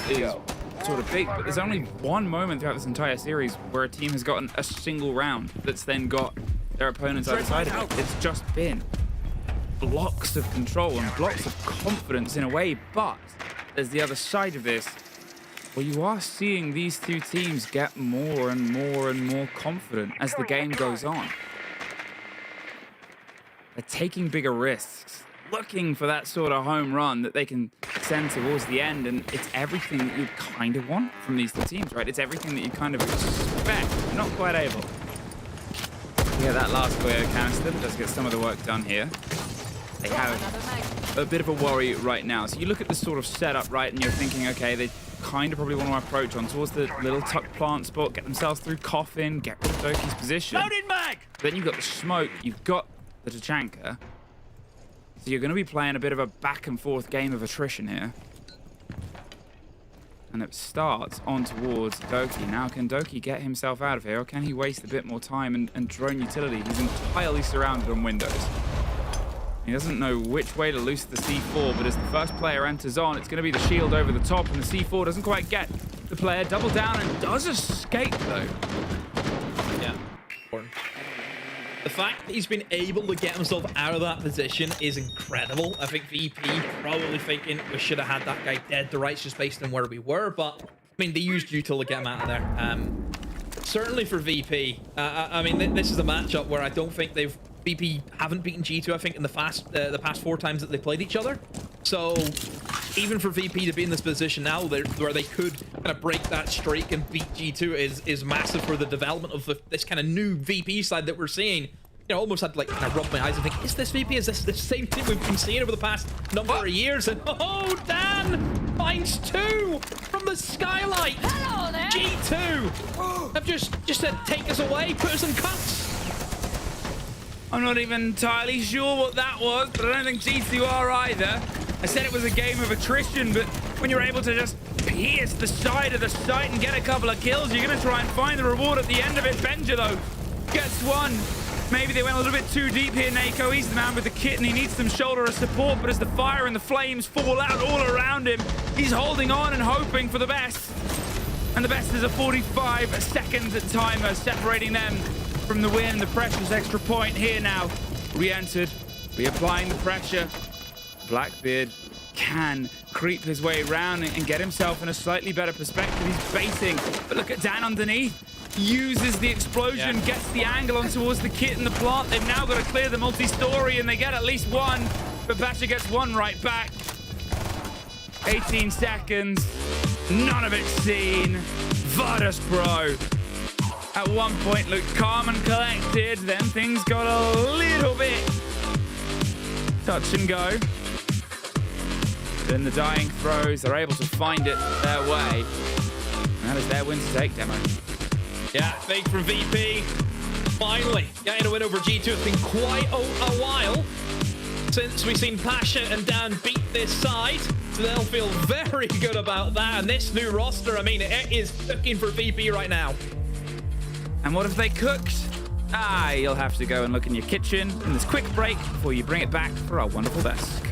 sort of big, but there's only one moment throughout this entire series where a team has gotten a single round that's then got their opponents either side of it. It's just been blocks of control and blocks of confidence in a way, but there's the other side of this. Well, you are seeing these two teams get more and more and more confident as the game goes on. They're taking bigger risks, looking for that sort of home run that they can send towards the end, and it's everything that you kind of want from these two teams, right? It's everything that you kind of expect. Not quite able. Yeah, that last player canister does get some of the work done here. They have a bit of a worry right now. So you look at this sort of setup, right, and you're thinking, okay, they kind of probably want to approach on towards the little tuck plant spot, get themselves through Coffin, get rid of Doki's position. Loaded mag! Then you've got the smoke, you've got the Tachanka. So you're going to be playing a bit of a back and forth game of attrition here. And it starts on towards Doki. Now, can Doki get himself out of here, or can he waste a bit more time and drone utility? He's entirely surrounded on windows. He doesn't know which way to loose the C4, but as the first player enters on, it's going to be the shield over the top, and the C4 doesn't quite get the player. Double down and does escape, though. Yeah. The fact that he's been able to get himself out of that position is incredible. I think VP probably thinking we should have had that guy dead to rights just based on where we were, but I mean, they used util to get him out of there. Certainly for VP, I mean, this is a matchup where I don't think VP haven't beaten G2, I think, in the past 4 times that they played each other. So even for VP to be in this position now where they could kind of break that streak and beat G2 is massive for the development of this kind of new VP side that we're seeing. You know, almost had to like kind of rub my eyes and think, is this VP? Is this the same team we've been seeing over the past number of years? And oh, Dan finds 2 from the skylight. Hello there. G2 have just said, take us away, put us in cuts. I'm not even entirely sure what that was, but I don't think G2 are either. I said it was a game of attrition, but when you're able to just pierce the side of the site and get a couple of kills, you're going to try and find the reward at the end of it. Benja, though, gets one. Maybe they went a little bit too deep here, Nako. He's the man with the kit, and he needs some shoulder of support, but as the fire and the flames fall out all around him, he's holding on and hoping for the best. And the best is a 45-second timer separating them from the win. The precious extra point here now. Re-entered, reapplying the pressure. Blackbeard can creep his way around and get himself in a slightly better perspective. He's baiting, but look at Dan underneath. Uses the explosion, gets the angle on towards the kit and the plant. They've now got to clear the multi-story, and they get at least one, but Basha gets one right back. 18 seconds, none of it seen. Virtus Pro at one point looked calm and collected, then things got a little bit touch and go. Then the dying throws, they're able to find it their way. And that is their win to take, Demo. Yeah, big from VP. Finally getting a win over G2. It's been quite a while since we've seen Pasha and Dan beat this side. So they'll feel very good about that. And this new roster, I mean, it is cooking for VP right now. And what have they cooked? You'll have to go and look in your kitchen in this quick break before you bring it back for our wonderful desk.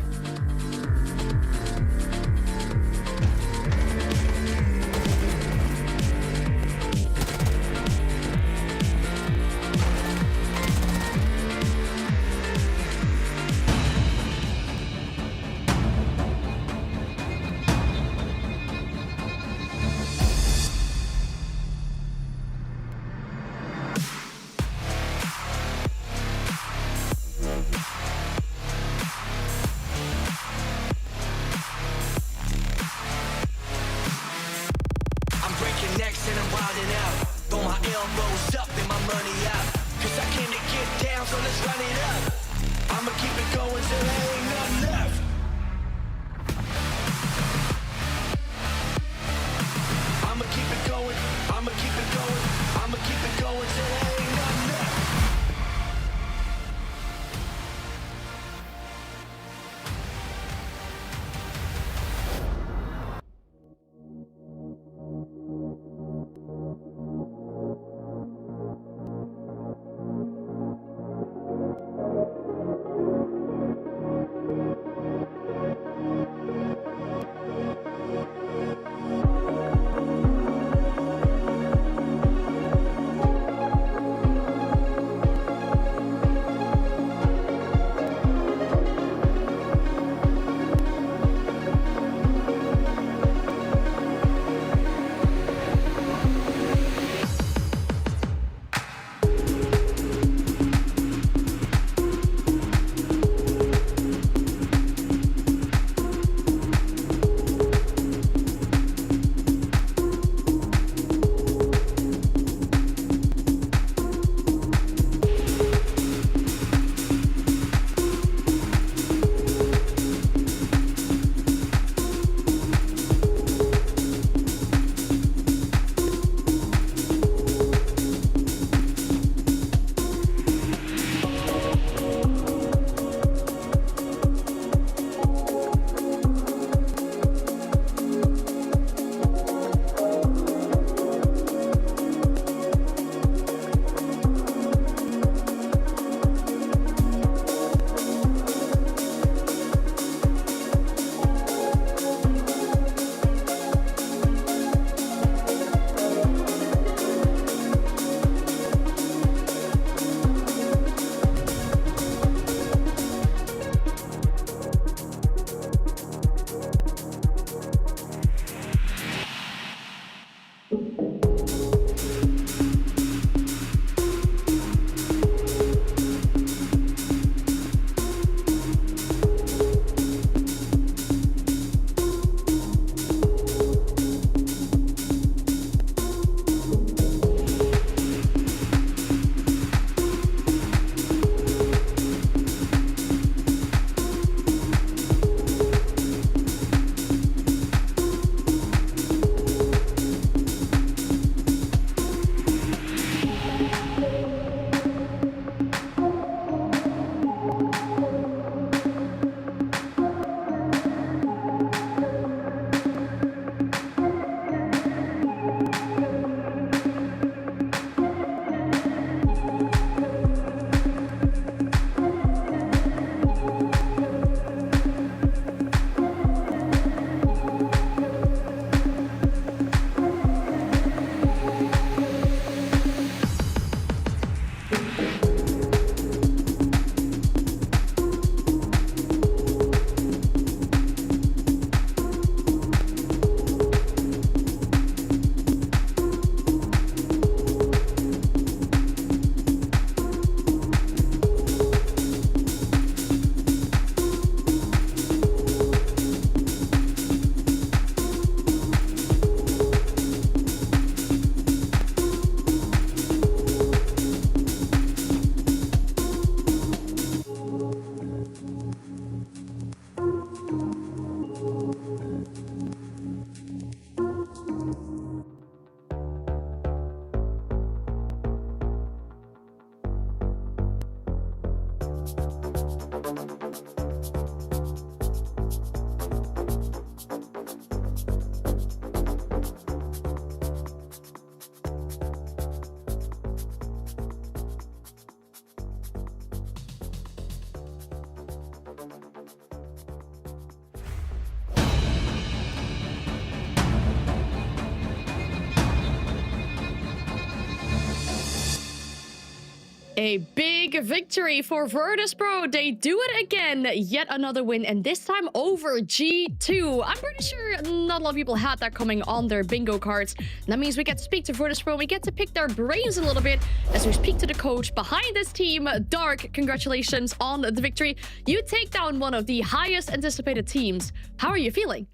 A big victory for Virtus.pro. They do it again. Yet another win, and this time over G2. I'm pretty sure not a lot of people had that coming on their bingo cards. That means we get to speak to Virtus.pro and we get to pick their brains a little bit as we speak to the coach behind this team. Dark, congratulations on the victory. You take down one of the highest anticipated teams. How are you feeling?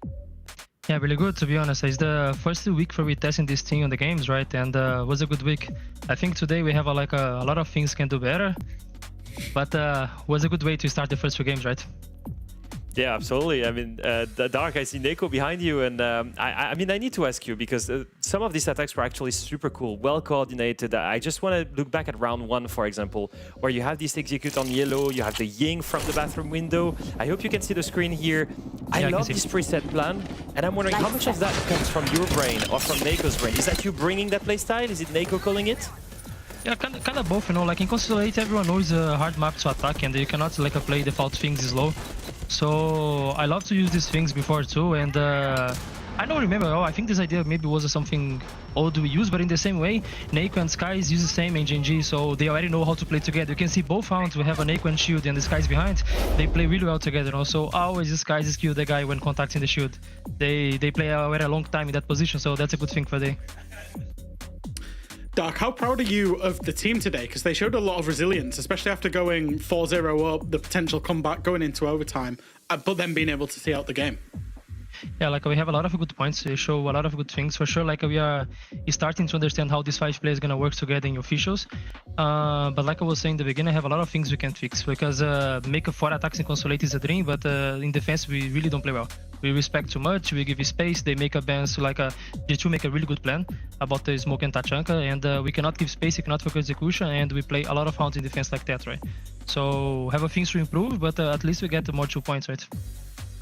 Yeah, really good, to be honest. It's the first week for we testing this team on the games, right? And was a good week. I think today we have a lot of things can do better, but was a good way to start the first few games, right? Yeah, absolutely. I mean, Dark, I see Neko behind you, and I mean, I need to ask you because some of these attacks were actually super cool, well coordinated. I just want to look back at round 1, for example, where you have this execute on yellow, you have the Ying from the bathroom window. I hope you can see the screen here. I love this preset plan, and I'm wondering how much of that comes from your brain or from Neko's brain. Is that you bringing that playstyle? Is it Neko calling it? Yeah, kind of both, you know. Like in Constellate, everyone knows a hard map to attack, and you cannot play default things slow. So I love to use these things before too, and I don't remember. I think this idea maybe was something old we use, but in the same way, Neko and Skies use the same in GNG, so they already know how to play together. You can see both rounds, we have a Neko and Shield and the Skies behind. They play really well together, you know? So always the Skies kill the guy when contacting the Shield. They play a very long time in that position, so that's a good thing for them. Dark, how proud are you of the team today? Because they showed a lot of resilience, especially after going 4-0 up, the potential comeback going into overtime, but then being able to see out the game. Yeah, like we have a lot of good points. They show a lot of good things for sure. Like we are starting to understand how these 5 players gonna work together in officials. But like I was saying in the beginning, I have a lot of things we can fix because make 4 attacks in Consolate is a dream, but in defense we really don't play well. We respect too much, we give space, they make a bans like G2 make a really good plan about the smoke and Tachanka, and we cannot give space, we cannot focus execution, and we play a lot of rounds in defense like that, right? So have a things to improve, but at least we get more 2 points, right?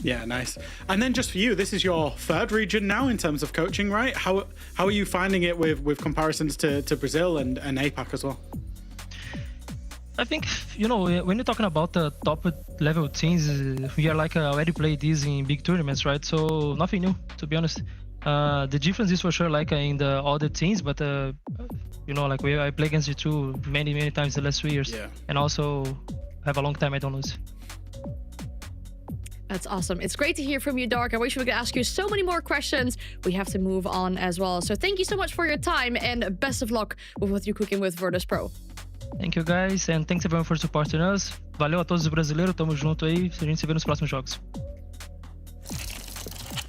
Yeah, nice. And then just for you, this is your 3rd region now in terms of coaching, right? How are you finding it with comparisons to Brazil and APAC as well? I think, you know, when you're talking about the top level teams, we are already played this in big tournaments, right? So nothing new, to be honest. The difference is for sure in the other teams, but you know, I play against G2 many times the last 3 years, and also have a long time I don't lose. That's awesome. It's great to hear from you, Dark. I wish we could ask you so many more questions. We have to move on as well. So thank you so much for your time and best of luck with what you're cooking with Virtus.pro. Thank you, guys, and thanks everyone for supporting us. Valeu a todos os brasileiros, tamo junto aí. A gente se vê nos próximos jogos.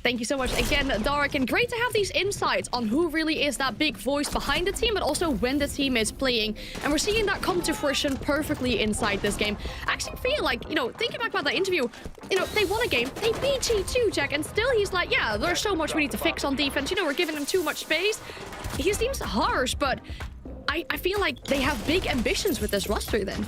Thank you so much again, Dark, and great to have these insights on who really is that big voice behind the team, but also when the team is playing. And we're seeing that come to fruition perfectly inside this game. I actually feel like, you know, thinking back about that interview, you know, they won a game, they beat G2, Jack, and still he's like, yeah, there's so much we need to fix on defense. You know, we're giving them too much space. He seems harsh, but I feel like they have big ambitions with this roster then.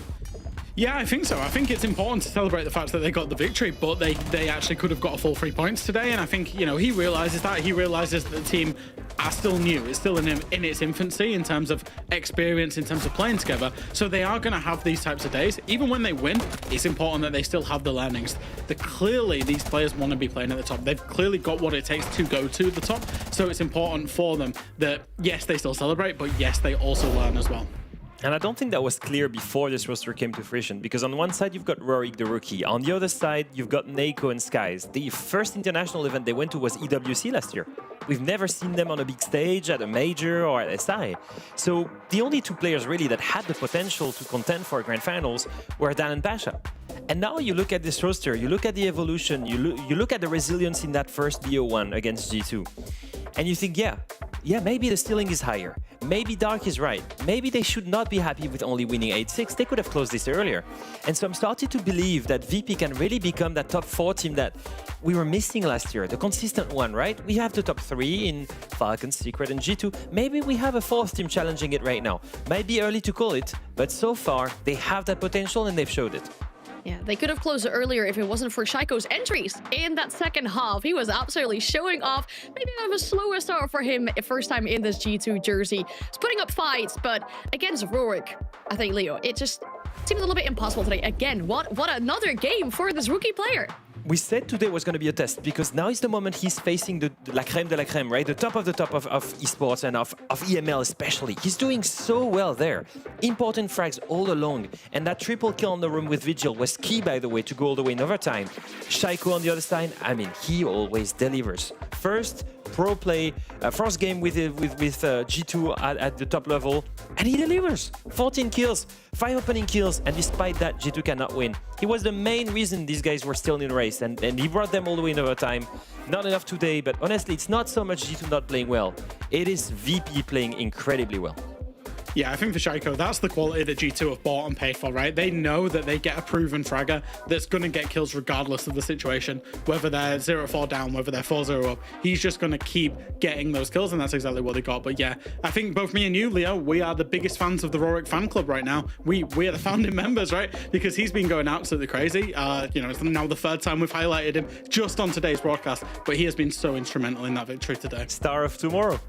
Yeah, I think so. I think it's important to celebrate the fact that they got the victory, but they actually could have got a full 3 points today. And I think, you know, he realizes that. He realizes that the team are still new. It's still in its infancy in terms of experience, in terms of playing together. So they are going to have these types of days. Even when they win, it's important that they still have the learnings. Clearly, these players want to be playing at the top. They've clearly got what it takes to go to the top. So it's important for them that, yes, they still celebrate, but yes, they also learn as well. And I don't think that was clear before this roster came to fruition, because on one side you've got Rorik the rookie, on the other side you've got Neko and Skies. The first international event they went to was EWC last year. We've never seen them on a big stage, at a major or at SI. So the only 2 players really that had the potential to contend for grand finals were Dan and Pasha. And now you look at this roster, you look at the evolution, you look at the resilience in that first BO1 against G2, and you think, yeah, maybe the ceiling is higher. Maybe Dark is right. Maybe they should not be happy with only winning 8-6. They could have closed this earlier. And so I'm starting to believe that VP can really become that top 4 team that we were missing last year, the consistent one, right? We have the top 3 in Falcons, Secret, and G2. Maybe we have a 4th team challenging it right now. Might be early to call it, but so far they have that potential and they've showed it. Yeah, they could have closed it earlier if it wasn't for Shaiko's entries in that second half. He was absolutely showing off. Maybe a bit of a slower start for him, first time in this G2 jersey. He's putting up fights, but against Rorik, I think, Leo, it just seemed a little bit impossible today. Again, what another game for this rookie player. we said today was going to be a test because now is the moment he's facing the la creme de la creme, right? The top of esports and of EML especially. He's doing so well there. Important frags all along. And that triple kill on the room with Vigil was key, by the way, to go all the way in overtime. Shaiko on the other side, I mean, he always delivers. First pro play, first game with G2 at the top level, and he delivers. 14 kills, 5 opening kills, and despite that, G2 cannot win. He was the main reason these guys were still in the race, and he brought them all the way in overtime. Not enough today, but honestly, it's not so much G2 not playing well. It is VP playing incredibly well. Yeah, I think for Shaiko, that's the quality that G2 have bought and paid for, right? They know that they get a proven fragger that's going to get kills regardless of the situation, whether they're 0-4 down, whether they're 4-0 up. He's just going to keep getting those kills, and that's exactly what they got. But yeah, I think both me and you, Leo, we are the biggest fans of the Rorik fan club right now. We are the founding members, right? Because he's been going absolutely crazy. You know, it's now the third time we've highlighted him just on today's broadcast, but he has been so instrumental in that victory today. Star of tomorrow.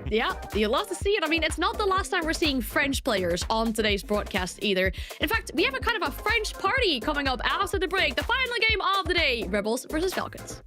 Yeah, you love to see it. I mean, it's not the last time we're seeing French players on today's broadcast either. In fact, we have a kind of a French party coming up after the break. The final game of the day, Rebels versus Falcons.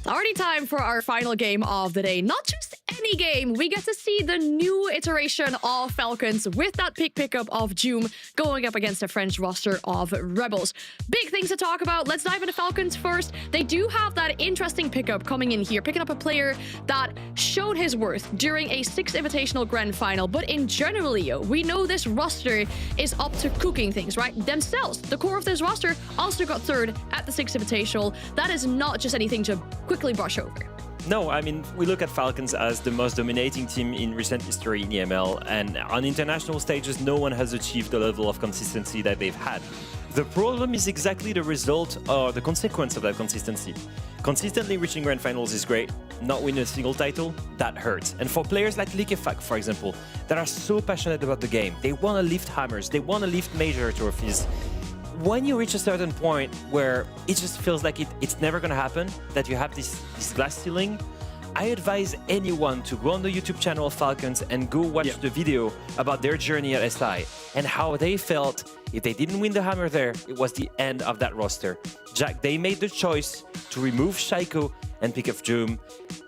Already time for our final game of the day. Not just any game. We get to see the new iteration of Falcons with that pickup of Joom going up against the French roster of Rebels. Big things to talk about. Let's dive into Falcons first. They do have that interesting pickup coming in here, picking up a player that showed his worth during a 6 Invitational Grand Final. But in general, Leo, we know this roster is up to cooking things, right? Themselves, the core of this roster, also got 3rd at the 6 Invitational. That is not just anything to quickly brush over. No, I mean, we look at Falcons as the most dominating team in recent history in EML, and on international stages, no one has achieved the level of consistency that they've had. The problem is exactly the result or the consequence of that consistency. Consistently reaching grand finals is great. Not winning a single title, that hurts. And for players like Kickoff, for example, that are so passionate about the game, they want to lift hammers, they want to lift major trophies. When you reach a certain point where it just feels like it's never going to happen, that you have this glass ceiling, I advise anyone to go on the YouTube channel of Falcons and go watch the video about their journey at SI and how they felt if they didn't win the hammer there, it was the end of that roster. Jack, they made the choice to remove Shaiko and pick up Joom,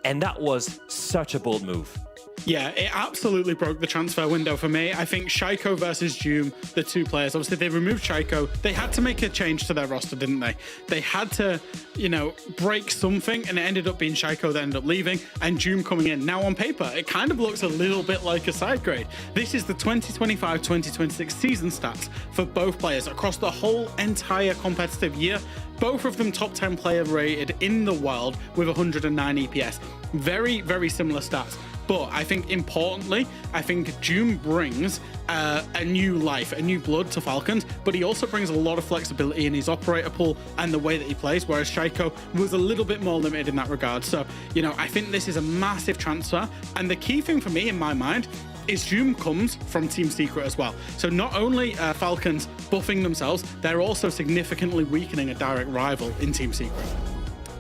and that was such a bold move. Yeah, it absolutely broke the transfer window for me. I think Shaiko versus Joom, the 2 players, obviously they removed Shaiko. They had to make a change to their roster, didn't they? They had to, you know, break something, and it ended up being Shaiko that ended up leaving and Joom coming in. Now on paper, it kind of looks a little bit like a side grade. This is the 2025-2026 season stats for both players across the whole entire competitive year. Both of them top 10 player rated in the world with 109 EPS. Very, very similar stats. But I think importantly, I think Joom brings a new life, a new blood to Falcons, but he also brings a lot of flexibility in his operator pool and the way that he plays, whereas Shaiko was a little bit more limited in that regard. So, you know, I think this is a massive transfer. And the key thing for me in my mind is Joom comes from Team Secret as well. So not only Falcons buffing themselves, they're also significantly weakening a direct rival in Team Secret.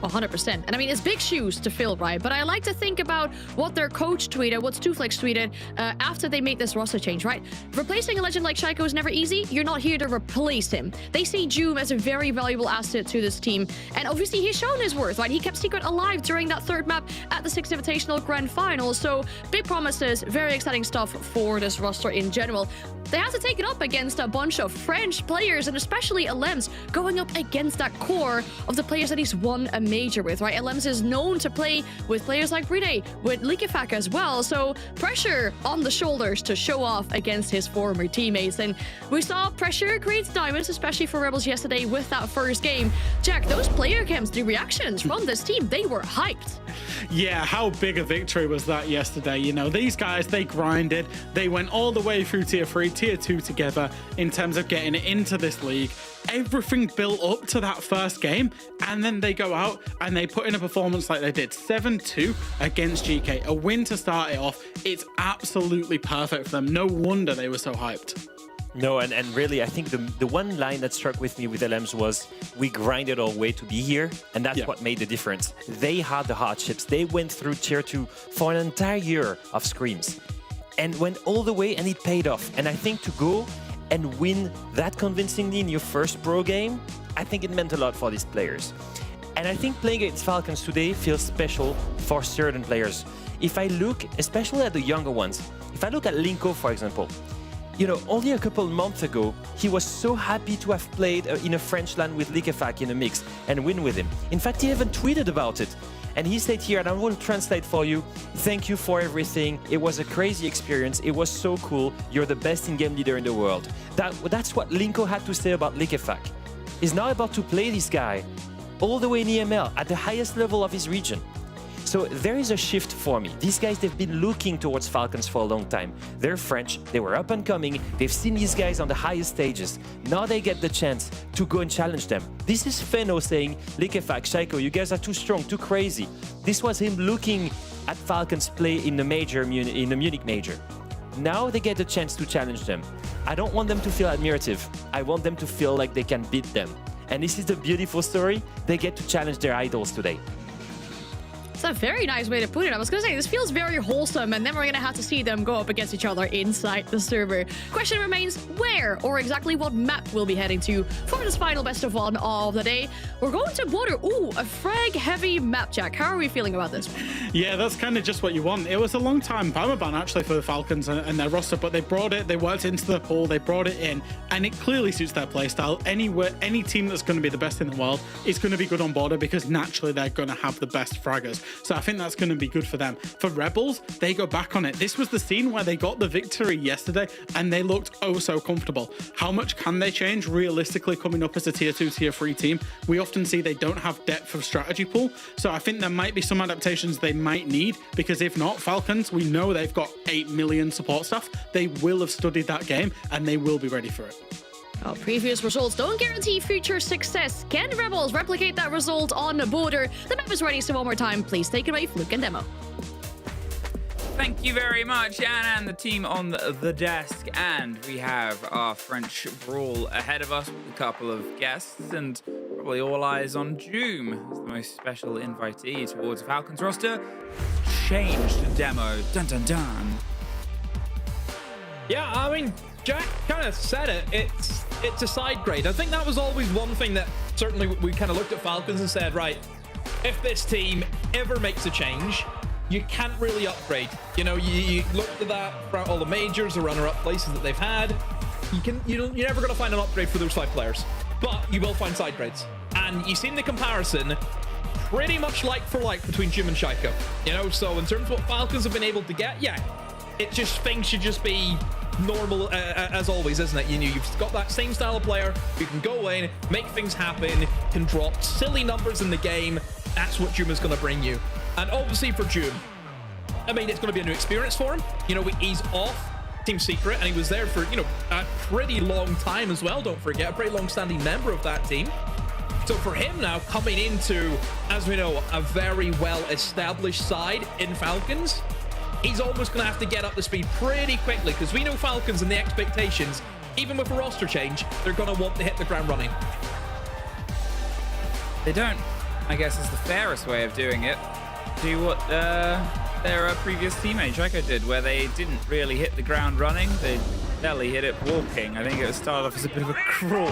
100%. And I mean, it's big shoes to fill, right? But I like to think about what their coach tweeted, what Stuflex tweeted after they made this roster change, right? Replacing a legend like Shaiko is never easy. You're not here to replace him. They see Joom as a very valuable asset to this team. And obviously, he's shown his worth, right? He kept Secret alive during that 3rd map at the 6 Invitational Grand Final. So big promises, very exciting stuff for this roster in general. They have to take it up against a bunch of French players, and especially Elems going up against that core of the players that he's won a major with, right? Elems is known to play with players like Bride, with Kickoff as well, so pressure on the shoulders to show off against his former teammates. And we saw pressure creates diamonds, especially for Rebels yesterday with that first game. Jack, those player cams, the reactions from this team, they were hyped. Yeah, how big a victory was that yesterday? You know, these guys, they grinded. They went all the way through Tier 3, Tier 2 together in terms of getting into this league. Everything built up to that first game, and then they go out and they put in a performance like they did. 7-2 against Geekay, a win to start it off. It's absolutely perfect for them. No wonder they were so hyped. No, and really, I think the one line that struck with me with LMs was, we grinded our way to be here, and that's what made the difference. They had the hardships. They went through Tier 2 for an entire year of scrims and went all the way, and it paid off. And I think to go and win that convincingly in your first pro game, I think it meant a lot for these players. And I think playing against Falcons today feels special for certain players. If I look, especially at the younger ones, if I look at Linko, for example, you know, only a couple months ago, he was so happy to have played in a French LAN with Kickoff in a mix and win with him. In fact, he even tweeted about it. And he said here, and I will translate for you, "Thank you for everything. It was a crazy experience. It was so cool. You're the best in-game leader in the world." That's what Linko had to say about Kickoff. He's now about to play this guy all the way in EML at the highest level of his region. So there is a shift for me. These guys, they've been looking towards Falcons for a long time. They're French, they were up and coming, they've seen these guys on the highest stages. Now they get the chance to go and challenge them. This is Feno saying, Kickoff, Shaiko, you guys are too strong, too crazy. This was him looking at Falcons play in the Munich major. Now they get a chance to challenge them. I don't want them to feel admirative. I want them to feel like they can beat them. And this is the beautiful story. They get to challenge their idols today. It's a very nice way to put it. I was gonna say, this feels very wholesome, and then we're gonna have to see them go up against each other inside the server. Question remains, where or exactly what map we'll be heading to for this final best of one of the day. We're going to water. Ooh, a frag-heavy map, Jack. How are we feeling about this? Yeah, that's kind of just what you want. It was a long time Bama ban actually for the Falcons and their roster, but they brought it, they worked into the pool, they brought it in, and it clearly suits their playstyle. Any team that's going to be the best in the world is going to be good on border because naturally they're going to have the best fraggers. So I think that's going to be good for them. For Rebels, they go back on it. This was the scene where they got the victory yesterday and they looked oh so comfortable. How much can they change realistically coming up as a tier 2, tier 3 team? We often see they don't have depth of strategy pool. So I think there might be some adaptations they might need, because if not, Falcons, we know they've got 8 million support staff. They will have studied that game and they will be ready for it. Well, previous results don't guarantee future success. Can Rebels replicate that result on the border? The map is ready, so one more time, please take it away, Fluke and Demo. Thank you very much, Anna and the team on the desk. And we have our French brawl ahead of us with a couple of guests, and probably all eyes on Joom as the most special invitee towards Falcons roster. Changed Demo. Dun dun dun. Yeah, I mean, Jack kind of said it. It's a side grade. I think that was always one thing that certainly we kind of looked at Falcons and said, right, if this team ever makes a change, you can't really upgrade. You know, you look at that throughout all the majors, the runner-up places that they've had. You're never going to find an upgrade for those 5 players, but you will find side grades. And you've seen the comparison pretty much like for like between Jim and Shaiko. You know, so in terms of what Falcons have been able to get, yeah, things should just be normal as always, isn't it? You've got that same style of player who can go in, make things happen, can drop silly numbers in the game. That's what Joom is going to bring you. And obviously for Joom, I mean, it's going to be a new experience for him. You know, he's off Team Secret and he was there for, you know, a pretty long time as well. Don't forget, a pretty long-standing member of that team. So for him now coming into, as we know, a very well-established side in Falcons, he's almost going to have to get up to speed pretty quickly, because we know Falcons and the expectations, even with a roster change, they're going to want to hit the ground running. They don't, I guess, is the fairest way of doing it. Do what their previous teammate Draco did, where they didn't really hit the ground running. They barely hit it walking. I think it started off as a bit of a crawl,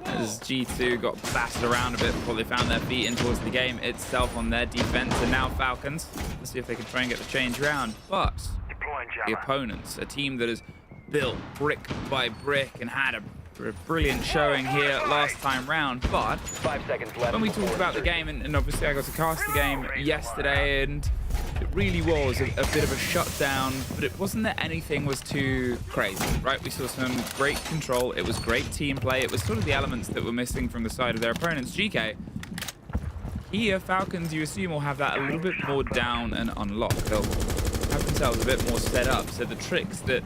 as G2 got battered around a bit before they found their feet in towards the game itself on their defense. And now Falcons, let's see if they can try and get the change round. But the opponents, a team that is built brick by brick and had a brilliant showing here last time round. But 5 seconds left when we talked about the game, and obviously I got to cast the game yesterday, and it really was a bit of a shutdown, but it wasn't that anything was too crazy, right? We saw some great control. It was great team play. It was sort of the elements that were missing from the side of their opponents. Geekay, here, Falcons, you assume, will have that a little bit more down and unlocked. They'll have themselves a bit more set up. So the tricks that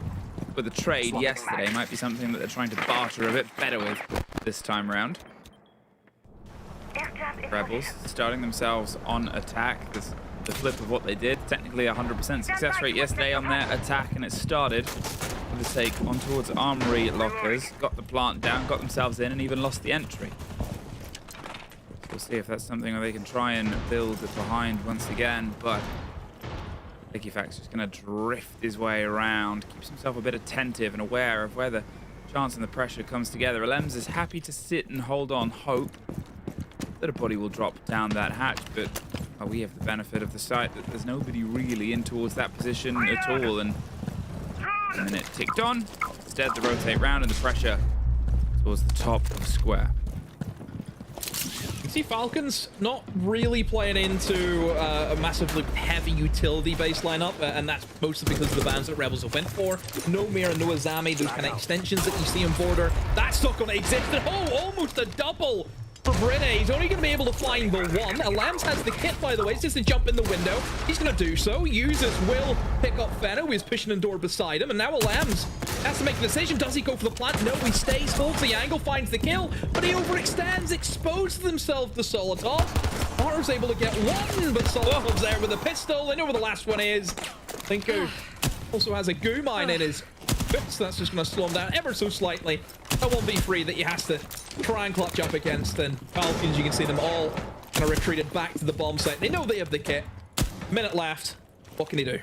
were the trade yesterday might be something that they're trying to barter a bit better with this time around. Rebels starting themselves on attack. This the flip of what they did. Technically 100% success rate yesterday on their attack, and it started with a take on towards Armory Lockers, got the plant down, got themselves in, and even lost the entry. So we'll see if that's something where they can try and build it behind once again, but Kickoff's just going to drift his way around, keeps himself a bit attentive and aware of where the chance and the pressure comes together. Alems is happy to sit and hold on hope that a body will drop down that hatch, but we have the benefit of the sight that there's nobody really in towards that position at all, and the minute ticked on. Instead, the rotate round and the pressure towards the top of square. You see Falcons not really playing into a massively heavy utility-based lineup, and that's mostly because of the bans that Rebels have went for. No Mir and no Azami, those kind of extensions that you see on border, that's not going to exist. Oh, almost a double for Brine. He's only going to be able to find the one. Alams has the kit, by the way. It's just a jump in the window. He's going to do so. Users will pick up Feno, who is pushing the door beside him. And now Alams has to make the decision. Does he go for the plant? No, he stays, holds the angle, finds the kill, but he overextends, exposes himself to Solotov. Mar's able to get one, but Solotov's there with a pistol. They know where the last one is. Thinko also has a goo mine in his boots. That's just going to slow him down ever so slightly. A 1v3 that he has to try and clutch up against, and Falcons, you can see them all kind of retreated back to the bomb site. They know they have the kit. Minute left. What can he do?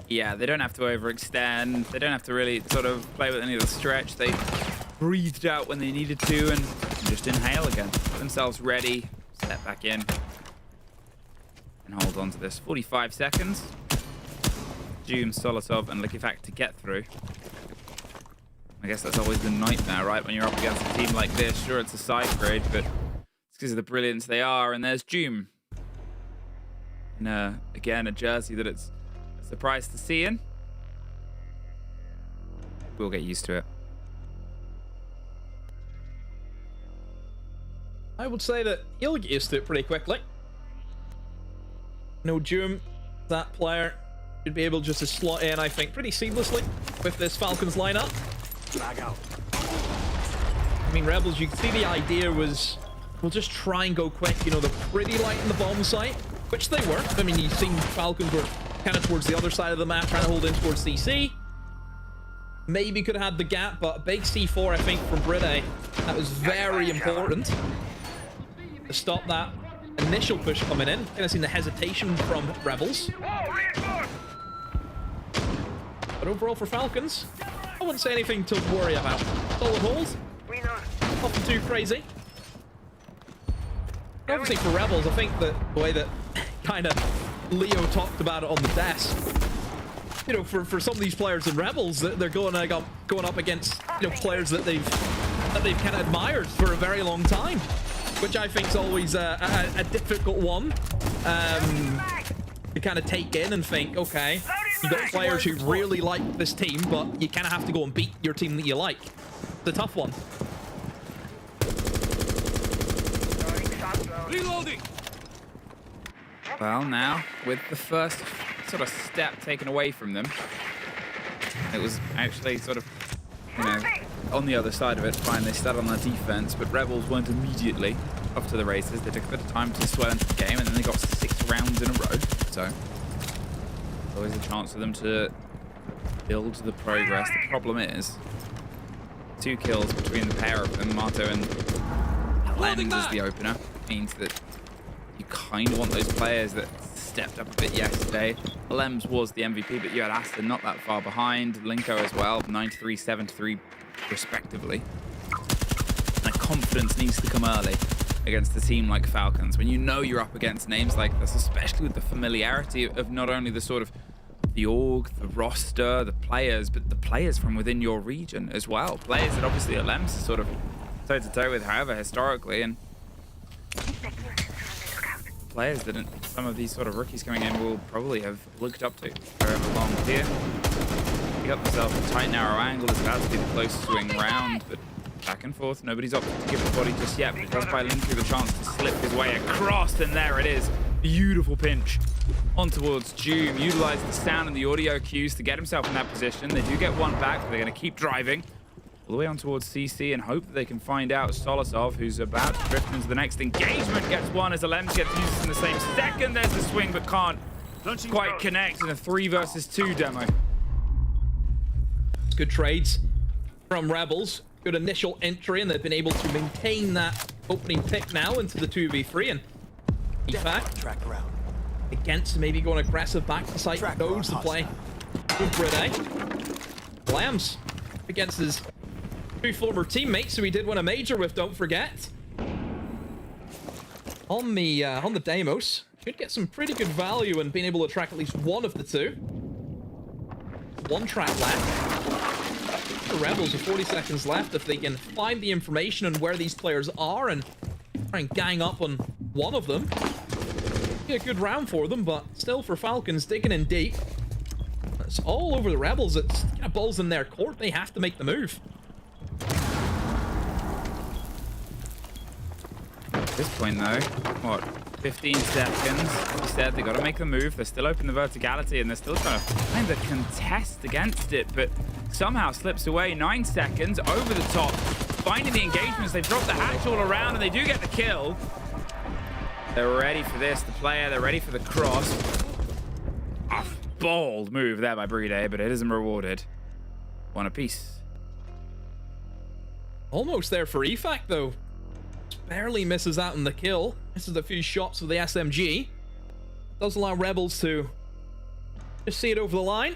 Yeah, they don't have to overextend. They don't have to really sort of play with any of the stretch. They breathed out when they needed to and just inhale again. Get themselves ready. Step back in. And hold on to this. 45 seconds. Doom, Solotov, and Liquifact to get through. I guess that's always the nightmare, right? When you're up against a team like this. Sure, it's a side grade, but it's because of the brilliance they are. And there's Doom. And again, a jersey that it's a surprise to see in. We'll get used to it. I would say that he'll get used to it pretty quickly. No Doom, that player should be able just to slot in, I think, pretty seamlessly with this Falcons lineup. I mean, Rebels, you can see the idea was we'll just try and go quick. You know, they're pretty light in the bomb site, which they were. I mean, you've seen Falcons were kind of towards the other side of the map, trying to hold in towards CC. Maybe could have had the gap, but a big C4, I think, from Bride. That was very important to stop that initial push coming in. Kind of seen the hesitation from Rebels. But overall for Falcons, I wouldn't say anything to worry about. Solid hold. Nothing too crazy. Obviously for Rebels, I think that the way that kind of Leo talked about it on the desk, you know, for some of these players in Rebels, they're going up against, you know, players that they've kind of admired for a very long time, which I think is always a difficult one to kind of take in and think, okay, you got players who really like this team, but you kind of have to go and beat your team that you like. It's a tough one. Reloading. Well, now with the first sort of step taken away from them, it was actually sort of, you know, on the other side of it. Fine, they started on their defense, but Rebels weren't immediately off to the races. They took a bit of time to swell into the game, and then they got 6 rounds in a row. So always a chance for them to build the progress. The problem is 2 kills between the pair of them, Marto and Lems as the opener, means that you kind of want those players that stepped up a bit yesterday. Lems was the MVP, but you had Aston not that far behind. Linko as well, 93, 73 respectively. And confidence needs to come early against a team like Falcons. When you know you're up against names like this, especially with the familiarity of not only the sort of the org, the roster, the players, but the players from within your region as well. Players that obviously Lems is sort of toe-to-toe with, however, historically, and players that some of these sort of rookies coming in will probably have looked up to forever long. Here, he got themselves a tight, narrow angle. It's about to be the closest swing round, but back and forth. Nobody's opted to give the body just yet, but it does buy Linky the chance to slip his way across, and there it is. Beautiful pinch on towards Doom. Utilize the sound and the audio cues to get himself in that position. They do get one back, but they're going to keep driving all the way on towards CC and hope that they can find out Solosov, who's about to drift into the next engagement, gets one as Alems gets used in the same second. There's the swing, but can't quite connect in a 3 versus 2 demo. Good trades from Rebels. Good initial entry, and they've been able to maintain that opening pick now into the 2v3. And in fact, against maybe going aggressive back to site, knows to play with Bride. Lambs against his 2 former teammates who he did win a major with, don't forget. On the Deimos, should get some pretty good value in being able to track at least one of the 2. 1 track left. The Rebels with 40 seconds left. If they can find the information on where these players are and try and gang up on one of them, be a good round for them, but still for Falcons, digging in deep. It's all over the Rebels. It's kind of balls in their court. They have to make the move. At this point, though, what, 15 seconds? Like you said, they got to make the move. They're still open the verticality, and they're still trying to kind of contest against it, but somehow slips away. 9 seconds, over the top, finding the engagements. They drop the hatch all around, and they do get the kill. They're ready for this, the player. They're ready for the cross. A bold move there by Bride, but it isn't rewarded. 1 apiece. Almost there for EFAC, though. barely misses out on the kill. Misses a few shots with the SMG. Does allow Rebels to just see it over the line.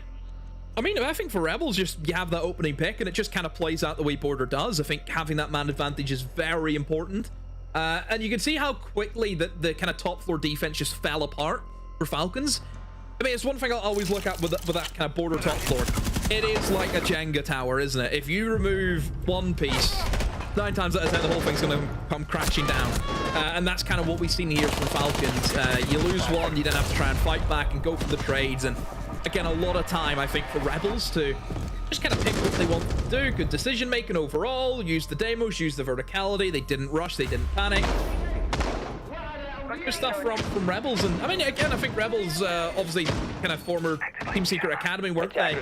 I mean, I think for Rebels, just you have that opening pick and it just kind of plays out the way Border does. I think having that man advantage is very important. And you can see how quickly the kind of top floor defense just fell apart for Falcons. I mean, it's one thing I'll always look at with that kind of Border top floor. It is like a Jenga tower, isn't it? If you remove one piece, 9 times out of 10, the whole thing's going to come crashing down. And that's kind of what we've seen here from Falcons. You lose one, you then have to try and fight back and go for the trades. And again, a lot of time, I think, for Rebels to just kind of pick what they want to do. Good decision making overall. Use the demos, use the verticality. They didn't rush, they didn't panic. Good stuff from Rebels. And I mean, again, I think Rebels, obviously, kind of former Team Secret Academy, weren't they?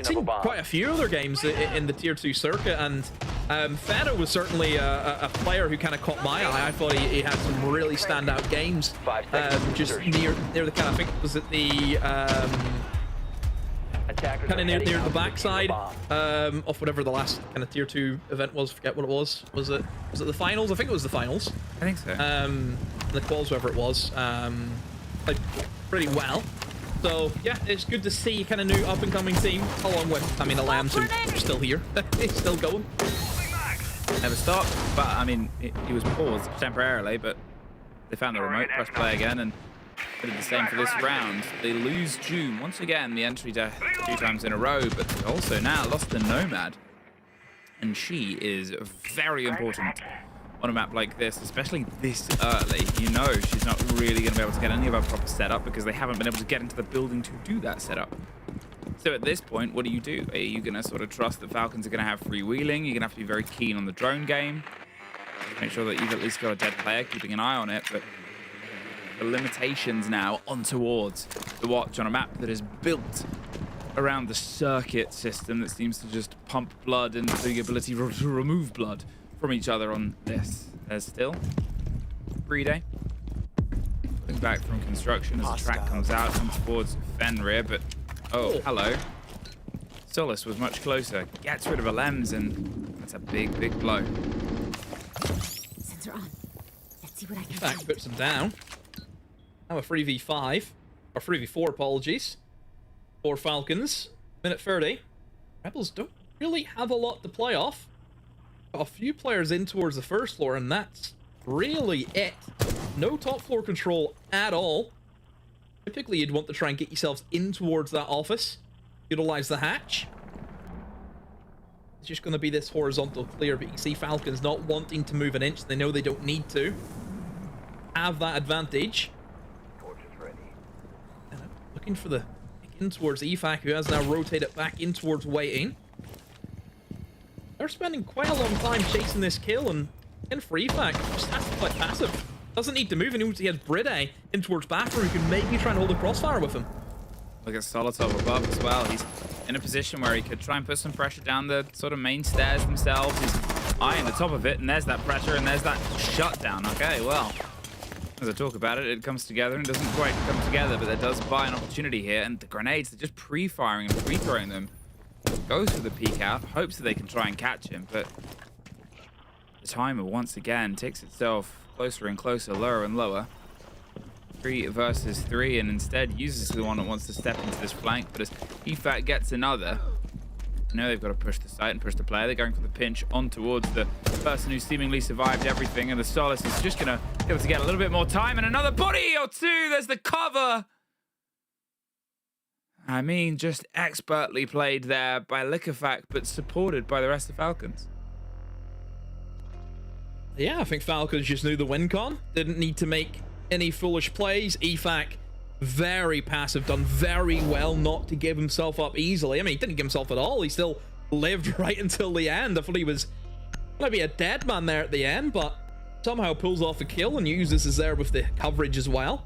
Seen quite a few other games in the Tier 2 circuit. And Fano was certainly a player who kind of caught my eye. I thought he had some really standout games. Just near the kind of, I think, was it the kind of near the backside of whatever the last kind of Tier 2 event was. Forget what it was. Was it the finals? I think it was the finals. I think so. The quals, whatever it was, played pretty well. So yeah, it's good to see kind of new up and coming team along with, I mean, the Lambs who are still here. He's still going. Never stopped, but I mean, he was paused temporarily, but they found the remote, press play again, and did the same for this round. They lose June once again, the entry death 2 times in a row, but they also now lost the Nomad, and she is very important on a map like this, especially this early. You know she's not really going to be able to get any of her proper setup because they haven't been able to get into the building to do that setup. So at this point, what do? Are you going to sort of trust that Falcons are going to have freewheeling? You're going to have to be very keen on the drone game. Make sure that you've at least got a dead player, keeping an eye on it. But the limitations now on towards the watch on a map that is built around the circuit system that seems to just pump blood and the ability to remove blood from each other on this. There's still Day. Looking back from construction as the track comes out, comes towards Fenrir, but oh, hello. Solus was much closer. Gets rid of a Lems, and that's a big, big blow. Sensor on. Let's see what I can Fact puts them down. Now a 3v5, or 3v4, apologies, for Falcons. Minute 30. Rebels don't really have a lot to play off. Got a few players in towards the first floor, and that's really it. No top floor control at all. Typically, you'd want to try and get yourselves in towards that office. Utilize the hatch. It's just going to be this horizontal clear, but you see Falcons not wanting to move an inch. They know they don't need to. Have that advantage. Looking for the in towards EFAC, who has now rotated back in towards waiting. They're spending quite a long time chasing this kill, and in for EFAC, just has to play passive. Doesn't need to move, and he has Bride in towards Bathroom, who can maybe try and hold a crossfire with him. Look at Solotov above as well. He's in a position where he could try and put some pressure down the sort of main stairs themselves. He's eyeing the top of it, and there's that pressure, and there's that shutdown. Okay, well, as I talk about it, it comes together and doesn't quite come together, but there does buy an opportunity here, and the grenades, they're just pre-firing and pre-throwing them. Goes for the peek out, hopes that they can try and catch him, but the timer once again takes itself closer and closer, lower and lower. 3 versus 3, and instead uses the one that wants to step into this flank, but as EFAC gets another, you know they've got to push the site and push the player. They're going for the pinch on towards the person who seemingly survived everything, and the Solace is just going to be able to get a little bit more time, and another body or two. There's the cover. I mean, just expertly played there by Kickoff, but supported by the rest of Falcons. Yeah, I think Falcons just knew the win con. Didn't need to make any foolish plays. EFAC, very passive, done very well not to give himself up easily. I mean, he didn't give himself at all. He still lived right until the end. I thought he was going to be a dead man there at the end, but somehow pulls off a kill and uses his there with the coverage as well.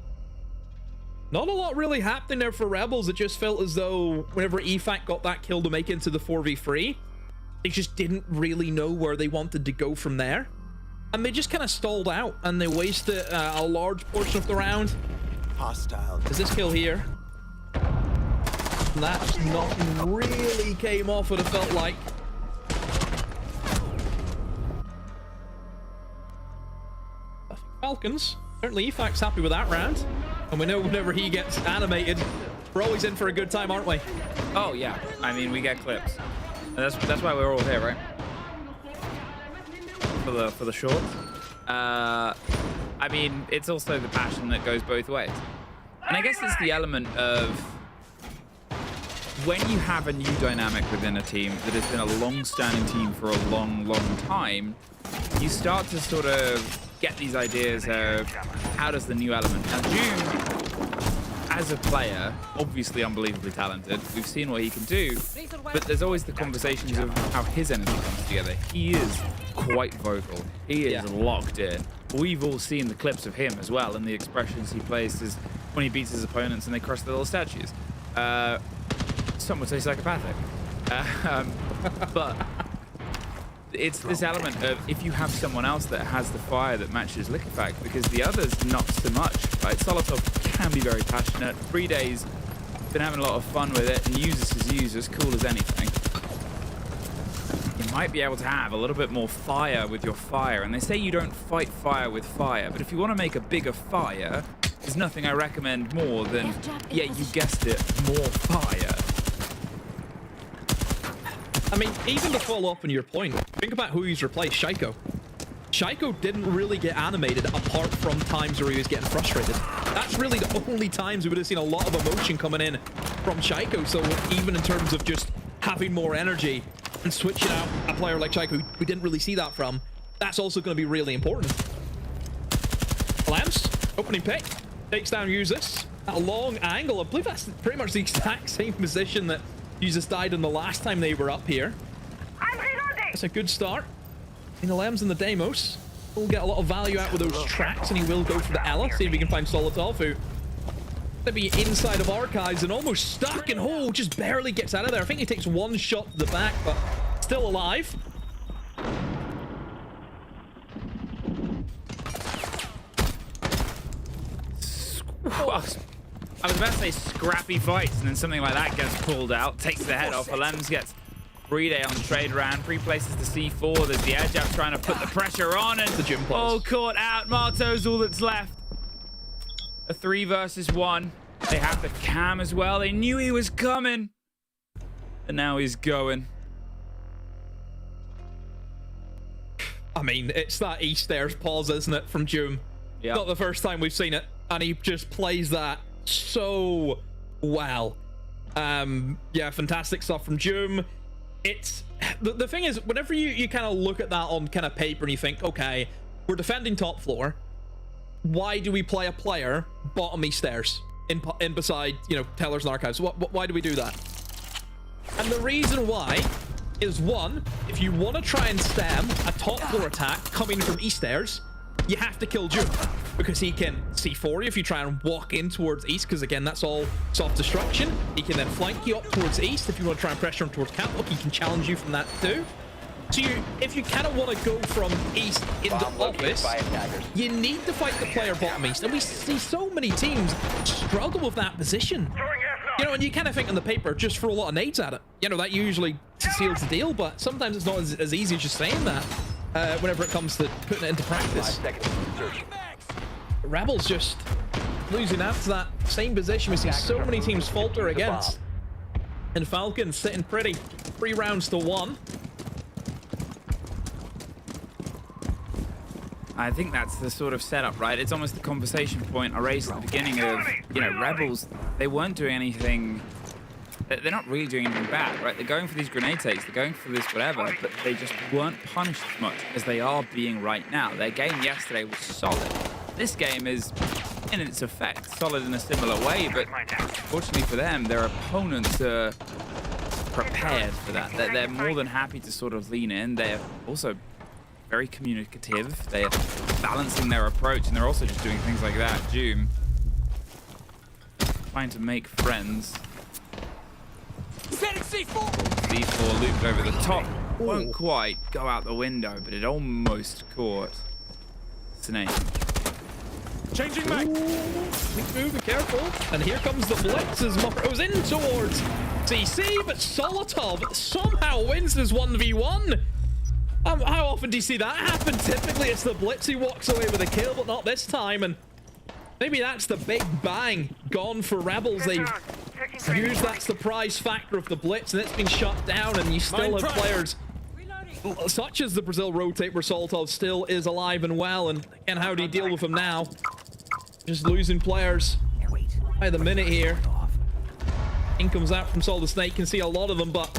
Not a lot really happening there for Rebels. It just felt as though whenever EFAC got that kill to make into the 4v3, they just didn't really know where they wanted to go from there. And they just kind of stalled out, and they wasted a large portion of the round. Hostile. There's this kill here. And that's nothing really came off what it felt like. Falcons. Certainly EFAC's happy with that round. And we know whenever he gets animated, we're always in for a good time, aren't we? Oh, yeah. I mean, we get clips. And that's why we're all here, right? For the short. I mean, it's also the passion that goes both ways. And I guess it's the element of when you have a new dynamic within a team that has been a long-standing team for a long, long time, you start to sort of get these ideas of how does the new element. Now, June, as a player, obviously unbelievably talented. We've seen what he can do, but there's always the conversations of how his energy comes together. He is quite vocal. He is locked in. We've all seen the clips of him as well and the expressions he plays when he beats his opponents and they crush the little statues. Some would say psychopathic. But it's this element of if you have someone else that has the fire that matches Liquefact, because the others not so much, right? Solotov can be very passionate. 3 days, been having a lot of fun with it, and users as cool as anything. You might be able to have a little bit more fire with your fire, and they say you don't fight fire with fire, but if you want to make a bigger fire, there's nothing I recommend more than, yeah, you guessed it, more fire. I mean, even to follow up on your point, think about who he's replaced, Shaiko. Shaiko didn't really get animated apart from times where he was getting frustrated. That's really the only times we would have seen a lot of emotion coming in from Shaiko. So even in terms of just having more energy and switching out a player like Shaiko, we didn't really see that from, that's also going to be really important. Lambs, opening pick, takes down Usus at a long angle. I believe that's pretty much the exact same position that Usus died in the last time they were up here. That's a good start. In the Lambs and the Deimos, we'll get a lot of value out with those tracks, and he will go for the Ela, see if he can find Solotov, who to be inside of Archives and almost stuck, and just barely gets out of there. I think he takes one shot to the back, but still alive. I was about to say scrappy fights, and then something like that gets pulled out, takes the head off. Alems gets 3-day on the trade round, pre-places the C4. There's the edge up trying to put the pressure on, and the gym pulse. Caught out. Marto's all that's left. A 3 versus 1. They have the cam as well. They knew he was coming, and now he's going. I mean, it's that E-stairs pause, isn't it, from Doom? Yeah. Not the first time we've seen it, and he just plays that so well. Yeah, fantastic stuff from Doom. It's the thing is, whenever you kind of look at that on kind of paper and you think, okay, we're defending top floor, why do we play a player bottom E stairs in beside, you know, Tellers and Archives? Why do we do that? And the reason why is, one, if you want to try and stem a top floor attack coming from E stairs, you have to kill Doom, because he can C4 you if you try and walk in towards east, because again, that's all soft destruction. He can then flank you up towards east if you want to try and pressure him towards catwalk. He can challenge you from that too. So if you kind of want to go from east into office, you need to fight the player bottom east, and we see so many teams struggle with that position. You know, and you kind of think on the paper, just throw a lot of nades at it. You know, that usually seals the deal, but sometimes it's not as easy as just saying that. Whenever it comes to putting it into practice. Rebels just losing out to that same position we see so many teams falter against. And Falcons sitting pretty, 3 rounds to 1. I think that's the sort of setup, right? It's almost the conversation point I raised at the beginning of, you know, Rebels, they weren't doing anything. They're not really doing anything bad, right? They're going for these grenade takes, they're going for this whatever, but they just weren't punished as much as they are being right now. Their game yesterday was solid. This game is, in its effect, solid in a similar way, but fortunately for them, their opponents are prepared for that. They're more than happy to sort of lean in. They're also very communicative. They're balancing their approach, and they're also just doing things like that. Doom trying to make friends. C4 looped over the top. Won't quite go out the window, but it almost caught Snake. Changing back. Be careful. And here comes the blitz as Morrow's in towards CC, but Solotov somehow wins this 1v1. How often do you see that happen? Typically, it's the Blitz who walks away with a kill, but not this time. And maybe that's the big bang gone for Rebels. They've used that surprise factor of the Blitz, and it's been shut down, and you still have players such as the Brazil rotate where Soltov still is alive and well. And again, how do you deal with him now? Just losing players by the minute here. In comes out from Sol the Snake. Can see a lot of them, but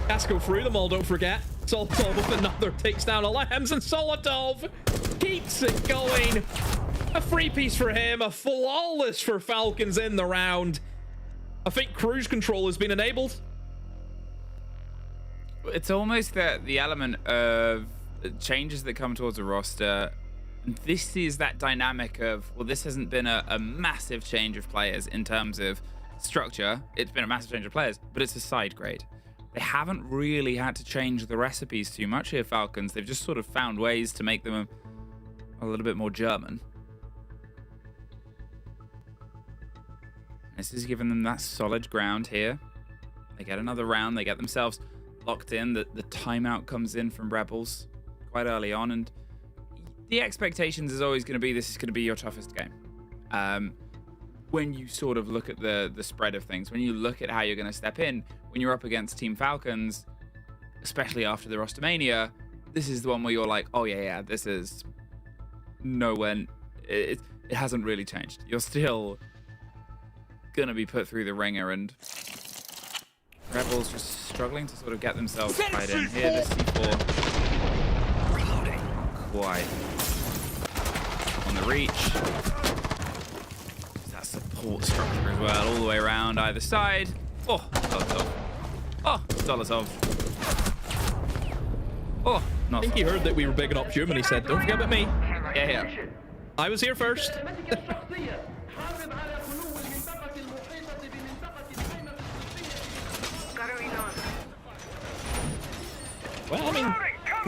has to go through them all, don't forget. Solotov with another takes down Lambs, and Solotov keeps it going. A free piece for him, a flawless for Falcons in the round. I think cruise control has been enabled. It's almost the element of changes that come towards a roster. This is that dynamic of, well, this hasn't been a massive change of players in terms of structure. It's been a massive change of players, but it's a side grade. They haven't really had to change the recipes too much here, Falcons. They've just sort of found ways to make them a little bit more German. This is giving them that solid ground here. They get another round. They get themselves locked in. The timeout comes in from Rebels quite early on, and the expectations is always going to be this is going to be your toughest game. When you sort of look at the spread of things, when you look at how you're going to step in, when you're up against Team Falcons, especially after the Rostermania, this is the one where you're like, oh yeah, this is nowhere. It hasn't really changed. You're still going to be put through the ringer, and Rebels just struggling to sort of get themselves right in here. The C4 quite on the reach. That support structure as well, all the way around either side. Oh, Solotov. Oh, Solotov. Oh, not I think he heard that we were bigging up Germany. Said, don't forget about me. Yeah. I was here first. Well, I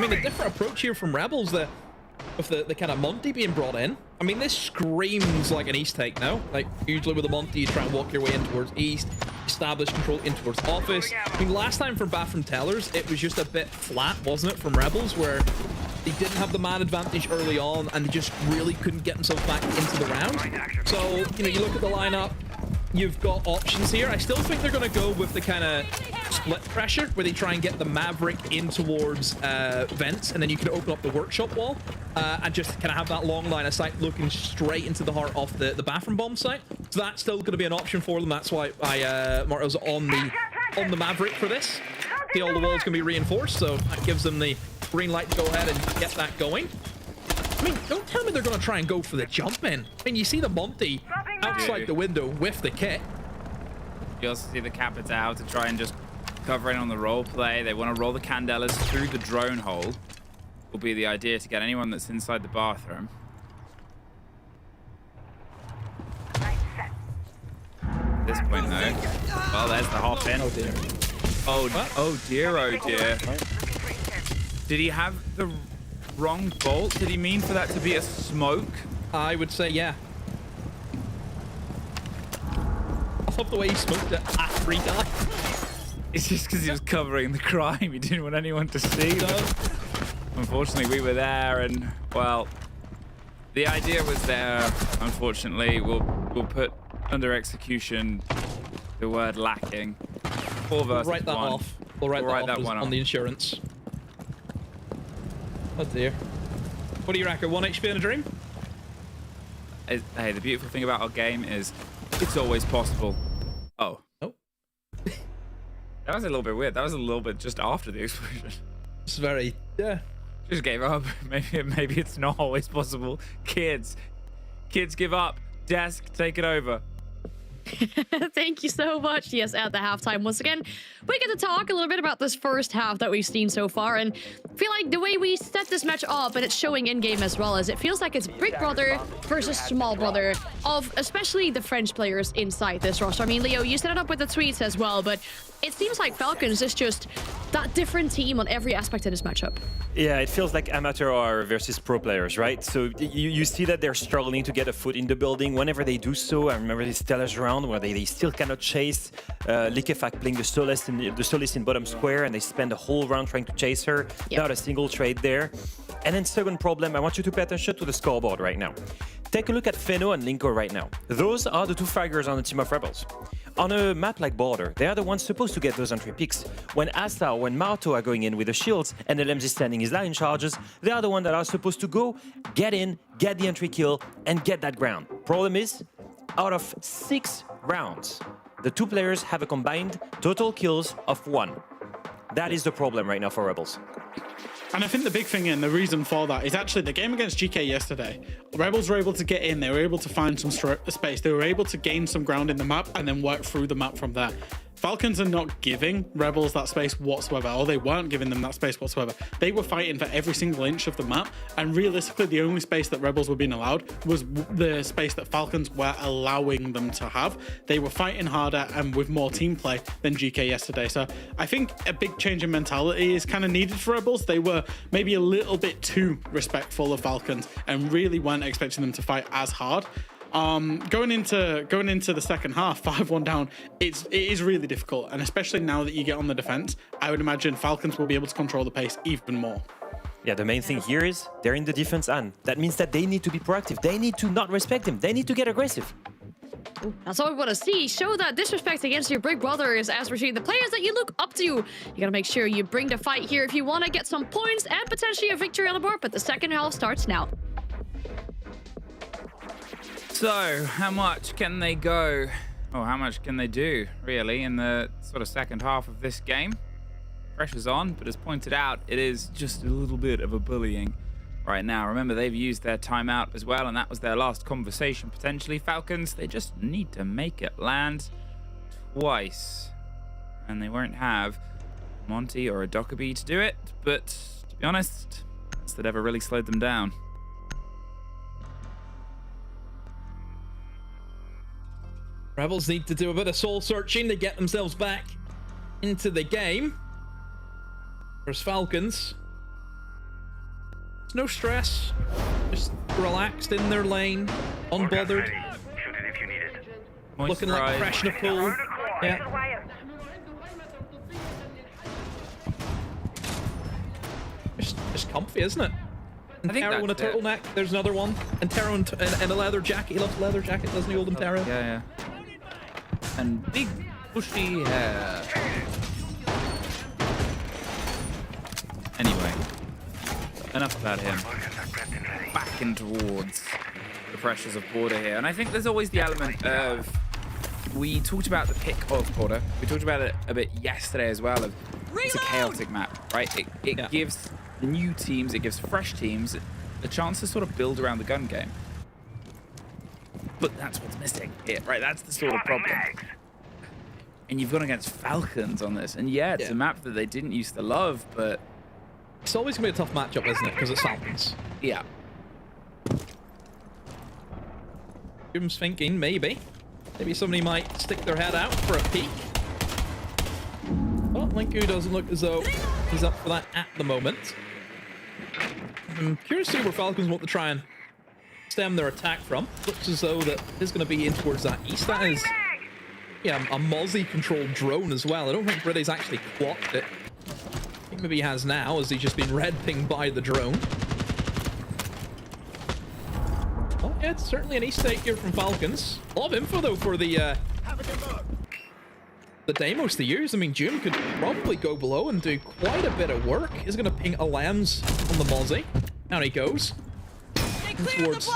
mean, a different approach here from Rebels, with the kind of Monty being brought in. I mean, this screams like an East take now. Like, usually with a Monty, you try and walk your way in towards East, establish control in towards Office. I mean, last time from Bathroom Tellers, it was just a bit flat, wasn't it, from Rebels, where they didn't have the man advantage early on, and they just really couldn't get themselves back into the round. So, you know, you look at the lineup, you've got options here. I still think they're going to go with the kind of split pressure where they try and get the Maverick in towards vents, and then you can open up the workshop wall and just kind of have that long line of sight looking straight into the heart of the bathroom bomb site. So that's still going to be an option for them. That's why Marto's on the Maverick for this. See, all the walls can be reinforced, so that gives them the green light to go ahead and get that going. I mean, don't tell me they're going to try and go for the jump in. I mean, you see the Monty outside the window with the kit. You also see the Capitao to try and just cover in on the role play. They want to roll the Candelas through the drone hole. Will be the idea to get anyone that's inside the bathroom. At this point, though. Well, there's the hop in. Oh dear. Oh dear. Did he have the wrong bolt? Did he mean for that to be a smoke? I would say, yeah. I love the way he smoked it after he died. It's just because he was covering the crime. He didn't want anyone to see. Unfortunately, we were there, and well, the idea was there. Unfortunately, we'll put under execution the word lacking. 4 versus 1. Write that off. We'll write that one off on the insurance. Oh dear. What do you reckon? 1 HP in a dream? Hey, the beautiful thing about our game is it's always possible. Oh. That was a little bit weird. That was a little bit just after the explosion. It's very, yeah. Just gave up. Maybe it's not always possible. Kids give up. Desk, take it over. Thank you so much. Yes, at the halftime, once again, we get to talk a little bit about this first half that we've seen so far, and I feel like the way we set this match up, and it's showing in-game as well, as it feels like it's big brother versus small brother of especially the French players inside this roster. I mean, Leo, you set it up with the tweets as well, but it seems like Falcons is just that different team on every aspect of this matchup. Yeah, it feels like amateur or versus pro players, right? So you see that they're struggling to get a foot in the building. Whenever they do so, I remember this Stellar's round where they still cannot chase Kickoff playing the Solis in bottom square, and they spend the whole round trying to chase her. Not a single trade there. And then second problem, I want you to pay attention to the scoreboard right now. Take a look at Feno and Linko right now. Those are the two fraggers on the team of Rebels. On a map like Border, they are the ones supposed to get those entry picks. When Asta, when Marto are going in with the shields and the LMZ standing his line charges, they are the ones that are supposed to go, get in, get the entry kill, and get that ground. Problem is, out of 6 rounds, the two players have a combined total kills of 1. That is the problem right now for Rebels. And I think the big thing and the reason for that is actually the game against Geekay yesterday. Rebels were able to get in, they were able to find some space, they were able to gain some ground in the map and then work through the map from there. Falcons are not giving Rebels that space whatsoever, or they weren't giving them that space whatsoever. They were fighting for every single inch of the map, and realistically, the only space that Rebels were being allowed was the space that Falcons were allowing them to have. They were fighting harder and with more team play than GK yesterday. So I think a big change in mentality is kind of needed for Rebels. They were maybe a little bit too respectful of Falcons and really weren't expecting them to fight as hard. Going into the second half, 5-1 down, it is really difficult, and especially now that you get on the defense, I would imagine Falcons will be able to control the pace even more. Yeah, the main thing here is they're in the defense, and that means that they need to be proactive. They need to not respect him. They need to get aggressive. That's all we want to see. Show that disrespect against your big brothers as we're seeing the players that you look up to. You gotta make sure you bring the fight here if you want to get some points and potentially a victory on the board, but the second half starts now. So, how much can they go, or how much can they do, really, in the sort of second half of this game? Pressure's on, but as pointed out, it is just a little bit of a bullying right now. Remember, they've used their timeout as well, and that was their last conversation, potentially. Falcons, they just need to make it land twice. And they won't have Monty or a Dockerby to do it, but to be honest, that's that ever really slowed them down. Rebels need to do a bit of soul searching to get themselves back into the game. There's Falcons. There's no stress. Just relaxed in their lane, unbothered. Shoot it if you need it. Looking like fresh in a pool. Yeah. Just comfy, isn't it? And I think Taro in a that's turtleneck. There's another one. And Taro in a leather jacket. He loves leather jacket, doesn't he, Oldham Taro? Yeah. And big bushy hair. Anyway, enough about him. Back in towards the pressures of Border here. And I think there's always the element of, we talked about the pick of Border. We talked about it a bit yesterday as well. It's a chaotic map, right? It gives new teams, it gives fresh teams a chance to sort of build around the gun game. But that's what's missing here, right? That's the sort of problem. And you've gone against Falcons on this. And yeah, it's a map that they didn't used to love, but it's always going to be a tough matchup, isn't it? Because it's Falcons. Yeah. Doom's thinking, maybe somebody might stick their head out for a peek. Well, Linku doesn't look as though he's up for that at the moment. I'm curious to see where Falcons want to try and stem their attack from. Looks as though that is going to be in towards that east. That is, yeah, a Mozzie-controlled drone as well. I don't think Briddy's actually clocked it. I think maybe he has now, as he's just been red pinged by the drone. Well, yeah, it's certainly an east take here from Falcons. A lot of info, though, for the Deimos to use. I mean, Doom could probably go below and do quite a bit of work. He's going to ping a lambs on the Mozzie. Down he goes. Towards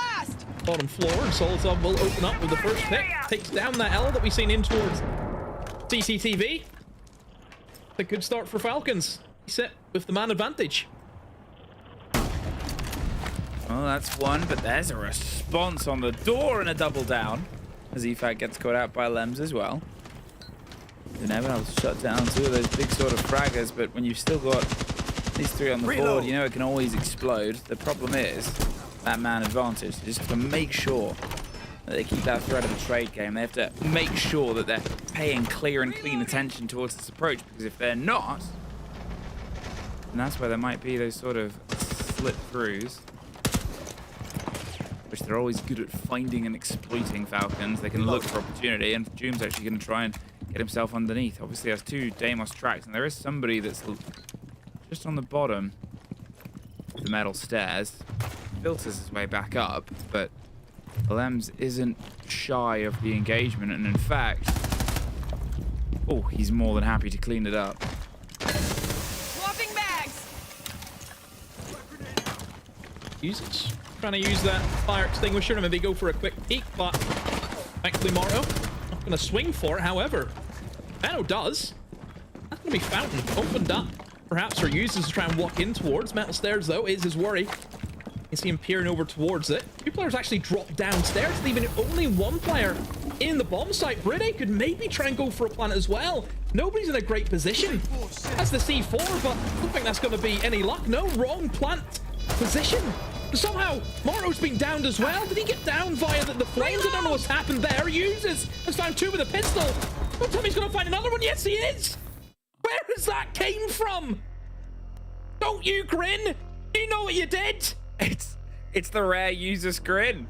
bottom floor, and Solitov will open up with the first pick. Takes down that L that we've seen in towards CCTV. A good start for Falcons. Sit with the man advantage. Well, that's one, but there's a response on the door and a double down as EFAC gets caught out by Lems as well. Never shut down two of those big sort of fraggers, but when you've still got these three on the board, you know it can always explode. The problem is that man advantage. You just have to make sure They keep that threat of the trade game. They have to make sure that they're paying clear and clean attention towards this approach, because if they're not, then that's where there might be those sort of slip-throughs, which they're always good at finding and exploiting. Falcons. They can look for opportunity, and Doom's actually going to try and get himself underneath. Obviously, there's 2 Deimos tracks, and there is somebody that's just on the bottom of the metal stairs. Filters his way back up, but Lems isn't shy of the engagement, and in fact, oh, he's more than happy to clean it up. Swapping bags. Uses. Trying to use that fire extinguisher and maybe go for a quick peek, but thankfully Moro not going to swing for it. However, Benno does. That's going to be Fountain opened up, perhaps, or uses to try and walk in towards. Metal stairs, though, is his worry. You see him peering over towards it. 2 players actually drop downstairs, leaving only 1 player in the bomb site. Bride could maybe try and go for a plant as well. Nobody's in a great position. That's the C4, but I don't think that's going to be any luck. No, wrong plant position. Somehow, Moro's been downed as well. Did he get down via the flames? I don't know what's happened there. Uses has found 2 with a pistol. Don't tell me he's going to find another one. Yes, he is. Where has that came from? Don't you grin? You know what you did? It's the rare user's grin.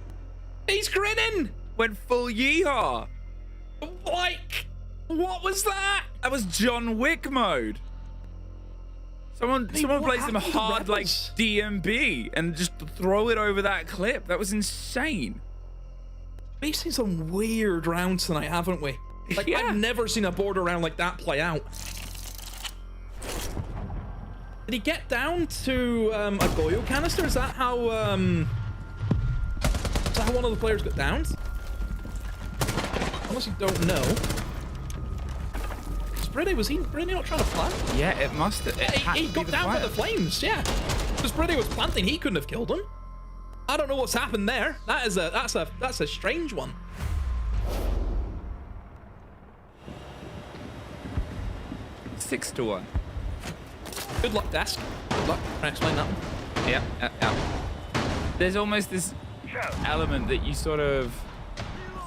He's grinning. Went full yeehaw. Like, what was that? That was John Wick mode. Someone plays them hard like DMB and just throw it over that clip. That was insane. We've seen some weird rounds tonight, haven't we? Like, yeah. I've never seen a border round like that play out. Did he get down to a Goyo canister? Is that how one of the players got downed? Honestly, don't know. Was he not trying to plant? Yeah, it must have. He got down by the flames, yeah. Because Bride was planting, he couldn't have killed him. I don't know what's happened there. That's a strange one. Six to 1. Good luck, Desk. Good luck. Can I explain that one? Yeah. There's almost this element that you sort of...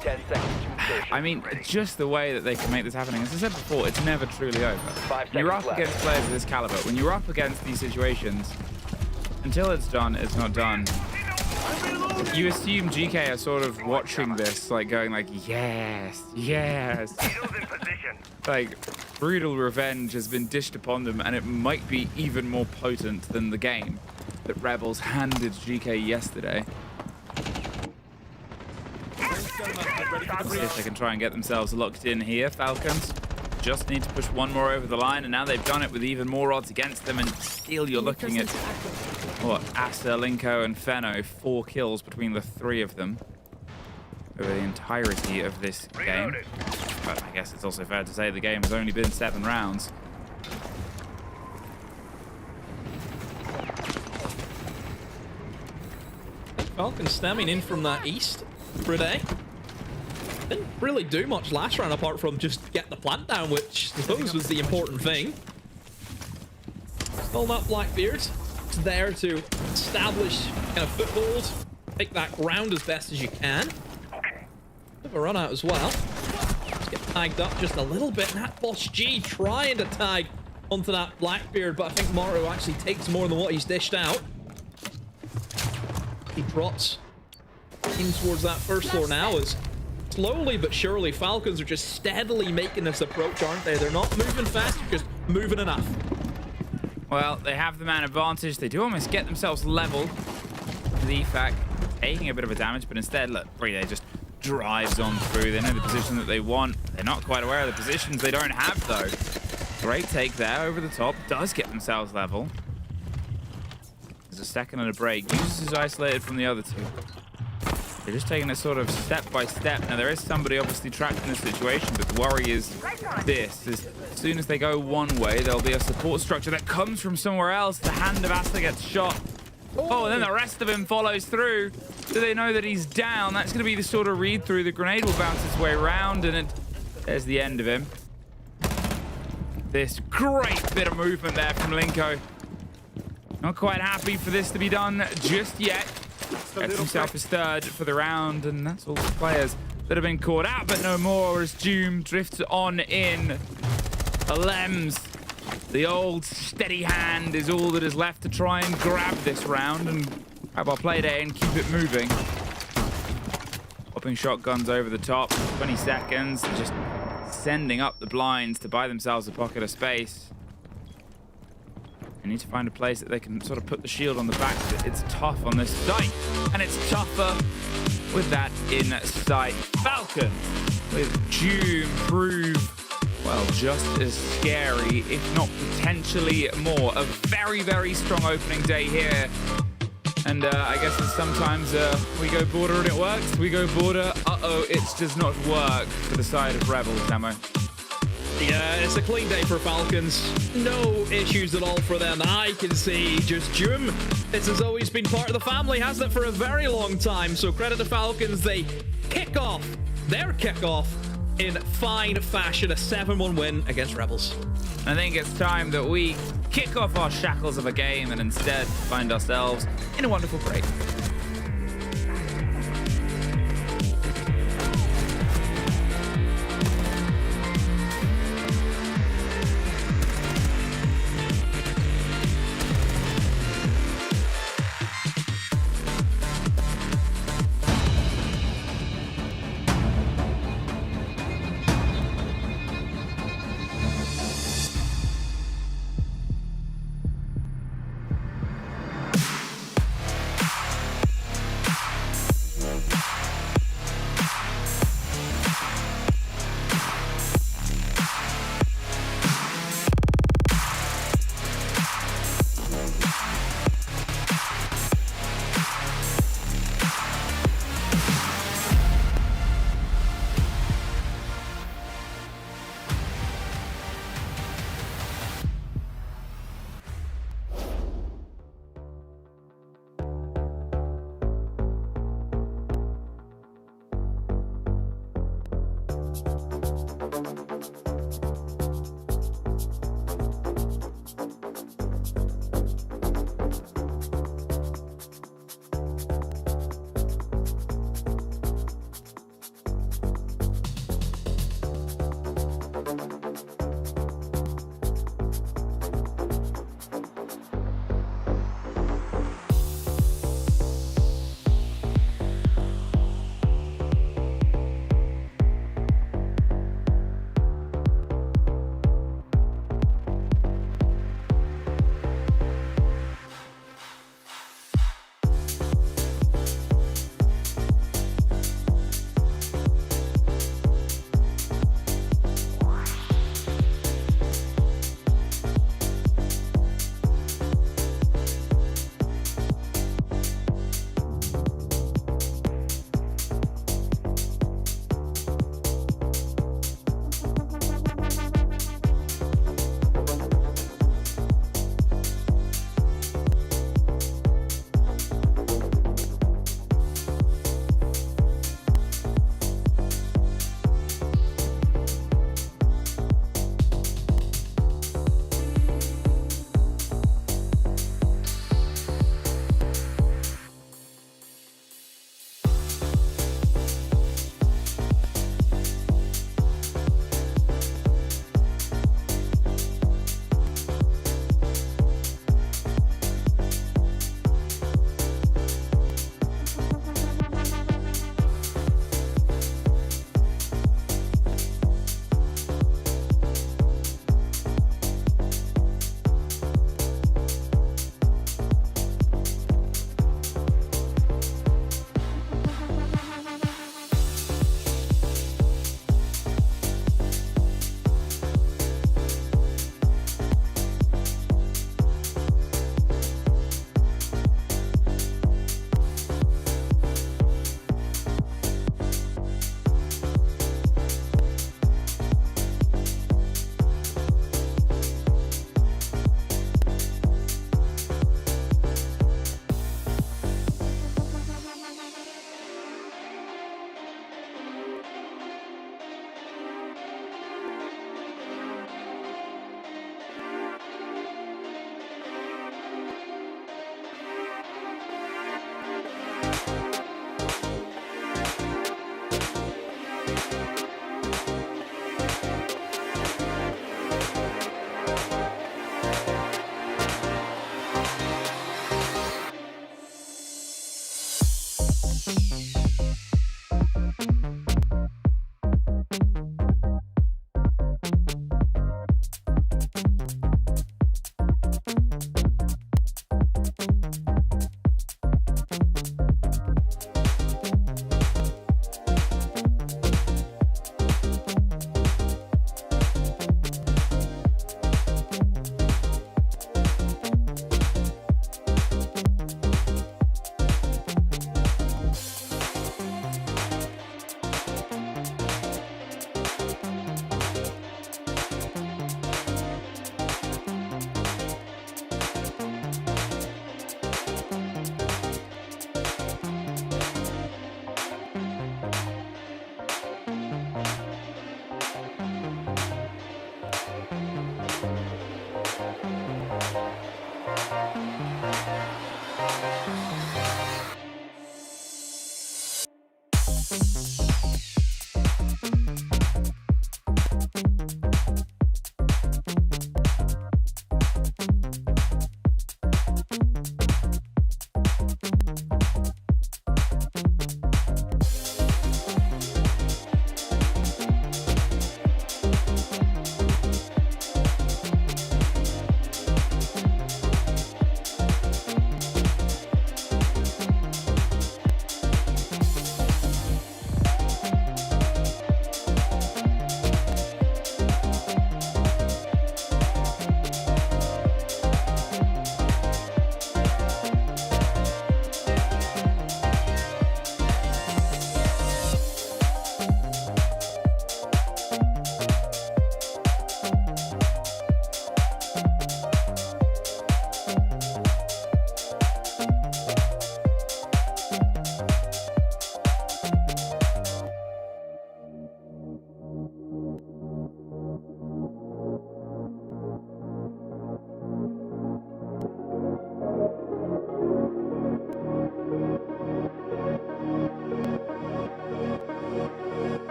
10 seconds to insertion. I mean, just the way that they can make this happening. As I said before, it's never truly over. 5 You're seconds up against players of this caliber. When you're up against these situations, until it's done, it's not done. You assume Geekay are sort of watching this, like going like, yes, yes. Like, brutal revenge has been dished upon them, and it might be even more potent than the game that Rebels handed Geekay yesterday. See if they can try and get themselves locked in here. Falcons just need to push 1 more over the line, and now they've done it with even more odds against them. And still, you're looking at what, Asa, Linko, and Feno. 4 kills between the 3 of them over the entirety of this game. But I guess it's also fair to say the game has only been 7 rounds. Falcon stemming in from that east. Bride didn't really do much last round apart from just get the plant down, which I suppose was the important thing. Still not Blackbeard. It's there to establish kind of foothold, take that ground as best as you can. Bit of a run out as well. Just get tagged up just a little bit. And that Boss G trying to tag onto that Blackbeard, but I think Moro actually takes more than what he's dished out. He drops in towards that first floor now as slowly but surely Falcons are just steadily making this approach, aren't they? They're not moving fast, they're just moving enough. Well, they have the man advantage. They do almost get themselves level. The fact taking a bit of a damage, but instead, look, Bride just drives on through. They know the position that they want. They're not quite aware of the positions they don't have, though. Great take there over the top. Does get themselves level. There's a second and a break. Uses is isolated from the other 2. They're just taking it sort of step by step. Now, there is somebody obviously trapped in this situation, but the worry is this. As soon as they go one way, there'll be a support structure that comes from somewhere else. The hand of Asta gets shot. Oh, and then the rest of him follows through. Do they know that he's down? That's going to be the sort of read-through. The grenade will bounce its way around, and there's the end of him. This great bit of movement there from Linko. Not quite happy for this to be done just yet. Gets himself his third for the round, and that's all the players that have been caught out, but no more as Doom drifts on in. Lems, the old steady hand is all that is left to try and grab this round and have our play day and keep it moving. Popping shotguns over the top, 20 seconds, just sending up the blinds to buy themselves a pocket of space. They need to find a place that they can sort of put the shield on the back. It's tough on this site, and it's tougher with that in sight. Falcon with Doom prove, well, just as scary, if not potentially more. A very, very strong opening day here. And I guess that sometimes we go border and it works. We go border, it does not work for the side of Rebels, Demo. Yeah, it's a clean day for Falcons. No issues at all for them. I can see just Doom. This has always been part of the family, hasn't it, for a very long time. So credit to Falcons. They kick off their kickoff in fine fashion. A 7-1 win against Rebels. I think it's time that we kick off our shackles of a game and instead find ourselves in a wonderful break.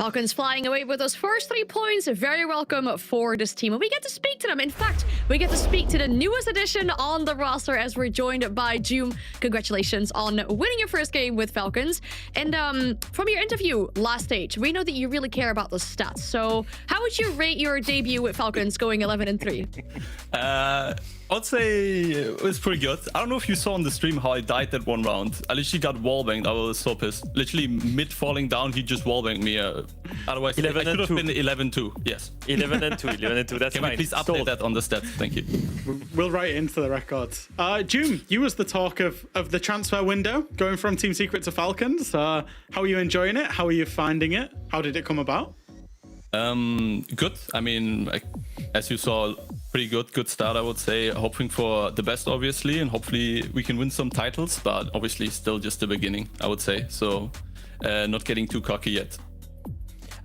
Falcons flying away with those first 3 points. Very welcome for this team. And we get to speak to them. In fact, we get to speak to the newest addition on the roster as we're joined by Joom. Congratulations on winning your first game with Falcons. And from your interview last stage, we know that you really care about the stats. So how would you rate your debut with Falcons going 11-3? I'd say it was pretty good. I don't know if you saw on the stream how I died that one round. I literally got wallbanged. I was so pissed. Literally mid falling down, he just wallbanged me. Otherwise, I could have been 11-2. Yes. 11-2. 11-2. That's Can fine. we please update that on the stats? Thank you. We'll write it into the records. Joom, you was the talk of the transfer window, going from Team Secret to Falcons. How are you enjoying it? How are you finding it? How did it come about? Good. I mean, as you saw, pretty good start, I would say. Hoping for the best, obviously, and hopefully we can win some titles, but obviously still just the beginning, I would say. So not getting too cocky yet.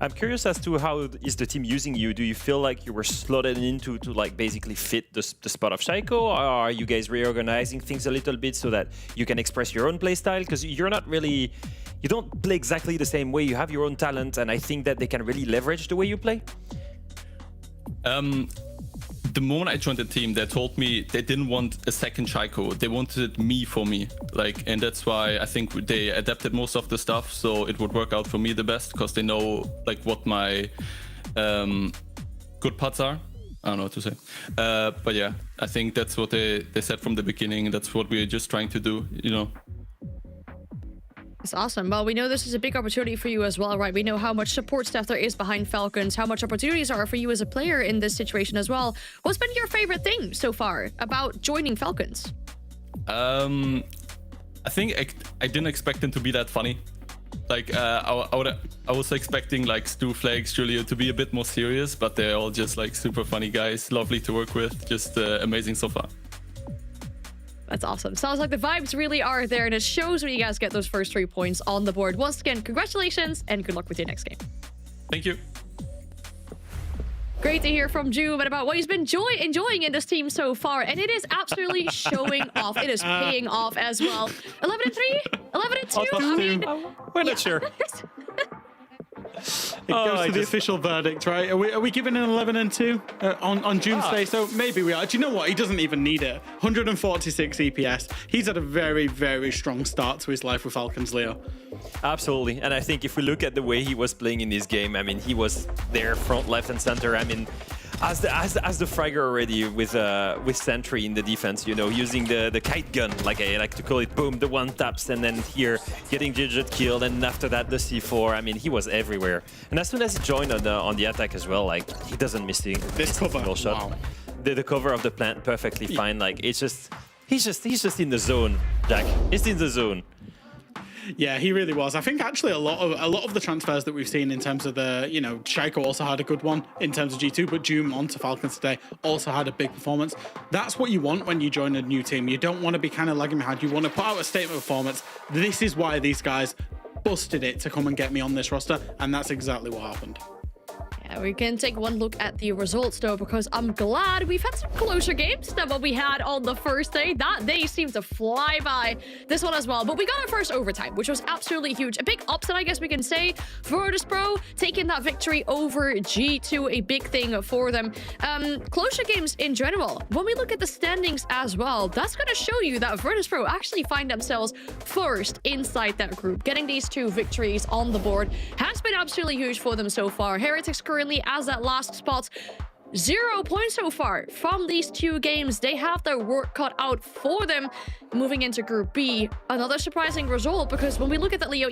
I'm curious as to how is the team using you. Do you feel like you were slotted into to like basically fit the spot of Shaiko, or are you guys reorganizing things a little bit so that you can express your own play style? Because you're not really, you don't play exactly the same way. You have your own talent, and I think that they can really leverage the way you play. The moment I joined the team, they told me they didn't want a second Shaiko. They wanted me for me. And that's why I think they adapted most of the stuff, so it would work out for me the best, because they know what my good parts are. I don't know what to say. But yeah, I think that's what they said from the beginning, and that's what we're just trying to do, It's awesome. Well, we know this is a big opportunity for you as well, right? We know how much support staff there is behind Falcons, how much opportunities are for you as a player in this situation as well. What's been your favorite thing so far about joining Falcons? I think I didn't expect them to be that funny. I was expecting Stu, Flags, Julio to be a bit more serious, but they're all just super funny guys, lovely to work with, just amazing so far. That's awesome. Sounds like the vibes really are there, and it shows when you guys get those first 3 points on the board. Once again, congratulations, and good luck with your next game. Thank you. Great to hear from Joom about what he's been enjoying in this team so far, and it is absolutely showing off. It is paying off as well. 11-3? 11-2? I mean, we're not sure. It goes to the official verdict, right? Are we giving an 11-2 on Joom's Day? So maybe we are. Do you know what? He doesn't even need it. 146 EPS. He's had a very, very strong start to his life with Falcons, Leo. Absolutely. And I think if we look at the way he was playing in this game, I mean, he was there front, left, and center. I mean, as the fragger already with Sentry in the defense, using the kite gun, like I like to call it, boom, the one taps, and then here getting Digit killed, and after that the C4. I mean, he was everywhere. And as soon as he joined on the attack as well, he doesn't miss a single shot. Wow. The cover of the plant perfectly fine. He's just in the zone, Jack. He's in the zone. Yeah, he really was. I think actually a lot of the transfers that we've seen in terms of Shaiko also had a good one in terms of G2, but Joom onto Falcons today also had a big performance. That's what you want when you join a new team. You don't want to be kind of lagging behind. You want to put out a statement of performance. This is why these guys busted it to come and get me on this roster, and that's exactly what happened. We can take one look at the results, though, because I'm glad we've had some closer games than what we had on the first day. That day seemed to fly by, this one as well. But we got our first overtime, which was absolutely huge. A big upset, I guess we can say, for Virtus.pro, taking that victory over G2, a big thing for them. Closer games in general, when we look at the standings as well, that's going to show you that Virtus.pro actually find themselves first inside that group. Getting these 2 victories on the board has been absolutely huge for them so far. Heretics currently as that last spot, 0 points so far from these 2 games. They have their work cut out for them moving into Group B. Another surprising result, because when we look at that, Leo,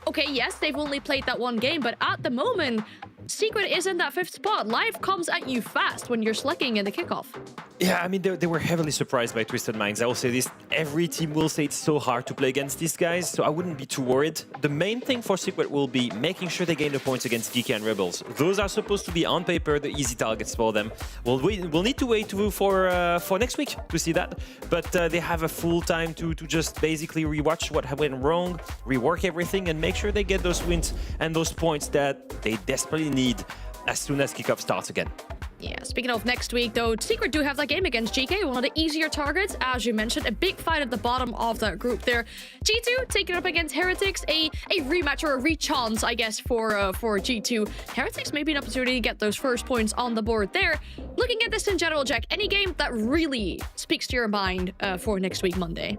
okay, yes, they've only played that 1 game, but at the moment, Secret is in that 5th spot. Life comes at you fast when you're slacking in the kickoff. Yeah, I mean, they were heavily surprised by Twisted Minds. I will say this, every team will say it's so hard to play against these guys, so I wouldn't be too worried. The main thing for Secret will be making sure they gain the points against Geekay and Rebels. Those are supposed to be, on paper, the easy targets for them. We'll need to wait for next week to see that, but they have a full time to just basically rewatch what went wrong, rework everything, and make sure they get those wins and those points that they desperately need as soon as Kickoff starts again. Yeah, speaking of next week, though, Secret do have that game against Geekay, one of the easier targets, as you mentioned. A big fight at the bottom of that group there. G2 taking up against Heretics, a rematch or a rechance, I guess, for G2. Heretics maybe an opportunity to get those first points on the board there. Looking at this in general, Jack, any game that really speaks to your mind for next week, Monday?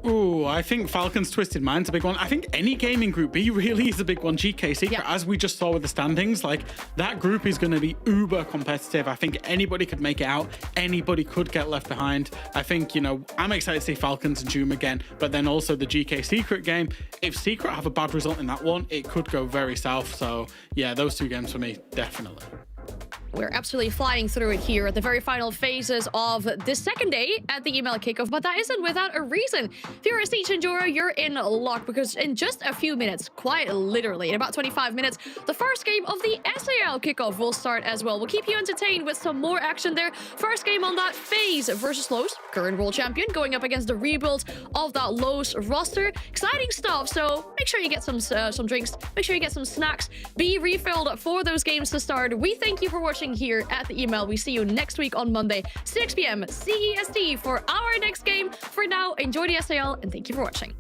Ooh, I think Falcons Twisted Mind's a big one. I think any game in Group B really is a big one. GK Secret, as we just saw with the standings, like that group is going to be uber competitive. I think anybody could make it out. Anybody could get left behind. I think, you know, I'm excited to see Falcons and Doom again, but then also the GK Secret game. If Secret have a bad result in that one, it could go very south. So yeah, those two games for me, definitely. We're absolutely flying through it here at the very final phases of the second day at the EML Kickoff, but that isn't without a reason. If you're a Siege Endurer, you're in luck, because in just a few minutes, quite literally, in about 25 minutes, the first game of the SAL Kickoff will start as well. We'll keep you entertained with some more action there. First game on that, FaZe versus Lowe's, current world champion, going up against the rebuild of that Lowe's roster. Exciting stuff, so make sure you get some drinks, make sure you get some snacks, be refilled for those games to start. We thank you for watching here at the EML. We see you next week on Monday, 6 p.m. CEST for our next game. For now, enjoy the SAL and thank you for watching.